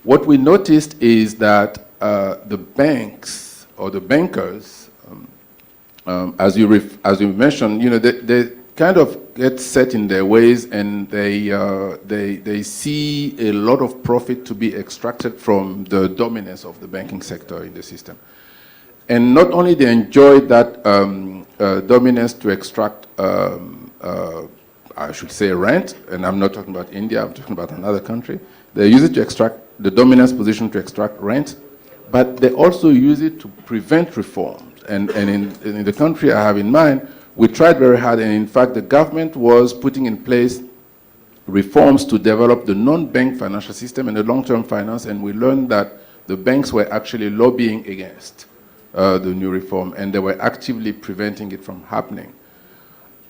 What we noticed is that the banks or the bankers, as you mentioned, they kind of get set in their ways, and they see a lot of profit to be extracted from the dominance of the banking sector in the system. And not only they enjoy that dominance to extract, I should say, rent, and I'm not talking about India, I'm talking about another country. They use it to extract the dominance position to extract rent, but they also use it to prevent reforms. And in the country I have in mind, we tried very hard, and in fact the government was putting in place reforms to develop the non-bank financial system and the long-term finance, and we learned that the banks were actually lobbying against the new reform, and they were actively preventing it from happening.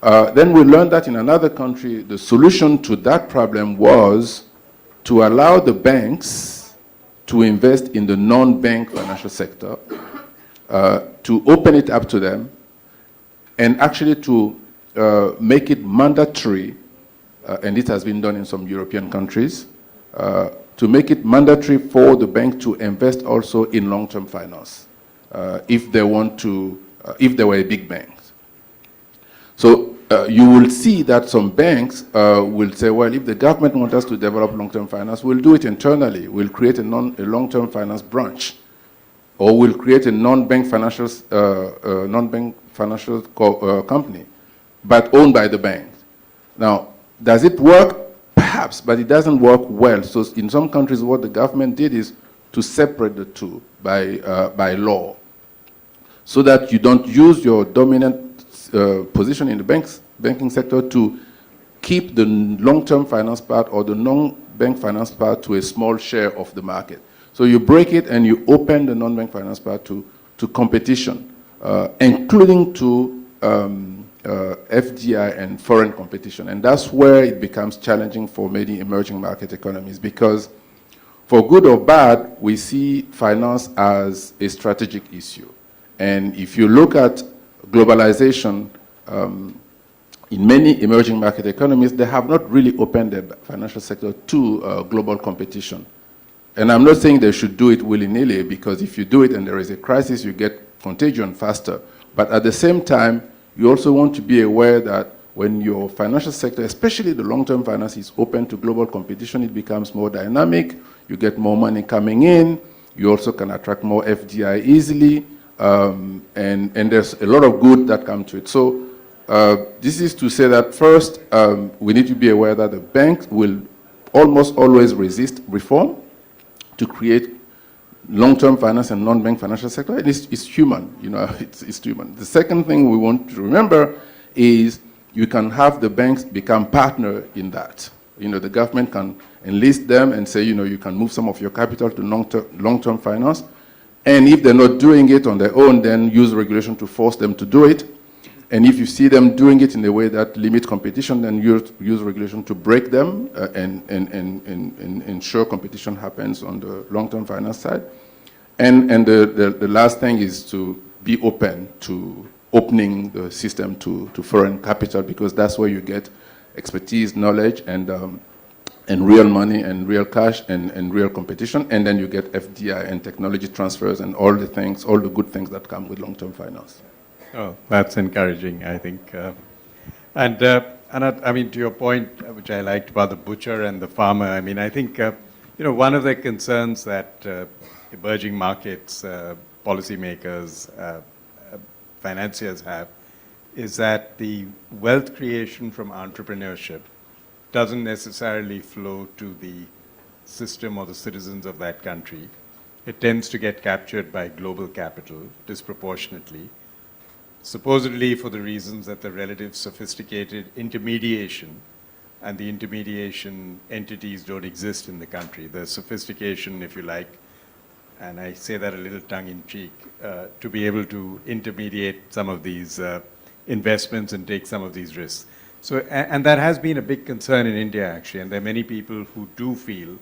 Then we learned that in another country, the solution to that problem was to allow the banks to invest in the non-bank financial sector, to open it up to them, and actually to make it mandatory, and it has been done in some European countries, to make it mandatory for the bank to invest also in long-term finance. If they want to, if they were a big bank. So you will see that some banks will say, well, if the government wants us to develop long-term finance, we'll do it internally. We'll create a long-term finance branch, or we'll create a non-bank financial company, but owned by the bank. Now, does it work? Perhaps, but it doesn't work well. So in some countries, what the government did is to separate the two by law, so that you don't use your dominant position in the banking sector to keep the long-term finance part or the non-bank finance part to a small share of the market. So you break it and you open the non-bank finance part to competition, including to FDI and foreign competition. And that's where it becomes challenging for many emerging market economies, because for good or bad, we see finance as a strategic issue. And if you look at globalization, in many emerging market economies, they have not really opened their financial sector to global competition. And I'm not saying they should do it willy-nilly, because if you do it and there is a crisis, you get contagion faster. But at the same time, you also want to be aware that when your financial sector, especially the long-term finance, is open to global competition, it becomes more dynamic, you get more money coming in, you also can attract more FDI easily, and there's a lot of good that comes to it. So this is to say that first, we need to be aware that the banks will almost always resist reform to create long-term finance and non-bank financial sector. It's human, it's human. The second thing we want to remember is you can have the banks become partner in that. The government can enlist them and say, you can move some of your capital to long-term finance. And if they're not doing it on their own, then use regulation to force them to do it. And if you see them doing it in a way that limits competition, then use regulation to break them and ensure competition happens on the long-term finance side. And the last thing is to be open to opening the system to foreign capital, because that's where you get expertise, knowledge, and real money and real cash and real competition. And then you get FDI and technology transfers and all the things, all the good things that come with long-term finance. Oh, that's encouraging, I think. And I mean, to your point, which I liked about the butcher and the farmer, I mean, I think, one of the concerns that emerging markets, policymakers, financiers have is that the wealth creation from entrepreneurship doesn't necessarily flow to the system or the citizens of that country. It tends to get captured by global capital disproportionately, supposedly for the reasons that the relative sophisticated intermediation and the intermediation entities don't exist in the country. The sophistication, if you like, and I say that a little tongue-in-cheek, to be able to intermediate some of these investments and take some of these risks. So, and that has been a big concern in India, actually, and there are many people who do feel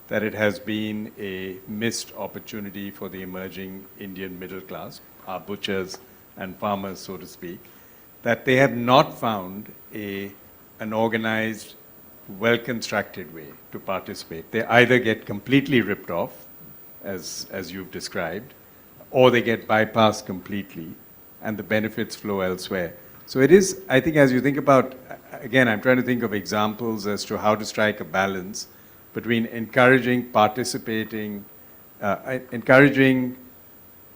that it has been a missed opportunity for the emerging Indian middle class, our butchers and farmers, so to speak, that they have not found an organized, well-constructed way to participate. They either get completely ripped off, as you've described, or they get bypassed completely, and the benefits flow elsewhere. So it is, I think, as you think about, again, I'm trying to think of examples as to how to strike a balance between encouraging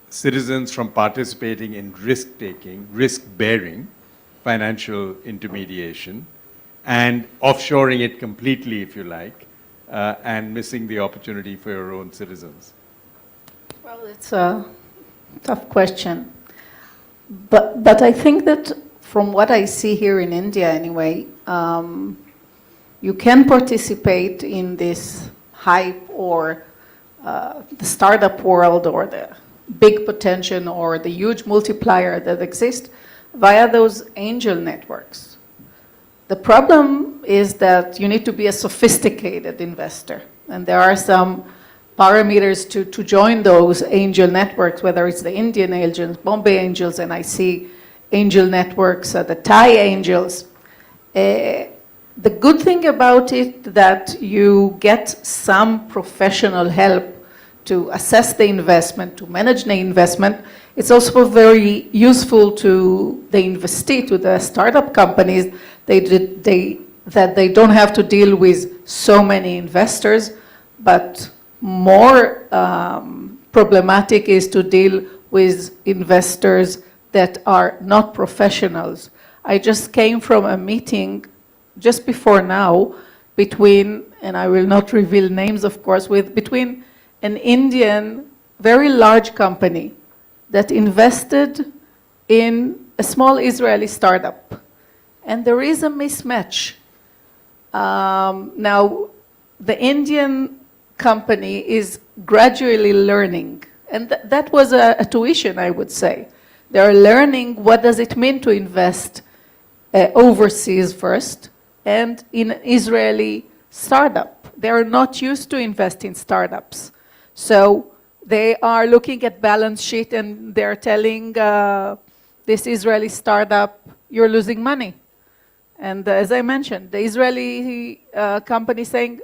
citizens from participating in risk-taking, risk-bearing financial intermediation, and offshoring it completely, if you like, and missing the opportunity for your own citizens. Well, it's a tough question. But I think that from what I see here in India anyway, you can participate in this hype or the startup world or the big potential or the huge multiplier that exists via those angel networks. The problem is that you need to be a sophisticated investor, and there are some parameters to join those angel networks, whether it's the Indian angels, Bombay angels, and I see angel networks, the Thai angels. The good thing about it that you get some professional help to assess the investment, to manage the investment. It's also very useful to the investee, to the startup companies, that they don't have to deal with so many investors, but more problematic is to deal with investors that are not professionals. I just came from a meeting just before now between, and I will not reveal names of course, between an Indian very large company that invested in a small Israeli startup. And there is a mismatch. Now, the Indian company is gradually learning, and that was a tuition, I would say. They are learning what does it mean to invest overseas first, and in an Israeli startup. They are not used to invest in startups. So they are looking at balance sheet and they're telling this Israeli startup, you're losing money. And as I mentioned, the Israeli company saying,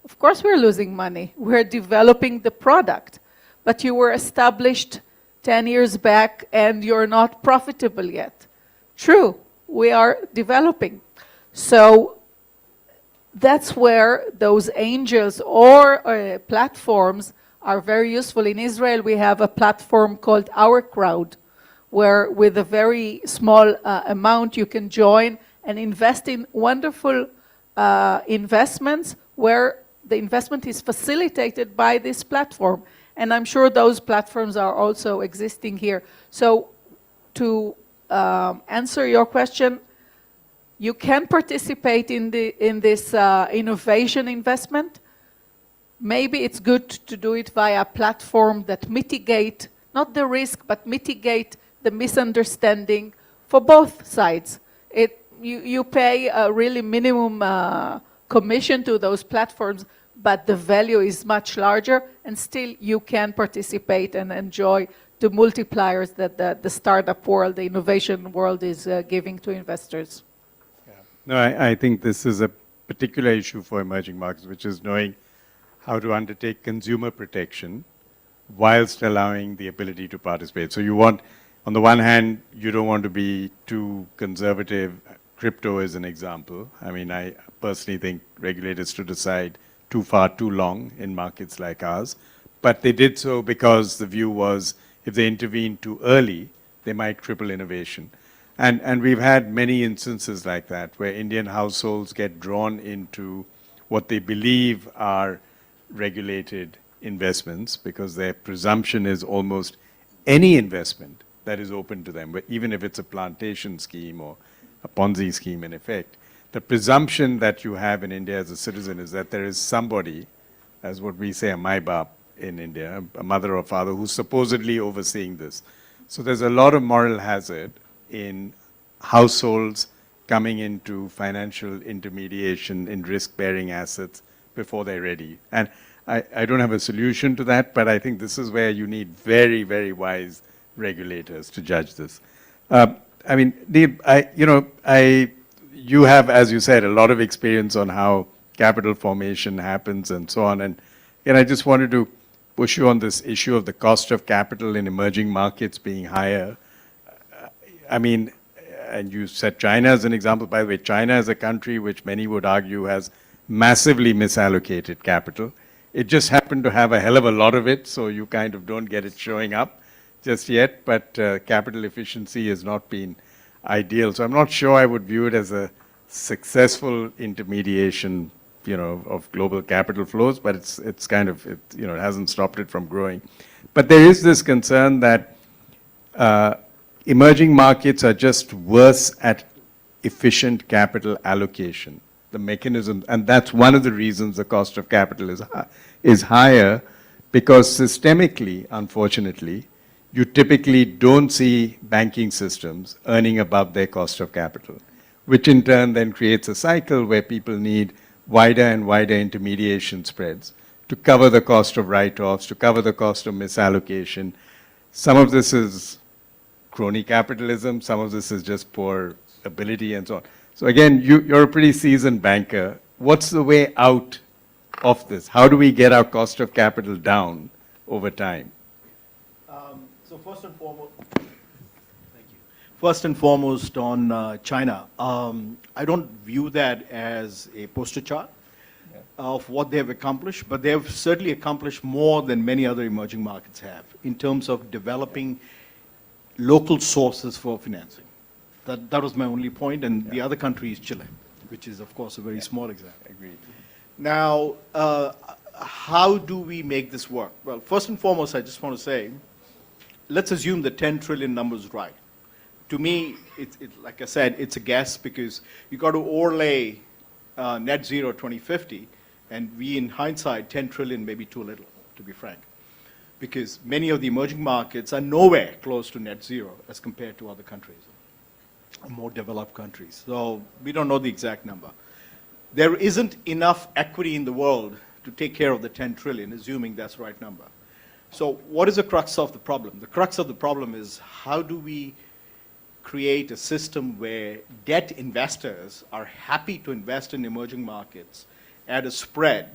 of course we're losing money. We're developing the product, but you were established 10 years back and you're not profitable yet. True, we are developing. So that's where those angels or platforms are very useful. In Israel, we have a platform called Our Crowd, where with a very small amount you can join and invest in wonderful investments where the investment is facilitated by this platform. And I'm sure those platforms are also existing here. So to answer your question, you can participate in this innovation investment. Maybe it's good to do it via a platform that mitigate, not the risk, but mitigate the misunderstanding for both sides. You pay a really minimum commission to those platforms, but the value is much larger, and still you can participate and enjoy the multipliers that the startup world, the innovation world is giving to investors. No, I think this is a particular issue for emerging markets, which is knowing how to undertake consumer protection whilst allowing the ability to participate. So you want, on the one hand, you don't want to be too conservative. Crypto is an example. I mean, I personally think regulators stood aside too far, too long in markets like ours. But they did so because the view was if they intervene too early, they might cripple innovation. And we've had many instances like that where Indian households get drawn into what they believe are regulated investments because their presumption is almost any investment that is open to them, but even if it's a plantation scheme or a Ponzi scheme in effect, the presumption that you have in India as a citizen is that there is somebody, as what we say a Mai-Baap in India, a mother or father, who's supposedly overseeing this. So there's a lot of moral hazard in households coming into financial intermediation in risk-bearing assets before they're ready. And I don't have a solution to that, but I think this is where you need very, very wise regulators to judge this. I mean, Deep, you have, as you said, a lot of experience on how capital formation happens and so on. And I just wanted to push you on this issue of the cost of capital in emerging markets being higher. I mean, and you said China as an example. By the way, China is a country which many would argue has massively misallocated capital. It just happened to have a hell of a lot of it, so you kind of don't get it showing up just yet, but capital efficiency has not been ideal. So I'm not sure I would view it as a successful intermediation, of global capital flows, but it's kind of, it hasn't stopped it from growing. But there is this concern that emerging markets are just worse at efficient capital allocation, the mechanism, and that's one of the reasons the cost of capital is higher, because systemically, unfortunately, you typically don't see banking systems earning above their cost of capital, which in turn then creates a cycle where people need wider and wider intermediation spreads to cover the cost of write-offs, to cover the cost of misallocation. Some of this is crony capitalism, some of this is just poor ability and so on. So again, you're a pretty seasoned banker. What's the way out of this? How do we get our cost of capital down over time? So first and foremost, thank you. First and foremost on China, I don't view that as a poster chart of what they have accomplished, but they have certainly accomplished more than many other emerging markets have in terms of developing local sources for financing. That was my only point, and the other country is Chile, which is, of course, a very small example. Agreed. Now, how do we make this work? Well, first and foremost, I just want to say, let's assume the 10 trillion number is right. To me, like I said, it's a guess because you got to overlay net zero 2050, and we, in hindsight, 10 trillion may be too little, to be frank, because many of the emerging markets are nowhere close to net zero as compared to other countries, more developed countries. So we don't know the exact number. There isn't enough equity in the world to take care of the 10 trillion, assuming that's the right number. So what is the crux of the problem? The crux of the problem is how do we create a system where debt investors are happy to invest in emerging markets at a spread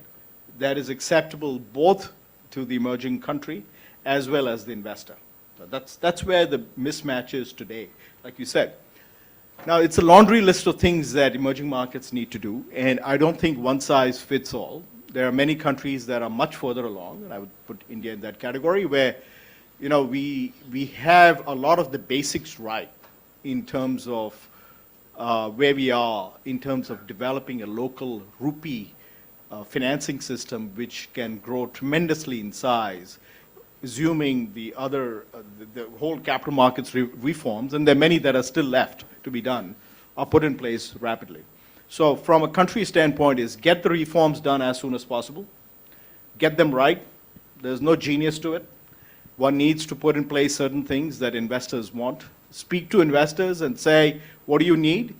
that is acceptable both to the emerging country as well as the investor. So that's where the mismatch is today, like you said. Now, it's a laundry list of things that emerging markets need to do, and I don't think one size fits all. There are many countries that are much further along, and I would put India in that category, where we have a lot of the basics right in terms of where we are, in terms of developing a local rupee financing system which can grow tremendously in size, assuming the whole capital markets reforms, and there are many that are still left to be done, are put in place rapidly. So from a country standpoint is get the reforms done as soon as possible, get them right. There's no genius to it. One needs to put in place certain things that investors want, speak to investors and say, what do you need?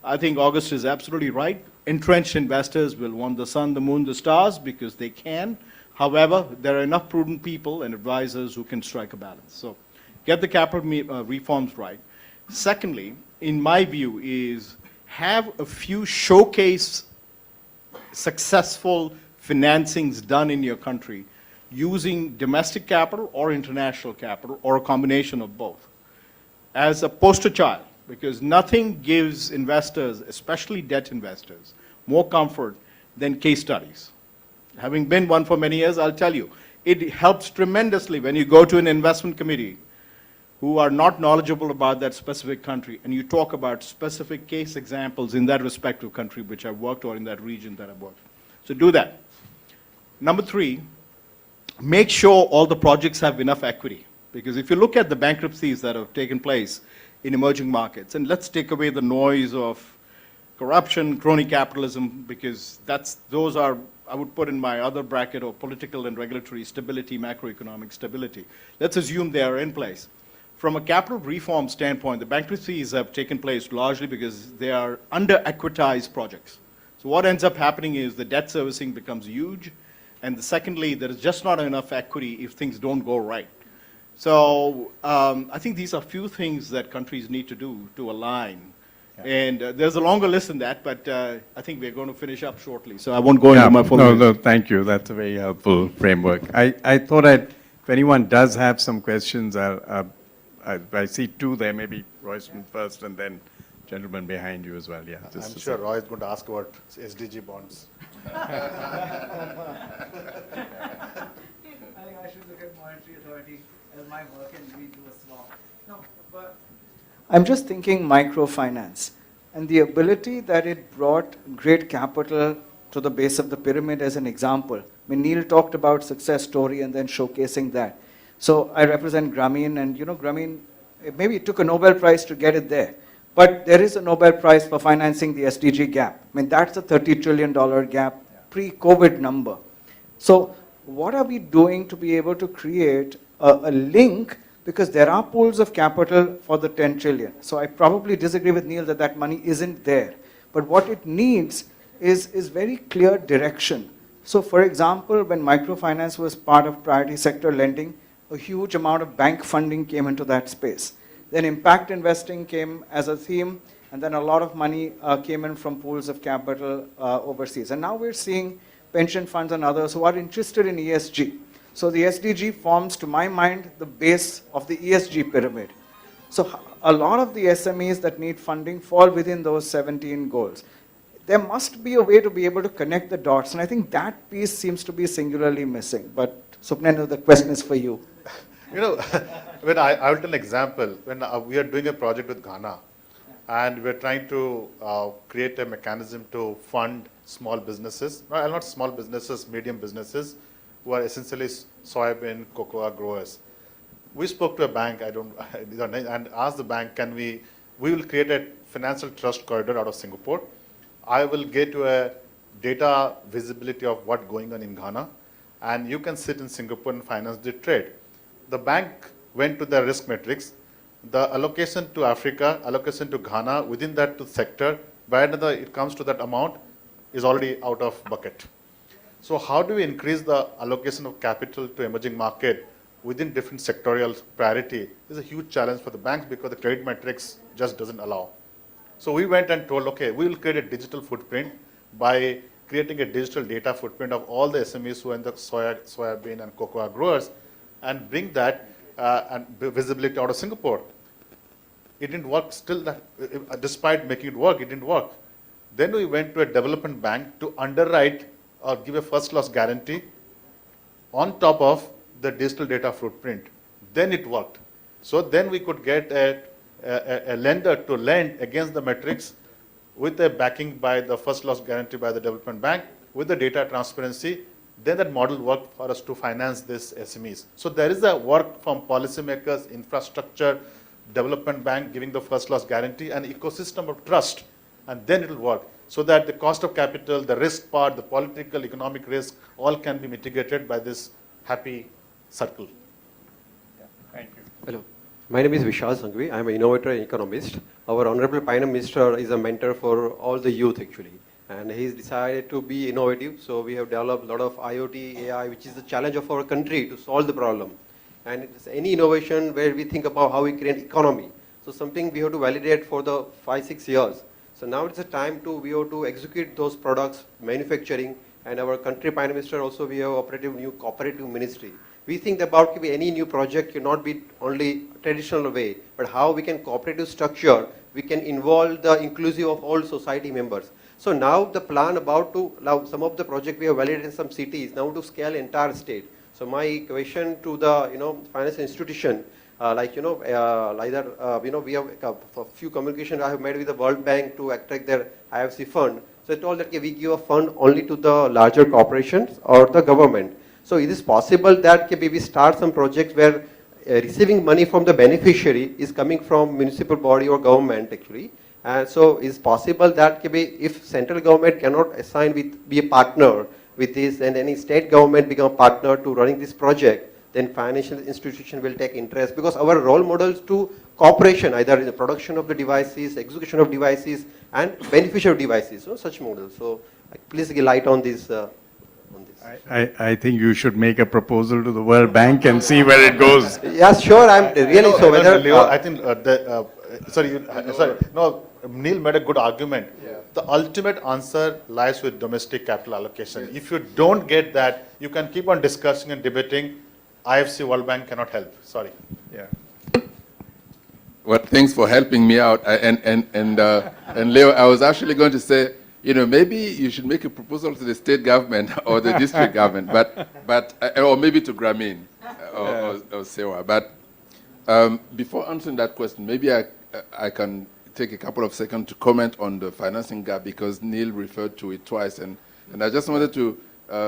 I think August is absolutely right. Entrenched investors will want the sun, the moon, the stars because they can. However, there are enough prudent people and advisors who can strike a balance. So get the capital reforms right. Secondly, in my view, is have a few showcase successful financings done in your country using domestic capital or international capital or a combination of both as a poster child, because nothing gives investors, especially debt investors, more comfort than case studies. Having been one for many years, I'll tell you, it helps tremendously when you go to an investment committee who are not knowledgeable about that specific country and you talk about specific case examples in that respective country which I've worked or in that region that I've worked. So do that. Number three, make sure all the projects have enough equity. Because if you look at the bankruptcies that have taken place in emerging markets, and let's take away the noise of corruption, crony capitalism, because those are, I would put in my other bracket of political and regulatory stability, macroeconomic stability. Let's assume they are in place. From a capital reform standpoint, the bankruptcies have taken place largely because they are under-equitized projects. So what ends up happening is the debt servicing becomes huge, and secondly, there is just not enough equity if things don't go right. So I think these are few things that countries need to do to align. Yeah. And there's a longer list than that, but I think we're going to finish up shortly, so I won't go into my full list. No, thank you. That's a very helpful framework. I thought if anyone does have some questions, I see two there, maybe Royston first and then gentleman behind you as well. Yeah, I'm sure Roy is going to ask about SDG bonds. I think I should look at monetary authority as my work and we do a swap. No, but I'm just thinking microfinance and the ability that it brought great capital to the base of the pyramid as an example. I mean, Neil talked about success story and then showcasing that. So I represent Grameen, and Grameen, maybe it took a Nobel Prize to get it there. But there is a Nobel Prize for financing the SDG gap. I mean, that's a $30 trillion gap, pre-COVID number. So what are we doing to be able to create a link, because there are pools of capital for the 10 trillion. So I probably disagree with Neil that money isn't there. But what it needs is very clear direction. So for example, when microfinance was part of priority sector lending, a huge amount of bank funding came into that space. Then impact investing came as a theme, and then a lot of money came in from pools of capital overseas. And now we're seeing pension funds and others who are interested in ESG. So the SDG forms, to my mind, the base of the ESG pyramid. So a lot of the SMEs that need funding fall within those 17 goals. There must be a way to be able to connect the dots, and I think that piece seems to be singularly missing. But Supnendu, the question is for you. When I will tell an example. When we are doing a project with Ghana, and we're trying to create a mechanism to fund small businesses, not small businesses, medium businesses, who are essentially soybean, cocoa growers. We spoke to a bank, and asked the bank, we will create a financial trust corridor out of Singapore. I will get to a data visibility of what's going on in Ghana, and you can sit in Singapore and finance the trade. The bank went to the risk matrix, the allocation to Africa, allocation to Ghana, within that sector, wherever it comes to that amount, is already out of bucket. So how do we increase the allocation of capital to emerging market within different sectorial priority is a huge challenge for the banks, because the credit matrix just doesn't allow. So we went and told, okay, we will create a digital footprint by creating a digital data footprint of all the SMEs who are in the soybean and cocoa growers, and bring that and visibility out of Singapore. It didn't work still, despite making it work, it didn't work. Then we went to a development bank to underwrite or give a first loss guarantee on top of the digital data footprint. Then it worked. So then we could get a lender to lend against the metrics with a backing by the first loss guarantee by the development bank, with the data transparency. Then that model worked for us to finance this SMEs. So there is a work from policymakers, infrastructure, development bank giving the first loss guarantee, and ecosystem of trust, and then it will work. So that the cost of capital, the risk part, the political, economic risk, all can be mitigated by this happy circle. Yeah, thank you. Hello. My name is Vishal Sanghvi. I am an innovator and economist. Our Honorable Prime Minister is a mentor for all the youth actually. And he's decided to be innovative. So we have developed a lot of IoT, AI, which is the challenge of our country to solve the problem. And it's any innovation where we think about how we create economy. So something we have to validate for the 5-6 years. So now it's a time we have to execute those products, manufacturing, and our country Prime Minister also we have operative new cooperative ministry. We think about any new project cannot be only traditional way, but how we can cooperative structure, we can involve the inclusive of all society members. So now the plan about to, now some of the project we have validated in some cities, now to scale entire state. So my question to the, financial institution, we have a few communications I have made with the World Bank to attract their IFC fund. So it told that we give a fund only to the larger corporations or the government. So it is possible that we start some projects where receiving money from the beneficiary is coming from municipal body or government actually. And so it's possible that if central government cannot be a partner with this and any state government become a partner to running this project, then financial institution will take interest because our role models to cooperation, either in the production of the devices, execution of devices, and beneficiary of devices, so such models. So please give light on this. I think you should make a proposal to the World Bank and see where it goes. Yes, sure. I'm really so whether. Leo, I think Neil made a good argument. Yeah. The ultimate answer lies with domestic capital allocation. Yes. If you don't get that, you can keep on discussing and debating. IFC World Bank cannot help. Sorry. Yeah. Well, thanks for helping me out. And Leo, I was actually going to say, maybe you should make a proposal to the state government or the district government, or maybe to Grameen or Sewa. But before answering that question, maybe I can take a couple of seconds to comment on the financing gap because Neil referred to it twice, and I just wanted to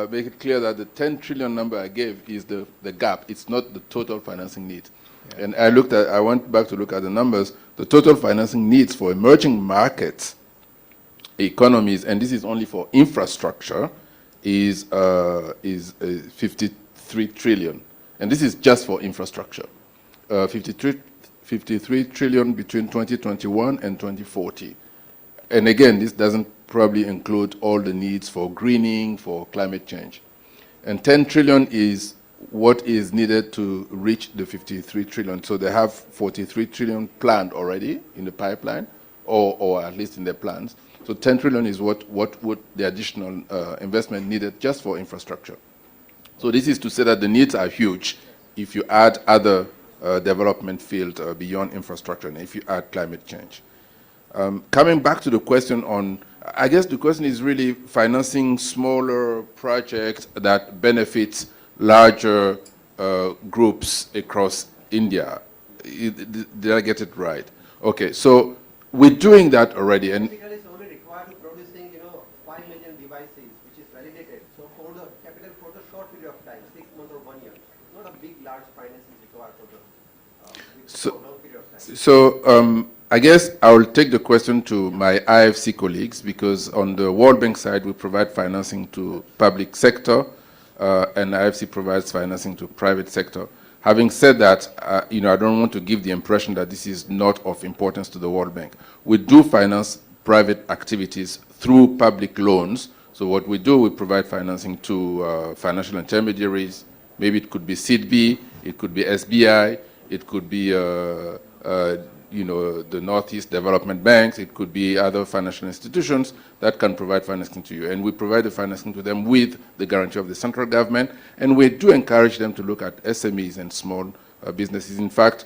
make it clear that the 10 trillion number I gave is the gap. It's not the total financing need. Yeah. And I went back to look at the numbers. The total financing needs for emerging markets economies, and this is only for infrastructure, is 53 trillion. And this is just for infrastructure. 53 trillion between 2021 and 2040. And again, this doesn't probably include all the needs for greening, for climate change. And 10 trillion is what is needed to reach the 53 trillion. So they have 43 trillion planned already in the pipeline, or at least in their plans. So 10 trillion is what would the additional investment needed just for infrastructure. So this is to say that the needs are huge if you add other development fields beyond infrastructure and if you add climate change. Coming back to the question on, I guess the question is really financing smaller projects that benefits larger groups across India. Did I get it right? Okay, so we're doing that already. And it's only required to producing, 5 million devices, which is validated. So for the capital for the short period of time, 6 months or 1 year, not a big, large finance is required for the long period of time. So I guess I will take the question to my IFC colleagues because on the World Bank side, we provide financing to public sector and IFC provides financing to private sector. Having said that, I don't want to give the impression that this is not of importance to the World Bank. We do finance private activities through public loans. So what we do, we provide financing to financial intermediaries. Maybe it could be SIDB, it could be SBI, it could be the Northeast Development Banks, it could be other financial institutions that can provide financing to you. And we provide the financing to them with the guarantee of the central government. And we do encourage them to look at SMEs and small businesses. In fact,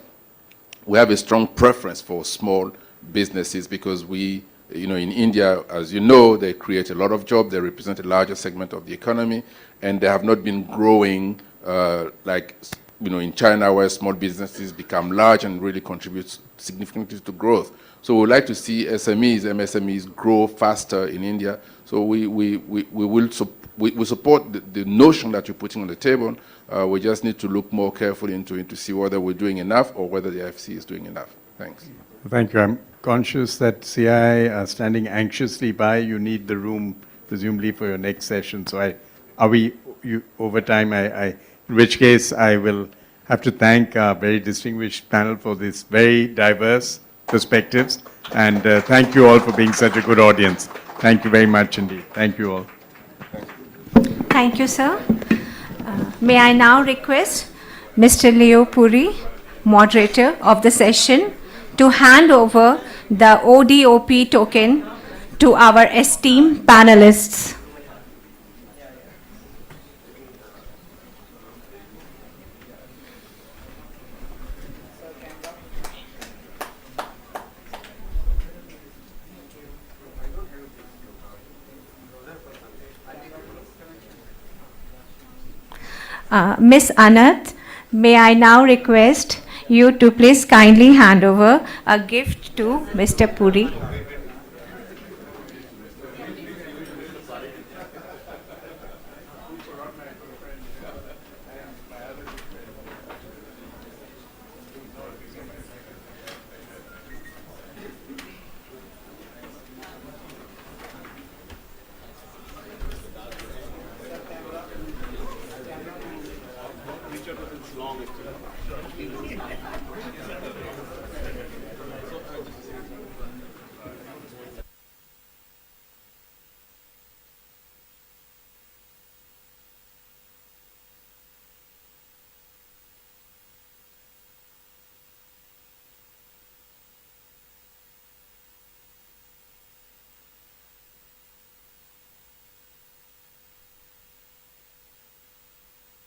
we have a strong preference for small businesses because we, in India, as you know, they create a lot of jobs, they represent a larger segment of the economy, and they have not been growing in China, where small businesses become large and really contribute significantly to growth. So we'd like to see MSMEs grow faster in India. So we support the notion that you're putting on the table. We just need to look more carefully into it to see whether we're doing enough or whether the FC is doing enough. Thanks. Thank you. I'm conscious that Cii are standing anxiously by. You need the room, presumably, for your next session. So over time, in which case I will have to thank our very distinguished panel for this very diverse perspectives. And thank you all for being such a good audience. Thank you very much indeed. Thank you all. Thank you, sir. May I now request Mr. Leo Puri, moderator of the session, to hand over the ODOP token to our esteemed panelists. Ms. Anat, may I now request you to please kindly hand over a gift to Mr. Puri.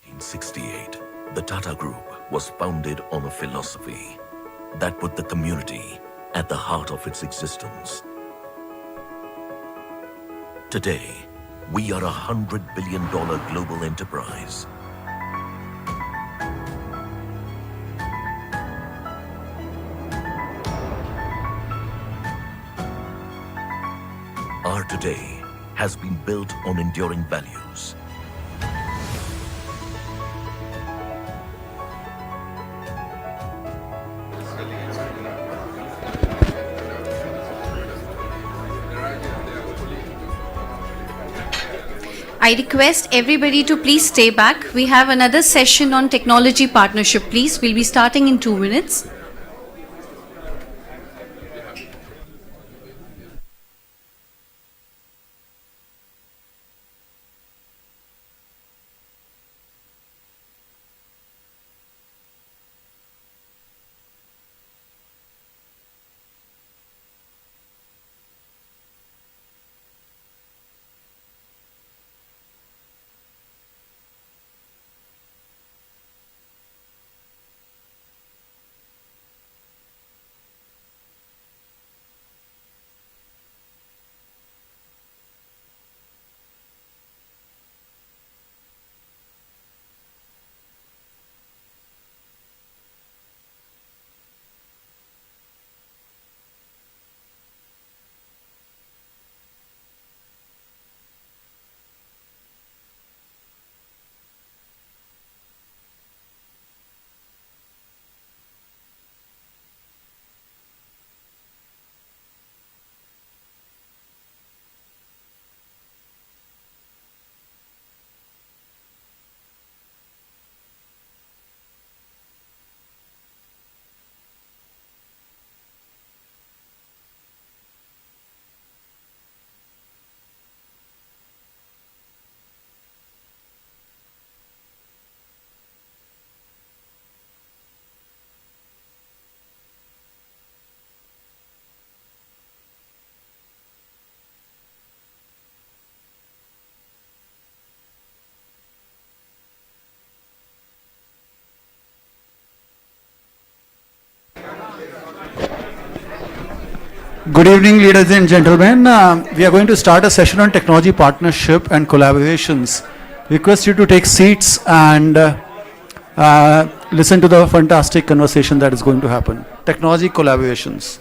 In 1968, the Tata Group was founded on a philosophy that put the community at the heart of its existence. Today, we are a $100 billion global enterprise. Our today has been built on enduring values. I request everybody to please stay back. We have another session on technology partnership, please. We'll be starting in 2 minutes. Good evening, ladies and gentlemen. We are going to start a session on technology partnership and collaborations. Request you to take seats and listen to the fantastic conversation that is going to happen. Technology collaborations.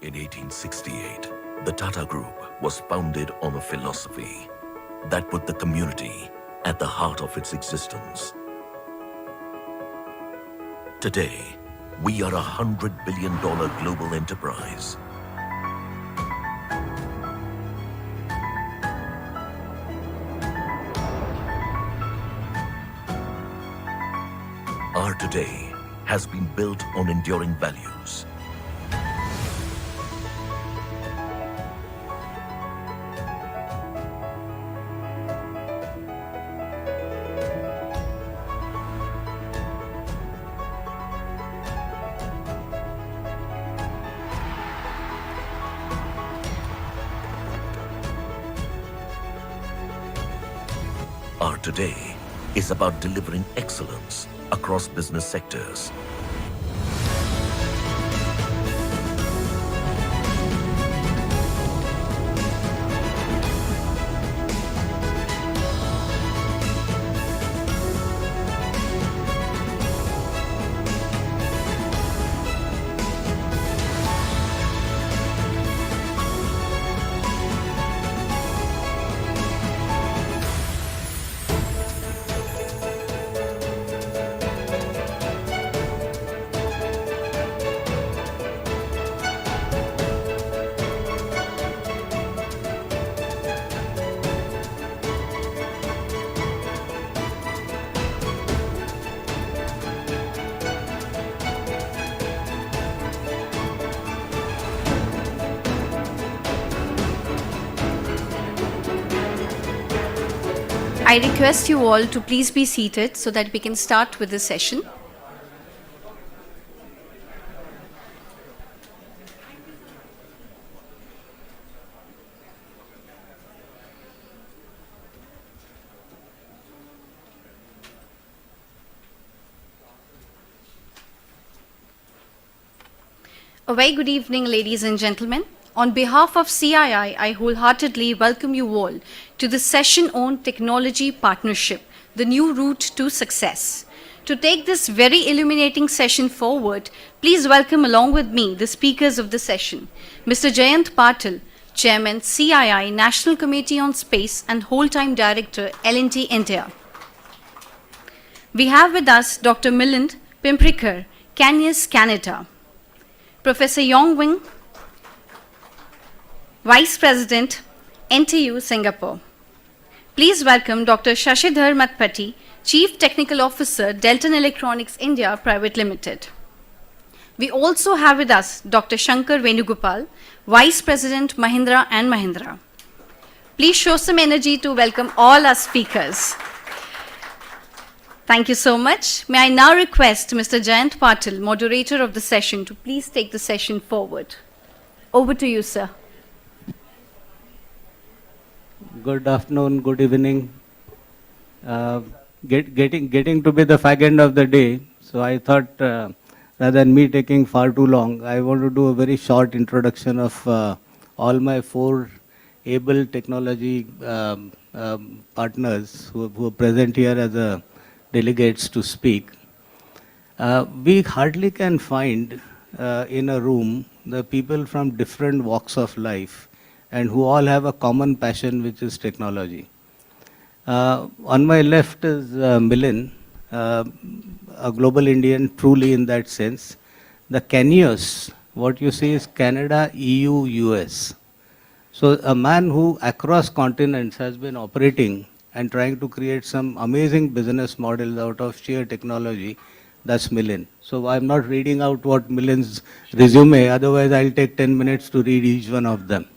In 1868, the Tata Group was founded on a philosophy that put the community at the heart of its existence. Today, we are $100 billion global enterprise. Our today has been built on enduring values. Our today is about delivering excellence across business sectors. I request you all to please be seated so that we can start with the session. A very good evening, ladies and gentlemen. On behalf of CII, I wholeheartedly welcome you all to the session on Technology Partnership, the new route to success. To take this very illuminating session forward, please welcome along with me the speakers of the session. Mr. Jayant Patil, Chairman, CII, National Committee on Space and Whole-Time Director, L&T India. We have with us Dr. Milind Pimprikar, Canis, Canada. Professor Yong Wing, Vice President, NTU, Singapore. Please welcome Dr. Shashidhar Matpati, Chief Technical Officer, Delton Electronics India Private Limited. We also have with us Dr. Shankar Venugopal, Vice President, Mahindra & Mahindra. Please show some energy to welcome all our speakers. Thank you so much. May I now request Mr. Jayant Patil, moderator of the session, to please take the session forward. Over to you, sir. Good afternoon, good evening. Getting to be the fag end of the day, so I thought rather than me taking far too long, I want to do a very short introduction of all my four able technology partners who are present here as delegates to speak. We hardly can find in a room the people from different walks of life and who all have a common passion, which is technology. On my left is Milind, a global Indian truly in that sense. The Canios, what you see is Canada, EU, US. So a man who across continents has been operating and trying to create some amazing business models out of sheer technology, that's Milind. So I'm not reading out what Milind's resume, otherwise I'll take 10 minutes to read each one of them.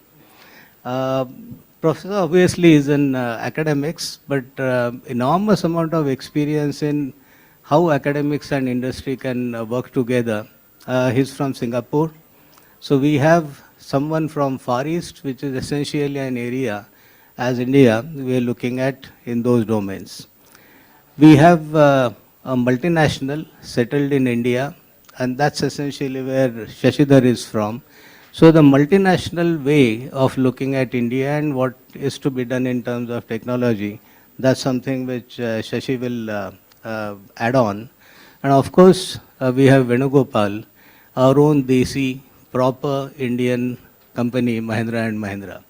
Professor obviously is in academics, but enormous amount of experience in how academics and industry can work together. He's from Singapore. So we have someone from Far East, which is essentially an area as India we are looking at in those domains. We have a multinational settled in India, and that's essentially where Shashidhar is from. So the multinational way of looking at India and what is to be done in terms of technology, that's something which Shashi will add on. And of course, we have Venugopal, our own Desi proper Indian company, Mahindra and Mahindra.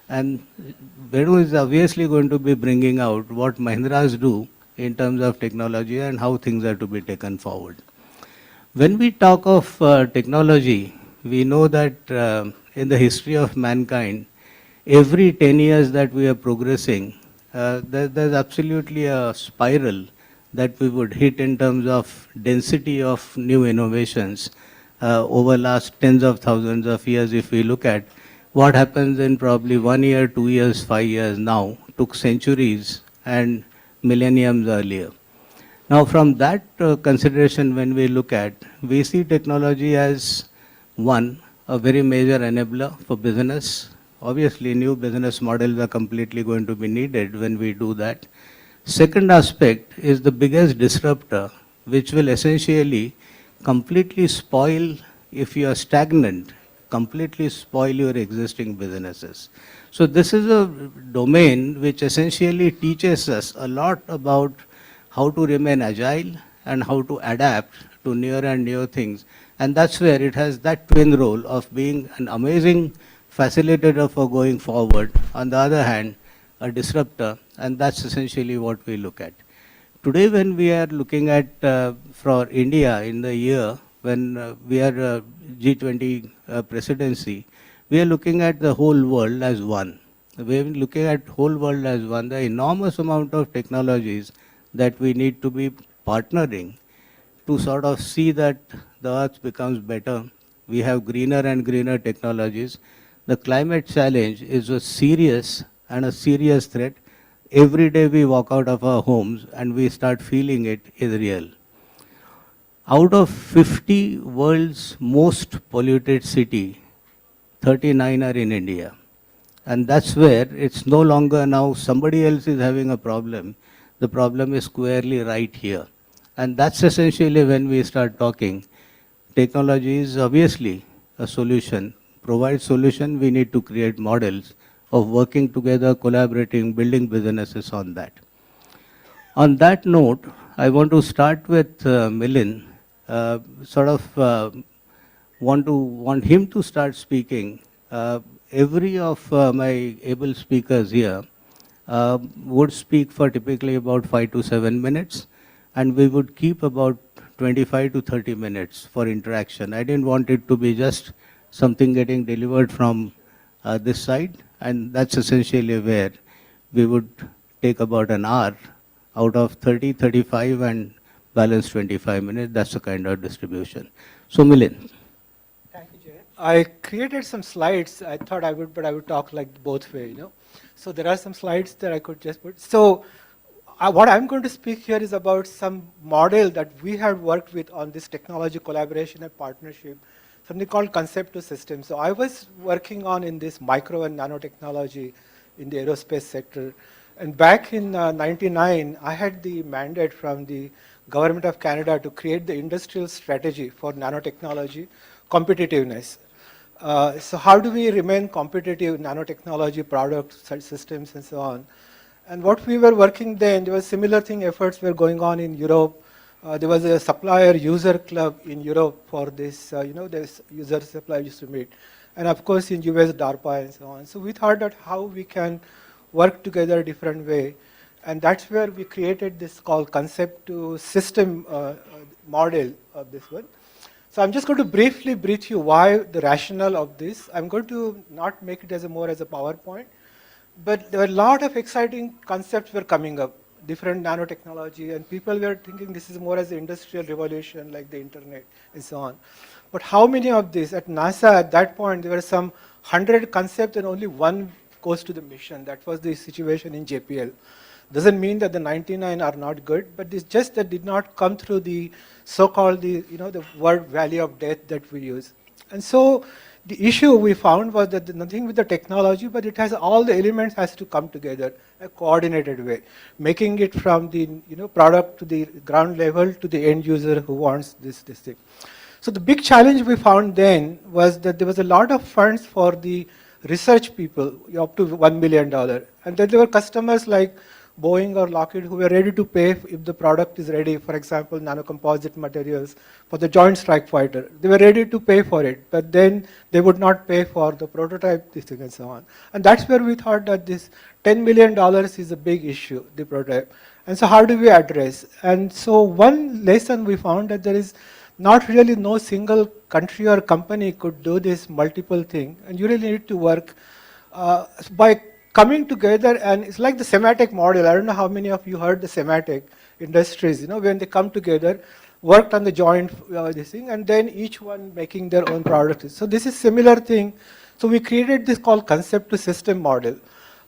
And Venu is obviously going to be bringing out what Mahindras do in terms of technology and how things are to be taken forward. When we talk of technology, we know that in the history of mankind, every 10 years that we are progressing, there's absolutely a spiral that we would hit in terms of density of new innovations over last tens of thousands of years. If we look at what happens in probably 1 year, 2 years, 5 years now, took centuries and millenniums earlier. Now from that consideration, when we look at, we see technology as one, a very major enabler for business. Obviously, new business models are completely going to be needed when we do that. Second aspect is the biggest disruptor, which will essentially completely spoil, if you are stagnant, completely spoil your existing businesses. So this is a domain which essentially teaches us a lot about how to remain agile and how to adapt to newer and newer things. And that's where it has that twin role of being an amazing facilitator for going forward, on the other hand, a disruptor, and that's essentially what we look at. Today when we are looking at for India in the year when we are G20 Presidency, we are looking at the whole world as one. We are looking at whole world as one, the enormous amount of technologies that we need to be partnering to sort of see that the earth becomes better. We have greener and greener technologies. The climate challenge is a serious threat. Every day we walk out of our homes and we start feeling it is real. Out of 50 world's most polluted city, 39 are in India. And that's where it's no longer now somebody else is having a problem. The problem is squarely right here. And that's essentially when we start talking. Technology is obviously a solution. Provide solution, we need to create models of working together, collaborating, building businesses on that. On that note, I want to start with Milind. Want him to start speaking. Every of my able speakers here would speak for typically about 5 to 7 minutes, and we would keep about 25 to 30 minutes for interaction. I didn't want it to be just something getting delivered from this side, and that's essentially where we would take about an hour out of 30, 35 and balance 25 minutes. That's the kind of distribution. So Milind. Thank you, Jay. I created some slides. I thought I would talk like both way, So there are some slides that I could just put. So what I'm going to speak here is about some model that we have worked with on this technology collaboration and partnership, something called concept to system. So I was working on in this micro and nanotechnology in the aerospace sector. And back in 99, I had the mandate from the Government of Canada to create the industrial strategy for nanotechnology, competitiveness. So how do we remain competitive, nanotechnology, products, systems, and so on? And what we were working then, there was similar thing, efforts were going on in Europe. There was a supplier user club in Europe for this, this user supplier used to meet. And of course in US, DARPA and so on. So we thought that how we can work together a different way. And that's where we created this called concept to system model of this one. So I'm just going to briefly brief you why the rationale of this. I'm going to not make it as more as a PowerPoint, but there were a lot of exciting concepts were coming up, different nanotechnology, and people were thinking this is more as an industrial revolution like the internet and so on. But how many of these at NASA at that point, there were some 100 concepts and only one goes to the mission. That was the situation in JPL. Doesn't mean that the 99 are not good, but it's just that did not come through the so-called the word valley of death that we use. And so the issue we found was that nothing with the technology, but it has all the elements has to come together a coordinated way, making it from the product to the ground level to the end user who wants this thing. So the big challenge we found then was that there was a lot of funds for the research people, up to $1 million, and then there were customers like Boeing or Lockheed, who were ready to pay if the product is ready, for example, nanocomposite materials for the Joint Strike Fighter. They were ready to pay for it, but then they would not pay for the prototype, this thing and so on. And that's where we thought that this $10 million is a big issue, the prototype. And so how do we address? And so one lesson we found that there is not really no single country or company could do this multiple thing, and you really need to work by coming together. And it's like the thematic model. I don't know how many of you heard the thematic industries, when they come together, worked on the joint this thing, and then each one making their own products. So this is similar thing. So we created this called concept to system model.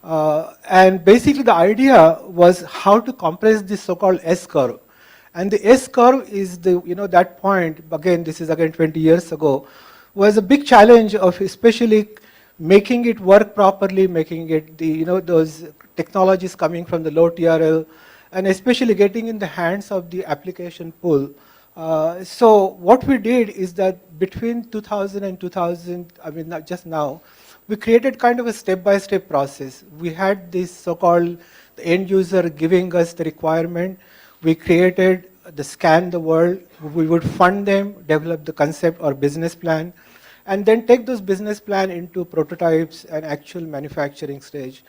And basically the idea was how to compress this so-called S curve. And the S curve is the, that point, again, this is again 20 years ago, was a big challenge of especially making it work properly, making it those technologies coming from the low TRL, and especially getting in the hands of the application pool. So what we did is that between 2000 and 2000, not just now, we created kind of a step-by-step process. We had this so-called end user giving us the requirement. We created the scan the world. We would fund them, develop the concept or business plan, and then take those business plan into prototypes and actual manufacturing stage.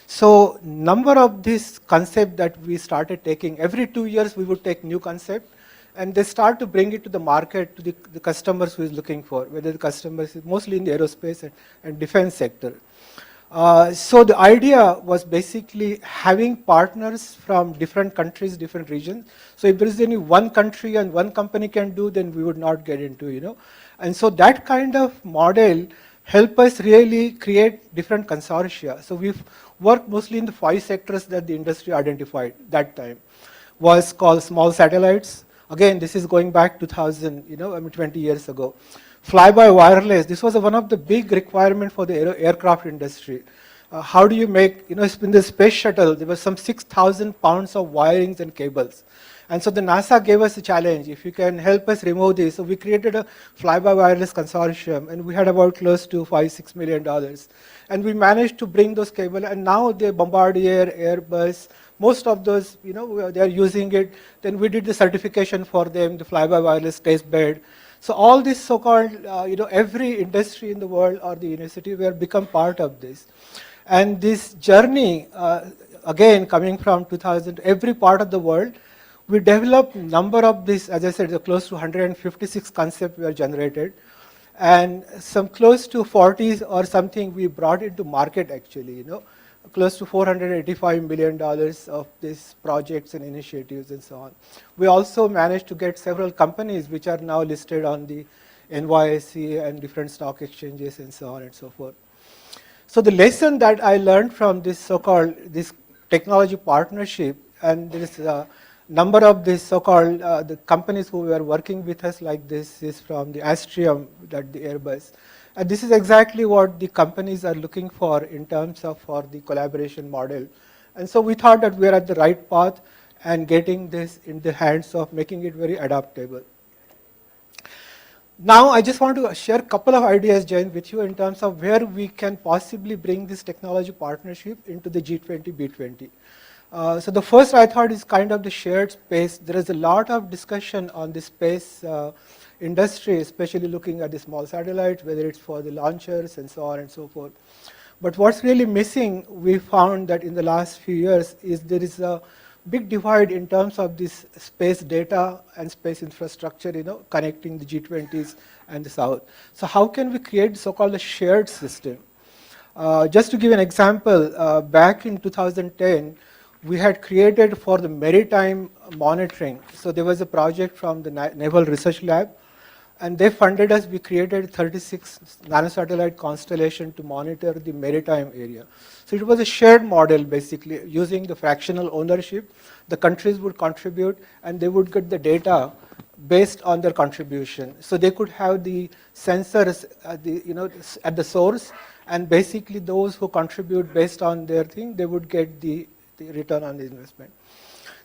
So number of this concept that we started taking, every 2 years we would take new concept, and they start to bring it to the market, to the customers who is looking for, whether the customers is mostly in the aerospace and defense sector. So the idea was basically having partners from different countries, different regions. So if there is any one country and one company can do, then we would not get into, And so that kind of model helped us really create different consortia. So we've worked mostly in the 5 sectors that the industry identified that time. Was called small satellites. Again, this is going back 2000, 20 years ago. Fly-by wireless, this was one of the big requirements for the aircraft industry. How do you make, in the space shuttle, there was some 6,000 pounds of wirings and cables. And so the NASA gave us a challenge, if you can help us remove this. So we created a fly-by wireless consortium, and we had about close to $5-6 million. And we managed to bring those cables, and now the Bombardier, Airbus, most of those, they are using it. Then we did the certification for them, the fly-by wireless test bed. So all this so-called, every industry in the world or the university were become part of this. And this journey, again, coming from 2000, every part of the world, we developed number of this, as I said, close to 156 concepts were generated. And some close to 40 or something we brought into market actually, close to $485 million of these projects and initiatives and so on. We also managed to get several companies which are now listed on the NYSE and different stock exchanges and so on and so forth. So the lesson that I learned from this so-called this technology partnership, and there is a number of these so-called the companies who were working with us like this is from the Astrium, that the Airbus. And this is exactly what the companies are looking for in terms of for the collaboration model. And so we thought that we are at the right path and getting this in the hands of making it very adaptable. Now I just want to share a couple of ideas, Jain, with you in terms of where we can possibly bring this technology partnership into the G20, B20. So the first I thought is kind of the shared space. There is a lot of discussion on the space industry, especially looking at the small satellites, whether it's for the launchers and so on and so forth. But what's really missing, we found that in the last few years, is there is a big divide in terms of this space data and space infrastructure, connecting the G20s and the South. So how can we create so-called a shared system? Just to give an example, back in 2010, we had created for the maritime monitoring. So there was a project from the Naval Research Lab, and they funded us. We created 36 nanosatellite constellation to monitor the maritime area. So it was a shared model, basically, using the fractional ownership. The countries would contribute, and they would get the data based on their contribution. So they could have the sensors at the source, and basically those who contribute based on their thing, they would get the return on the investment.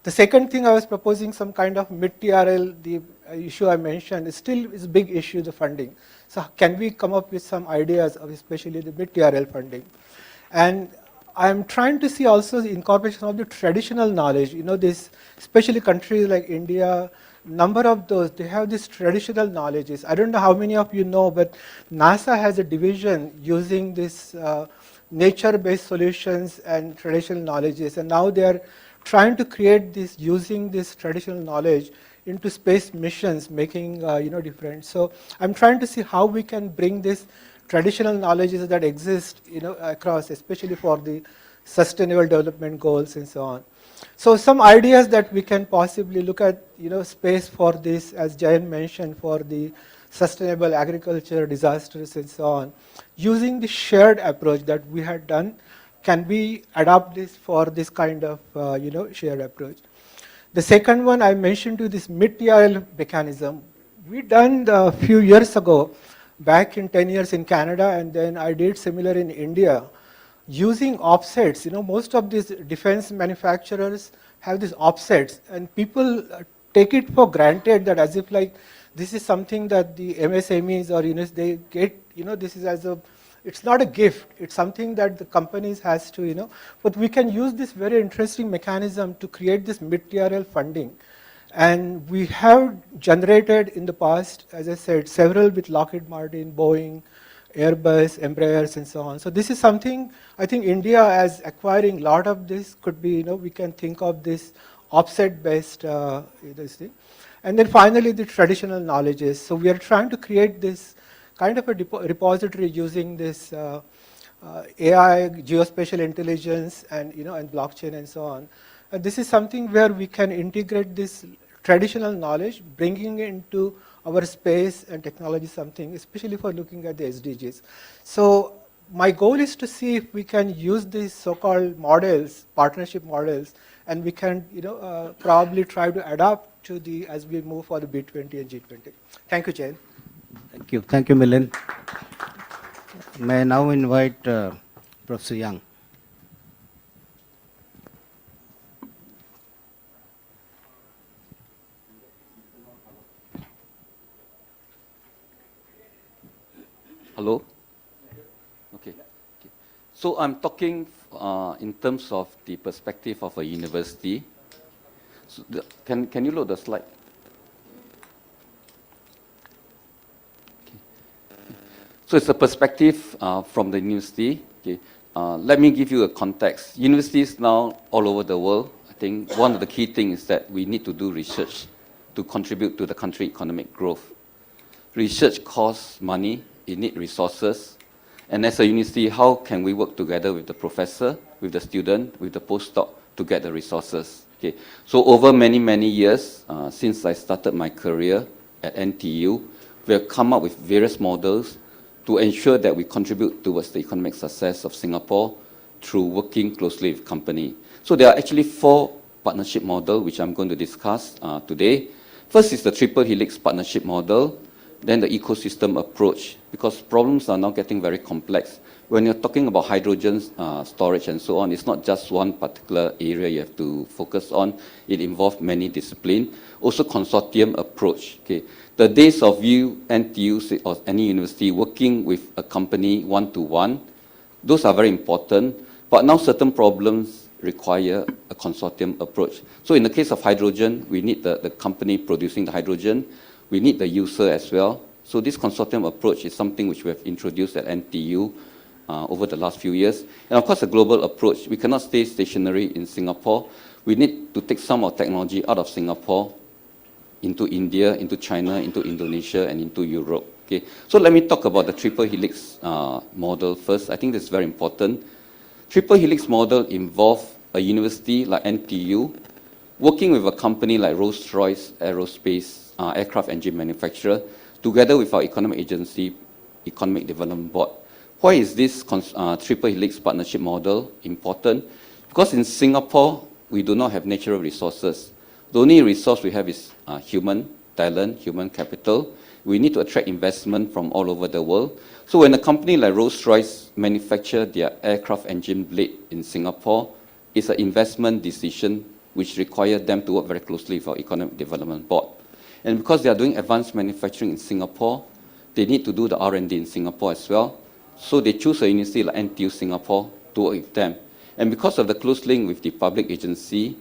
The second thing I was proposing, some kind of mid-TRL, the issue I mentioned, is still is a big issue, the funding. So can we come up with some ideas of especially the mid-TRL funding? And I'm trying to see also the incorporation of the traditional knowledge. This, especially countries like India, number of those, they have these traditional knowledges. I don't know how many of you know, but NASA has a division using this nature-based solutions and traditional knowledges, and now they are trying to create this using this traditional knowledge into space missions, making different. So I'm trying to see how we can bring this traditional knowledges that exist across, especially for the sustainable development goals and so on. So some ideas that we can possibly look at space for this, as Jayan mentioned, for the sustainable agriculture, disasters and so on. Using the shared approach that we had done, can we adopt this for this kind of shared approach? The second one I mentioned to this mid-TRL mechanism. We done a few years ago, back in 10 years in Canada, and then I did similar in India, using offsets. Most of these defense manufacturers have these offsets, and people take it for granted that as if like this is something that the MSMEs or they get, this is as a, it's not a gift, it's something that the companies has to, but we can use this very interesting mechanism to create this mid-TRL funding. And we have generated in the past, as I said, several with Lockheed Martin, Boeing, Airbus, Embraers, and so on. So this is something I think India, as acquiring a lot of this, could be, we can think of this offset-based this thing. And then finally, the traditional knowledges. So we are trying to create this kind of a repository using this AI, geospatial intelligence, and and blockchain and so on. And this is something where we can integrate this traditional knowledge, bringing it into our space and technology something, especially for looking at the SDGs. So my goal is to see if we can use these so-called models, partnership models, and we can probably try to adapt to the, as we move for the B20 and G20. Thank you, Jayan. Thank you. Thank you, Milind. May I now invite Professor Young. Hello? Okay. So I'm talking in terms of the perspective of a university. So can you load the slide? Okay. So it's a perspective from the university. Okay. Let me give you a context. Universities now all over the world, I think one of the key things is that we need to do research to contribute to the country economic growth. Research costs money. It needs resources, and as a university, how can we work together with the professor, with the student, with the postdoc to get the resources? Okay. So over many years, since I started my career at NTU, we have come up with various models to ensure that we contribute towards the economic success of Singapore through working closely with company. So there are actually 4 partnership models which I'm going to discuss today. First is the triple helix partnership model. Then the ecosystem approach, because problems are now getting very complex. When you're talking about hydrogen storage and so on, it's not just one particular area you have to focus on. It involves many disciplines. Also consortium approach. Okay. The days of you, NTU or any university working with a company one-to-one, those are very important. But now certain problems require a consortium approach. So in the case of hydrogen, we need the company producing the hydrogen. We need the user as well. So this consortium approach is something which we have introduced at NTU over the last few years. And of course, a global approach. We cannot stay stationary in Singapore. We need to take some of technology out of Singapore into India, into China, into Indonesia, and into Europe. Okay. So let me talk about the triple helix model first. I think this is very important. Triple helix model involves a university like NTU working with a company like Rolls-Royce Aerospace, aircraft engine manufacturer, together with our economic agency, Economic Development Board. Why is this triple helix partnership model important? Because in Singapore, we do not have natural resources. The only resource we have is human talent, human capital. We need to attract investment from all over the world. So when a company like Rolls-Royce manufacture their aircraft engine blade in Singapore, it's an investment decision which requires them to work very closely with our Economic Development Board. And because they are doing advanced manufacturing in Singapore, they need to do the R&D in Singapore as well. So they choose a university like NTU Singapore to work with them. And because of the close link with the public agency,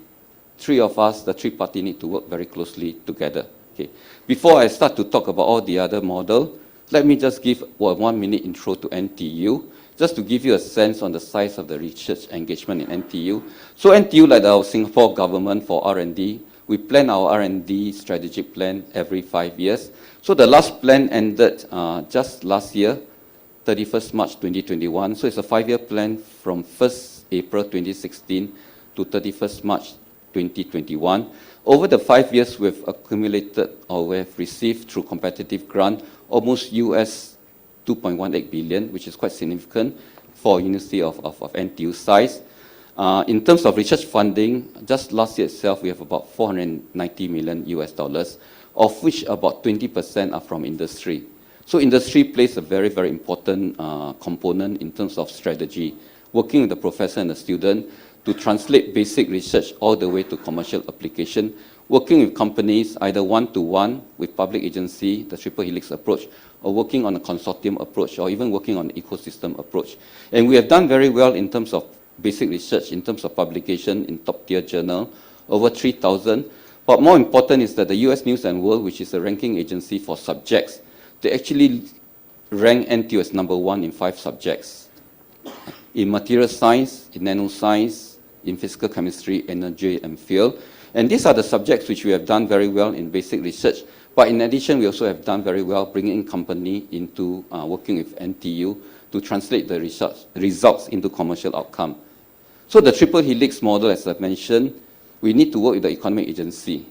three of us, the three party, need to work very closely together. Okay. Before I start to talk about all the other model, let me just give a 1 minute intro to NTU, just to give you a sense on the size of the research engagement in NTU. So NTU, like our Singapore government for R&D, we plan our R&D strategic plan every 5 years. So the last plan ended just last year, 31st March 2021. So it's a 5-year plan from 1st April 2016 to 31st March 2021. Over the 5 years, we've accumulated or we've received through competitive grant almost US 2.18 billion, which is quite significant for a university of NTU size. In terms of research funding, just last year itself, we have about 490 million US dollars, of which about 20% are from industry. So industry plays a very, very important component in terms of strategy, working with the professor and the student to translate basic research all the way to commercial application, working with companies either one-to-one with public agency, the triple helix approach, or working on a consortium approach, or even working on an ecosystem approach. And we have done very well in terms of basic research, in terms of publication in top-tier journal, over 3,000. But more important is that the US News and World, which is a ranking agency for subjects, they actually rank NTU as #1 in 5 subjects. In material science, in nanoscience, in physical chemistry, energy, and field. And these are the subjects which we have done very well in basic research. But in addition, we also have done very well bringing company into working with NTU to translate the results into commercial outcome. So the triple helix model, as I mentioned, we need to work with the economic agency.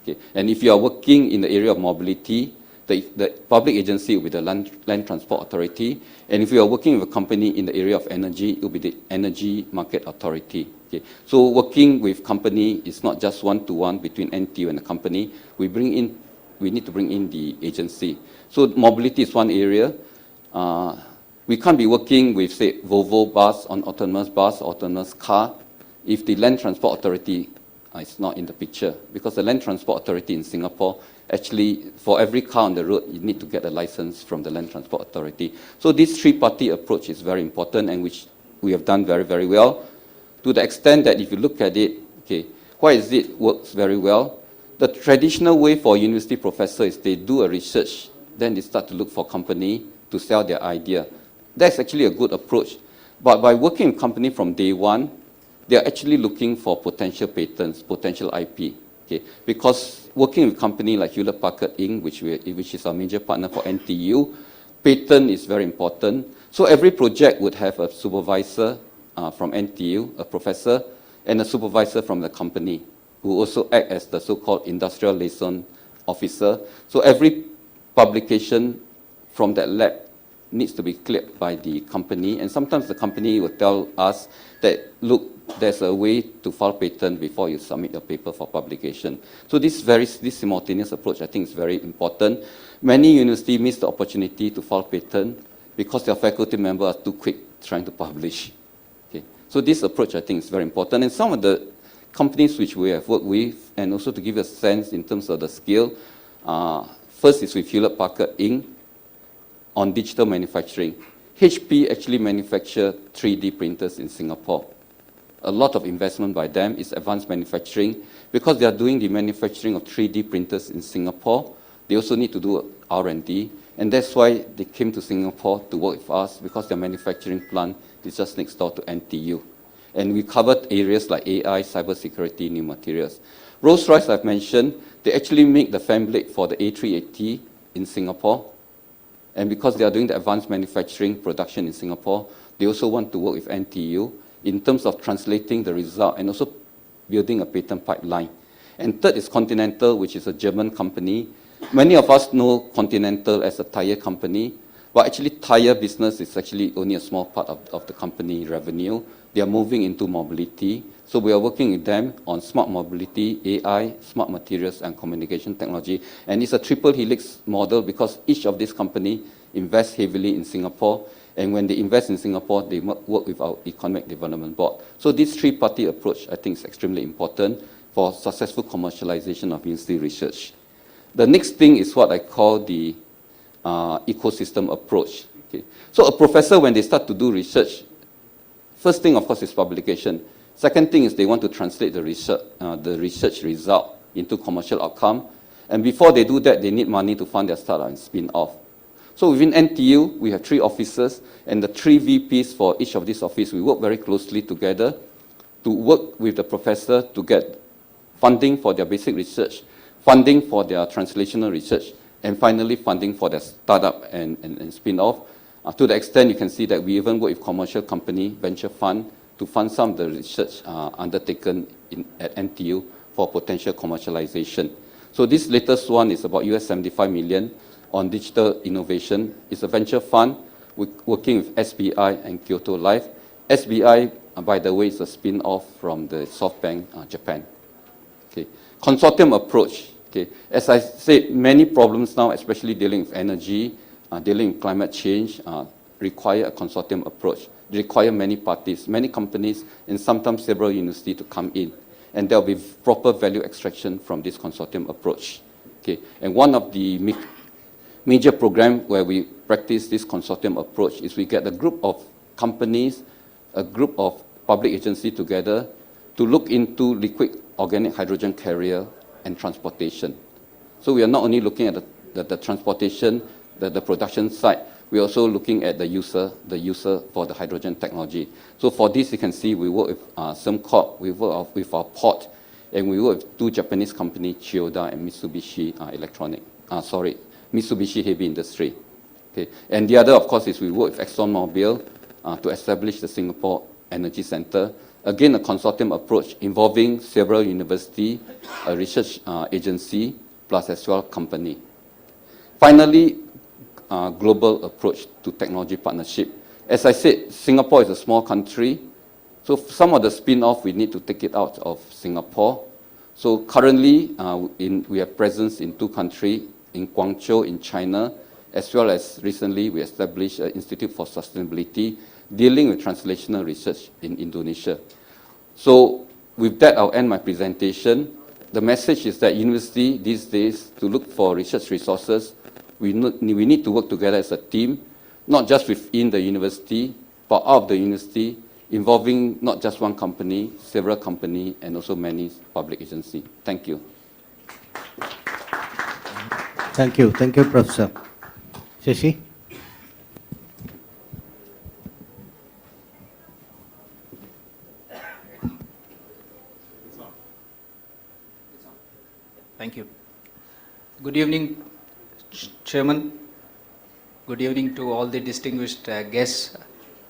Okay. And if you are working in the area of mobility, the public agency will be the Land Transport Authority. And if you are working with a company in the area of energy, it will be the Energy Market Authority. Okay. So working with company is not just one-to-one between NTU and the company. We need to bring in the agency. So mobility is one area. We can't be working with, say, Volvo bus on autonomous bus, autonomous car, if the Land Transport Authority is not in the picture. Because the Land Transport Authority in Singapore, actually, for every car on the road, you need to get a license from the Land Transport Authority. So this three-party approach is very important, and which we have done very, very well. To the extent that if you look at it, okay, why is it works very well? The traditional way for university professors is they do a research, then they start to look for company to sell their idea. That's actually a good approach. But by working with company from day one, they're actually looking for potential patents, potential IP. Okay? Because working with company like Hewlett-Packard Inc., which is our major partner for NTU, patent is very important. So every project would have a supervisor from NTU, a professor, and a supervisor from the company, who also act as the so-called industrial liaison officer. So every publication from that lab needs to be cleared by the company, and sometimes the company will tell us that, look, there's a way to file patent before you submit your paper for publication. So this simultaneous approach, I think, is very important. Many universities miss the opportunity to file patent because their faculty members are too quick trying to publish. Okay. So this approach, I think, is very important. And some of the companies which we have worked with, and also to give a sense in terms of the scale, first is with Hewlett-Packard Inc. on digital manufacturing. HP actually manufacture 3D printers in Singapore. A lot of investment by them is advanced manufacturing. Because they are doing the manufacturing of 3D printers in Singapore, they also need to do R&D. And that's why they came to Singapore to work with us, because their manufacturing plant is just next door to NTU. And we covered areas like AI, cybersecurity, new materials. Rolls-Royce, I've mentioned, they actually make the fan blade for the A380 in Singapore. And because they are doing the advanced manufacturing production in Singapore, they also want to work with NTU in terms of translating the result and also building a patent pipeline. And third is Continental, which is a German company. Many of us know Continental as a tire company, but actually tire business is actually only a small part of the company revenue. They are moving into mobility. So we are working with them on smart mobility, AI, smart materials, and communication technology. And it's a triple helix model because each of these companies invest heavily in Singapore. And when they invest in Singapore, they work with our Economic Development Board. So this three-party approach, I think, is extremely important for successful commercialization of university research. The next thing is what I call the ecosystem approach. Okay. So a professor, when they start to do research, First thing, of course, is publication. Second thing is they want to translate the research result into commercial outcome. And before they do that, they need money to fund their startup and spin off. So within NTU, we have 3 offices, and the 3 VPs for each of these offices, we work very closely together to work with the professor to get funding for their basic research, funding for their translational research, and finally funding for their startup and spin-off. To the extent you can see that we even work with commercial company, venture fund, to fund some of the research undertaken at NTU for potential commercialization. So this latest one is about US 75 million on digital innovation. It's a venture fund working with SBI and Kyoto Life. SBI, by the way, is a spin-off from the SoftBank Japan. Okay. Consortium approach. Okay. As I said, many problems now, especially dealing with energy, dealing with climate change, require a consortium approach. They require many parties, many companies, and sometimes several universities to come in. And there will be proper value extraction from this consortium approach. Okay. And one of the major programs where we practice this consortium approach is we get a group of companies, a group of public agencies together to look into liquid organic hydrogen carrier and transportation. So we are not only looking at the transportation, the production side, we're also looking at the user for the hydrogen technology. So for this, you can see we work with SimCorp, we work with our port, and we work with 2 Japanese companies, Chiyoda and Mitsubishi Mitsubishi Heavy Industry. Okay. And the other, of course, is we work with ExxonMobil to establish the Singapore Energy Center. Again, a consortium approach involving several universities, a research agency, plus as well company. Finally, global approach to technology partnership. As I said, Singapore is a small country, so some of the spin-off, we need to take it out of Singapore. So currently, we have presence in 2 countries, in Guangzhou in China, as well as recently we established an Institute for Sustainability dealing with translational research in Indonesia. So with that, I'll end my presentation. The message is that university these days, to look for research resources, we need to work together as a team, not just within the university, but out of the university, involving not just one company, several companies, and also many public agencies. Thank you. Thank you. Thank you, Professor. Shashi? Thank you. Good evening, Chairman. Good evening to all the distinguished guests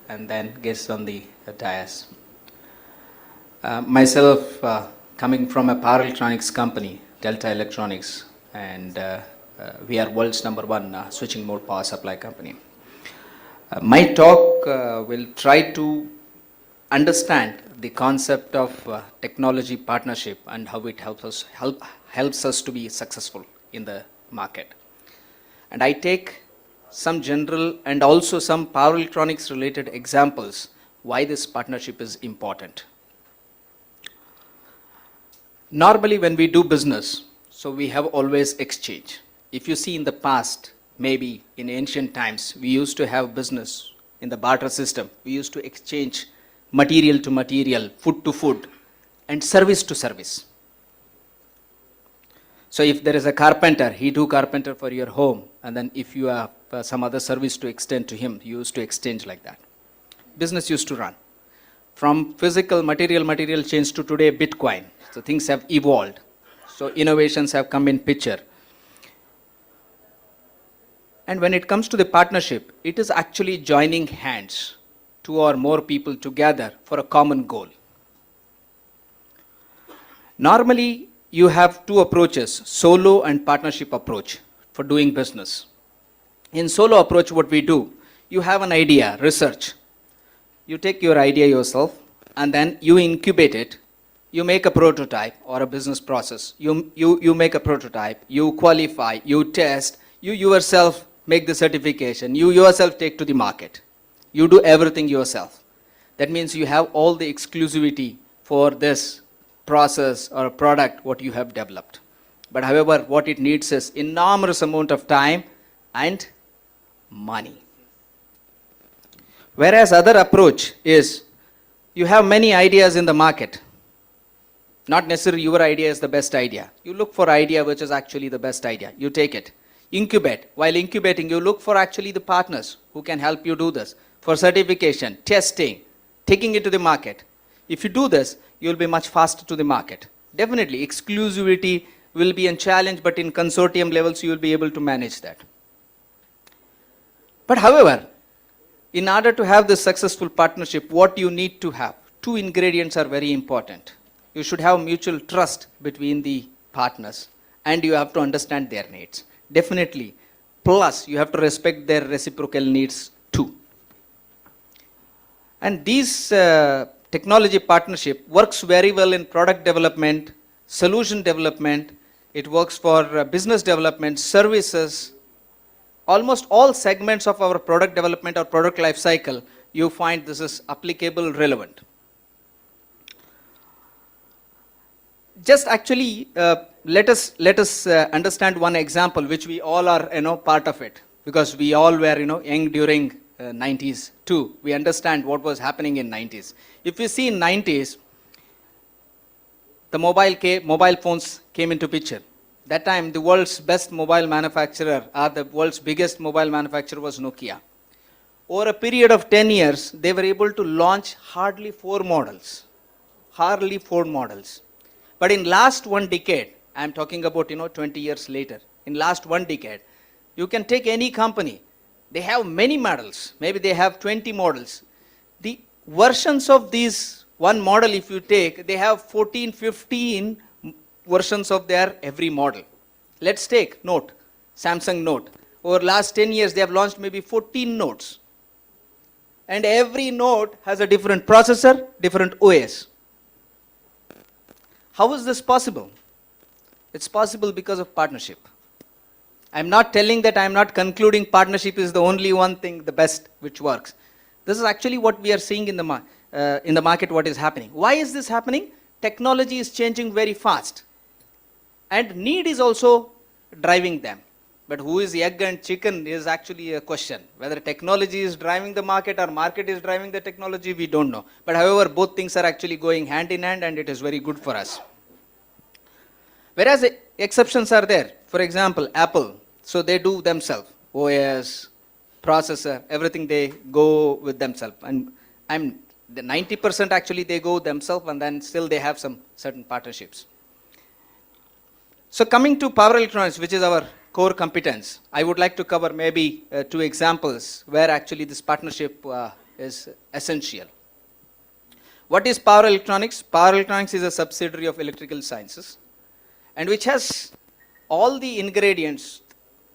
and then guests on the dais. Myself, coming from a power electronics company, Delta Electronics, and we are world's #1 switching mode power supply company. My talk will try to understand the concept of technology partnership and how it helps us to be successful in the market. And I take some general and also some power electronics related examples why this partnership is important. Normally when we do business, so we have always exchange. If you see in the past, maybe in ancient times, we used to have business in the barter system. We used to exchange material to material, food to food, and service to service. So if there is a carpenter, he do carpenter for your home, and then if you have some other service to extend to him, you used to exchange like that. Business used to run. From physical material change to today, Bitcoin. So things have evolved. So innovations have come in picture. And when it comes to the partnership, it is actually joining hands, 2 or more people together for a common goal. Normally, you have 2 approaches, solo and partnership approach for doing business. In solo approach, what we do, you have an idea, research. You take your idea yourself and then you incubate it. You make a prototype or a business process. You make a prototype, you qualify, you test, you yourself make the certification, you yourself take to the market. You do everything yourself. That means you have all the exclusivity for this process or product what you have developed. But however, what it needs is enormous amount of time and money. Whereas other approach is you have many ideas in the market. Not necessarily your idea is the best idea. You look for idea which is actually the best idea. You take it. Incubate. While incubating, you look for actually the partners who can help you do this. For certification, testing, taking it to the market. If you do this, you'll be much faster to the market. Definitely, exclusivity will be a challenge, but in consortium levels, you will be able to manage that. But however, in order to have this successful partnership, what you need to have, two ingredients are very important. You should have mutual trust between the partners, and you have to understand their needs. Definitely. Plus, you have to respect their reciprocal needs too. And these technology partnership works very well in product development, solution development. It works for business development, services. Almost all segments of our product development or product life cycle, you find this is applicable, relevant. Just actually, let us understand one example, which we all are, part of it, because we all were, young during 90s too. We understand what was happening in 90s. If you see in 90s, the mobile phones came into picture. That time, the world's best mobile manufacturer, or the world's biggest mobile manufacturer was Nokia. Over a period of 10 years, they were able to launch hardly 4 models. Hardly 4 models. But in last 1 decade, I'm talking about 20 years later, in last 1 decade, you can take any company, they have many models, maybe they have 20 models. The versions of these one model, if you take, they have 14, 15 versions of their every model. Let's take Note, Samsung Note. Over last 10 years, they have launched maybe 14 Notes. And every Note has a different processor, different OS. How is this possible? It's possible because of partnership. I'm not telling that I'm not concluding partnership is the only one thing, the best, which works. This is actually what we are seeing in the market, what is happening. Why is this happening? Technology is changing very fast. And need is also driving them. But who is egg and chicken is actually a question. Whether technology is driving the market or market is driving the technology, we don't know. But however, both things are actually going hand in hand, and it is very good for us. Whereas exceptions are there. For example, Apple. So they do themselves. OS, processor, everything they go with themselves. And the 90% actually they go themselves, and then still they have some certain partnerships. So coming to power electronics, which is our core competence, I would like to cover maybe 2 examples where actually this partnership is essential. What is power electronics? Power electronics is a subsidiary of electrical sciences, and which has all the ingredients.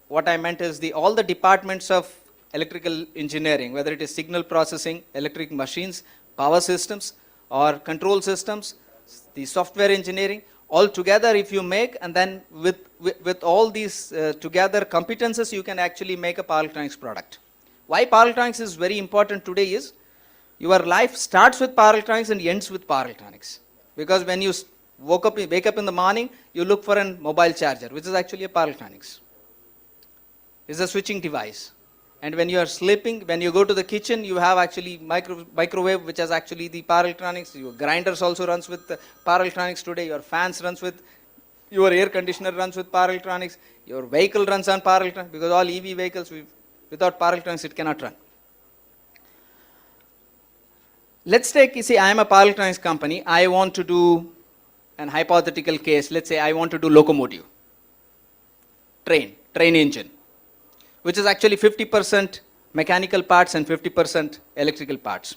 What I meant is all the departments of electrical engineering, whether it is signal processing, electric machines, power systems, or control systems, the software engineering, all together if you make, and then with all these together competences, you can actually make a power electronics product. Why power electronics is very important today is, your life starts with power electronics and ends with power electronics. Because when you wake up in the morning, you look for a mobile charger, which is actually a power electronics. It's a switching device. And when you are sleeping, when you go to the kitchen, you have actually microwave, which is actually the power electronics. Your grinders also runs with power electronics today. Your fans runs with, your air conditioner runs with power electronics. Your vehicle runs on power electronics, because all EV vehicles, without power electronics, it cannot run. Let's take, you see, I am a power electronics company. I want to do an hypothetical case. Let's say I want to do locomotive, train engine, which is actually 50% mechanical parts and 50% electrical parts.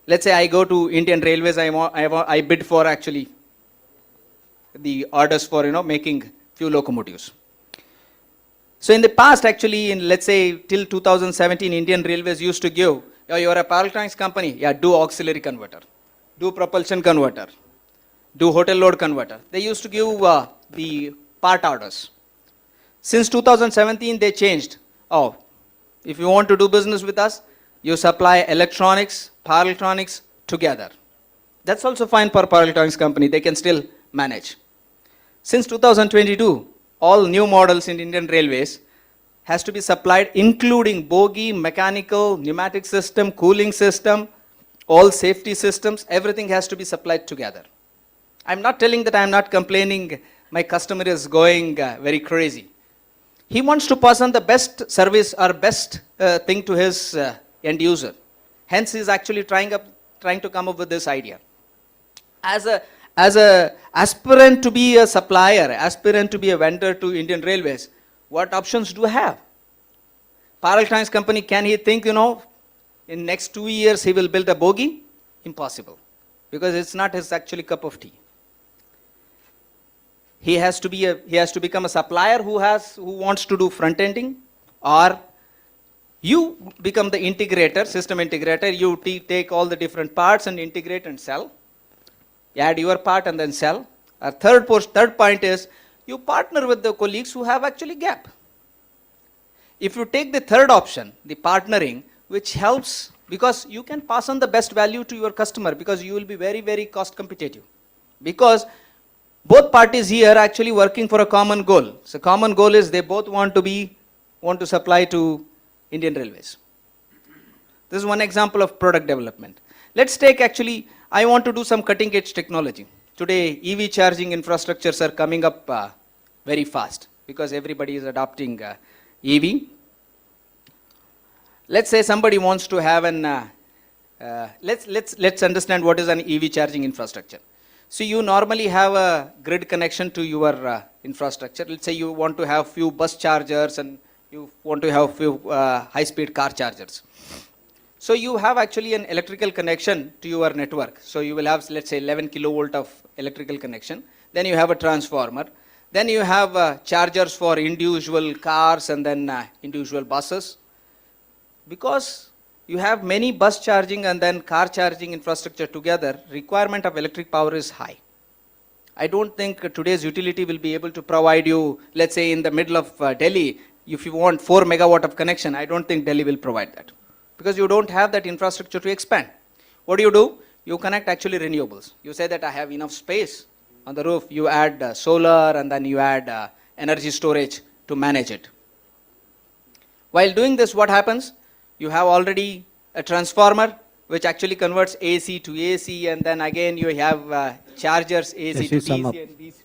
Let's say I go to Indian Railways, I bid for actually the orders for making few locomotives. So in the past, actually, in let's say till 2017, Indian Railways used to give, you are a power electronics company, do auxiliary converter, do propulsion converter, do hotel load converter. They used to give the part orders. Since 2017, they changed. If you want to do business with us, you supply electronics, power electronics together. That's also fine for power electronics company. They can still manage. Since 2022, all new models in Indian Railways has to be supplied, including bogie, mechanical, pneumatic system, cooling system, all safety systems, everything has to be supplied together. I'm not telling that I'm not complaining my customer is going very crazy. He wants to pass on the best service or best thing to his end user. Hence, he's actually trying to come up with this idea. As a aspirant to be a supplier, aspirant to be a vendor to Indian Railways, what options do I have? Parallel Trans company, can he think, in next 2 years he will build a bogie? Impossible, because it's not his actually cup of tea. He has to become a supplier who wants to do front ending, or you become the integrator, system integrator. You take all the different parts and integrate and sell. You add your part and then sell. Our third point is you partner with the colleagues who have actually gap. If you take the third option, the partnering, which helps because you can pass on the best value to your customer, because you will be very, very cost competitive. Because both parties here are actually working for a common goal. So common goal is they both want to supply to Indian Railways. This is one example of product development. Let's take I want to do some cutting edge technology. Today, EV charging infrastructures are coming up very fast because everybody is adopting EV. Let's say somebody wants to have let's understand what is an EV charging infrastructure. So you normally have a grid connection to your infrastructure. Let's say you want to have few bus chargers and you want to have few high-speed car chargers. So you have actually an electrical connection to your network. So you will have, let's say, 11 kilovolt of electrical connection. Then you have a transformer. Then you have chargers for individual cars and then individual buses. Because you have many bus charging and then car charging infrastructure together, requirement of electric power is high. I don't think today's utility will be able to provide you, let's say in the middle of Delhi, if you want 4 megawatt of connection, I don't think Delhi will provide that. Because you don't have that infrastructure to expand. What do? You connect actually renewables. You say that I have enough space on the roof, you add solar and then you add energy storage to manage it. While doing this, what happens? You have already a transformer which actually converts AC to AC, and then again you have chargers AC to DC and DC.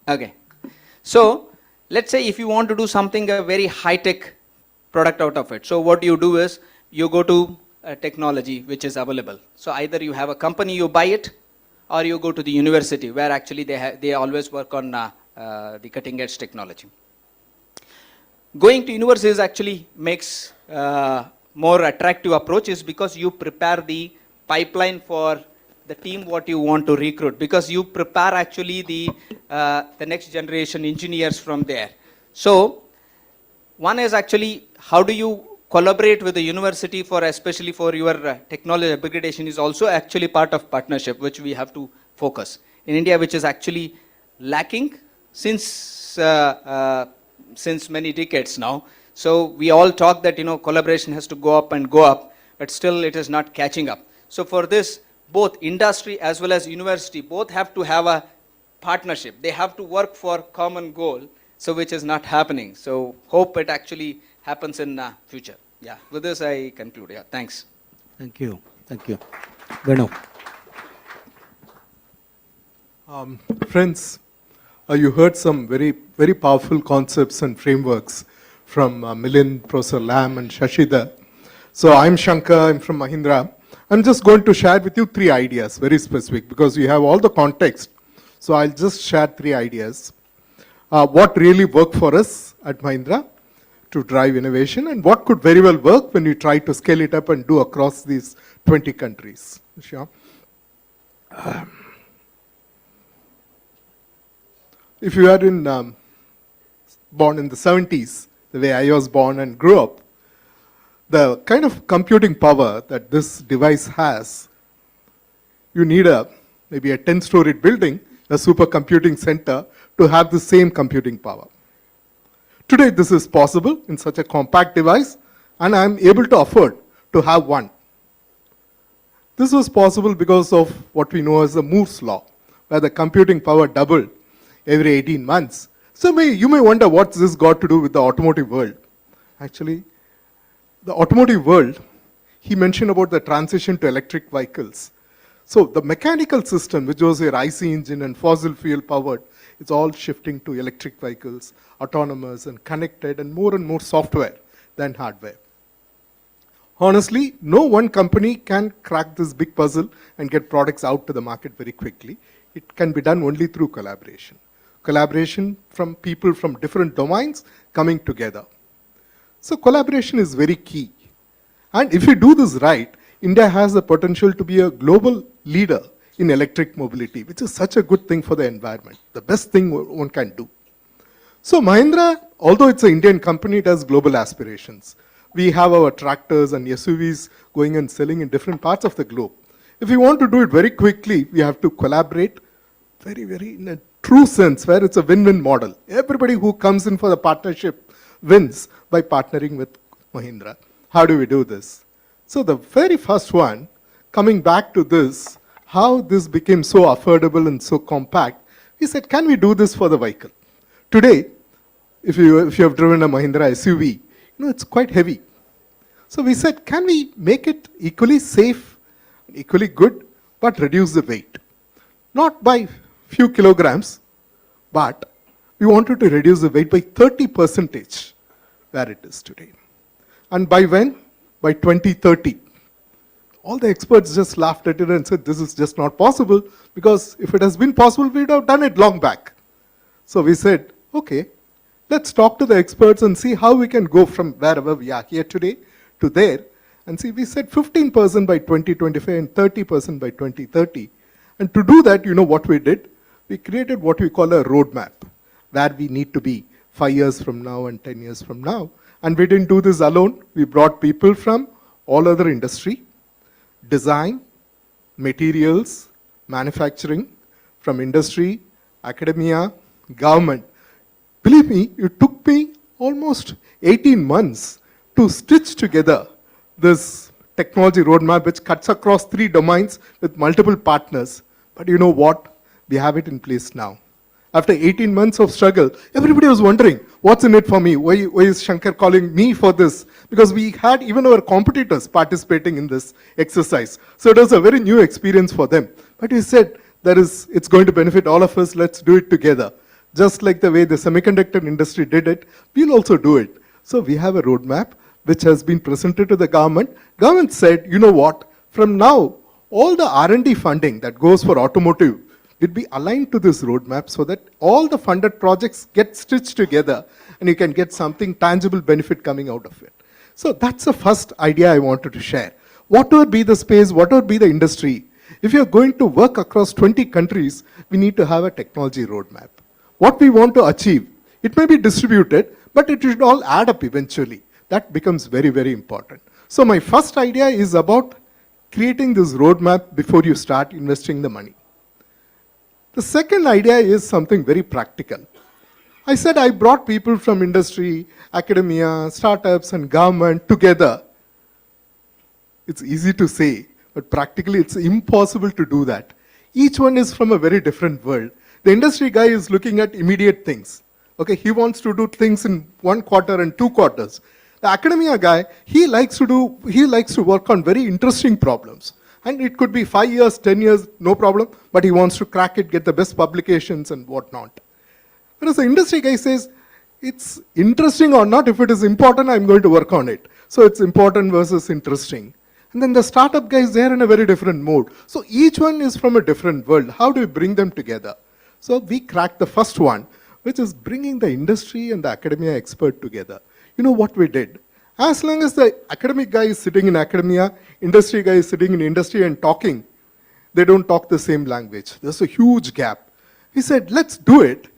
Okay. So let's say if you want to do something, a very high-tech product out of it. So what you do is you go to a technology which is available. So either you have a company, you buy it, or you go to the university where actually they always work on the cutting-edge technology. Going to universities actually makes more attractive approach is because you prepare the pipeline for the team what you want to recruit, because you prepare actually the next generation engineers from there. So one is actually how do you collaborate with the university for especially for your technology upgradation is also actually part of partnership which we have to focus. In India, which is actually lacking since many decades now. So we all talk that collaboration has to go up, but still it is not catching up. So for this, both industry as well as university both have to have a partnership. They have to work for common goal, so which is not happening. So hope it actually happens in future. Yeah, with this I conclude. Yeah, thanks. Thank you. Venu. Friends, you heard some very, very powerful concepts and frameworks from Milind, Professor Lam, and Shashidhar. So I'm Shankar, I'm from Mahindra. I'm just going to share with you 3 ideas, very specific, because we have all the context. So I'll just share 3 ideas. What really worked for us at Mahindra to drive innovation, and what could very well work when you try to scale it up and do across these 20 countries. Sure. If you are born in the 70s, the way I was born and grew up, the kind of computing power that this device has, you need maybe a 10-storied building, a supercomputing center, to have the same computing power. Today, this is possible in such a compact device, and I'm able to afford to have one. This was possible because of what we know as the Moore's law, where the computing power doubled every 18 months. So you may wonder what's this got to do with the automotive world. Actually, the automotive world he mentioned about the transition to electric vehicles. So the mechanical system, which was your IC engine and fossil fuel powered, it's all shifting to electric vehicles, autonomous and connected, and more software than hardware. Honestly, no one company can crack this big puzzle and get products out to the market very quickly. It can be done only through collaboration. Collaboration from people from different domains coming together. So collaboration is very key. And if you do this right, India has the potential to be a global leader in electric mobility, which is such a good thing for the environment. The best thing one can do. So Mahindra, although it's an Indian company, it has global aspirations. We have our tractors and SUVs going and selling in different parts of the globe. If we want to do it very quickly, we have to collaborate very in a true sense, where it's a win-win model. Everybody who comes in for the partnership wins by partnering with Mahindra. How do we do this? So the very first one, coming back to this, how this became so affordable and so compact, we said, can we do this for the vehicle? Today, if you have driven a Mahindra SUV, it's quite heavy. So we said, can we make it equally safe, equally good, but reduce the weight? Not by few kilograms, but we wanted to reduce the weight by 30% where it is today. And by when? By 2030. All the experts just laughed at it and said, this is just not possible, because if it has been possible, we'd have done it long back. So we said, okay, let's talk to the experts and see how we can go from wherever we are here today to there. And see, we said 15% by 2025 and 30% by 2030. And to do that, you know what we did? We created what we call a roadmap, where we need to be 5 years from now and 10 years from now. And we didn't do this alone. We brought people from all other industry, design, materials, manufacturing, from industry, academia, government. Believe me, it took me almost 18 months to stitch together this technology roadmap, which cuts across 3 domains with multiple partners. But you know what? We have it in place now. After 18 months of struggle, everybody was wondering, what's in it for me? Why is Shankar calling me for this? Because we had even our competitors participating in this exercise. So it was a very new experience for them. But we said, it's going to benefit all of us, let's do it together. Just like the way the semiconductor industry did it, we'll also do it. So we have a roadmap which has been presented to the government. Government said, you know what, from now, all the R&D funding that goes for automotive will be aligned to this roadmap so that all the funded projects get stitched together and you can get something tangible benefit coming out of it. So that's the first idea I wanted to share. Whatever be the space, whatever be the industry, if you're going to work across 20 countries, we need to have a technology roadmap. What we want to achieve, it may be distributed, but it should all add up eventually. That becomes very important. So my first idea is about creating this roadmap before you start investing the money. The second idea is something very practical. I said I brought people from industry, academia, startups, and government together. It's easy to say, but practically it's impossible to do that. Each one is from a very different world. The industry guy is looking at immediate things. Okay, he wants to do things in 1 quarter and 2 quarters. The academia guy, he likes to work on very interesting problems. And it could be 5 years, 10 years, no problem, but he wants to crack it, get the best publications and whatnot. Whereas the industry guy says, it's interesting or not, if it is important, I'm going to work on it. So it's important versus interesting. And then the startup guy is there in a very different mode. So each one is from a different world. How do we bring them together? So we cracked the first one, which is bringing the industry and the academia expert together. You know what we did? As long as the academic guy is sitting in academia, industry guy is sitting in industry and talking, they don't talk the same language. There's a huge gap. He said, let's do it.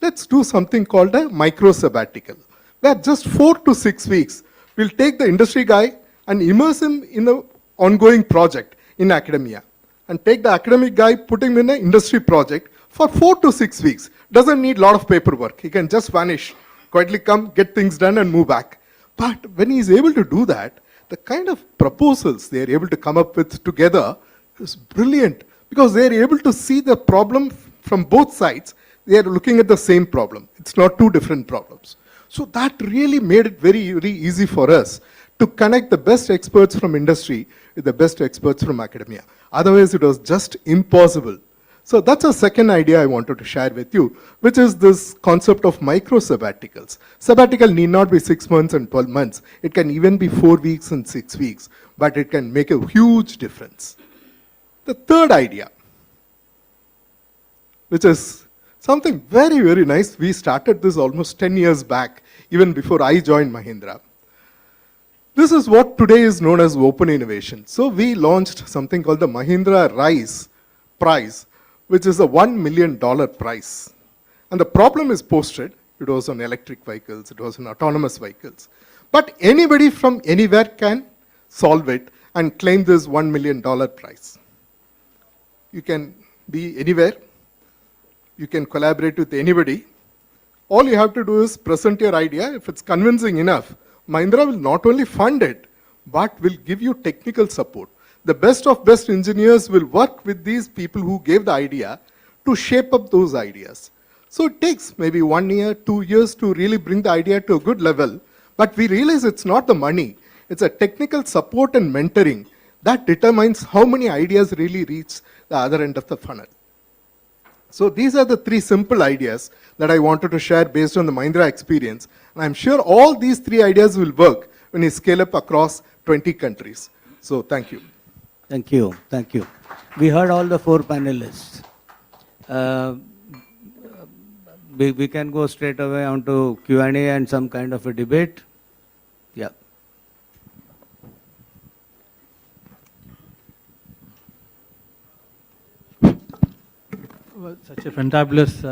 Let's do something called a micro sabbatical, where just 4 to 6 weeks, we'll take the industry guy and immerse him in an ongoing project in academia. And take the academic guy, put him in an industry project for 4 to 6 weeks. Doesn't need a lot of paperwork. He can just vanish, quietly come, get things done and move back. But when he's able to do that, the kind of proposals they're able to come up with together is brilliant, because they're able to see the problem from both sides. They are looking at the same problem. It's not 2 different problems. So that really made it very easy for us to connect the best experts from industry with the best experts from academia. Otherwise, it was just impossible. So that's a second idea I wanted to share with you, which is this concept of micro sabbaticals. Sabbatical need not be 6 months and 12 months. It can even be 4 weeks and 6 weeks, but it can make a huge difference. The third idea, which is something very, very nice. We started this almost 10 years back, even before I joined Mahindra. This is what today is known as open innovation. So we launched something called the Mahindra Rise Prize, which is a $1 million prize. And the problem is posted. It was on electric vehicles, it was on autonomous vehicles. But anybody from anywhere can solve it and claim this $1 million prize. You can be anywhere. You can collaborate with anybody. All you have to do is present your idea. If it's convincing enough, Mahindra will not only fund it, but will give you technical support. The best of best engineers will work with these people who gave the idea to shape up those ideas. So it takes maybe 1 year, 2 years to really bring the idea to a good level. But we realize it's not the money. It's a technical support and mentoring that determines how many ideas really reach the other end of the funnel. So these are the 3 simple ideas that I wanted to share based on the Mahindra experience. And I'm sure all these 3 ideas will work when you scale up across 20 countries. So thank you. Thank you. Thank you. We heard all the 4 panelists. We can go straight away onto Q&A and some kind of a debate. Yeah. Well, such a fantabulous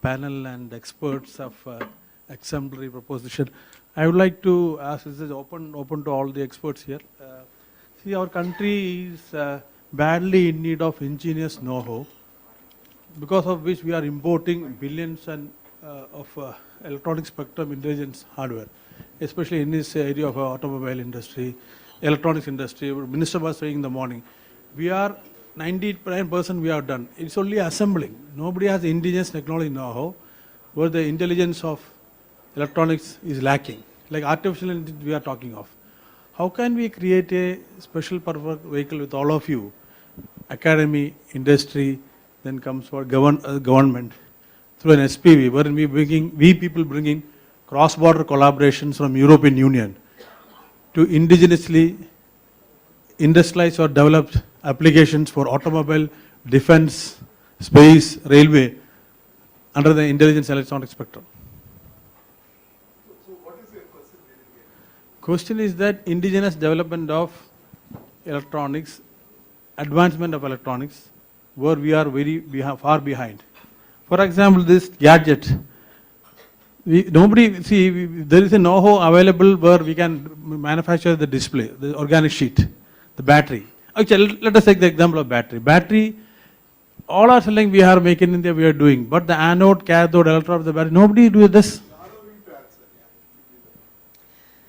panel and experts of exemplary proposition. I would like to ask, this is open to all the experts here. See, our country is badly in need of engineers' know-how, because of which we are importing billions of electronic spectrum intelligence hardware, especially in this area of automobile industry, electronics industry. Minister was saying in the morning, we are 99% we have done. It's only assembling. Nobody has indigenous technology know-how, where the intelligence of electronics is lacking. Like artificial intelligence we are talking of. How can we create a special purpose vehicle with all of you, academy, industry, then comes for government, through an SPV, wherein we people bringing cross-border collaborations from European Union to indigenously industrialize or develop applications for automobile, defense, space, railway under the intelligence electronic spectrum. So what is your question? Question is that indigenous development of electronics, advancement of electronics, where we are far behind. For example, this gadget, there is a know-how available where we can manufacture the display, the organic sheet, the battery. Actually, let us take the example of battery. Battery, all are selling we are making in India, we are doing, but the anode, cathode, electrode of the battery, nobody do this.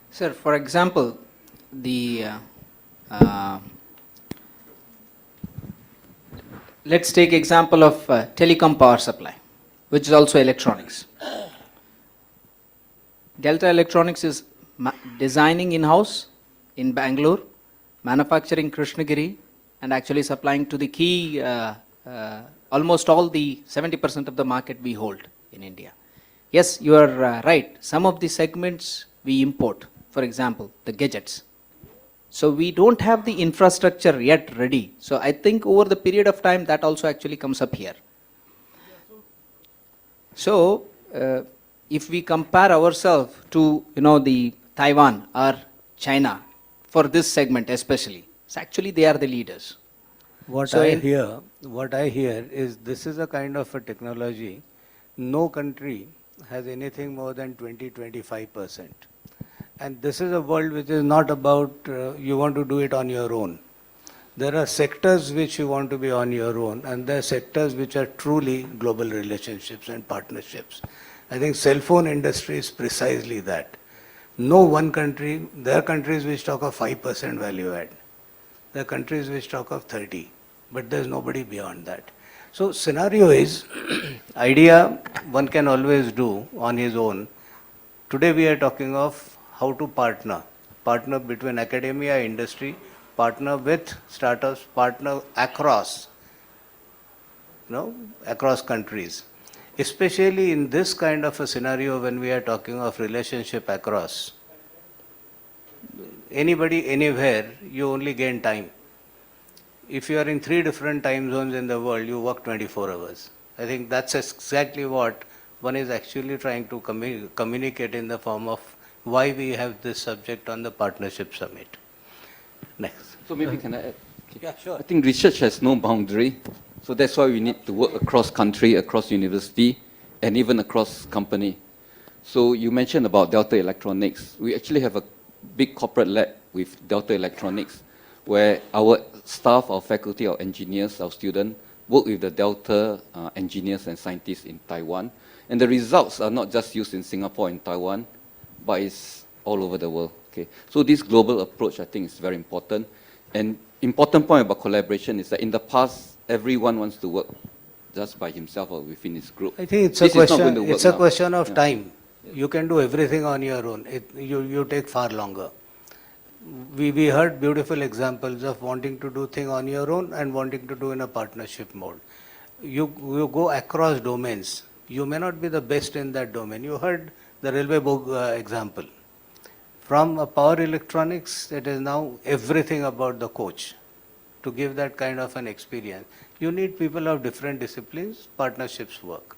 Sir, for example, let's take example of telecom power supply, which is also electronics. Delta Electronics is designing in-house in Bangalore, manufacturing Krishnagiri, and actually supplying to the key, almost all the 70% of the market we hold in India. Yes, you are right. Some of the segments we import, for example, the gadgets. So we don't have the infrastructure yet ready. So I think over the period of time that also actually comes up here. So if we compare ourselves to the Taiwan or China for this segment especially, so actually they are the leaders. What I hear is this is a kind of a technology. No country has anything more than 20-25%. And this is a world which is not about you want to do it on your own. There are sectors which you want to be on your own, and there are sectors which are truly global relationships and partnerships. I think cell phone industry is precisely that. No one country, there are countries which talk of 5% value add. There are countries which talk of 30, but there's nobody beyond that. So scenario is, idea one can always do on his own. Today we are talking of how to partner. partner between academia, industry, partner with startups, partner across, across countries. Especially in this kind of a scenario when we are talking of relationship across. Anybody, anywhere, you only gain time. If you are in 3 different time zones in the world, you work 24 hours. I think that's exactly what one is actually trying to communicate in the form of why we have this subject on the Partnership Summit. Next. So maybe can I add? Yeah, sure. I think research has no boundary. So that's why we need to work across country, across university, and even across company. So you mentioned about Delta Electronics. We actually have a big corporate lab with Delta Electronics, where our staff, our faculty, our engineers, our students work with the Delta engineers and scientists in Taiwan. And the results are not just used in Singapore and Taiwan, but it's all over the world. Okay. So this global approach, I think, is very important. And important point about collaboration is that in the past, everyone wants to work just by himself or within his group. I think it's a question of time. You can do everything on your own. You take far longer. We heard beautiful examples of wanting to do things on your own and wanting to do in a partnership mode. You go across domains. You may not be the best in that domain. You heard the railway example. From power electronics, it is now everything about the coach. To give that kind of an experience, you need people of different disciplines. Partnerships work.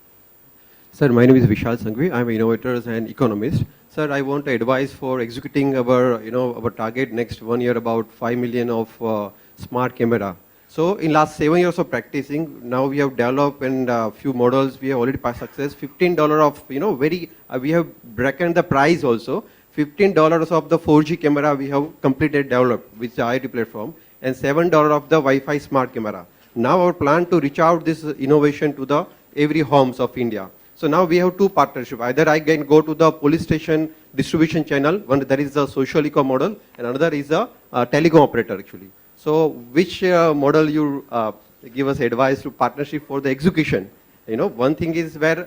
Sir, my name is Vishal Sanghvi. I'm an innovator and economist. Sir, I want advice for executing our, our target next 1 year about 5 million of smart camera. So in last 7 years of practicing, now we have developed and few models. We have already passed success. $15 of, we have broken the price also. $15 of the 4G camera we have completed developed with the IoT platform, and $7 of the Wi-Fi smart camera. Now our plan to reach out this innovation to the every homes of India. So now we have 2 partnerships. Either I can go to the police station distribution channel, one that is the social eco model, and another is a telecom operator actually. So which model you give us advice to partnership for the execution? One thing is where,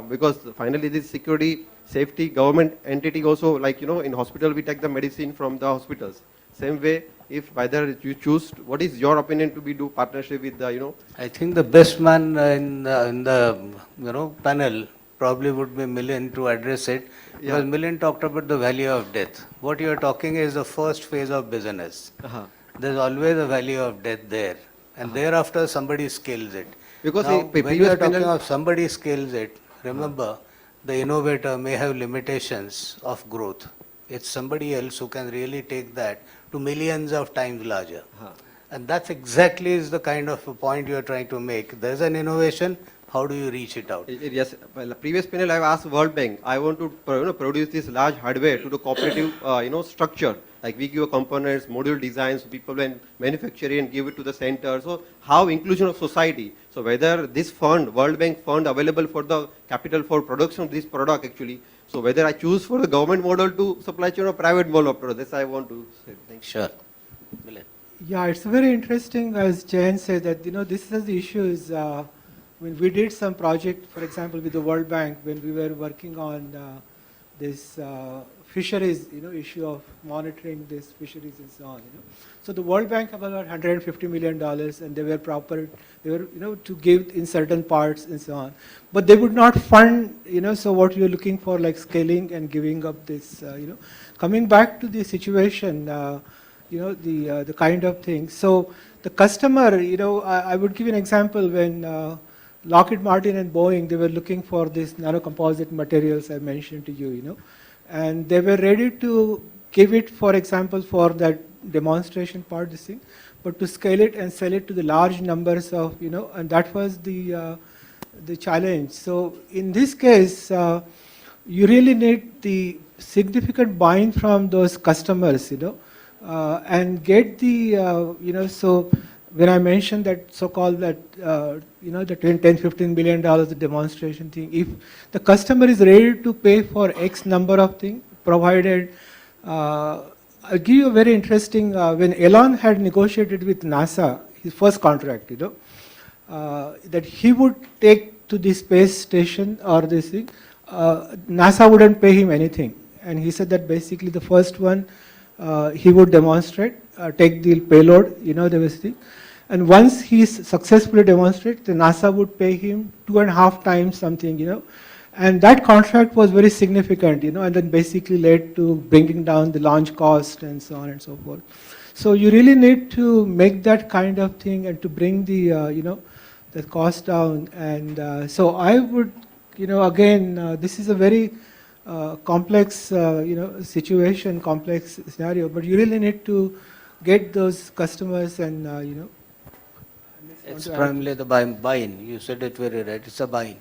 because finally this security, safety, government entity also, like, in hospital we take the medicine from the hospitals. Same way, if whether you choose, what is your opinion to be do partnership with the, I think the best man in the panel probably would be Milind to address it, because Milind talked about the value of death. What you are talking is the first phase of business. There's always a value of death there, and thereafter somebody scales it. Because now, when you are talking of somebody scales it, remember the innovator may have limitations of growth. It's somebody else who can really take that to millions of times larger. And that's exactly is the kind of a point you are trying to make. There's an innovation, how do you reach it out? Yes, well, the previous panel I've asked World Bank, I want to produce this large hardware to the cooperative structure. Like we give components, module designs, people and manufacture and give it to the center. So how inclusion of society? So whether this fund, World Bank fund available for the capital for production of this product actually. So whether I choose for the government model to supply chain or private model of product, this I want to say. Sure. Yeah, it's very interesting as Jayan said that, this is the issue is when we did some project, for example, with the World Bank, when we were working on this fisheries, issue of monitoring this fisheries and so on, So the World Bank have about $150 million and they were to give in certain parts and so on. But they would not fund, so what you're looking for like scaling and giving up this, coming back to the situation, the kind of thing. So the customer, I would give you an example when Lockheed Martin and Boeing, they were looking for this nanocomposite materials I mentioned to you, and they were ready to give it, for example, for that demonstration part, this thing, but to scale it and sell it to the large numbers of, and that was the challenge. So in this case, you really need the significant buy-in from those customers, and get the, so when I mentioned that so-called that, the $10-15 billion the demonstration thing, if the customer is ready to pay for X number of things, provided, I'll give you a very interesting, when Elon had negotiated with NASA, his first contract, that he would take to the space station or this thing, NASA wouldn't pay him anything. And he said that basically the first one, he would demonstrate, take the payload, the visiting. And once he successfully demonstrates, the NASA would pay him 2.5 times something, and that contract was very significant, and then basically led to bringing down the launch cost and so on and so forth. So you really need to make that kind of thing and to bring the, the cost down. And so I would, again, this is a very complex, situation, complex scenario, but you really need to get those customers and, It's primarily the buy-in. You said it very right. It's a buy-in.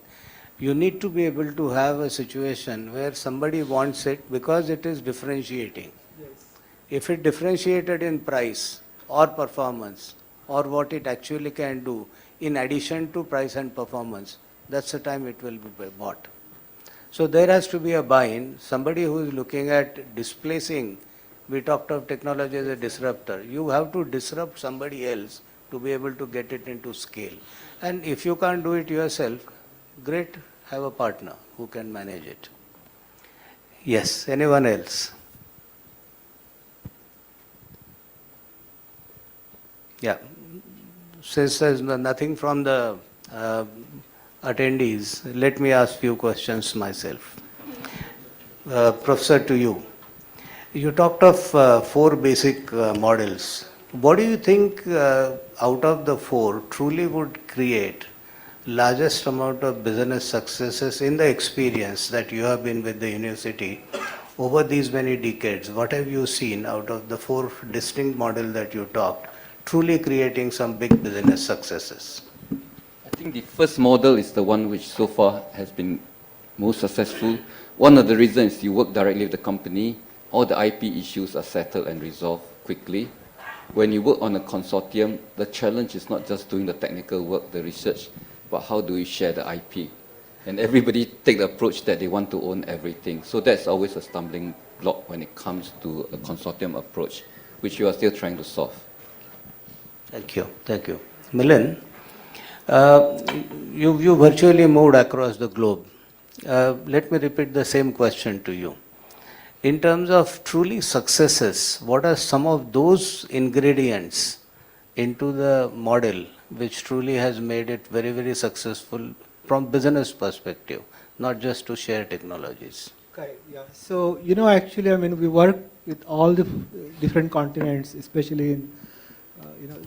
You need to be able to have a situation where somebody wants it because it is differentiating. Yes. If it differentiated in price or performance or what it actually can do in addition to price and performance, that's the time it will be bought. So there has to be a buy-in. Somebody who is looking at displacing, we talked of technology as a disruptor. You have to disrupt somebody else to be able to get it into scale. And if you can't do it yourself, great, have a partner who can manage it. Yes, anyone else? Yeah, since there's nothing from the attendees, let me ask few questions myself. Professor, to you. You talked of 4 basic models. What do you think out of the 4 truly would create largest amount of business successes in the experience that you have been with the university over these many decades? What have you seen out of the 4 distinct models that you talked, truly creating some big business successes? I think the first model is the one which so far has been most successful. One of the reasons is you work directly with the company, all the IP issues are settled and resolved quickly. When you work on a consortium, the challenge is not just doing the technical work, the research, but how do we share the IP? And everybody take the approach that they want to own everything. So that's always a stumbling block when it comes to a consortium approach, which you are still trying to solve. Thank you. Thank you. Milind, you virtually moved across the globe. Let me repeat the same question to you. In terms of truly successes, what are some of those ingredients into the model which truly has made it very, very successful from business perspective, not just to share technologies? Okay, yeah. So, actually, we work with all the different continents, especially in,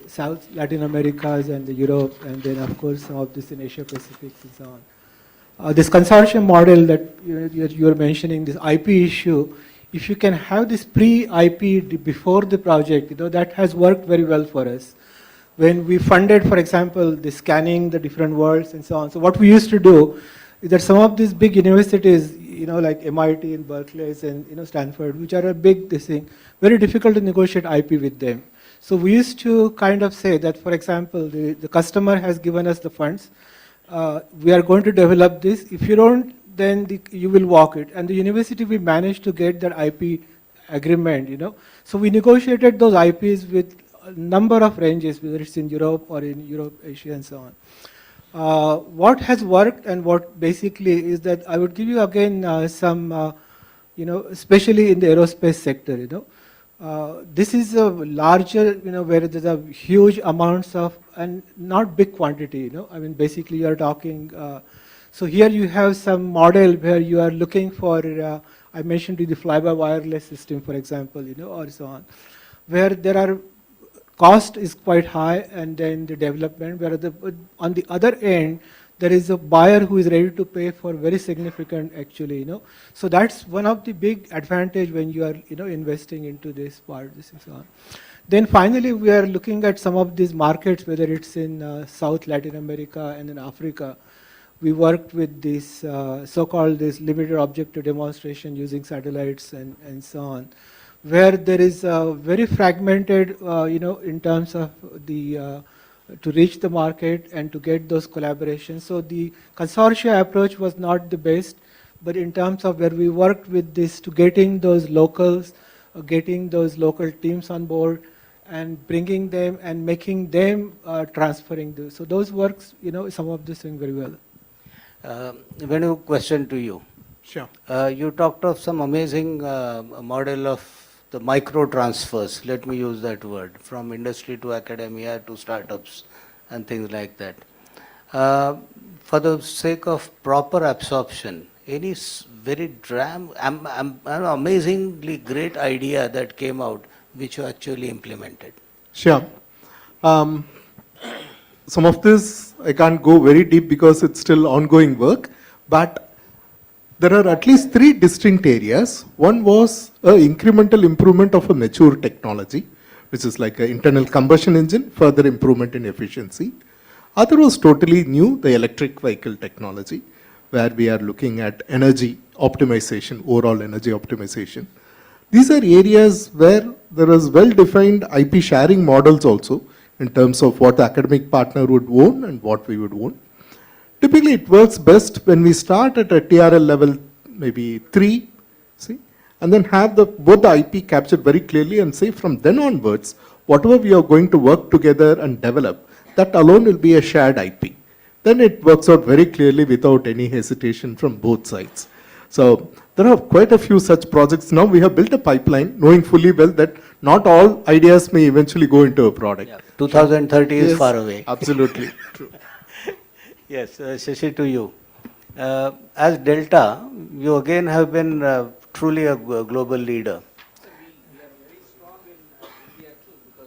South Latin Americas and the Europe, and then, of course, some of this in Asia Pacific and so on. This consortium model that you are mentioning, this IP issue, if you can have this pre-IP before the project, that has worked very well for us. When we funded, for example, the scanning the different worlds and so on. So what we used to do is that some of these big universities, like MIT and Berkeley and Stanford, which are a big thing, very difficult to negotiate IP with them. So we used to kind of say that, for example, the customer has given us the funds. We are going to develop this. If you don't, then you will walk it. And the university, we managed to get that IP agreement, So we negotiated those IPs with a number of ranges, whether it's in Europe or in Europe, Asia, and so on. What has worked and what basically is that I would give you again some, especially in the aerospace sector, this is a larger, where there's a huge amounts of, and not big quantity, basically you're talking, so here you have some model where you are looking for, I mentioned the fly-by-wireless system, for example, or so on, where there are cost is quite high, and then the development, where on the other end, there is a buyer who is ready to pay for very significant, actually, So that's one of the big advantage when you are, investing into this part, this and so on. Then finally, we are looking at some of these markets, whether it's in South Latin America and in Africa. We worked with this so-called this limited objective demonstration using satellites and so on, where there is a very fragmented, in terms of the to reach the market and to get those collaborations. So the consortia approach was not the best, but in terms of where we worked with this to getting those locals, getting those local teams on board, and bringing them and making them transferring this. So those works, some of this doing very well. Venu, question to you. Sure. You talked of some amazing model of the micro transfers, let me use that word, from industry to academia to startups and things like that. For the sake of proper absorption, any very amazingly great idea that came out which you actually implemented? Sure. Some of this I can't go very deep because it's still ongoing work, but there are at least 3 distinct areas. One was incremental improvement of a mature technology, which is like an internal combustion engine, further improvement in efficiency. Other was totally new, the electric vehicle technology, where we are looking at energy optimization, overall energy optimization. These are areas where there is well-defined IP sharing models also, in terms of what the academic partner would own and what we would own. Typically, it works best when we start at a TRL level, maybe 3, see, and then have both the IP captured very clearly and say from then onwards, whatever we are going to work together and develop, that alone will be a shared IP. Then it works out very clearly without any hesitation from both sides. So there are quite a few such projects. Now we have built a pipeline, knowing fully well that not all ideas may eventually go into a product. Yeah. 2030 Yes, is far away. Absolutely true. Yes, Shashi, to you. As Delta, you again have been truly a global leader.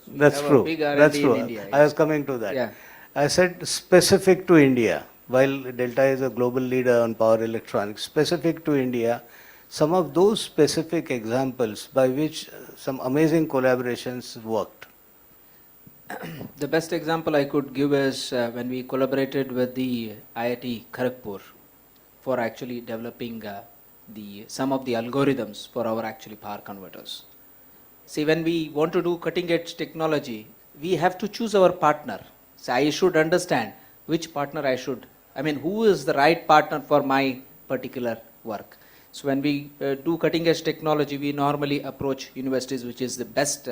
That's true. That's true. I was coming to that. Yeah. I said specific to India. While Delta is a global leader on power electronics, specific to India, some of those specific examples by which some amazing collaborations worked. The best example I could give is when we collaborated with the IIT Kharagpur for actually developing some of the algorithms for our actually power converters. See, when we want to do cutting edge technology, we have to choose our partner. So I should understand which partner who is the right partner for my particular work. So when we do cutting edge technology, we normally approach universities, which is the best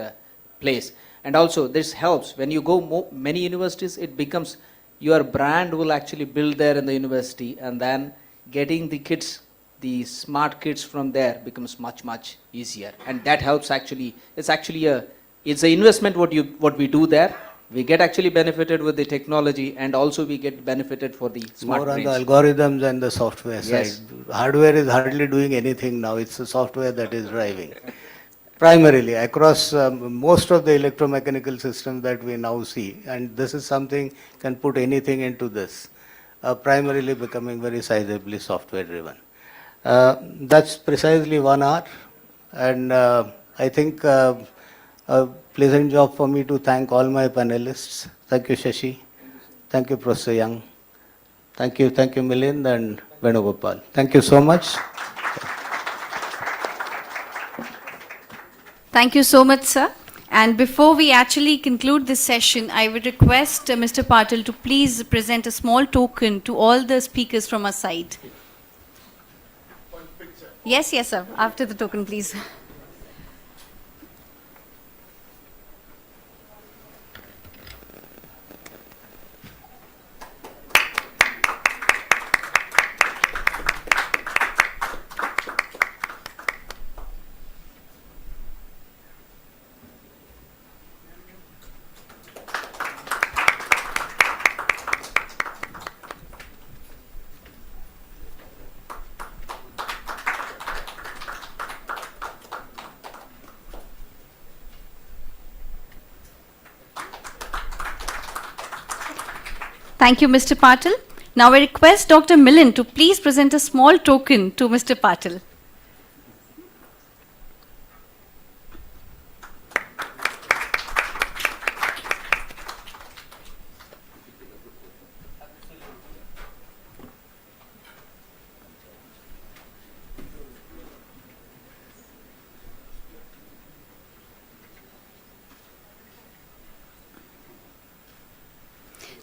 place. And also this helps when you go many universities, it becomes your brand will actually build there in the university, and then getting the kids, the smart kids from there becomes much easier. And that helps actually. It's an investment what we do there. We get actually benefited with the technology, and also we get benefited for the smart More brains. on the algorithms and the software Yes. side. Hardware is hardly doing anything now. It's the software that is driving. Primarily across most of the electromechanical systems that we now see, and this is something can put anything into this, primarily becoming very sizably software driven. That's precisely 1 hour, and I think a pleasant job for me to thank all my panelists. Thank you, Shashi. Thank you, Professor Young. Thank you, Milind and Venugopal. Thank you so much. Thank you so much, sir. And before we actually conclude this session, I would request Mr. Patil to please present a small token to all the speakers from our side. Yes, sir. After the token, please. Thank you, Mr. Patil. Now I request Dr. Milind to please present a small token to Mr. Patil.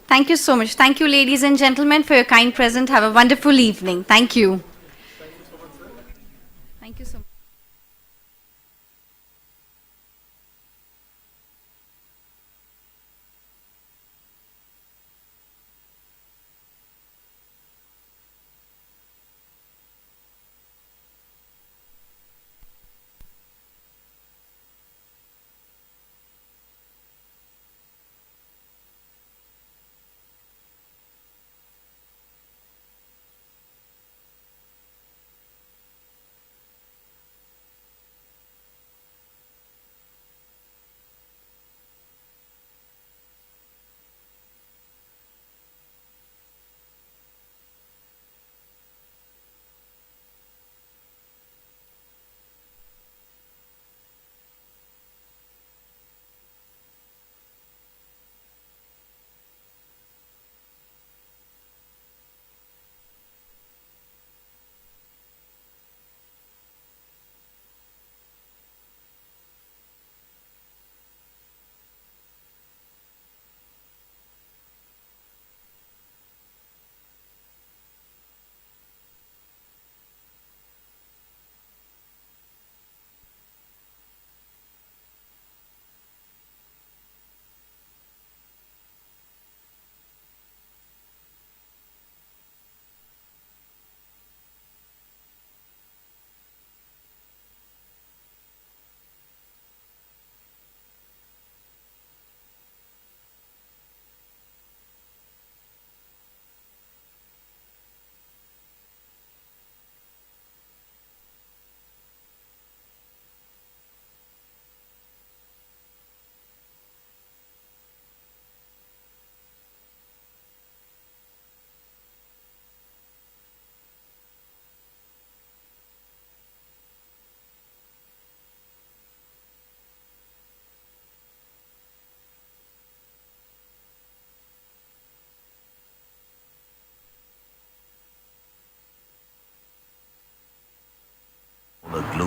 Thank you so much. Thank you, ladies and gentlemen, for your kind presence. Have a wonderful evening. Thank you. Thank you so much.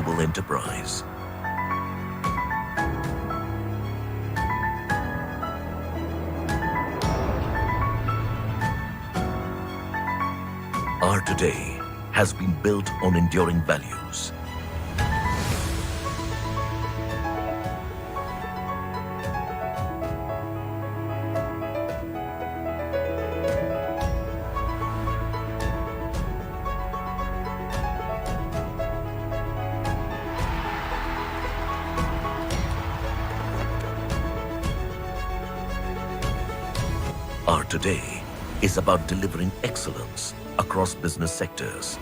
global enterprise. Our today has been built on enduring values. Our today is about delivering excellence across business sectors.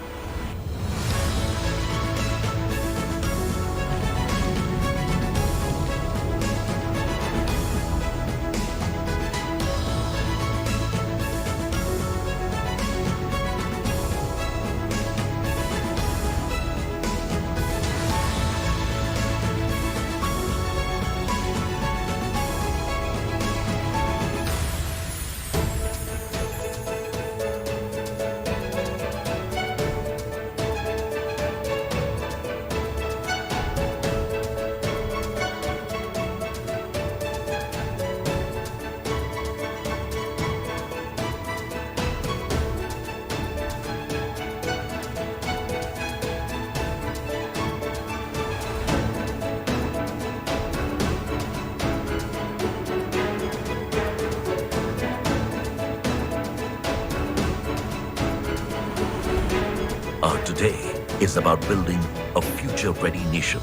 Our today is about building a future-ready nation.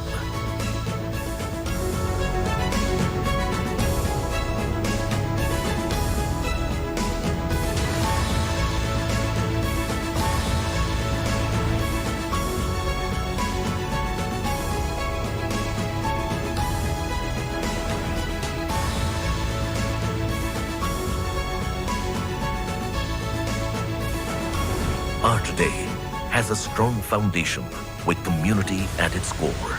Our today has a strong foundation with community at its core.